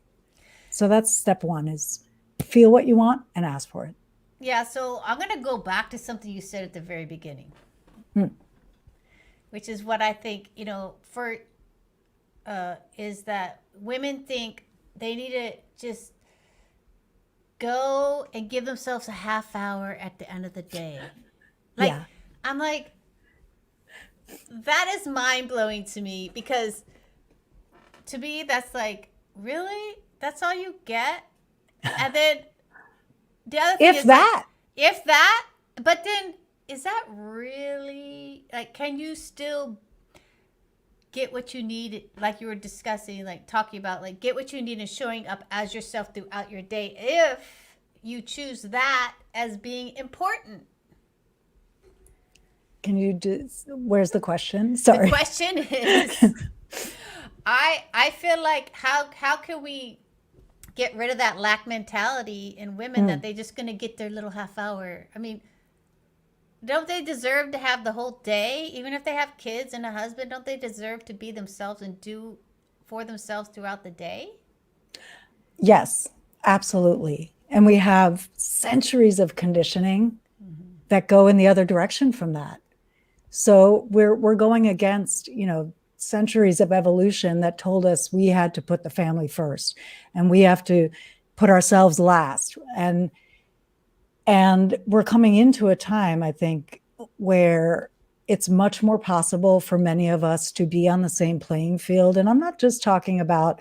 So that's step 1, is feel what you want and ask for it. Yeah, so I'm going to go back to something you said at the very beginning, which is what I think, is that women think they need to just go and give themselves a half hour at the end of the day. I'm like, that is mind blowing to me, because to me, that's like, really? That's all you get? And then the other thing if that, but then is that really, like, can you still get what you need, like you were discussing, like talking about, like, get what you need and showing up as yourself throughout your day if you choose that as being important? Can you where's the question? Sorry. The question is, I feel like how can we get rid of that lack mentality in women that they just going to get their little half hour? I mean, don't they deserve to have the whole day? Even if they have kids and a husband, don't they deserve to be themselves and do for themselves throughout the day? Yes, absolutely. And we have centuries of conditioning that go in the other direction from that. So we're going against, centuries of evolution that told us we had to put the family first, and we have to put ourselves last. And we're coming into a time, I think, where it's much more possible for many of us to be on the same playing field. And I'm not just talking about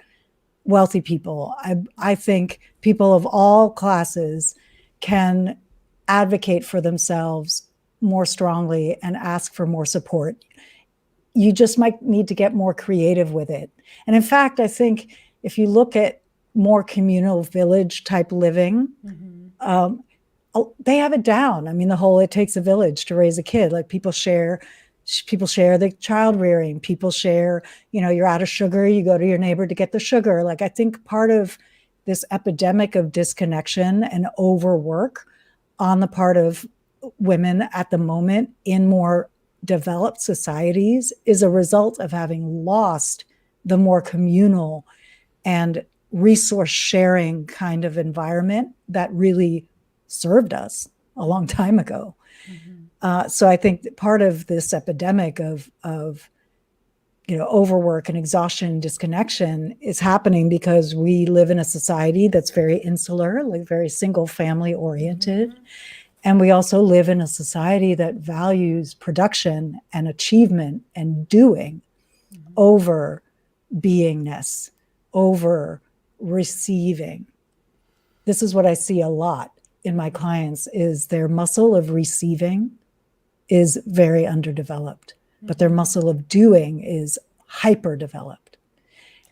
wealthy people. I think people of all classes can advocate for themselves more strongly and ask for more support. You just might need to get more creative with it. And in fact, I think if you look at more communal village type living, they have it down. I mean, the whole, it takes a village to raise a kid. Like people share the child rearing, people share, you're out of sugar, you go to your neighbor to get the sugar. Like, I think part of this epidemic of disconnection and overwork on the part of women at the moment in more developed societies is a result of having lost the more communal and resource sharing kind of environment that really served us a long time ago. So I think that part of this epidemic of overwork and exhaustion and disconnection is happening because we live in a society that's very insular, like very single family oriented. And we also live in a society that values production and achievement and doing over beingness, over receiving. This is what I see a lot in my clients, is their muscle of receiving is very underdeveloped, but their muscle of doing is hyper developed.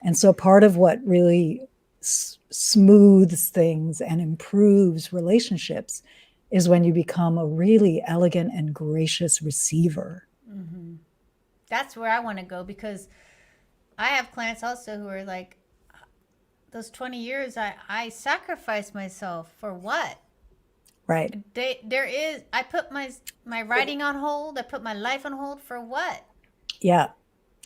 And so part of what really smooths things and improves relationships is when you become a really elegant and gracious receiver. Mm-hmm. That's where I want to go, because I have clients also who are like, those 20 years, I sacrificed myself for what? Right. I put my writing on hold. I put my life on hold for what? Yeah.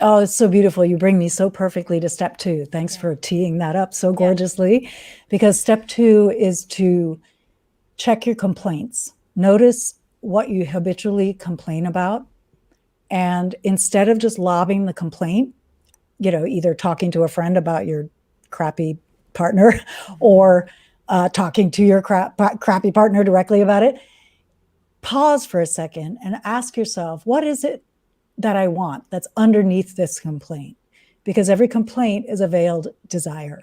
Oh, it's so beautiful. You bring me so perfectly to step 2. Thanks for teeing that up so gorgeously, because step 2 is to check your complaints. Notice what you habitually complain about. And instead of just lobbing the complaint, either talking to a friend about your crappy partner or talking to your crappy partner directly about it, pause for a second and ask yourself, what is it that I want that's underneath this complaint? Because every complaint is a veiled desire.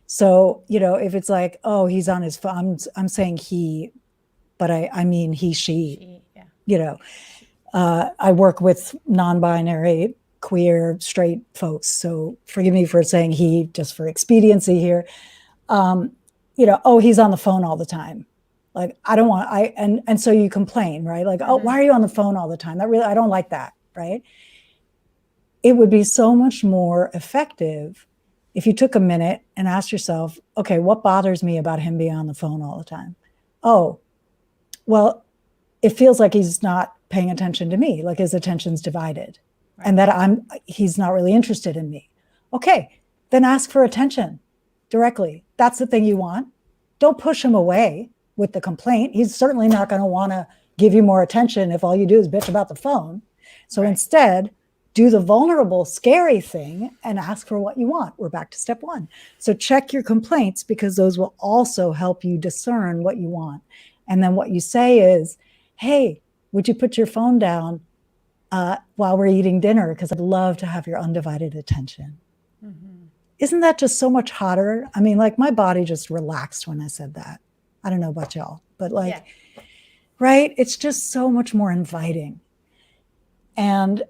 So, if it's like, oh, he's on his phone, I'm saying he, but I mean he, she, I work with non-binary, queer, straight folks. So forgive me for saying he, just for expediency here. Oh, he's on the phone all the time. Like, I don't want, and so you complain, right? Like, oh, why are you on the phone all the time? I don't like that, right? It would be so much more effective if you took a minute and asked yourself, okay, what bothers me about him being on the phone all the time? Oh, well, it feels like he's not paying attention to me, like his attention's divided, and that he's not really interested in me. Okay, then ask for attention directly. That's the thing you want. Don't push him away with the complaint. He's certainly not going to want to give you more attention if all you do is bitch about the phone. So instead, do the vulnerable, scary thing and ask for what you want. We're back to step 1. So check your complaints, because those will also help you discern what you want. And then what you say is, hey, would you put your phone down while we're eating dinner? Because I'd love to have your undivided attention. Mm-hmm. Isn't that just so much hotter? I mean, like, my body just relaxed when I said that. I don't know about y'all, but right? It's just so much more inviting. And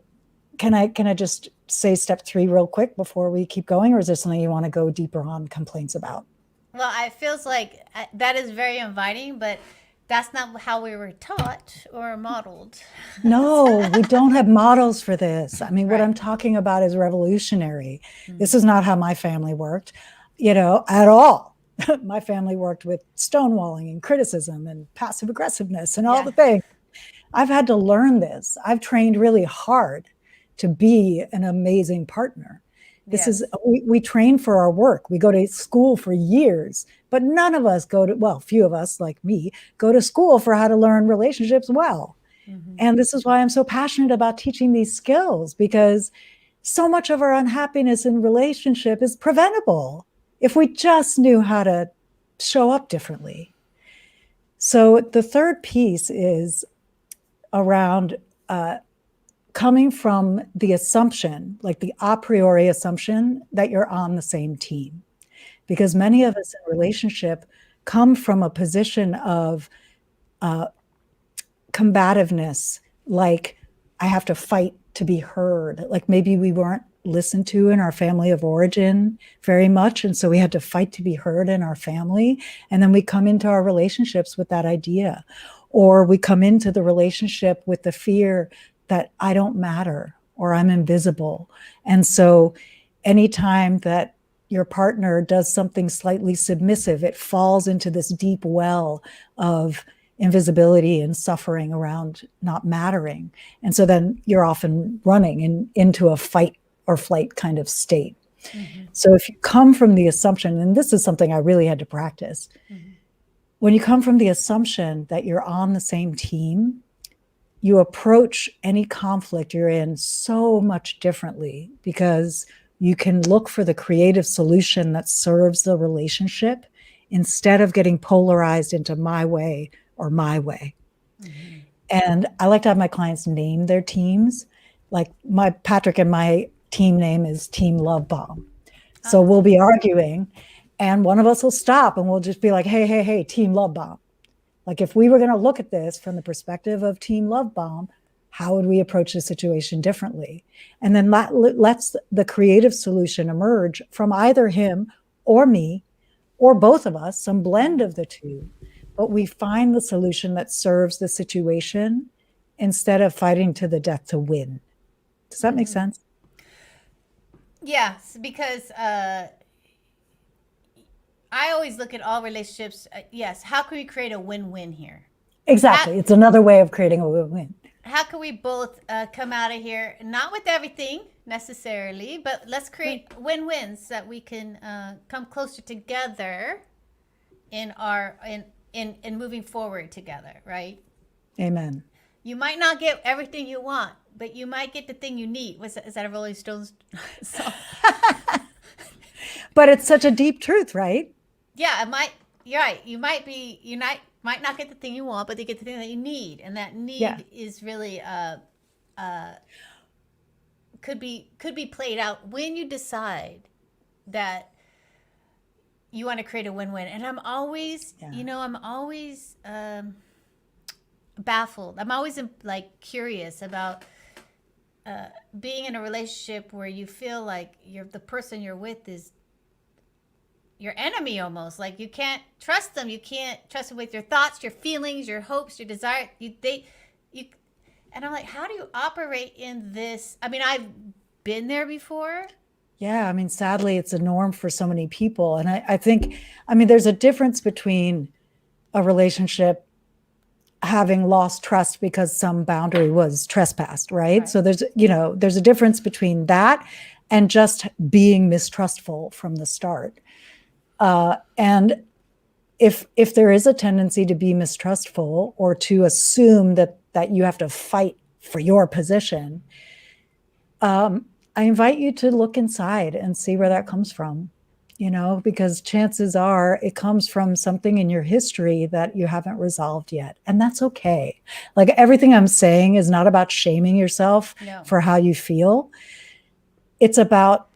can I just say step 3 real quick before we keep going? Or is there something you want to go deeper on complaints about? Well, it feels like that is very inviting, but that's not how we were taught or modeled. No, we don't have models for this. I mean, what I'm talking about is revolutionary. Mm-hmm. This is not how my family worked, at all. My family worked with stonewalling and criticism and passive aggressiveness and all the things. I've had to learn this. I've trained really hard to be an amazing partner. This is, we train for our work. We go to school for years, but none of us few of us like me go to school for how to learn relationships well. Mm-hmm. And this is why I'm so passionate about teaching these skills, because so much of our unhappiness in relationship is preventable if we just knew how to show up differently. So the third piece is around coming from the assumption, like the a priori assumption, that you're on the same team. Because many of us in relationship come from a position of combativeness, like I have to fight to be heard. Like maybe we weren't listened to in our family of origin very much, and so we had to fight to be heard in our family. And then we come into our relationships with that idea, or we come into the relationship with the fear that I don't matter or I'm invisible. And so anytime that your partner does something slightly submissive, it falls into this deep well of invisibility and suffering around not mattering. And so then you're often running into a fight or flight kind of state. Mm-hmm. So if you come from the assumption, and this is something I really had to practice, when you come from the assumption that you're on the same team, you approach any conflict you're in so much differently, because you can look for the creative solution that serves the relationship instead of getting polarized into my way or my way. Mm-hmm. And I like to have my clients name their teams. Like Patrick and my team name is Team Love Bomb. So we'll be arguing and one of us will stop and we'll just be like, hey, Team Love Bomb. Like if we were going to look at this from the perspective of Team Love Bomb, how would we approach the situation differently? And then let's the creative solution emerge from either him or me or both of us, some blend of the two, but we find the solution that serves the situation instead of fighting to the death to win. Does that make sense? Yes, because I always look at all relationships. Yes, how can we create a win-win here? Exactly. It's another way of creating a win-win. How can we both come out of here, not with everything necessarily, but let's create win-wins that we can come closer together in our in moving forward together, right? Amen. You might not get everything you want, but you might get the thing you need. Is that a Rolling Stones song? But it's such a deep truth, right? Yeah, it might. You're right. You might not get the thing you want, but you get the thing that you need, and that need is really could be played out when you decide that you want to create a win-win. And I'm always, I'm always baffled. I'm always like curious about being in a relationship where you feel like the person you're with is your enemy almost. Like you can't trust them. You can't trust them with your thoughts, your feelings, your hopes, your desire. And I'm like, how do you operate in this? I mean, I've been there before. Yeah, I mean, sadly, it's a norm for so many people. And I think, there's a difference between a relationship having lost trust because some boundary was trespassed, right? So there's a difference between that and just being mistrustful from the start. And if there is a tendency to be mistrustful or to assume that you have to fight for your position, I invite you to look inside and see where that comes from, because chances are it comes from something in your history that you haven't resolved yet. And that's okay. Like everything I'm saying is not about shaming yourself for how you feel. It's about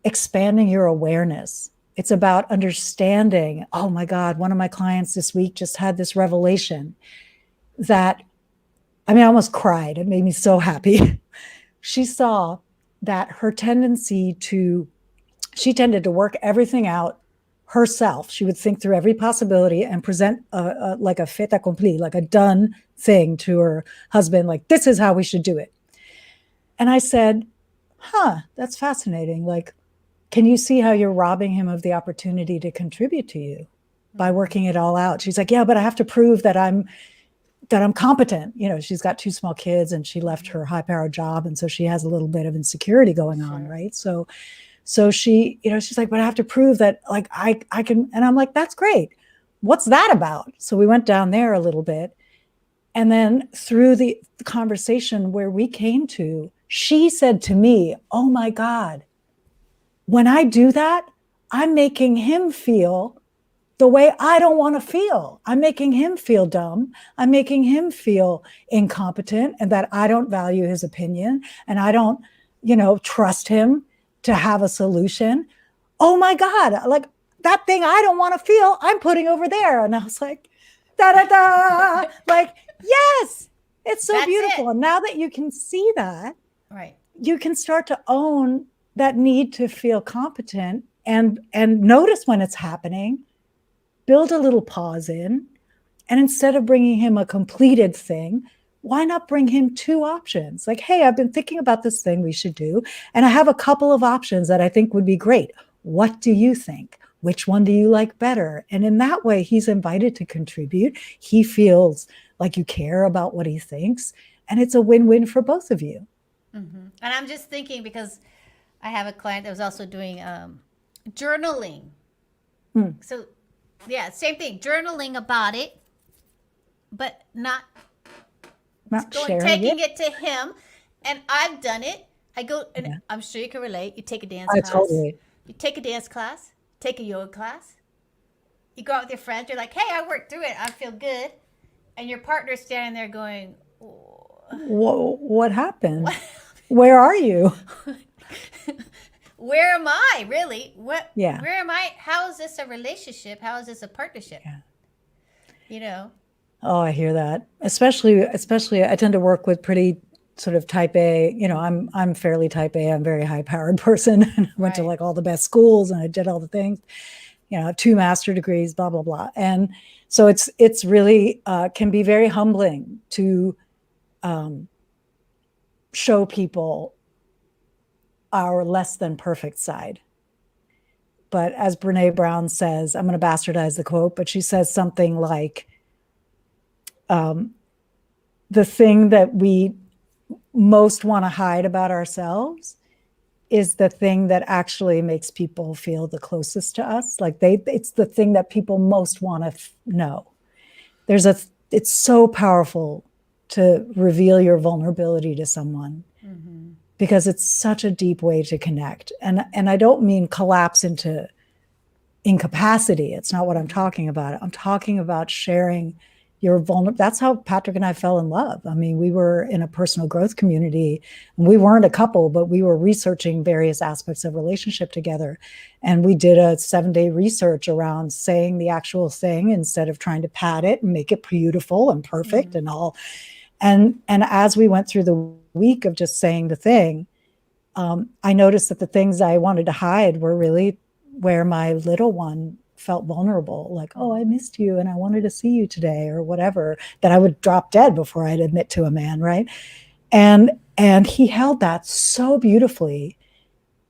expanding your awareness. It's about understanding, oh my God, one of my clients this week just had this revelation that, I almost cried. It made me so happy. She saw that she tended to work everything out herself. She would think through every possibility and present like a fait accompli, like a done thing to her husband, like, this is how we should do it. And I said, that's fascinating. Like, can you see how you're robbing him of the opportunity to contribute to you by working it all out? She's like, yeah, but I have to prove that I'm competent. She's got 2 small kids and she left her high-powered job. And so she has a little bit of insecurity going on. Right. So she, she's like, but I have to prove that like I can. And I'm like, that's great. What's that about? So we went down there a little bit. And then through the conversation where we came to, she said to me, oh my God, when I do that, I'm making him feel the way I don't want to feel. I'm making him feel dumb. I'm making him feel incompetent and that I don't value his opinion and I don't, trust him to have a solution. Oh my God, like that thing I don't want to feel, I'm putting over there. And I was like, da da da, like, yes, it's so beautiful. And now that you can see that, right, you can start to own that need to feel competent and notice when it's happening. Build a little pause in, and instead of bringing him a completed thing, why not bring him 2 options? Like, hey, I've been thinking about this thing we should do, and I have a couple of options that I think would be great. What do you think? Which one do you like better? And in that way, he's invited to contribute. He feels like you care about what he thinks, and it's a win-win for both of you. Mm-hmm. And I'm just thinking, because I have a client that was also doing journaling. So yeah, same thing, journaling about it, but not taking it to him. And I've done it. I go, and I'm sure you can relate. You take a dance class. Totally. You take a dance class, take a yoga class. You go out with your friends. You're like, hey, I worked through it. I feel good. And your partner's standing there going, what happened? Where are you? Where am I really? Where am I? How is this a relationship? How is this a partnership? Oh, I hear that. Especially I tend to work with pretty sort of type A, I'm fairly type A. I'm a very high powered person. And I went to like all the best schools and I did all the things, 2 master degrees, blah, blah, blah. And so it's really can be very humbling to show people our less than perfect side. But as Brene Brown says, I'm going to bastardize the quote, but she says something like, the thing that we most want to hide about ourselves is the thing that actually makes people feel the closest to us. Like it's the thing that people most want to know. It's so powerful to reveal your vulnerability to someone, because it's such a deep way to connect. And I don't mean collapse into incapacity. It's not what I'm talking about. I'm talking about sharing your vulnerable. That's how Patrick and I fell in love. I mean, we were in a personal growth community, and we weren't a couple, but we were researching various aspects of relationship together. And we did a 7-day research around saying the actual thing instead of trying to pad it and make it beautiful and perfect and all. And as we went through the week of just saying the thing, I noticed that the things I wanted to hide were really where my little one felt vulnerable, like, oh, I missed you and I wanted to see you today, or whatever, that I would drop dead before I'd admit to a man, right? And he held that so beautifully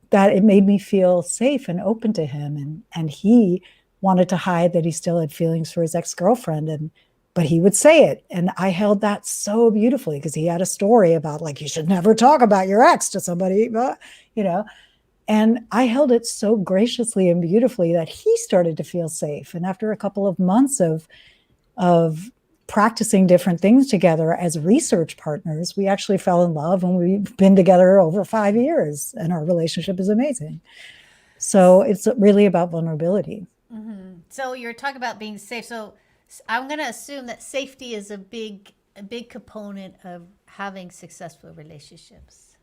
that it made me feel safe and open to him. And he wanted to hide that he still had feelings for his ex-girlfriend, but he would say it. And I held that so beautifully, because he had a story about, like, you should never talk about your ex to somebody, And I held it so graciously and beautifully that he started to feel safe. And after a couple of months of practicing different things together as research partners, we actually fell in love, and we've been together over 5 years, and our relationship is amazing. So it's really about vulnerability. So you're talking about being safe. So I'm going to assume that safety is a big component of having successful relationships.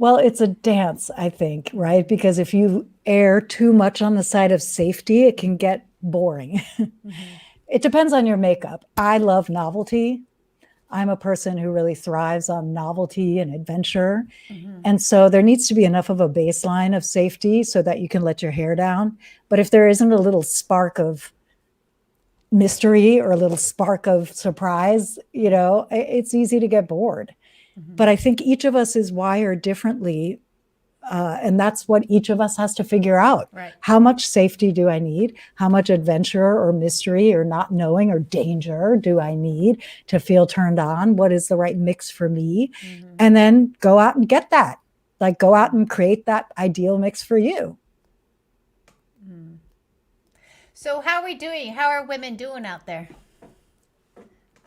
Well, it's a dance, I think, right? Because if you err too much on the side of safety, it can get boring. It depends on your makeup. I love novelty. I'm a person who really thrives on novelty and adventure. And so there needs to be enough of a baseline of safety so that you can let your hair down. But if there isn't a little spark of mystery or a little spark of surprise, it's easy to get bored. But I think each of us is wired differently. And that's what each of us has to figure out. Right. How much safety do I need? How much adventure or mystery or not knowing or danger do I need to feel turned on? What is the right mix for me? And then go out and get that. Like, go out and create that ideal mix for you. So how are we doing? How are women doing out there?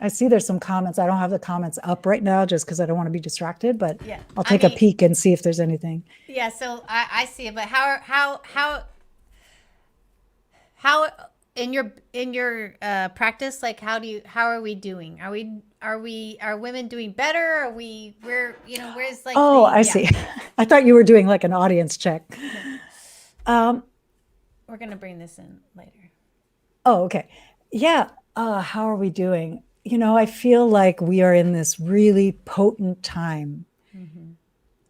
I see there's some comments. I don't have the comments up right now just because I don't want to be distracted, but Yeah. I'll take a peek and see if there's anything. Yeah, so I see it, but how in your practice, like how are we doing? Are women doing better? Where's like I see. I thought you were doing like an audience check. We're gonna bring this in later. Oh, okay. Yeah. How are we doing? I feel like we are in this really potent time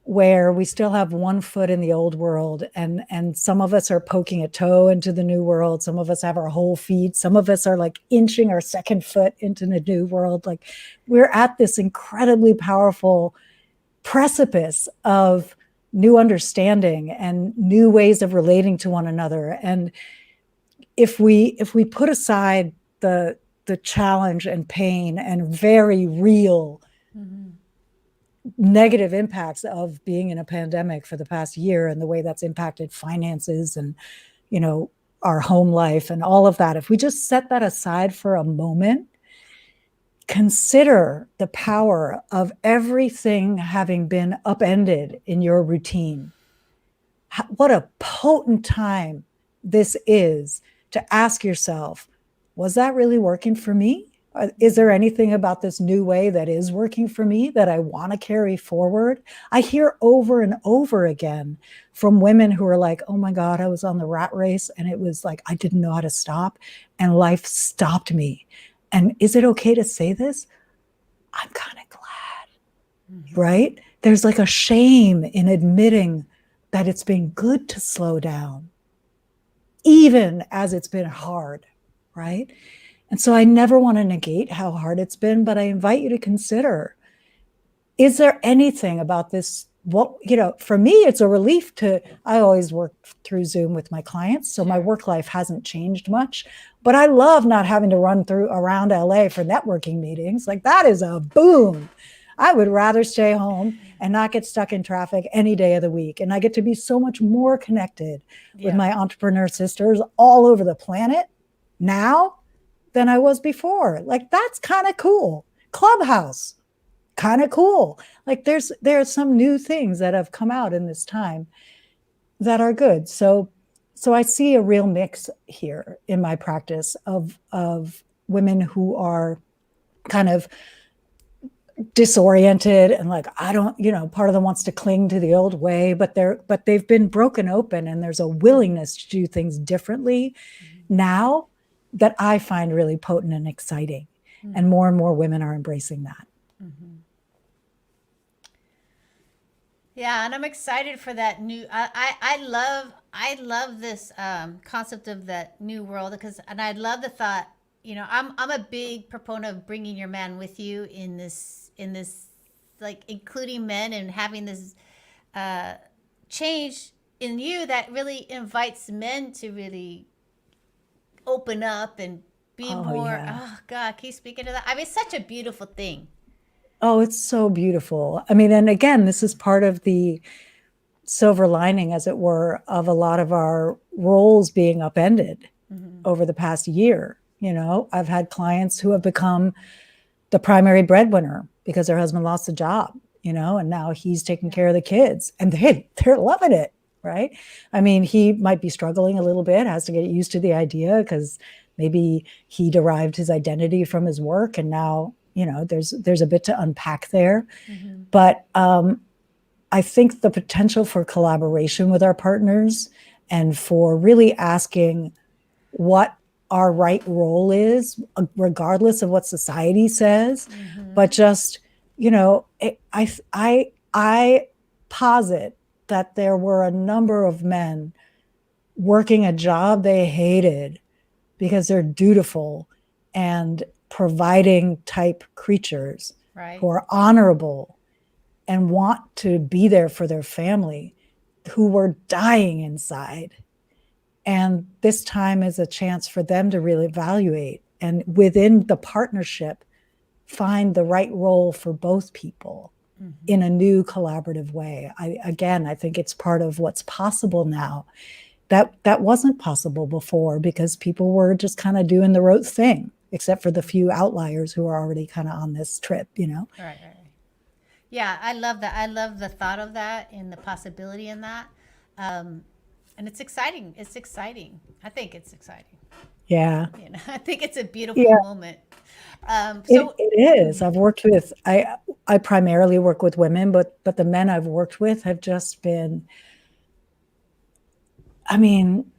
where we still have one foot in the old world, and some of us are poking a toe into the new world. Some of us have our whole feet. Some of us are like inching our second foot into the new world. Like, we're at this incredibly powerful precipice of new understanding and new ways of relating to one another. And if we put aside the challenge and pain and very real negative impacts of being in a pandemic for the past year and the way that's impacted finances and, our home life and all of that, if we just set that aside for a moment, consider the power of everything having been upended in your routine. What a potent time this is to ask yourself, was that really working for me? Is there anything about this new way that is working for me that I want to carry forward? I hear over and over again from women who are like, oh my God, I was on the rat race and it was like, I didn't know how to stop and life stopped me. And is it okay to say this? I'm kind of glad. right? There's like a shame in admitting that it's been good to slow down, even as it's been hard, right? And so I never want to negate how hard it's been, but I invite you to consider, is there anything about this? What, for me, it's a relief I always work through Zoom with my clients. So my work life hasn't changed much, but I love not having to run around LA for networking meetings. Like, that is a boom. I would rather stay home and not get stuck in traffic any day of the week. And I get to be so much more connected with my entrepreneur sisters all over the planet now than I was before. Like, that's kind of cool. Clubhouse, kind of cool. Like, there are some new things that have come out in this time that are good. So I see a real mix here in my practice of women who are kind of disoriented and like, I don't, part of them wants to cling to the old way, but they've been broken open, and there's a willingness to do things differently now that I find really potent and exciting. And more women are embracing that. Yeah, and I'm excited for that new. I love this concept of that new world, and I love the thought. I'm a big proponent of bringing your man with you in this like including men and having this change in you that really invites men to really open up and be more. Yeah. Oh God, keep speaking to that. I mean, it's such a beautiful thing. Oh, it's so beautiful. I mean, and again, this is part of the silver lining, as it were, of a lot of our roles being upended over the past year. I've had clients who have become the primary breadwinner because their husband lost a job, and now he's taking care of the kids, and they're loving it, right? I mean, he might be struggling a little bit, has to get used to the idea because maybe he derived his identity from his work, and now there's a bit to unpack there. But I think the potential for collaboration with our partners and for really asking what our right role is, regardless of what society says, but just, I posit that there were a number of men working a job they hated because they're dutiful and providing type creatures who are honorable and want to be there for their family, who were dying inside. And this time is a chance for them to really evaluate and within the partnership, find the right role for both people in a new collaborative way. I think it's part of what's possible now. That wasn't possible before because people were just kind of doing the rote thing, except for the few outliers who are already kind of on this trip, Right. Yeah, I love that. I love the thought of that and the possibility in that. And it's exciting. It's exciting. I think it's exciting. Yeah. I think it's a beautiful moment. So it is. I've worked with, I primarily work with women, but the men I've worked with have just been,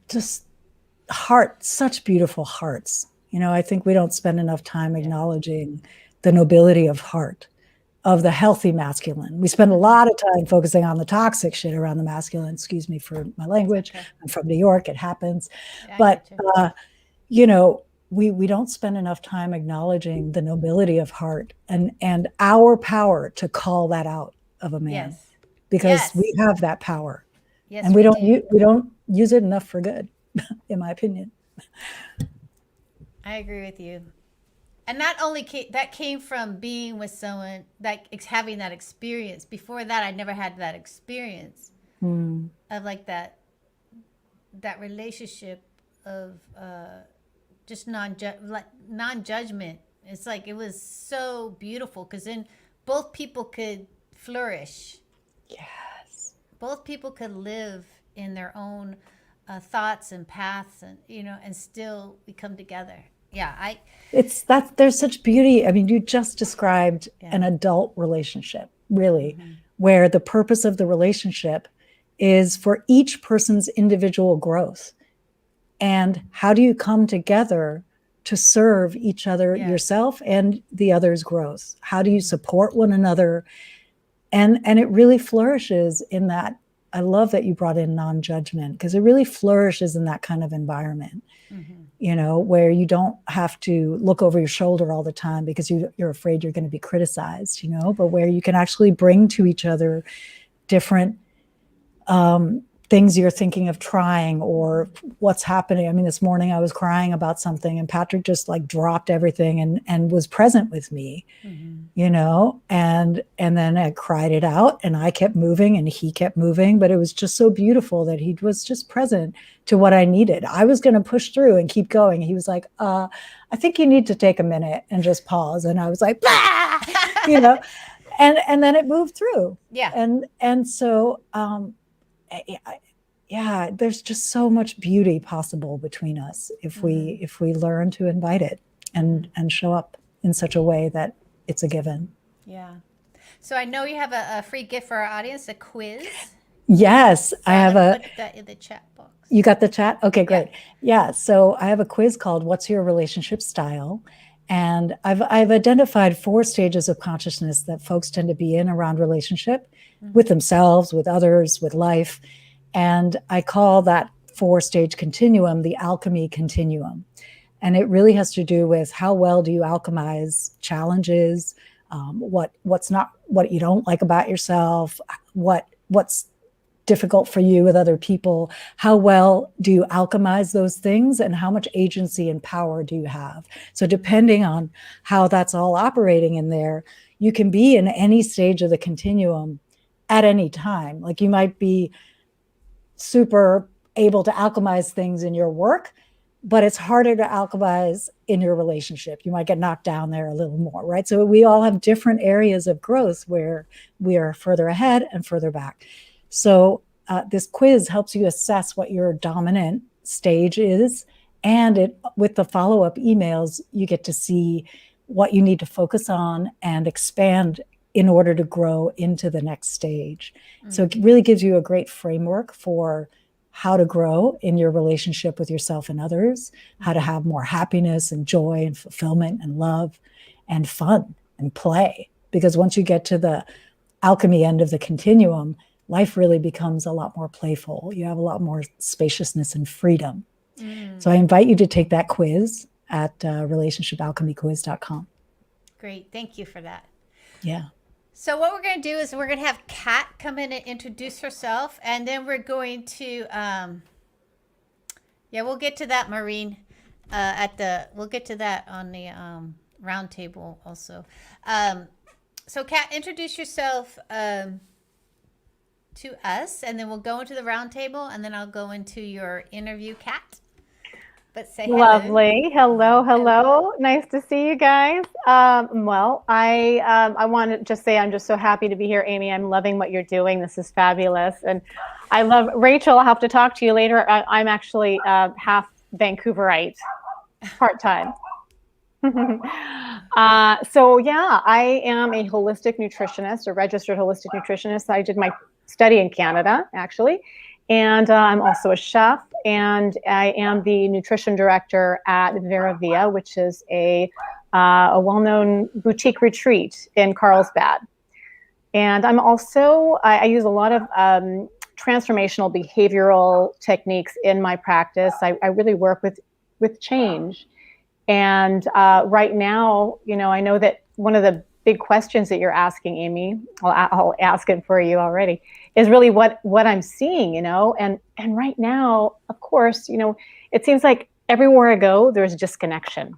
just such beautiful hearts. I think we don't spend enough time acknowledging the nobility of heart, of the healthy masculine. We spend a lot of time focusing on the toxic shit around the masculine. Excuse me for my language. Okay. I'm from New York. It happens. Yeah, but, we don't spend enough time acknowledging the nobility of heart and our power to call that out of a man, because we have that power, and we don't use it enough for good, in my opinion. I agree with you. And not only that came from being with someone, that having that experience. Before that, I never had that experience of like that relationship of just non-judgment. It's like it was so beautiful because then both people could flourish. Yes. Both people could live in their own thoughts and paths, and and still we come together. Yeah, there's such beauty. I mean, you just described an adult relationship, really, where the purpose of the relationship is for each person's individual growth. And how do you come together to serve each other, yourself and the other's growth? How do you support one another and it really flourishes in that. I love that you brought in non-judgment, because it really flourishes in that kind of environment, where you don't have to look over your shoulder all the time because you're afraid you're going to be criticized, but where you can actually bring to each other different things you're thinking of trying or what's happening. I mean, this morning I was crying about something and Patrick just like dropped everything and was present with me, and then I cried it out and I kept moving and he kept moving, but it was just so beautiful that he was just present to what I needed. I was going to push through and keep going. He was like, I think you need to take a minute and just pause. And I was like, and then it moved through. Yeah. And so, there's just so much beauty possible between us if we learn to invite it and show up in such a way that it's a given. Yeah. So I know you have a free gift for our audience, a quiz. Yes, So I have put that in the chat box. You got the chat? Okay, great. Yeah. So I have a quiz called "What's Your Relationship Style?" And I've identified 4 stages of consciousness that folks tend to be in around relationship with themselves, with others, with life. And I call that 4-stage continuum the alchemy continuum. And it really has to do with how well do you alchemize challenges, what's not, what you don't like about yourself, what's difficult for you with other people, how well do you alchemize those things, and how much agency and power do you have? So depending on how that's all operating in there, you can be in any stage of the continuum at any time. Like you might be super able to alchemize things in your work, but it's harder to alchemize in your relationship. You might get knocked down there a little more, right? So we all have different areas of growth where we are further ahead and further back. So this quiz helps you assess what your dominant stage is. And with the follow-up emails, you get to see what you need to focus on and expand in order to grow into the next stage. So it really gives you a great framework for how to grow in your relationship with yourself and others, how to have more happiness and joy and fulfillment and love and fun and play. Because once you get to the alchemy end of the continuum, life really becomes a lot more playful. You have a lot more spaciousness and freedom. So I invite you to take that quiz at relationshipalchemyquiz.com. Great. Thank you for that. Yeah. So what we're going to do is we're going to have Kat come in and introduce herself, and then we're going to, we'll get to that, Maureen, we'll get to that on the round table also. So Kat, introduce yourself to us, and then we'll go into the round table, and then I'll go into your interview, Kat. But say hello. Lovely. Hello. Nice to see you guys. Well, I want to just say I'm just so happy to be here, Amy. I'm loving what you're doing. This is fabulous. And I love, Rachel, I'll have to talk to you later. I'm actually half Vancouverite, part-time. So yeah, I am a holistic nutritionist, a registered holistic nutritionist. I did my study in Canada, actually. And I'm also a chef, and I am the nutrition director at Vera Via, which is a well-known boutique retreat in Carlsbad. And I'm also, I use a lot of transformational behavioral techniques in my practice. I really work with change. And right now, I know that one of the big questions that you're asking, Amy, I'll ask it for you already, is really what I'm seeing, and right now, of course, it seems like everywhere I go, there's disconnection.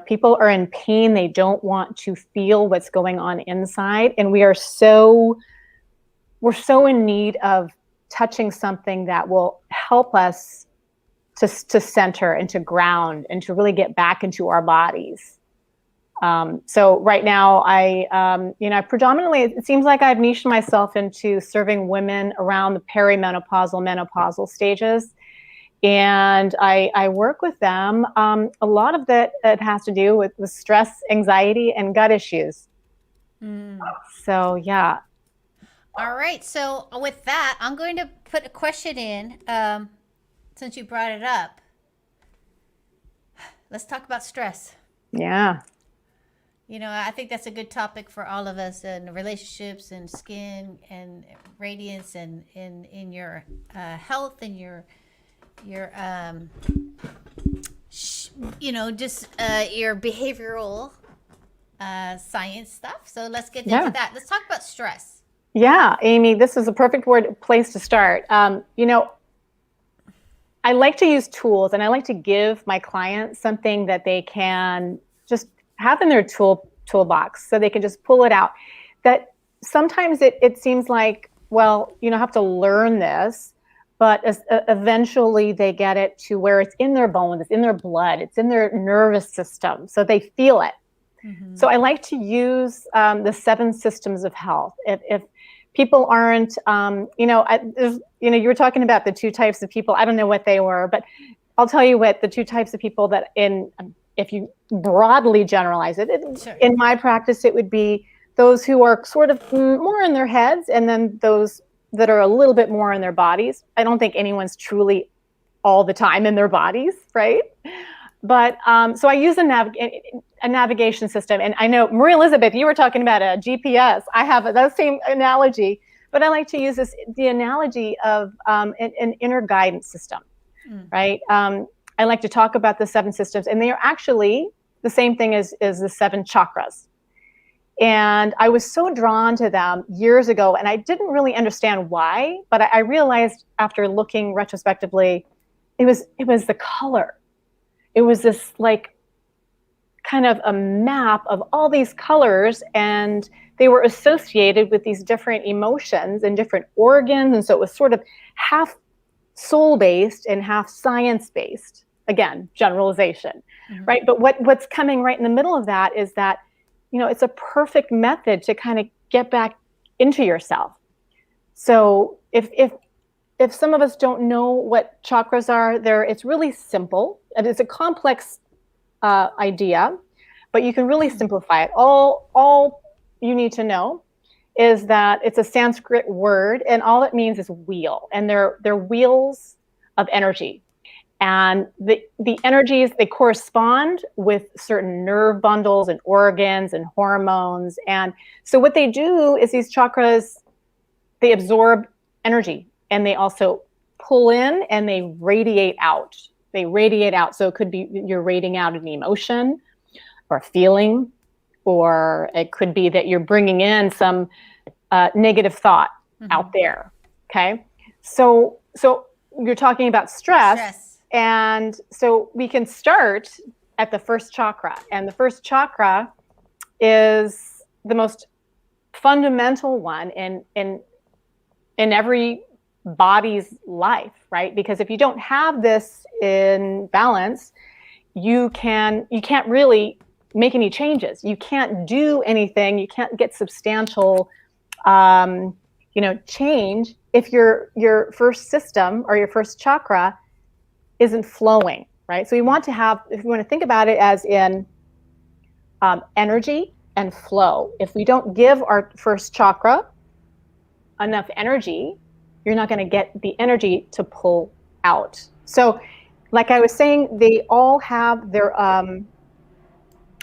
People are in pain. They don't want to feel what's going on inside. And we're so in need of touching something that will help us to center and to ground and to really get back into our bodies. So right now I predominantly, it seems like I've niched myself into serving women around the perimenopausal, menopausal stages. And I work with them. A lot of that it has to do with stress, anxiety, and gut issues. So, yeah. All right. So with that, I'm going to put a question in, since you brought it up. Let's talk about stress. Yeah. You know, I think that's a good topic for all of us, and relationships and skin and radiance and in your health and your you know, just your behavioral science stuff. So let's get into that. Let's talk about stress. Yeah, Amy, this is a perfect place to start. You know, I like to use tools, and I like to give my clients something that they can just have in their toolbox, so they can just pull it out. That sometimes it seems like, well, you know, I have to learn this, but eventually they get it to where it's in their bones, it's in their blood, it's in their nervous system, so they feel it. So I like to use the 7 systems of health. If people aren't, you know, you were talking about the 2 types of people. I don't know what they were, but I'll tell you what the 2 types of people that if you broadly generalize it, Sure. In my practice, it would be those who are sort of more in their heads, and then those that are a little bit more in their bodies. I don't think anyone's truly all the time in their bodies, right? But so I use a navigation system. And I know, Marie Elizabeth, you were talking about a GPS. I have that same analogy, but I like to use the analogy of an inner guidance system, right? I like to talk about the 7 systems, and they are actually the same thing as the 7 chakras. And I was so drawn to them years ago, and I didn't really understand why, but I realized after looking retrospectively, it was the color. It was this like kind of a map of all these colors, and they were associated with these different emotions and different organs. And so it was sort of half soul-based and half science-based. Again, generalization, right? But what's coming right in the middle of that is that, you know, it's a perfect method to kind of get back into yourself. So if some of us don't know what chakras are, it's really simple. And it's a complex idea, but you can really simplify it. All you need to know is that it's a Sanskrit word, and all it means is wheel. And they're wheels of energy. And the energies, they correspond with certain nerve bundles and organs and hormones. And so what they do is these chakras, they absorb energy, and they also pull in and they radiate out. They radiate out. So it could be you're radiating out an emotion or a feeling, or it could be that you're bringing in some negative thought out there. Okay. So you're talking about stress. And so we can start at the first chakra. And the first chakra is the most fundamental one in every body's life, right? Because if you don't have this in balance, you can't really make any changes. You can't do anything. You can't get substantial, change if your first system or your first chakra isn't flowing, right? So if you want to think about it as in energy and flow. If we don't give our first chakra enough energy, you're not going to get the energy to pull out. So like I was saying, they all have their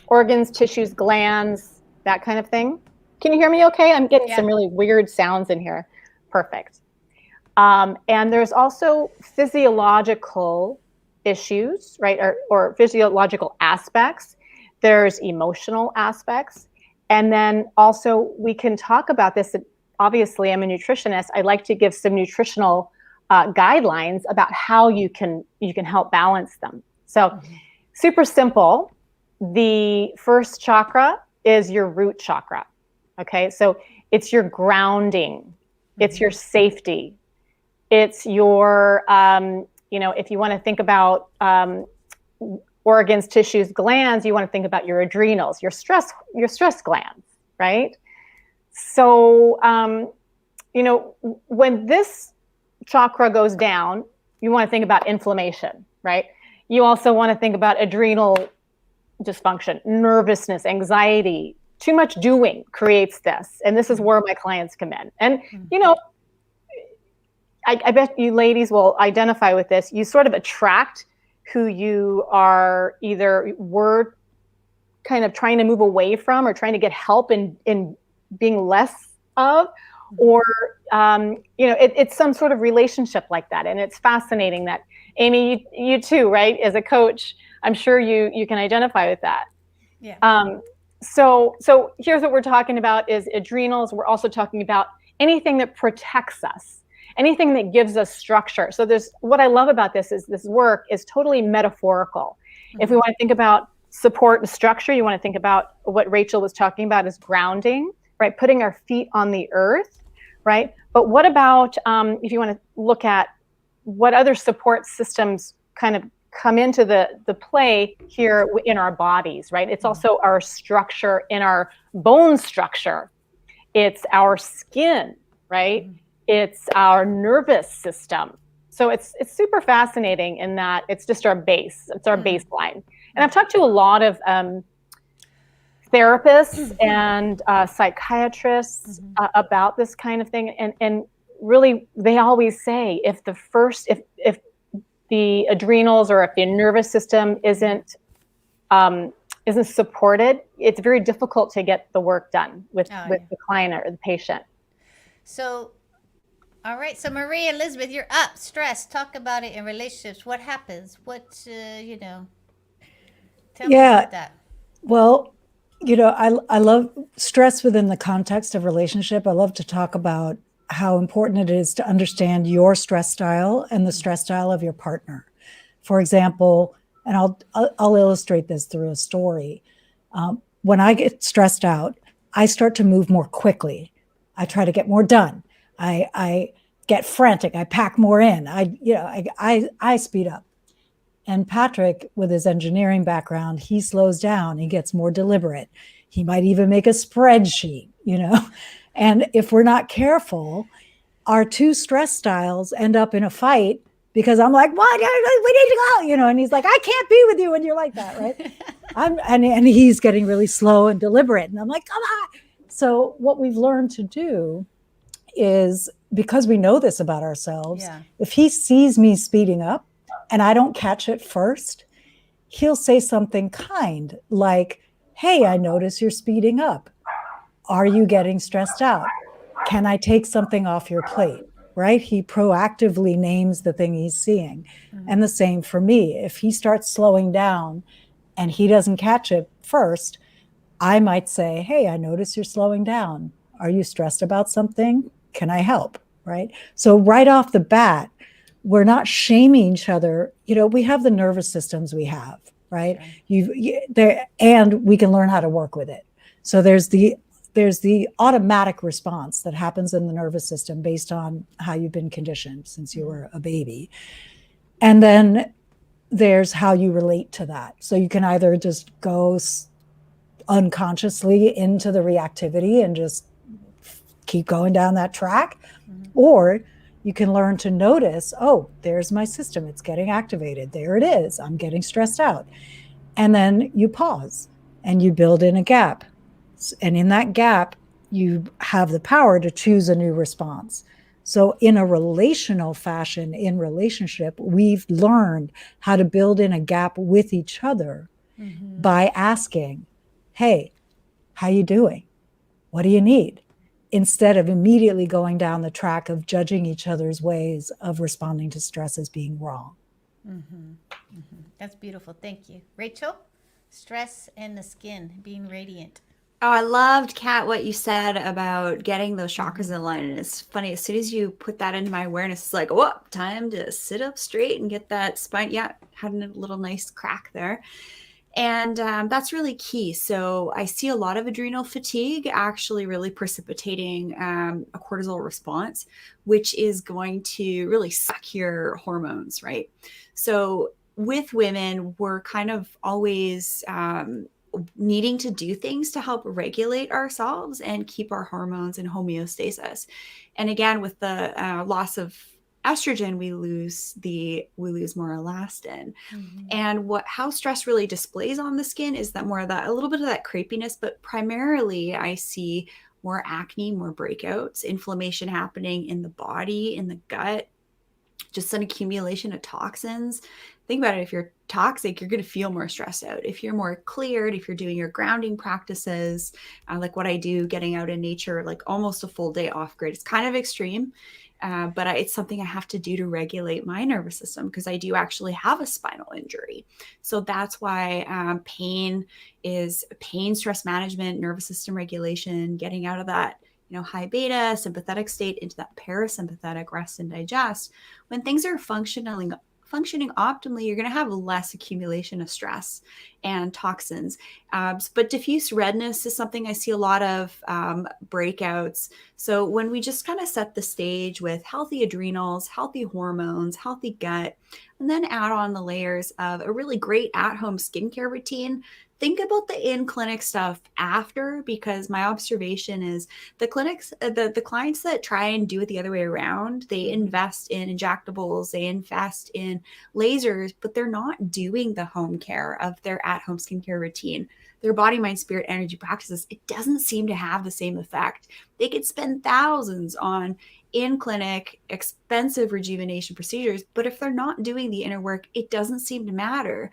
organs, tissues, glands, that kind of thing. Can you hear me okay? I'm getting some really weird sounds in here. Perfect. And there's also physiological issues, right? Or physiological aspects. There's emotional aspects. And then also we can talk about this. Obviously, I'm a nutritionist. I like to give some nutritional guidelines about how you can help balance them. So super simple. The first chakra is your root chakra. Okay, so it's your grounding. It's your safety. It's your, if you want to think about organs, tissues, glands, you want to think about your adrenals, your stress glands, right? So, when this chakra goes down, you want to think about inflammation, right? You also want to think about adrenal dysfunction, nervousness, anxiety. Too much doing creates this. And this is where my clients come in. And, I bet you ladies will identify with this. You sort of attract who you are either were kind of trying to move away from or trying to get help in being less of, or it's some sort of relationship like that. And it's fascinating that, Amy, you too, right, as a coach, I'm sure you can identify with that. Yeah. So here's what we're talking about is adrenals. We're also talking about anything that protects us, anything that gives us structure. So what I love about this is this work is totally metaphorical. If we want to think about support and structure, you want to think about what Rachel was talking about is grounding, right? Putting our feet on the earth, right? But what about if you want to look at what other support systems kind of come into the play here in our bodies, right? It's also our structure in our bone structure. It's our skin, right? It's our nervous system. So it's super fascinating in that it's just our base. It's our baseline. And I've talked to a lot of therapists and psychiatrists about this kind of thing. And really, they always say if the adrenals or if the nervous system isn't supported, it's very difficult to get the work done with the client or the patient. So, all right. So Maria Elizabeth, you're up. Stress. Talk about it in relationships. What happens? What, tell me about that. Well, I love stress within the context of relationship. I love to talk about how important it is to understand your stress style and the stress style of your partner. For example, and I'll illustrate this through a story. When I get stressed out, I start to move more quickly. I try to get more done. I get frantic. I pack more in. I speed up. And Patrick, with his engineering background, he slows down. He gets more deliberate. He might even make a spreadsheet, And if we're not careful, our two stress styles end up in a fight because I'm like, what? We need to go, And he's like, I can't be with you when you're like that, right? And he's getting really slow and deliberate. And I'm like, come on. So what we've learned to do is, because we know this about ourselves, if he sees me speeding up and I don't catch it first, he'll say something kind like, hey, I notice you're speeding up. Are you getting stressed out? Can I take something off your plate? Right? He proactively names the thing he's seeing. And the same for me. If he starts slowing down and he doesn't catch it first, I might say, hey, I notice you're slowing down. Are you stressed about something? Can I help? Right? So right off the bat, we're not shaming each other. We have the nervous systems we have, right? And we can learn how to work with it. So there's the automatic response that happens in the nervous system based on how you've been conditioned since you were a baby. And then there's how you relate to that. So you can either just go unconsciously into the reactivity and just keep going down that track, or you can learn to notice, oh, there's my system. It's getting activated. There it is. I'm getting stressed out. And then you pause and you build in a gap. And in that gap, you have the power to choose a new response. So in a relational fashion, in relationship, we've learned how to build in a gap with each other by asking, hey, how you doing? What do you need? Instead of immediately going down the track of judging each other's ways of responding to stress as being wrong. That's beautiful. Thank you. Rachel, stress and the skin being radiant. Oh, I loved, Kat, what you said about getting those chakras in line. And it's funny, as soon as you put that into my awareness, it's like, oh, time to sit up straight and get that spine. Yeah, had a little nice crack there. And that's really key. So I see a lot of adrenal fatigue actually really precipitating a cortisol response, which is going to really suck your hormones, right? So with women, we're kind of always needing to do things to help regulate ourselves and keep our hormones in homeostasis. And again, with the loss of estrogen, we lose more elastin. And how stress really displays on the skin is that a little bit of that crepiness, but primarily I see more acne, more breakouts, inflammation happening in the body, in the gut, just an accumulation of toxins. Think about it. If you're toxic, you're going to feel more stressed out. If you're more cleared, if you're doing your grounding practices, like what I do, getting out in nature, like almost a full day off grid, it's kind of extreme. But it's something I have to do to regulate my nervous system because I do actually have a spinal injury. So that's why pain, stress management, nervous system regulation, getting out of that high beta sympathetic state into that parasympathetic rest and digest. When things are functioning optimally, you're going to have less accumulation of stress and toxins. But diffuse redness is something I see a lot of breakouts. So when we just kind of set the stage with healthy adrenals, healthy hormones, healthy gut, and then add on the layers of a really great at-home skincare routine, think about the in-clinic stuff after, because my observation is the clinics, the clients that try and do it the other way around, they invest in injectables, they invest in lasers, but they're not doing the home care of their at-home skincare routine. Their body, mind, spirit, energy practices, it doesn't seem to have the same effect. They could spend thousands on in-clinic expensive rejuvenation procedures, but if they're not doing the inner work, it doesn't seem to matter.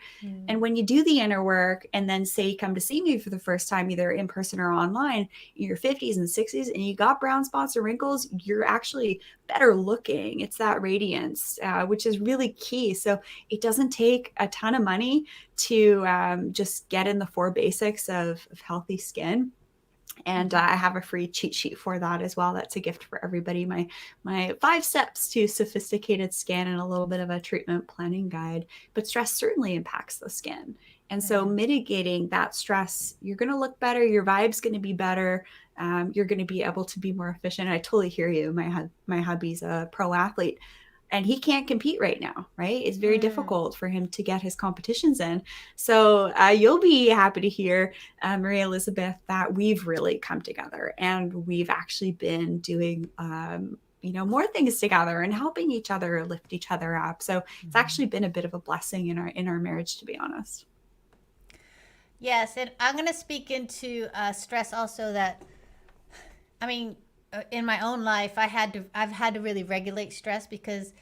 And when you do the inner work and then say you come to see me for the first time, either in person or online, in your 50s and 60s, and you got brown spots or wrinkles, you're actually better looking. It's that radiance, which is really key. So it doesn't take a ton of money to just get in the 4 basics of healthy skin. And I have a free cheat sheet for that as well. That's a gift for everybody. My 5 steps to sophisticated skin and a little bit of a treatment planning guide. But stress certainly impacts the skin. And so mitigating that stress, you're going to look better. Your vibe's going to be better. You're going to be able to be more efficient. I totally hear you. My hubby's a pro athlete. And he can't compete right now, right? It's very difficult for him to get his competitions in. So you'll be happy to hear, Maria Elizabeth, that we've really come together and we've actually been doing, more things together and helping each other lift each other up. So it's actually been a bit of a blessing in our marriage, to be honest. Yes, and I'm going to speak into stress also. That, I mean, in my own life, I've had to really regulate stress, because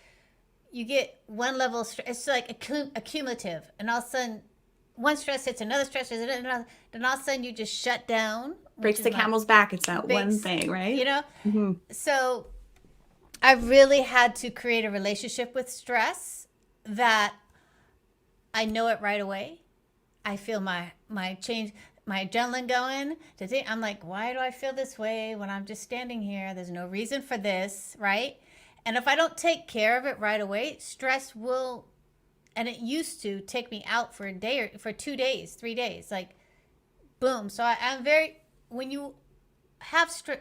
you get one level of stress, it's like accumulative, and all of a sudden one stress hits another stress, then all of a sudden you just shut down. Breaks the camel's back. It's that one thing, right? So I've really had to create a relationship with stress that I know it right away. I feel my change, my adrenaline going. I'm like, why do I feel this way when I'm just standing here? There's no reason for this, right? And if I don't take care of it right away, stress will, and it used to take me out for a day or for 2 days, 3 days, like boom. So I'm very, when you have stress,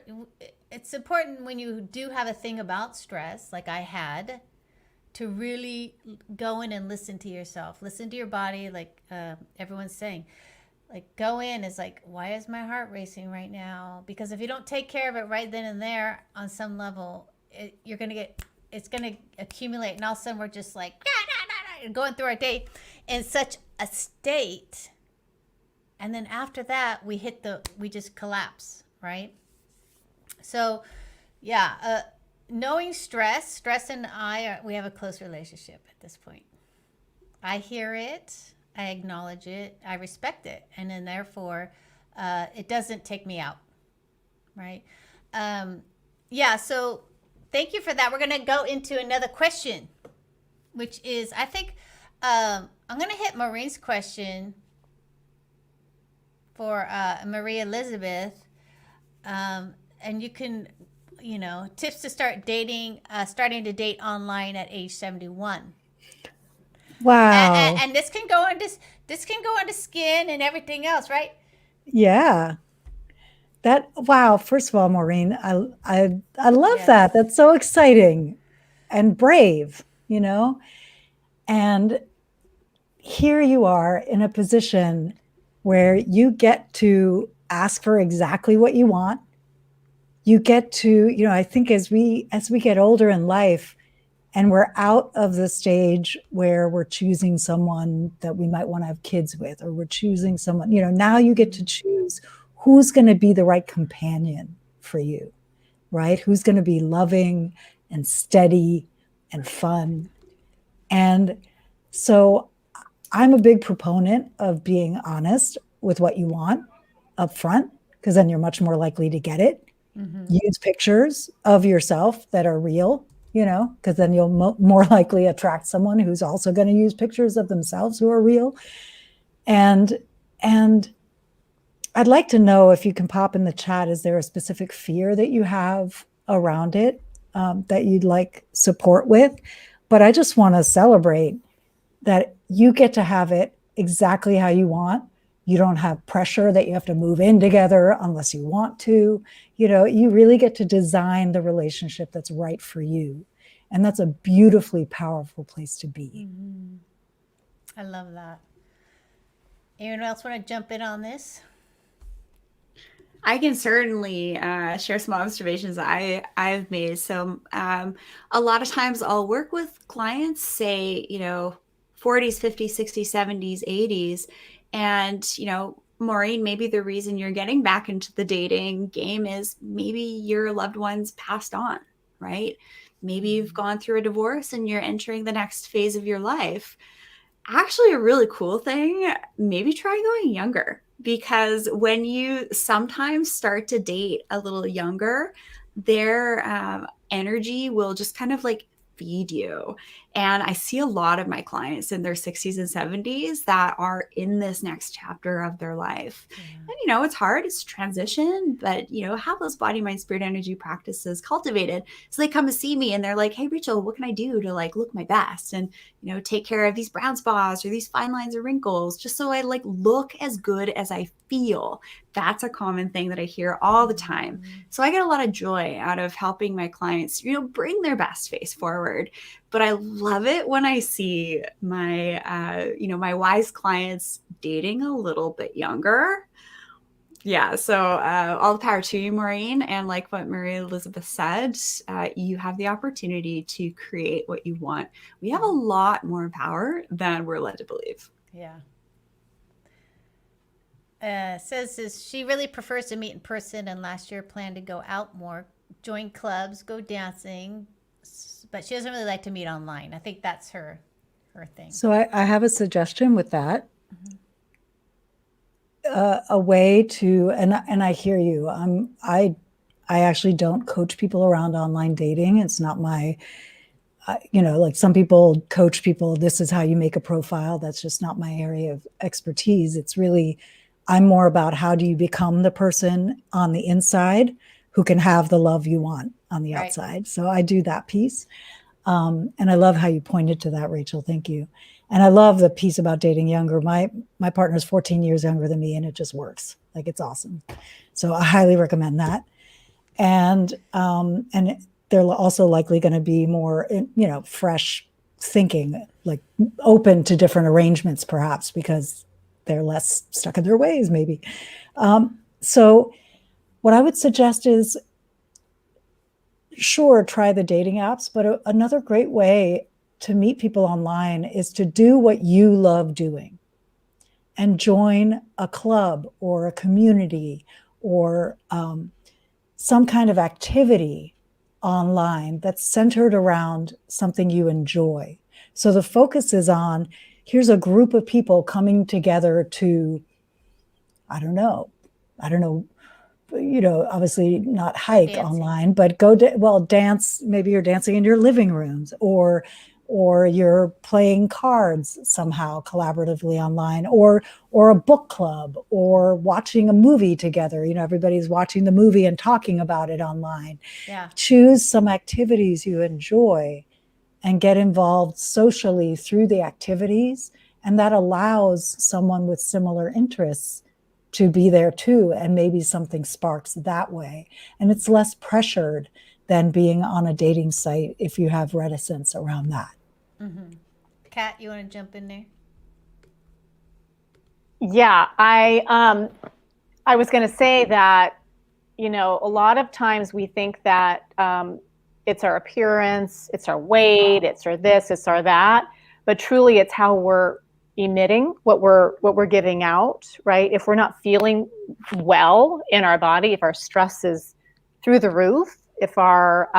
it's important when you do have a thing about stress, like I had, to really go in and listen to yourself, listen to your body, like everyone's saying. Like, go in is like, why is my heart racing right now? Because if you don't take care of it right then and there on some level, it's going to accumulate. And all of a sudden we're just like, going through our day in such a state. And then after that, we just collapse, right? So yeah, knowing stress and we have a close relationship at this point. I hear it. I acknowledge it, I respect it, and then therefore it doesn't take me out, right? So thank you for that. We're going to go into another question, which is, I think I'm going to hit Maureen's question for Maria Elizabeth, and you can, tips to start dating, starting to date online at age 71. Wow. And this can go on to skin and everything else, right? Yeah. Wow. First of all, Maureen, I love that. That's so exciting and brave, and here you are in a position where you get to ask for exactly what you want. You get to, I think as we get older in life, and we're out of the stage where we're choosing someone that we might want to have kids with, or we're choosing someone, now you get to choose who's going to be the right companion for you, right? Who's going to be loving and steady, and fun. And so I'm a big proponent of being honest with what you want up front, because then you're much more likely to get it. Use pictures of yourself that are real, because then you'll more likely attract someone who's also going to use pictures of themselves who are real. And I'd like to know if you can pop in the chat, is there a specific fear that you have around it that you'd like support with? But I just want to celebrate that you get to have it exactly how you want. You don't have pressure that you have to move in together unless you want to. You really get to design the relationship that's right for you. And that's a beautifully powerful place to be. I love that. Anyone else want to jump in on this? I can certainly share some observations I've made. So a lot of times I'll work with clients, say, 40s, 50s, 60s, 70s, 80s. And, Maureen, maybe the reason you're getting back into the dating game is maybe your loved ones passed on, right? Maybe you've gone through a divorce and you're entering the next phase of your life. Actually, a really cool thing, maybe try going younger, because when you sometimes start to date a little younger, their energy will just kind of like feed you. And I see a lot of my clients in their 60s and 70s that are in this next chapter of their life. And, it's hard, it's transition, but, have those body, mind, spirit, energy practices cultivated. So they come to see me and they're like, hey, Rachel, what can I do to look my best? And, take care of these brown spots or these fine lines or wrinkles, just so I look as good as I feel. That's a common thing that I hear all the time. So I get a lot of joy out of helping my clients, bring their best face forward. But I love it when I see my, my wise clients dating a little bit younger. Yeah. So all the power to you, Maureen. And like what Maria Elizabeth said, you have the opportunity to create what you want. We have a lot more power than we're led to believe. Yeah. Says she really prefers to meet in person, and last year planned to go out more, join clubs, go dancing, but she doesn't really like to meet online. I think that's her thing. So I have a suggestion with that. A way to, and I hear you. I actually don't coach people around online dating. It's not my, some people coach people, this is how you make a profile. That's just not my area of expertise. It's really, I'm more about how do you become the person on the inside who can have the love you want on the outside. So I do that piece. And I love how you pointed to that, Rachel. Thank you. And I love the piece about dating younger. My partner's 14 years younger than me, and it just works. It's awesome. So I highly recommend that. And they're also likely going to be more, fresh thinking, open to different arrangements, perhaps, because they're less stuck in their ways, maybe. So what I would suggest is, sure, try the dating apps, but another great way to meet people online is to do what you love doing and join a club or a community or some kind of activity online that's centered around something you enjoy. So the focus is on, here's a group of people coming together to, I don't know, obviously not hike dancing online, but go dance. Maybe you're dancing in your living rooms, or you're playing cards somehow collaboratively online, or a book club, or watching a movie together. Everybody's watching the movie and talking about it online. Yeah. Choose some activities you enjoy and get involved socially through the activities. And that allows someone with similar interests to be there too, and maybe something sparks that way. And it's less pressured than being on a dating site if you have reticence around that. Kat, you want to jump in there? Yeah, I was going to say that, a lot of times we think that it's our appearance, it's our weight, it's our this, it's our that, but truly it's how we're emitting what we're giving out, right? If we're not feeling well in our body, if our stress is through the roof, if our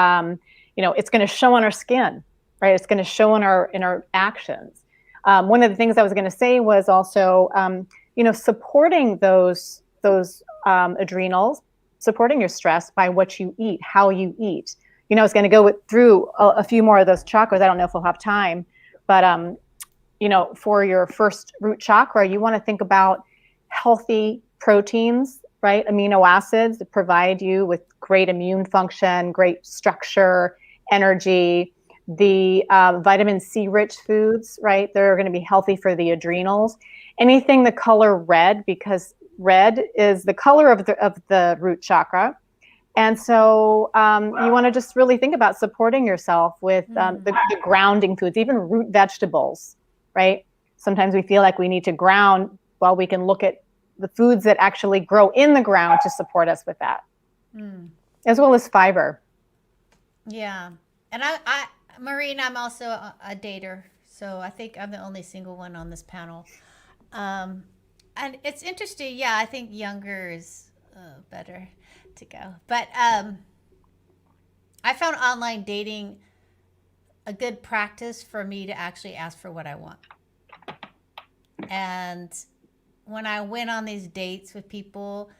it's going to show on our skin, right? It's going to show in our actions. One of the things I was going to say was also, supporting those adrenals, supporting your stress by what you eat, how you eat. I was going to go through a few more of those chakras. I don't know if we'll have time, but for your first root chakra, you want to think about healthy proteins, right? Amino acids that provide you with great immune function, great structure, energy. The vitamin C rich foods, right? They're going to be healthy for the adrenals. Anything the color red, because red is the color of the root chakra. And so you want to just really think about supporting yourself with the grounding foods, even root vegetables, right? Sometimes we feel like we need to ground. Well, we can look at the foods that actually grow in the ground to support us with that, as well as fiber. Yeah. And Maureen, I'm also a dater, so I think I'm the only single one on this panel. And it's interesting. Yeah, I think younger is better to go. But I found online dating a good practice for me to actually ask for what I want. And when I went on these dates with people,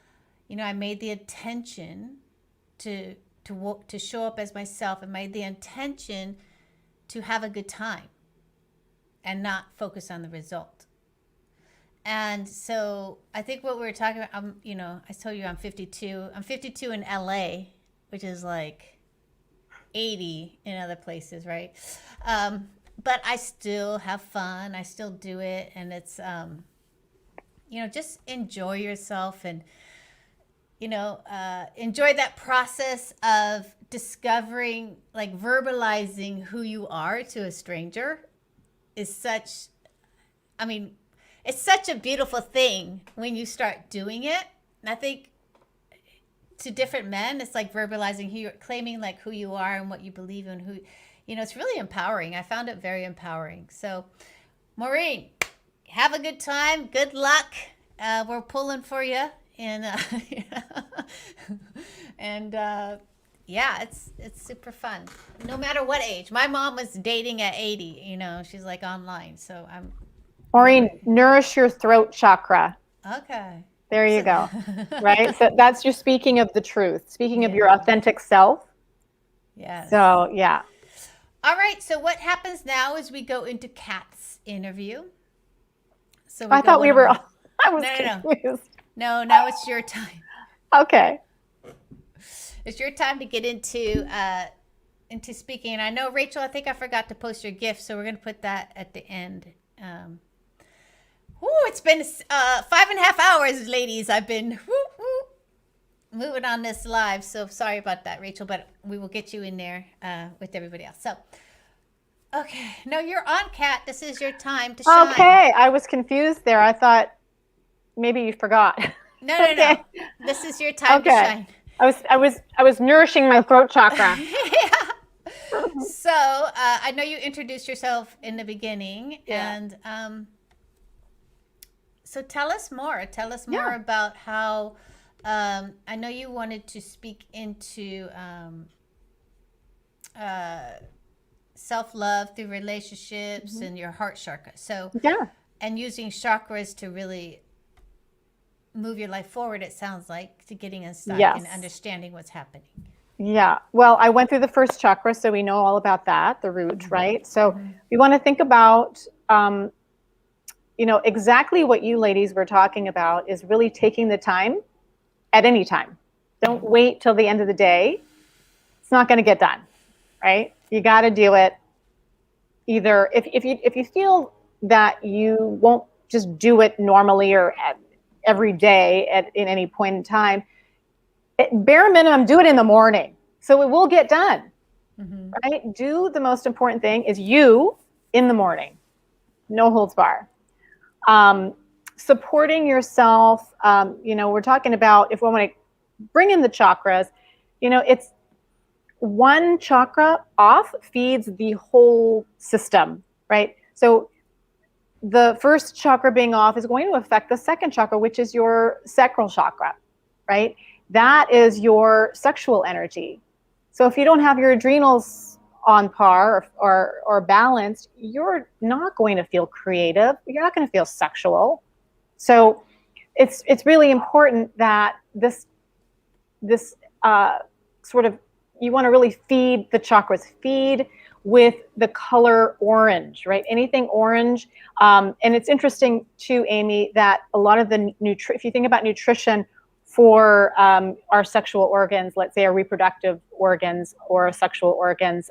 I made the intention to show up as myself, and made the intention to have a good time and not focus on the result. And so I think what we were talking about, I told you I'm 52. I'm 52 in LA, which is like 80 in other places, right? But I still have fun. I still do it. And it's, just enjoy yourself and, enjoy that process of discovering, like verbalizing who you are to a stranger is such, it's such a beautiful thing when you start doing it. And I think to different men, it's like verbalizing who you're claiming, like who you are and what you believe in, who, it's really empowering. I found it very empowering. So Maureen, have a good time. Good luck. We're pulling for you. And, it's super fun. No matter what age. My mom was dating at 80, she's like online. So I'm. Maureen, nourish your throat chakra. Okay. There you go. Right? So that's your speaking of the truth, speaking of your authentic self. Yes. So, yeah. All right. So what happens now is we go into Kat's interview. So I thought we were. I was confused. No, now it's your time. Okay. It's your time to get into speaking. And I know, Rachel, I think I forgot to post your gift, so we're going to put that at the end. It's been 5.5 hours, ladies. I've been moving on this live, so sorry about that, Rachel, but we will get you in there with everybody else. So, okay. No, you're on, Kat. This is your time to shine. Okay. I was confused there. I thought maybe you forgot. No. This is your time to shine. I was nourishing my throat chakra. Yeah. So I know you introduced yourself in the beginning, and so tell us more. Tell us more about how. I know you wanted to speak into self-love through relationships and your heart chakra. So and using chakras to really move your life forward, it sounds like, to getting unstuck and understanding what's happening. Yeah. Well, I went through the first chakra, so we know all about that, the root, right? So we want to think about, exactly what you ladies were talking about is really taking the time at any time. Don't wait till the end of the day. It's not going to get done, right? You got to do it. Either if you feel that you won't just do it normally or every day in any point in time, bare minimum, do it in the morning. So it will get done, right? Do the most important thing is you in the morning. No holds bar. Supporting yourself. We're talking about, if we want to bring in the chakras, it's one chakra off feeds the whole system, right? So the first chakra being off is going to affect the second chakra, which is your sacral chakra, right? That is your sexual energy. So if you don't have your adrenals on par or balanced, you're not going to feel creative. You're not going to feel sexual. So it's really important that this sort of, you want to really feed the chakras, feed with the color orange, right? Anything orange. And it's interesting too, Amy, that a lot of the if you think about nutrition for our sexual organs, let's say our reproductive organs or sexual organs,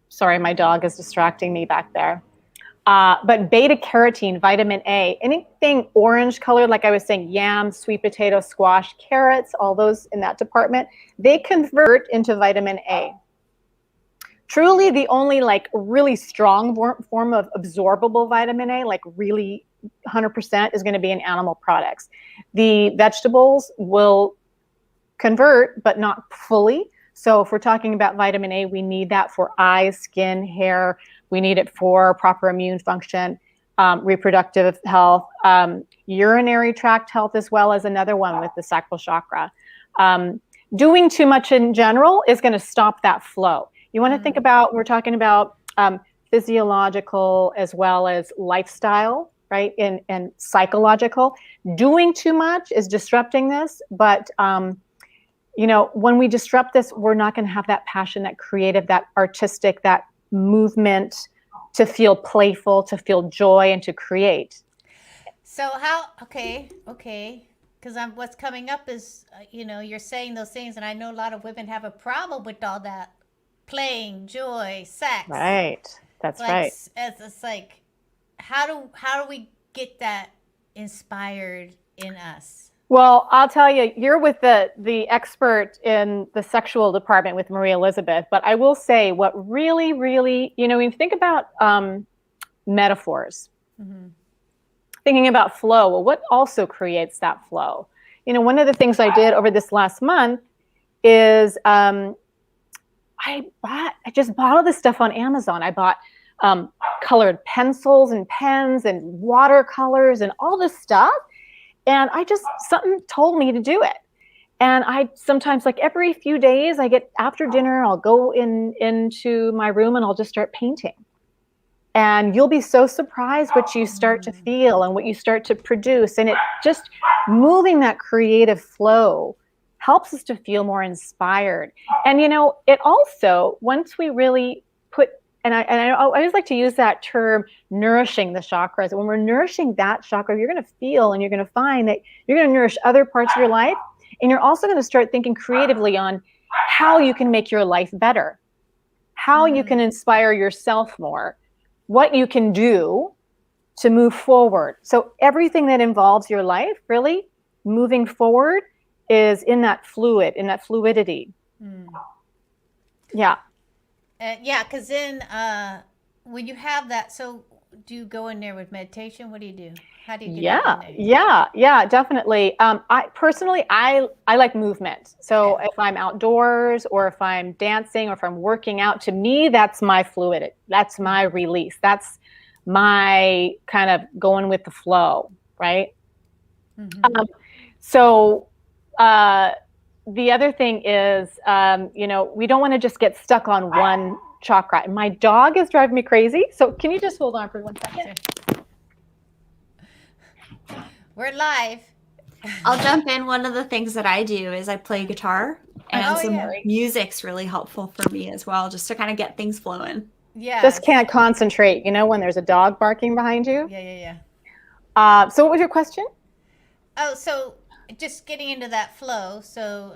sorry, my dog is distracting me back there. But beta carotene, vitamin A, anything orange colored, like I was saying, yams, sweet potato, squash, carrots, all those in that department, they convert into vitamin A. Truly the only like really strong form of absorbable vitamin A, like really 100%, is going to be in animal products. The vegetables will convert, but not fully. So if we're talking about vitamin A, we need that for eyes, skin, hair. We need it for proper immune function, reproductive health, urinary tract health, as well as another one with the sacral chakra. Doing too much in general is going to stop that flow. You want to think about, we're talking about physiological as well as lifestyle, right? And psychological. Doing too much is disrupting this, but when we disrupt this, we're not going to have that passion, that creative, that artistic, that movement, to feel playful, to feel joy, and to create. So okay, because what's coming up is, you're saying those things, and I know a lot of women have a problem with all that playing, joy, sex. Right. That's like, right. It's like, how do we get that inspired in us? Well, I'll tell you, you're with the expert in the sexual department with Maria Elizabeth, but I will say what really, really, when you think about metaphors, thinking about flow, well, what also creates that flow? One of the things I did over this last month is I just bought all this stuff on Amazon. I bought colored pencils and pens and watercolors and all this stuff. And something told me to do it. And I sometimes, like every few days, I get after dinner, I'll go into my room and I'll just start painting. And you'll be so surprised what you start to feel and what you start to produce. And it just moving that creative flow helps us to feel more inspired. And, it also, once we really put, and I always like to use that term, nourishing the chakras. When we're nourishing that chakra, you're going to feel and you're going to find that you're going to nourish other parts of your life. And you're also going to start thinking creatively on how you can make your life better, how you can inspire yourself more, what you can do to move forward. So everything that involves your life, really moving forward, is in that fluidity. Yeah. Yeah, because then when you have that, so do you go in there with meditation? What do you do? How do you get in there? Yeah, definitely. I personally, I like movement. So if I'm outdoors or if I'm dancing or if I'm working out, to me, that's my fluidity. That's my release. That's my kind of going with the flow, right? So the other thing is, we don't want to just get stuck on one chakra. And my dog is driving me crazy. So can you just hold on for 1 second? We're live. I'll jump in. One of the things that I do is I play guitar, and music's really helpful for me as well, just to kind of get things flowing. Yeah. Just can't concentrate, when there's a dog barking behind you. Yeah. So what was your question? Oh, so just getting into that flow. So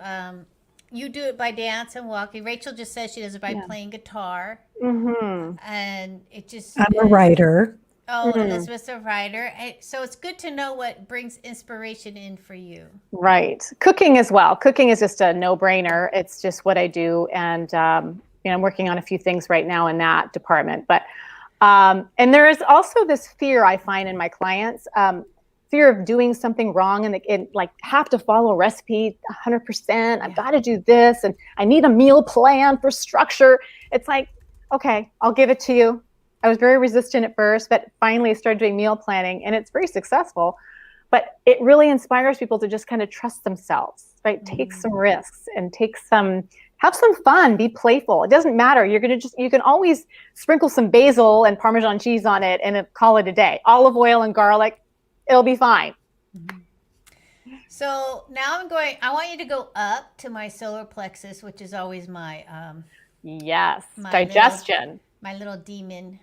you do it by dance and walking. Rachel just says she does it by playing guitar. And it just... I'm a writer. Oh, Elizabeth's a writer. So it's good to know what brings inspiration in for you. Right. Cooking as well. Cooking is just a no-brainer. It's just what I do. And, I'm working on a few things right now in that department. But, and there is also this fear I find in my clients, fear of doing something wrong and like have to follow a recipe 100%. I've got to do this and I need a meal plan for structure. It's like, okay, I'll give it to you. I was very resistant at first, but finally I started doing meal planning and it's very successful. But it really inspires people to just kind of trust themselves, right? Take some risks and take some have some fun, be playful. It doesn't matter. You can always sprinkle some basil and Parmesan cheese on it and call it a day. Olive oil and garlic, it'll be fine. So now I want you to go up to my solar plexus, which is always my, yes, my digestion. My little demon.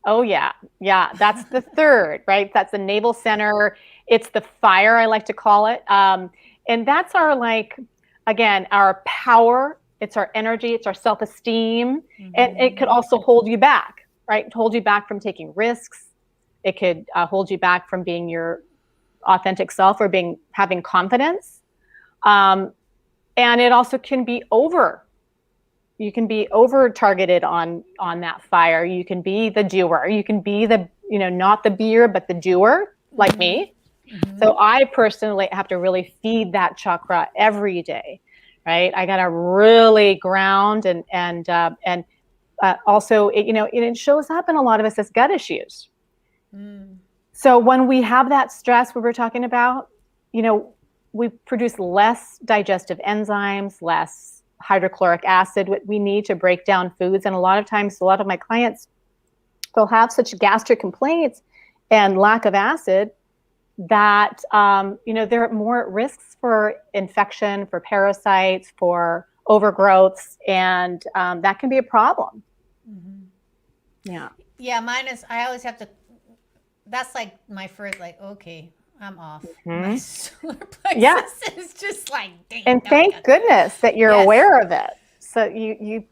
Oh yeah. Yeah. That's the third, right? That's the navel center. It's the fire, I like to call it. And that's our, like, again, our power. It's our energy. It's our self-esteem. And it could also hold you back, right? Hold you back from taking risks. It could hold you back from being your authentic self or having confidence. And it also can be you can be over targeted on that fire. You can be the doer. You can be the, not the beer, but the doer, like me. So I personally have to really feed that chakra every day, right? I got to really ground and also, it shows up in a lot of us as gut issues. So when we have that stress, what we're talking about, we produce less digestive enzymes, less hydrochloric acid, what we need to break down foods. And a lot of times, a lot of my clients, they'll have such gastric complaints and lack of acid that, they're more at risks for infection, for parasites, for overgrowths, and that can be a problem. Yeah. Yeah, I always have to, that's like my first, like, okay, I'm off. My solar plexus is just like, dang. And thank goodness that you're aware of it. So you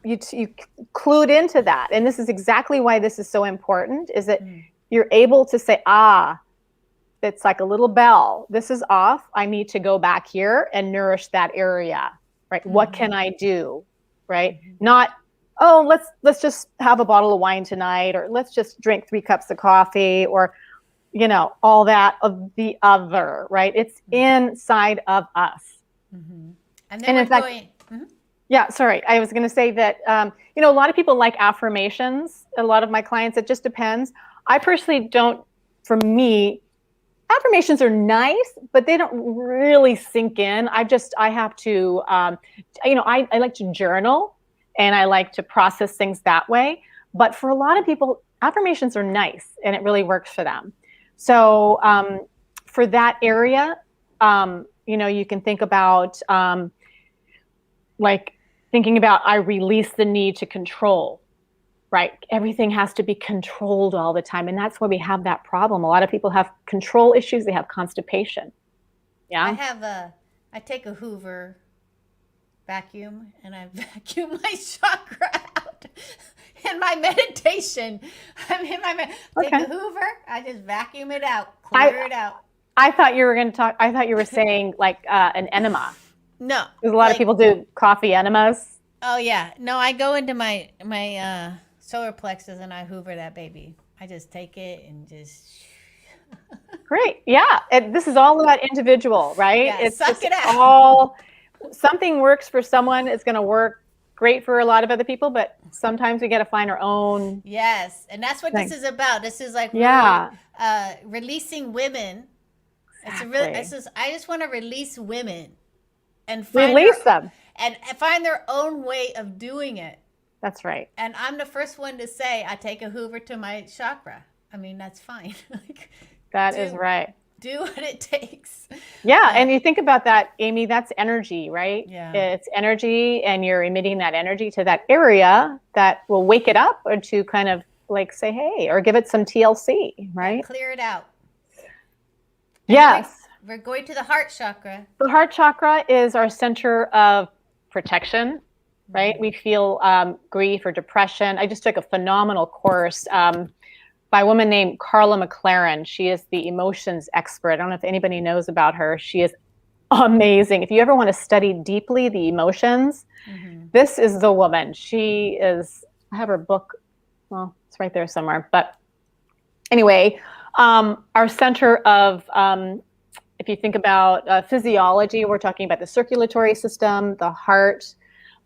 clued into that. And this is exactly why this is so important, is that you're able to say, it's like a little bell. This is off. I need to go back here and nourish that area, right? What can I do, right? Not, let's just have a bottle of wine tonight, or let's just drink 3 cups of coffee, or, all that of the other, right? It's inside of us. And then in fact, yeah, sorry. I was going to say that, a lot of people like affirmations. A lot of my clients, it just depends. I personally don't, for me, affirmations are nice, but they don't really sink in. I have to, I like to journal, and I like to process things that way. But for a lot of people, affirmations are nice, and it really works for them. So for that area, you can think about, thinking about, I release the need to control. Right. Everything has to be controlled all the time. And that's why we have that problem. A lot of people have control issues. They have constipation. Yeah. I take a Hoover vacuum and I vacuum my chakra out. In my meditation, take a Hoover, I just vacuum it out, clear it out. I thought you were saying like an enema. No. Because a lot of people do coffee enemas. Oh yeah. No, I go into my solar plexus and I Hoover that baby. I just take it and just. Great. Yeah. This is all about individual, right? Yeah, suck it out. Something works for someone. It's going to work great for a lot of other people, but sometimes we got to find our own. Yes. And that's what this is about. This is like releasing women. Exactly. I just want to release women and release them and find their own way of doing it. That's right. And I'm the first one to say I take a Hoover to my chakra. I mean, that's fine. That is right. Do what it takes. Yeah. And you think about that, Amy, that's energy, right? Yeah. It's energy, and you're emitting that energy to that area that will wake it up, or to kind of like say, hey, or give it some TLC, right? And clear it out. Yes. We're going to the heart chakra. The heart chakra is our center of protection. Right? We feel grief or depression. I just took a phenomenal course by a woman named Carla McLaren. She is the emotions expert. I don't know if anybody knows about her. She is amazing. If you ever want to study deeply the emotions, this is the woman. She is, I have her book. Well, it's right there somewhere. But anyway, our center of, if you think about physiology, we're talking about the circulatory system, the heart,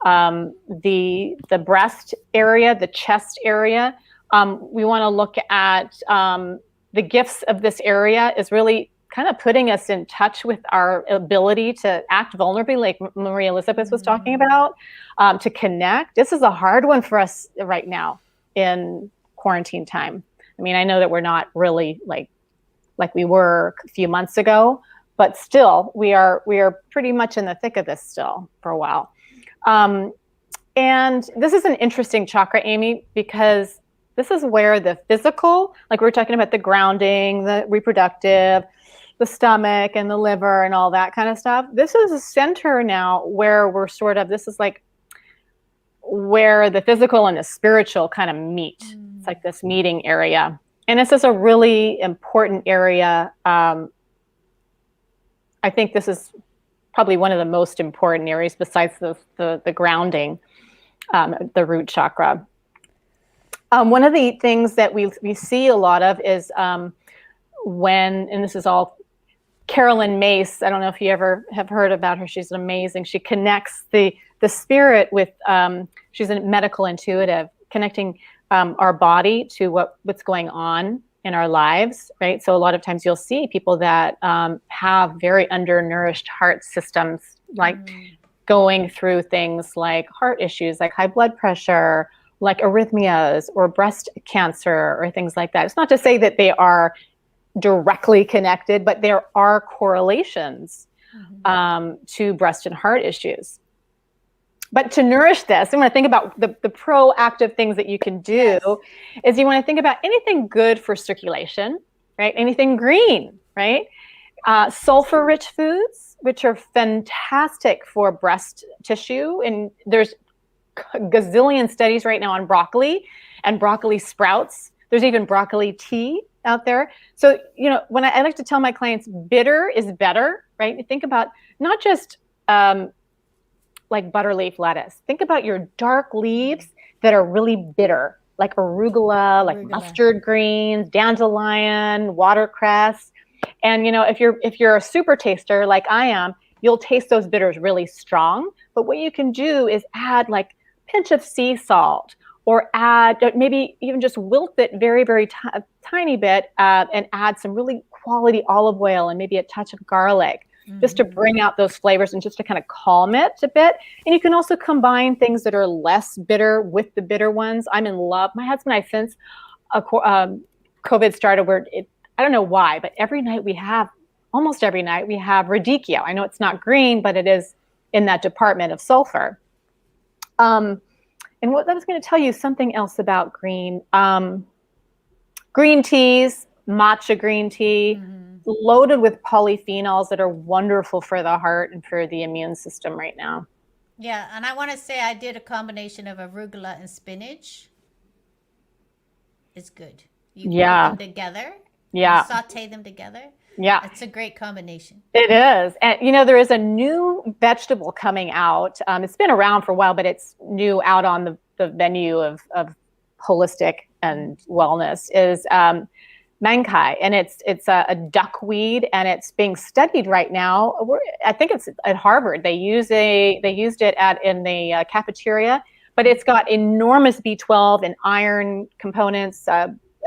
the breast area, the chest area. We want to look at the gifts of this area is really kind of putting us in touch with our ability to act vulnerably, like Maria Elizabeth was talking about, to connect. This is a hard one for us right now in quarantine time. I mean, I know that we're not really like we were a few months ago, but still we are pretty much in the thick of this still for a while. And this is an interesting chakra, Amy, because this is where the physical, like we were talking about the grounding, the reproductive, the stomach and the liver and all that kind of stuff. This is a center now where we're sort of, this is like where the physical and the spiritual kind of meet. It's like this meeting area. And this is a really important area. I think this is probably one of the most important areas besides the grounding, the root chakra. One of the things that we see a lot of is when, and this is all Carolyn Mace, I don't know if you ever have heard about her. She's amazing. She connects the spirit with, she's a medical intuitive, connecting our body to what's going on in our lives, right? So a lot of times you'll see people that have very undernourished heart systems, like going through things like heart issues, like high blood pressure, like arrhythmias or breast cancer or things like that. It's not to say that they are directly connected, but there are correlations to breast and heart issues. But to nourish this, I want to think about the proactive things that you can do. Is you want to think about anything good for circulation, right? Anything green, right? Sulfur-rich foods, which are fantastic for breast tissue. And there's gazillion studies right now on broccoli and broccoli sprouts. There's even broccoli tea out there. So, you know, when I like to tell my clients, bitter is better, right? You think about not just like butterleaf lettuce. Think about your dark leaves that are really bitter, like arugula, like mustard greens, dandelion, watercress. And, you know, if you're a super taster like I am, you'll taste those bitters really strong. But what you can do is add like a pinch of sea salt, or add, maybe even just wilt it very, very tiny bit and add some really quality olive oil and maybe a touch of garlic, just to bring out those flavors and just to kind of calm it a bit. And you can also combine things that are less bitter with the bitter ones. I'm in love. My husband and I, since COVID started, I don't know why, but almost every night we have radicchio. I know it's not green, but it is in that department of sulfur. And what I was going to tell you something else about green. Green teas, matcha green tea, loaded with polyphenols that are wonderful for the heart and for the immune system right now. Yeah, and I want to say I did a combination of arugula and spinach. It's good. You put them together. Yeah. Saute them together. Yeah. It's a great combination. It is. And, you know, there is a new vegetable coming out. It's been around for a while, but it's new out on the menu of holistic and wellness is mankai. And it's a duckweed, and it's being studied right now. I think it's at Harvard. They used it in the cafeteria, but it's got enormous B12 and iron components,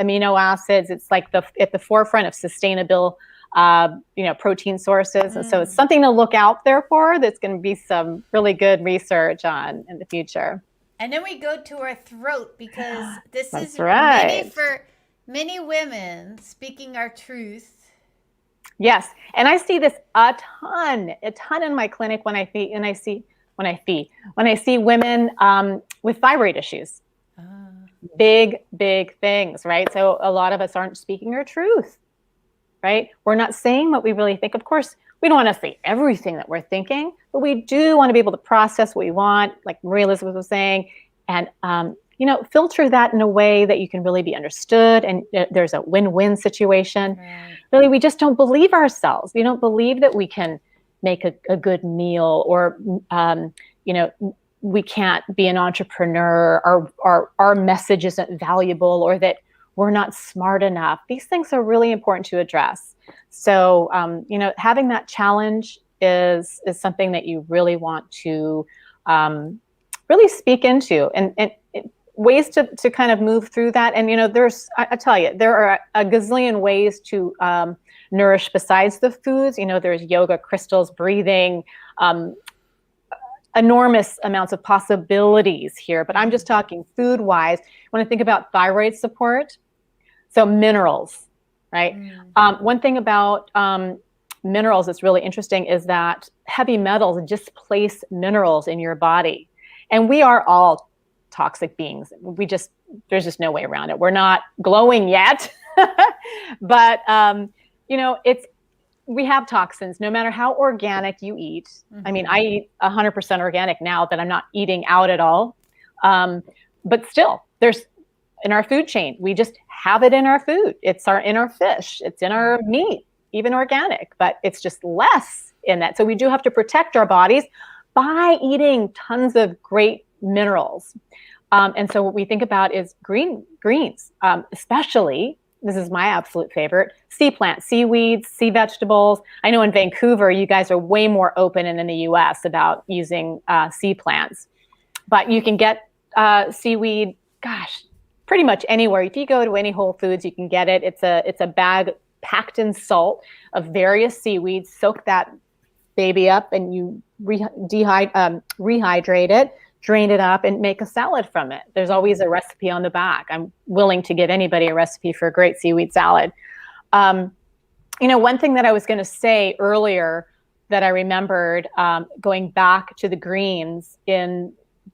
amino acids. It's like at the forefront of sustainable protein sources. And so it's something to look out there for. That's going to be some really good research on in the future. And then we go to our throat, because this is right. for many women speaking our truth. Yes. And I see this a ton in my clinic when I see women with thyroid issues. Big things, right? So a lot of us aren't speaking our truth, right? We're not saying what we really think. Of course, we don't want to say everything that we're thinking, but we do want to be able to process what we want, like Maria Elizabeth was saying, and filter that in a way that you can really be understood, and there's a win-win situation. Right. Really, we just don't believe ourselves. We don't believe that we can make a good meal, or we can't be an entrepreneur, or our message isn't valuable, or that we're not smart enough. These things are really important to address. So, having that challenge is something that you really want to really speak into, and ways to kind of move through that. And, I tell you, there are a gazillion ways to nourish besides the foods. There's yoga, crystals, breathing, enormous amounts of possibilities here, but I'm just talking food wise. When I think about thyroid support, so minerals, right? One thing about minerals that's really interesting is that heavy metals displace minerals in your body. And we are all toxic beings. There's just no way around it. We're not glowing yet, but we have toxins no matter how organic you eat. I mean, I eat 100% organic now that I'm not eating out at all. But still, there's in our food chain, we just have it in our food. It's in our fish, it's in our meat, even organic, but it's just less in that. So we do have to protect our bodies by eating tons of great minerals. And so what we think about is greens, especially, this is my absolute favorite, sea plants, seaweeds, sea vegetables. I know in Vancouver, you guys are way more open and in the US about using sea plants, but you can get seaweed, pretty much anywhere. If you go to any Whole Foods, you can get it. It's a bag packed in salt of various seaweeds. Soak that baby up and you rehydrate it, drain it up, and make a salad from it. There's always a recipe on the back. I'm willing to give anybody a recipe for a great seaweed salad. One thing that I was going to say earlier that I remembered going back to the greens in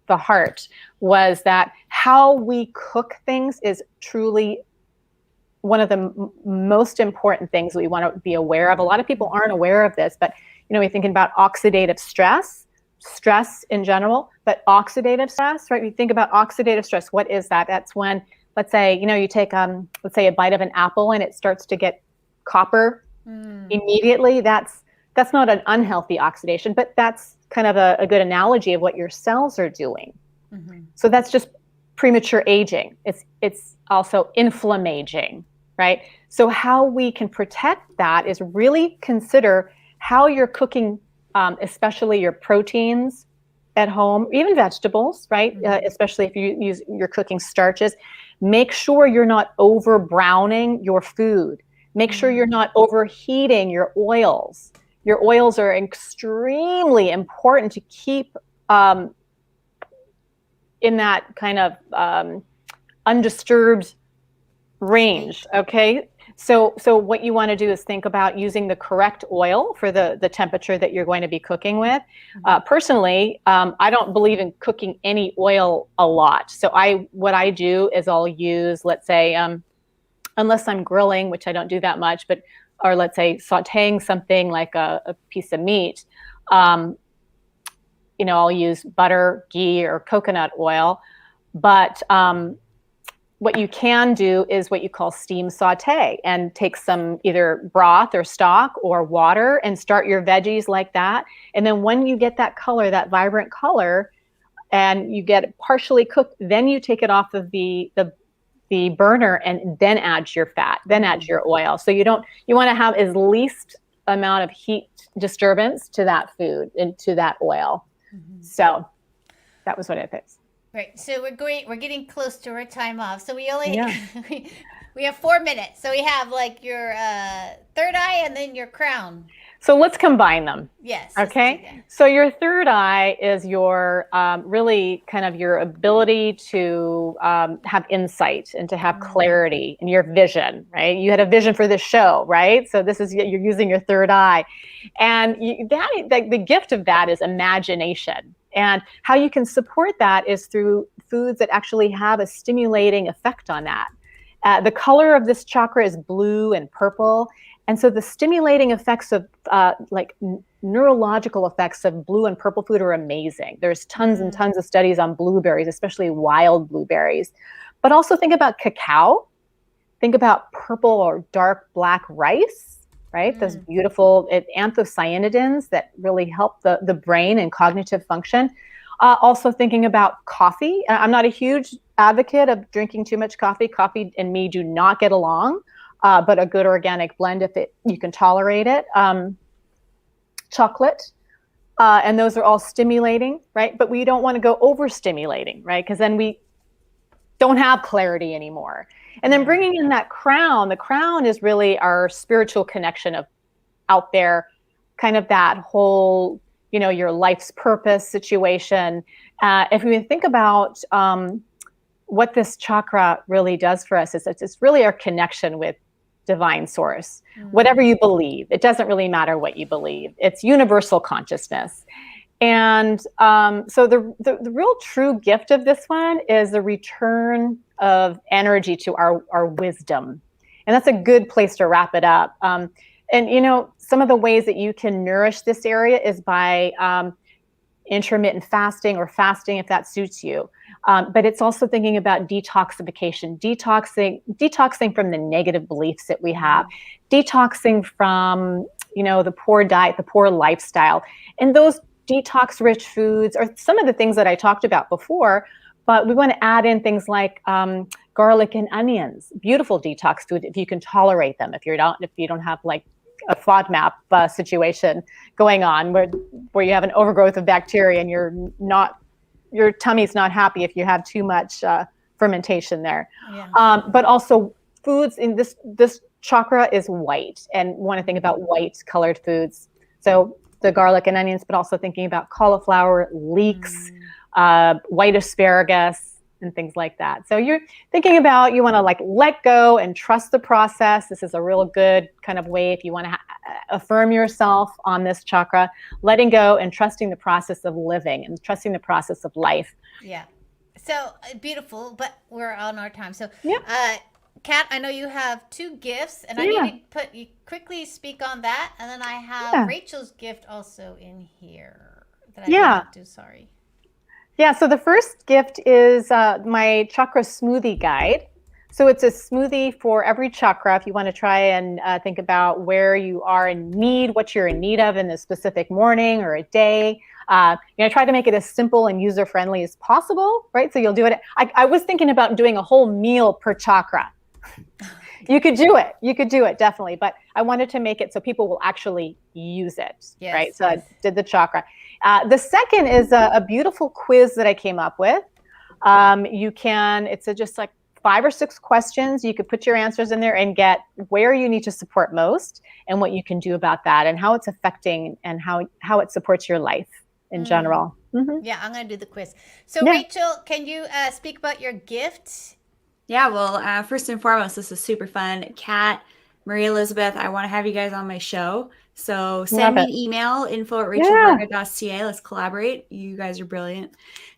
the heart was that how we cook things is truly one of the most important things we want to be aware of. A lot of people aren't aware of this, but we're thinking about oxidative stress in general, but oxidative stress, right? We think about oxidative stress. What is that? That's when, let's say, you take, let's say a bite of an apple and it starts to get copper immediately. That's not an unhealthy oxidation, but that's kind of a good analogy of what your cells are doing. So that's just premature aging. It's also inflammaging, right? So how we can protect that is really consider how you're cooking, especially your proteins at home, even vegetables, right? Especially if you're cooking starches. Make sure you're not over browning your food. Make sure you're not overheating your oils. Your oils are extremely important to keep in that kind of undisturbed range, okay? So what you want to do is think about using the correct oil for the temperature that you're going to be cooking with. Personally, I don't believe in cooking any oil a lot. So what I do is I'll use, let's say, unless I'm grilling, which I don't do that much, or let's say sauteing something like a piece of meat, I'll use butter, ghee, or coconut oil. But what you can do is what you call steam saute, and take some either broth or stock or water and start your veggies like that. And then when you get that color, that vibrant color, and you get it partially cooked, then you take it off of the burner and then add your fat, then add your oil. So you want to have as least amount of heat disturbance to that food and to that oil. So that was what it is. Right. So we're getting close to our time off. So we only we have 4 minutes. So we have like your third eye and then your crown. So let's combine them. Yes. Okay. So your third eye is your really kind of your ability to have insight and to have clarity in your vision, right? You had a vision for this show, right? So you're using your third eye, and the gift of that is imagination. And how you can support that is through foods that actually have a stimulating effect on that. The color of this chakra is blue and purple. And so the stimulating effects of neurological effects of blue and purple food are amazing. There's tons and tons of studies on blueberries, especially wild blueberries. But also think about cacao. Think about purple or dark black rice, right? Those beautiful anthocyanidins that really help the brain and cognitive function. Also thinking about coffee. I'm not a huge advocate of drinking too much coffee. Coffee and me do not get along, but a good organic blend, if you can tolerate it. Chocolate, and those are all stimulating, right? But we don't want to go overstimulating, right? Because then we don't have clarity anymore. And then bringing in that crown, the crown is really our spiritual connection of out there, kind of that whole, your life's purpose situation. If we think about what this chakra really does for us, is it's really our connection with divine source. Whatever you believe, it doesn't really matter what you believe. It's universal consciousness. And so the real true gift of this one is the return of energy to our wisdom. And that's a good place to wrap it up. And some of the ways that you can nourish this area is by intermittent fasting or fasting if that suits you. But it's also thinking about detoxification, detoxing from the negative beliefs that we have, detoxing from, the poor diet, the poor lifestyle. And those detox rich foods are some of the things that I talked about before, but we want to add in things like garlic and onions, beautiful detox food if you can tolerate them, if you don't have like a FODMAP situation going on where you have an overgrowth of bacteria and your tummy's not happy if you have too much fermentation there. But also foods in this chakra is white, and want to think about white colored foods. So the garlic and onions, but also thinking about cauliflower, leeks, white asparagus, and things like that. So you're thinking about, you want to let go and trust the process. This is a real good kind of way if you want to affirm yourself on this chakra, letting go and trusting the process of living and trusting the process of life. Yeah. So beautiful, but we're on our time. So Kat, I know you have 2 gifts, and I need to you quickly speak on that, and then I have Rachel's gift also in here that I didn't do. Sorry. Yeah, so the first gift is my chakra smoothie guide. So it's a smoothie for every chakra. If you want to try and think about where you are in need, what you're in need of in a specific morning or a day. Try to make it as simple and user-friendly as possible, right? So you'll do it. I was thinking about doing a whole meal per chakra. You could do it, definitely. But I wanted to make it so people will actually use it, right? So I did the chakra. The second is a beautiful quiz that I came up with. It's just like 5 or 6 questions. You could put your answers in there and get where you need to support most and what you can do about that and how it's affecting and how it supports your life in general. Yeah, I'm going to do the quiz. So Rachel, can you speak about your gift? Yeah, well, first and foremost, this is super fun. Kat, Marie Elizabeth, I want to have you guys on my show. So send me an email, info@rachelvarga.ca. Let's collaborate. You guys are brilliant.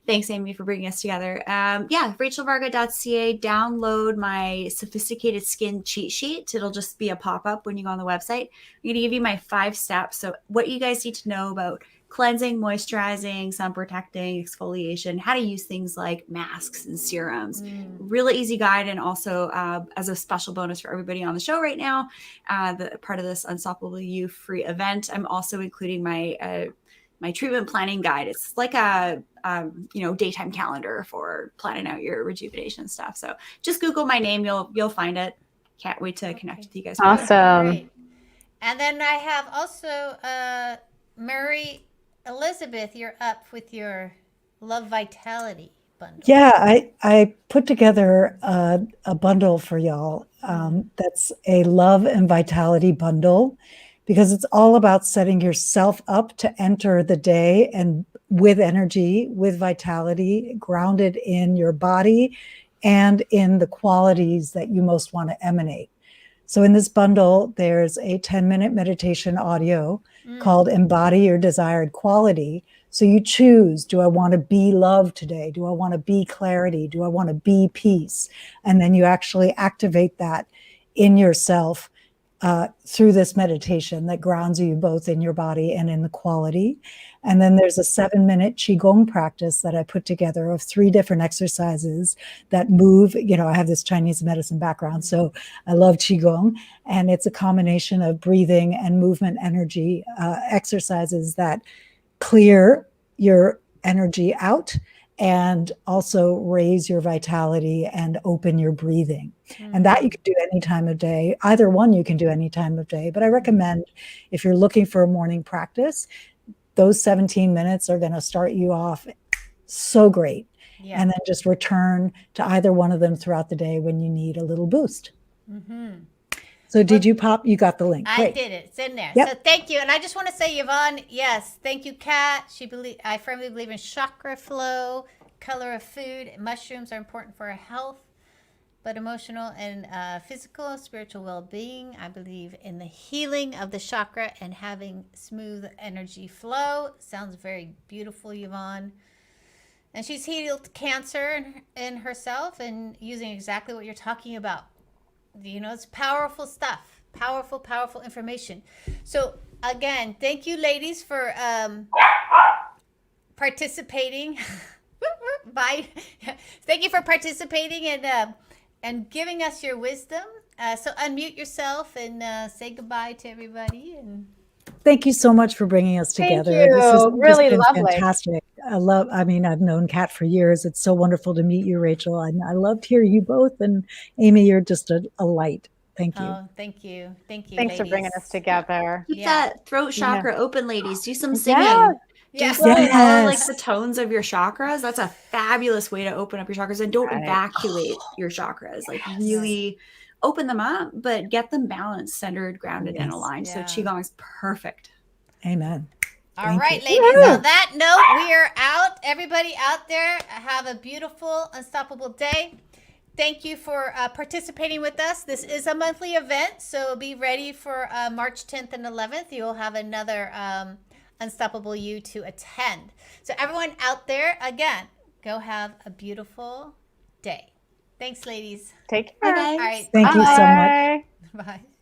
Thanks, Amy, for bringing us together. rachelvarga.ca. Download my sophisticated skin cheat sheet. It'll just be a pop-up when you go on the website. I'm going to give you my 5 steps. So what you guys need to know about cleansing, moisturizing, sun protecting, exfoliation, how to use things like masks and serums. Really easy guide. And also as a special bonus for everybody on the show right now, the part of this Unstoppable You free event, I'm also including my my treatment planning guide. It's like a daytime calendar for planning out your rejuvenation stuff. So just Google my name, you'll find it. Can't wait to connect with you guys. Awesome. Great. And then I have also Marie Elizabeth, you're up with your Love Vitality bundle. Yeah, I put together a bundle for y'all. That's a Love and Vitality bundle, because it's all about setting yourself up to enter the day and with energy, with vitality, grounded in your body and in the qualities that you most want to emanate. So in this bundle, there's a 10-minute meditation audio called Embody Your Desired Quality. So you choose, do I want to be love today? Do I want to be clarity? Do I want to be peace? And then you actually activate that in yourself through this meditation that grounds you both in your body and in the quality. And then there's a 7-minute Qigong practice that I put together of 3 different exercises that move. I have this Chinese medicine background, so I love Qigong. And it's a combination of breathing and movement energy exercises that clear your energy out and also raise your vitality and open your breathing. And that you can do any time of day. Either one you can do any time of day. But I recommend, if you're looking for a morning practice, those 17 minutes are going to start you off so great. Yeah. and then just return to either one of them throughout the day when you need a little boost. So did you pop? You got the link. I Great. did it. It's in there. Yep. So thank you. And I just want to say, Yvonne, yes, thank you, Kat. I firmly believe in chakra flow, color of food. Mushrooms are important for our health, but emotional and physical, spiritual well-being. I believe in the healing of the chakra and having smooth energy flow. Sounds very beautiful, Yvonne. And she's healed cancer in herself and using exactly what you're talking about. You know, it's powerful stuff. Powerful, powerful information. So again, thank you, ladies, for participating. Bye. Thank you for participating and giving us your wisdom. So unmute yourself and say goodbye to everybody. And Thank you so much for bringing us Thank together. you. This has Really just been lovely. fantastic. I mean, I've known Kat for years. It's so wonderful to meet you, Rachel. I loved hearing you both. And Amy, you're just a light. Thank you. oh, thank you. Thank you, Thanks for bringing ladies. us together. Keep Yeah. that throat chakra open, ladies. Do some singing. Yes. Do Yes. follow like Yes. the tones of your chakras. That's a fabulous way to open up your chakras, and don't Right. evacuate your chakras. Like really open them up, but get them balanced, centered, grounded, and Yes. aligned. Yeah. So Qigong is perfect. Amen. All Thank right, you. ladies. Woohoo. On that note, we are out. Everybody out there, have a beautiful, unstoppable day. Thank you for participating with us. This is a monthly event, so be ready for March 10th and 11th. You will have another Unstoppable You to attend. So everyone out there, again, go have a beautiful day. Thanks, ladies. Take care. Bye, guys. All right. Thank you so much. Bye. Bye.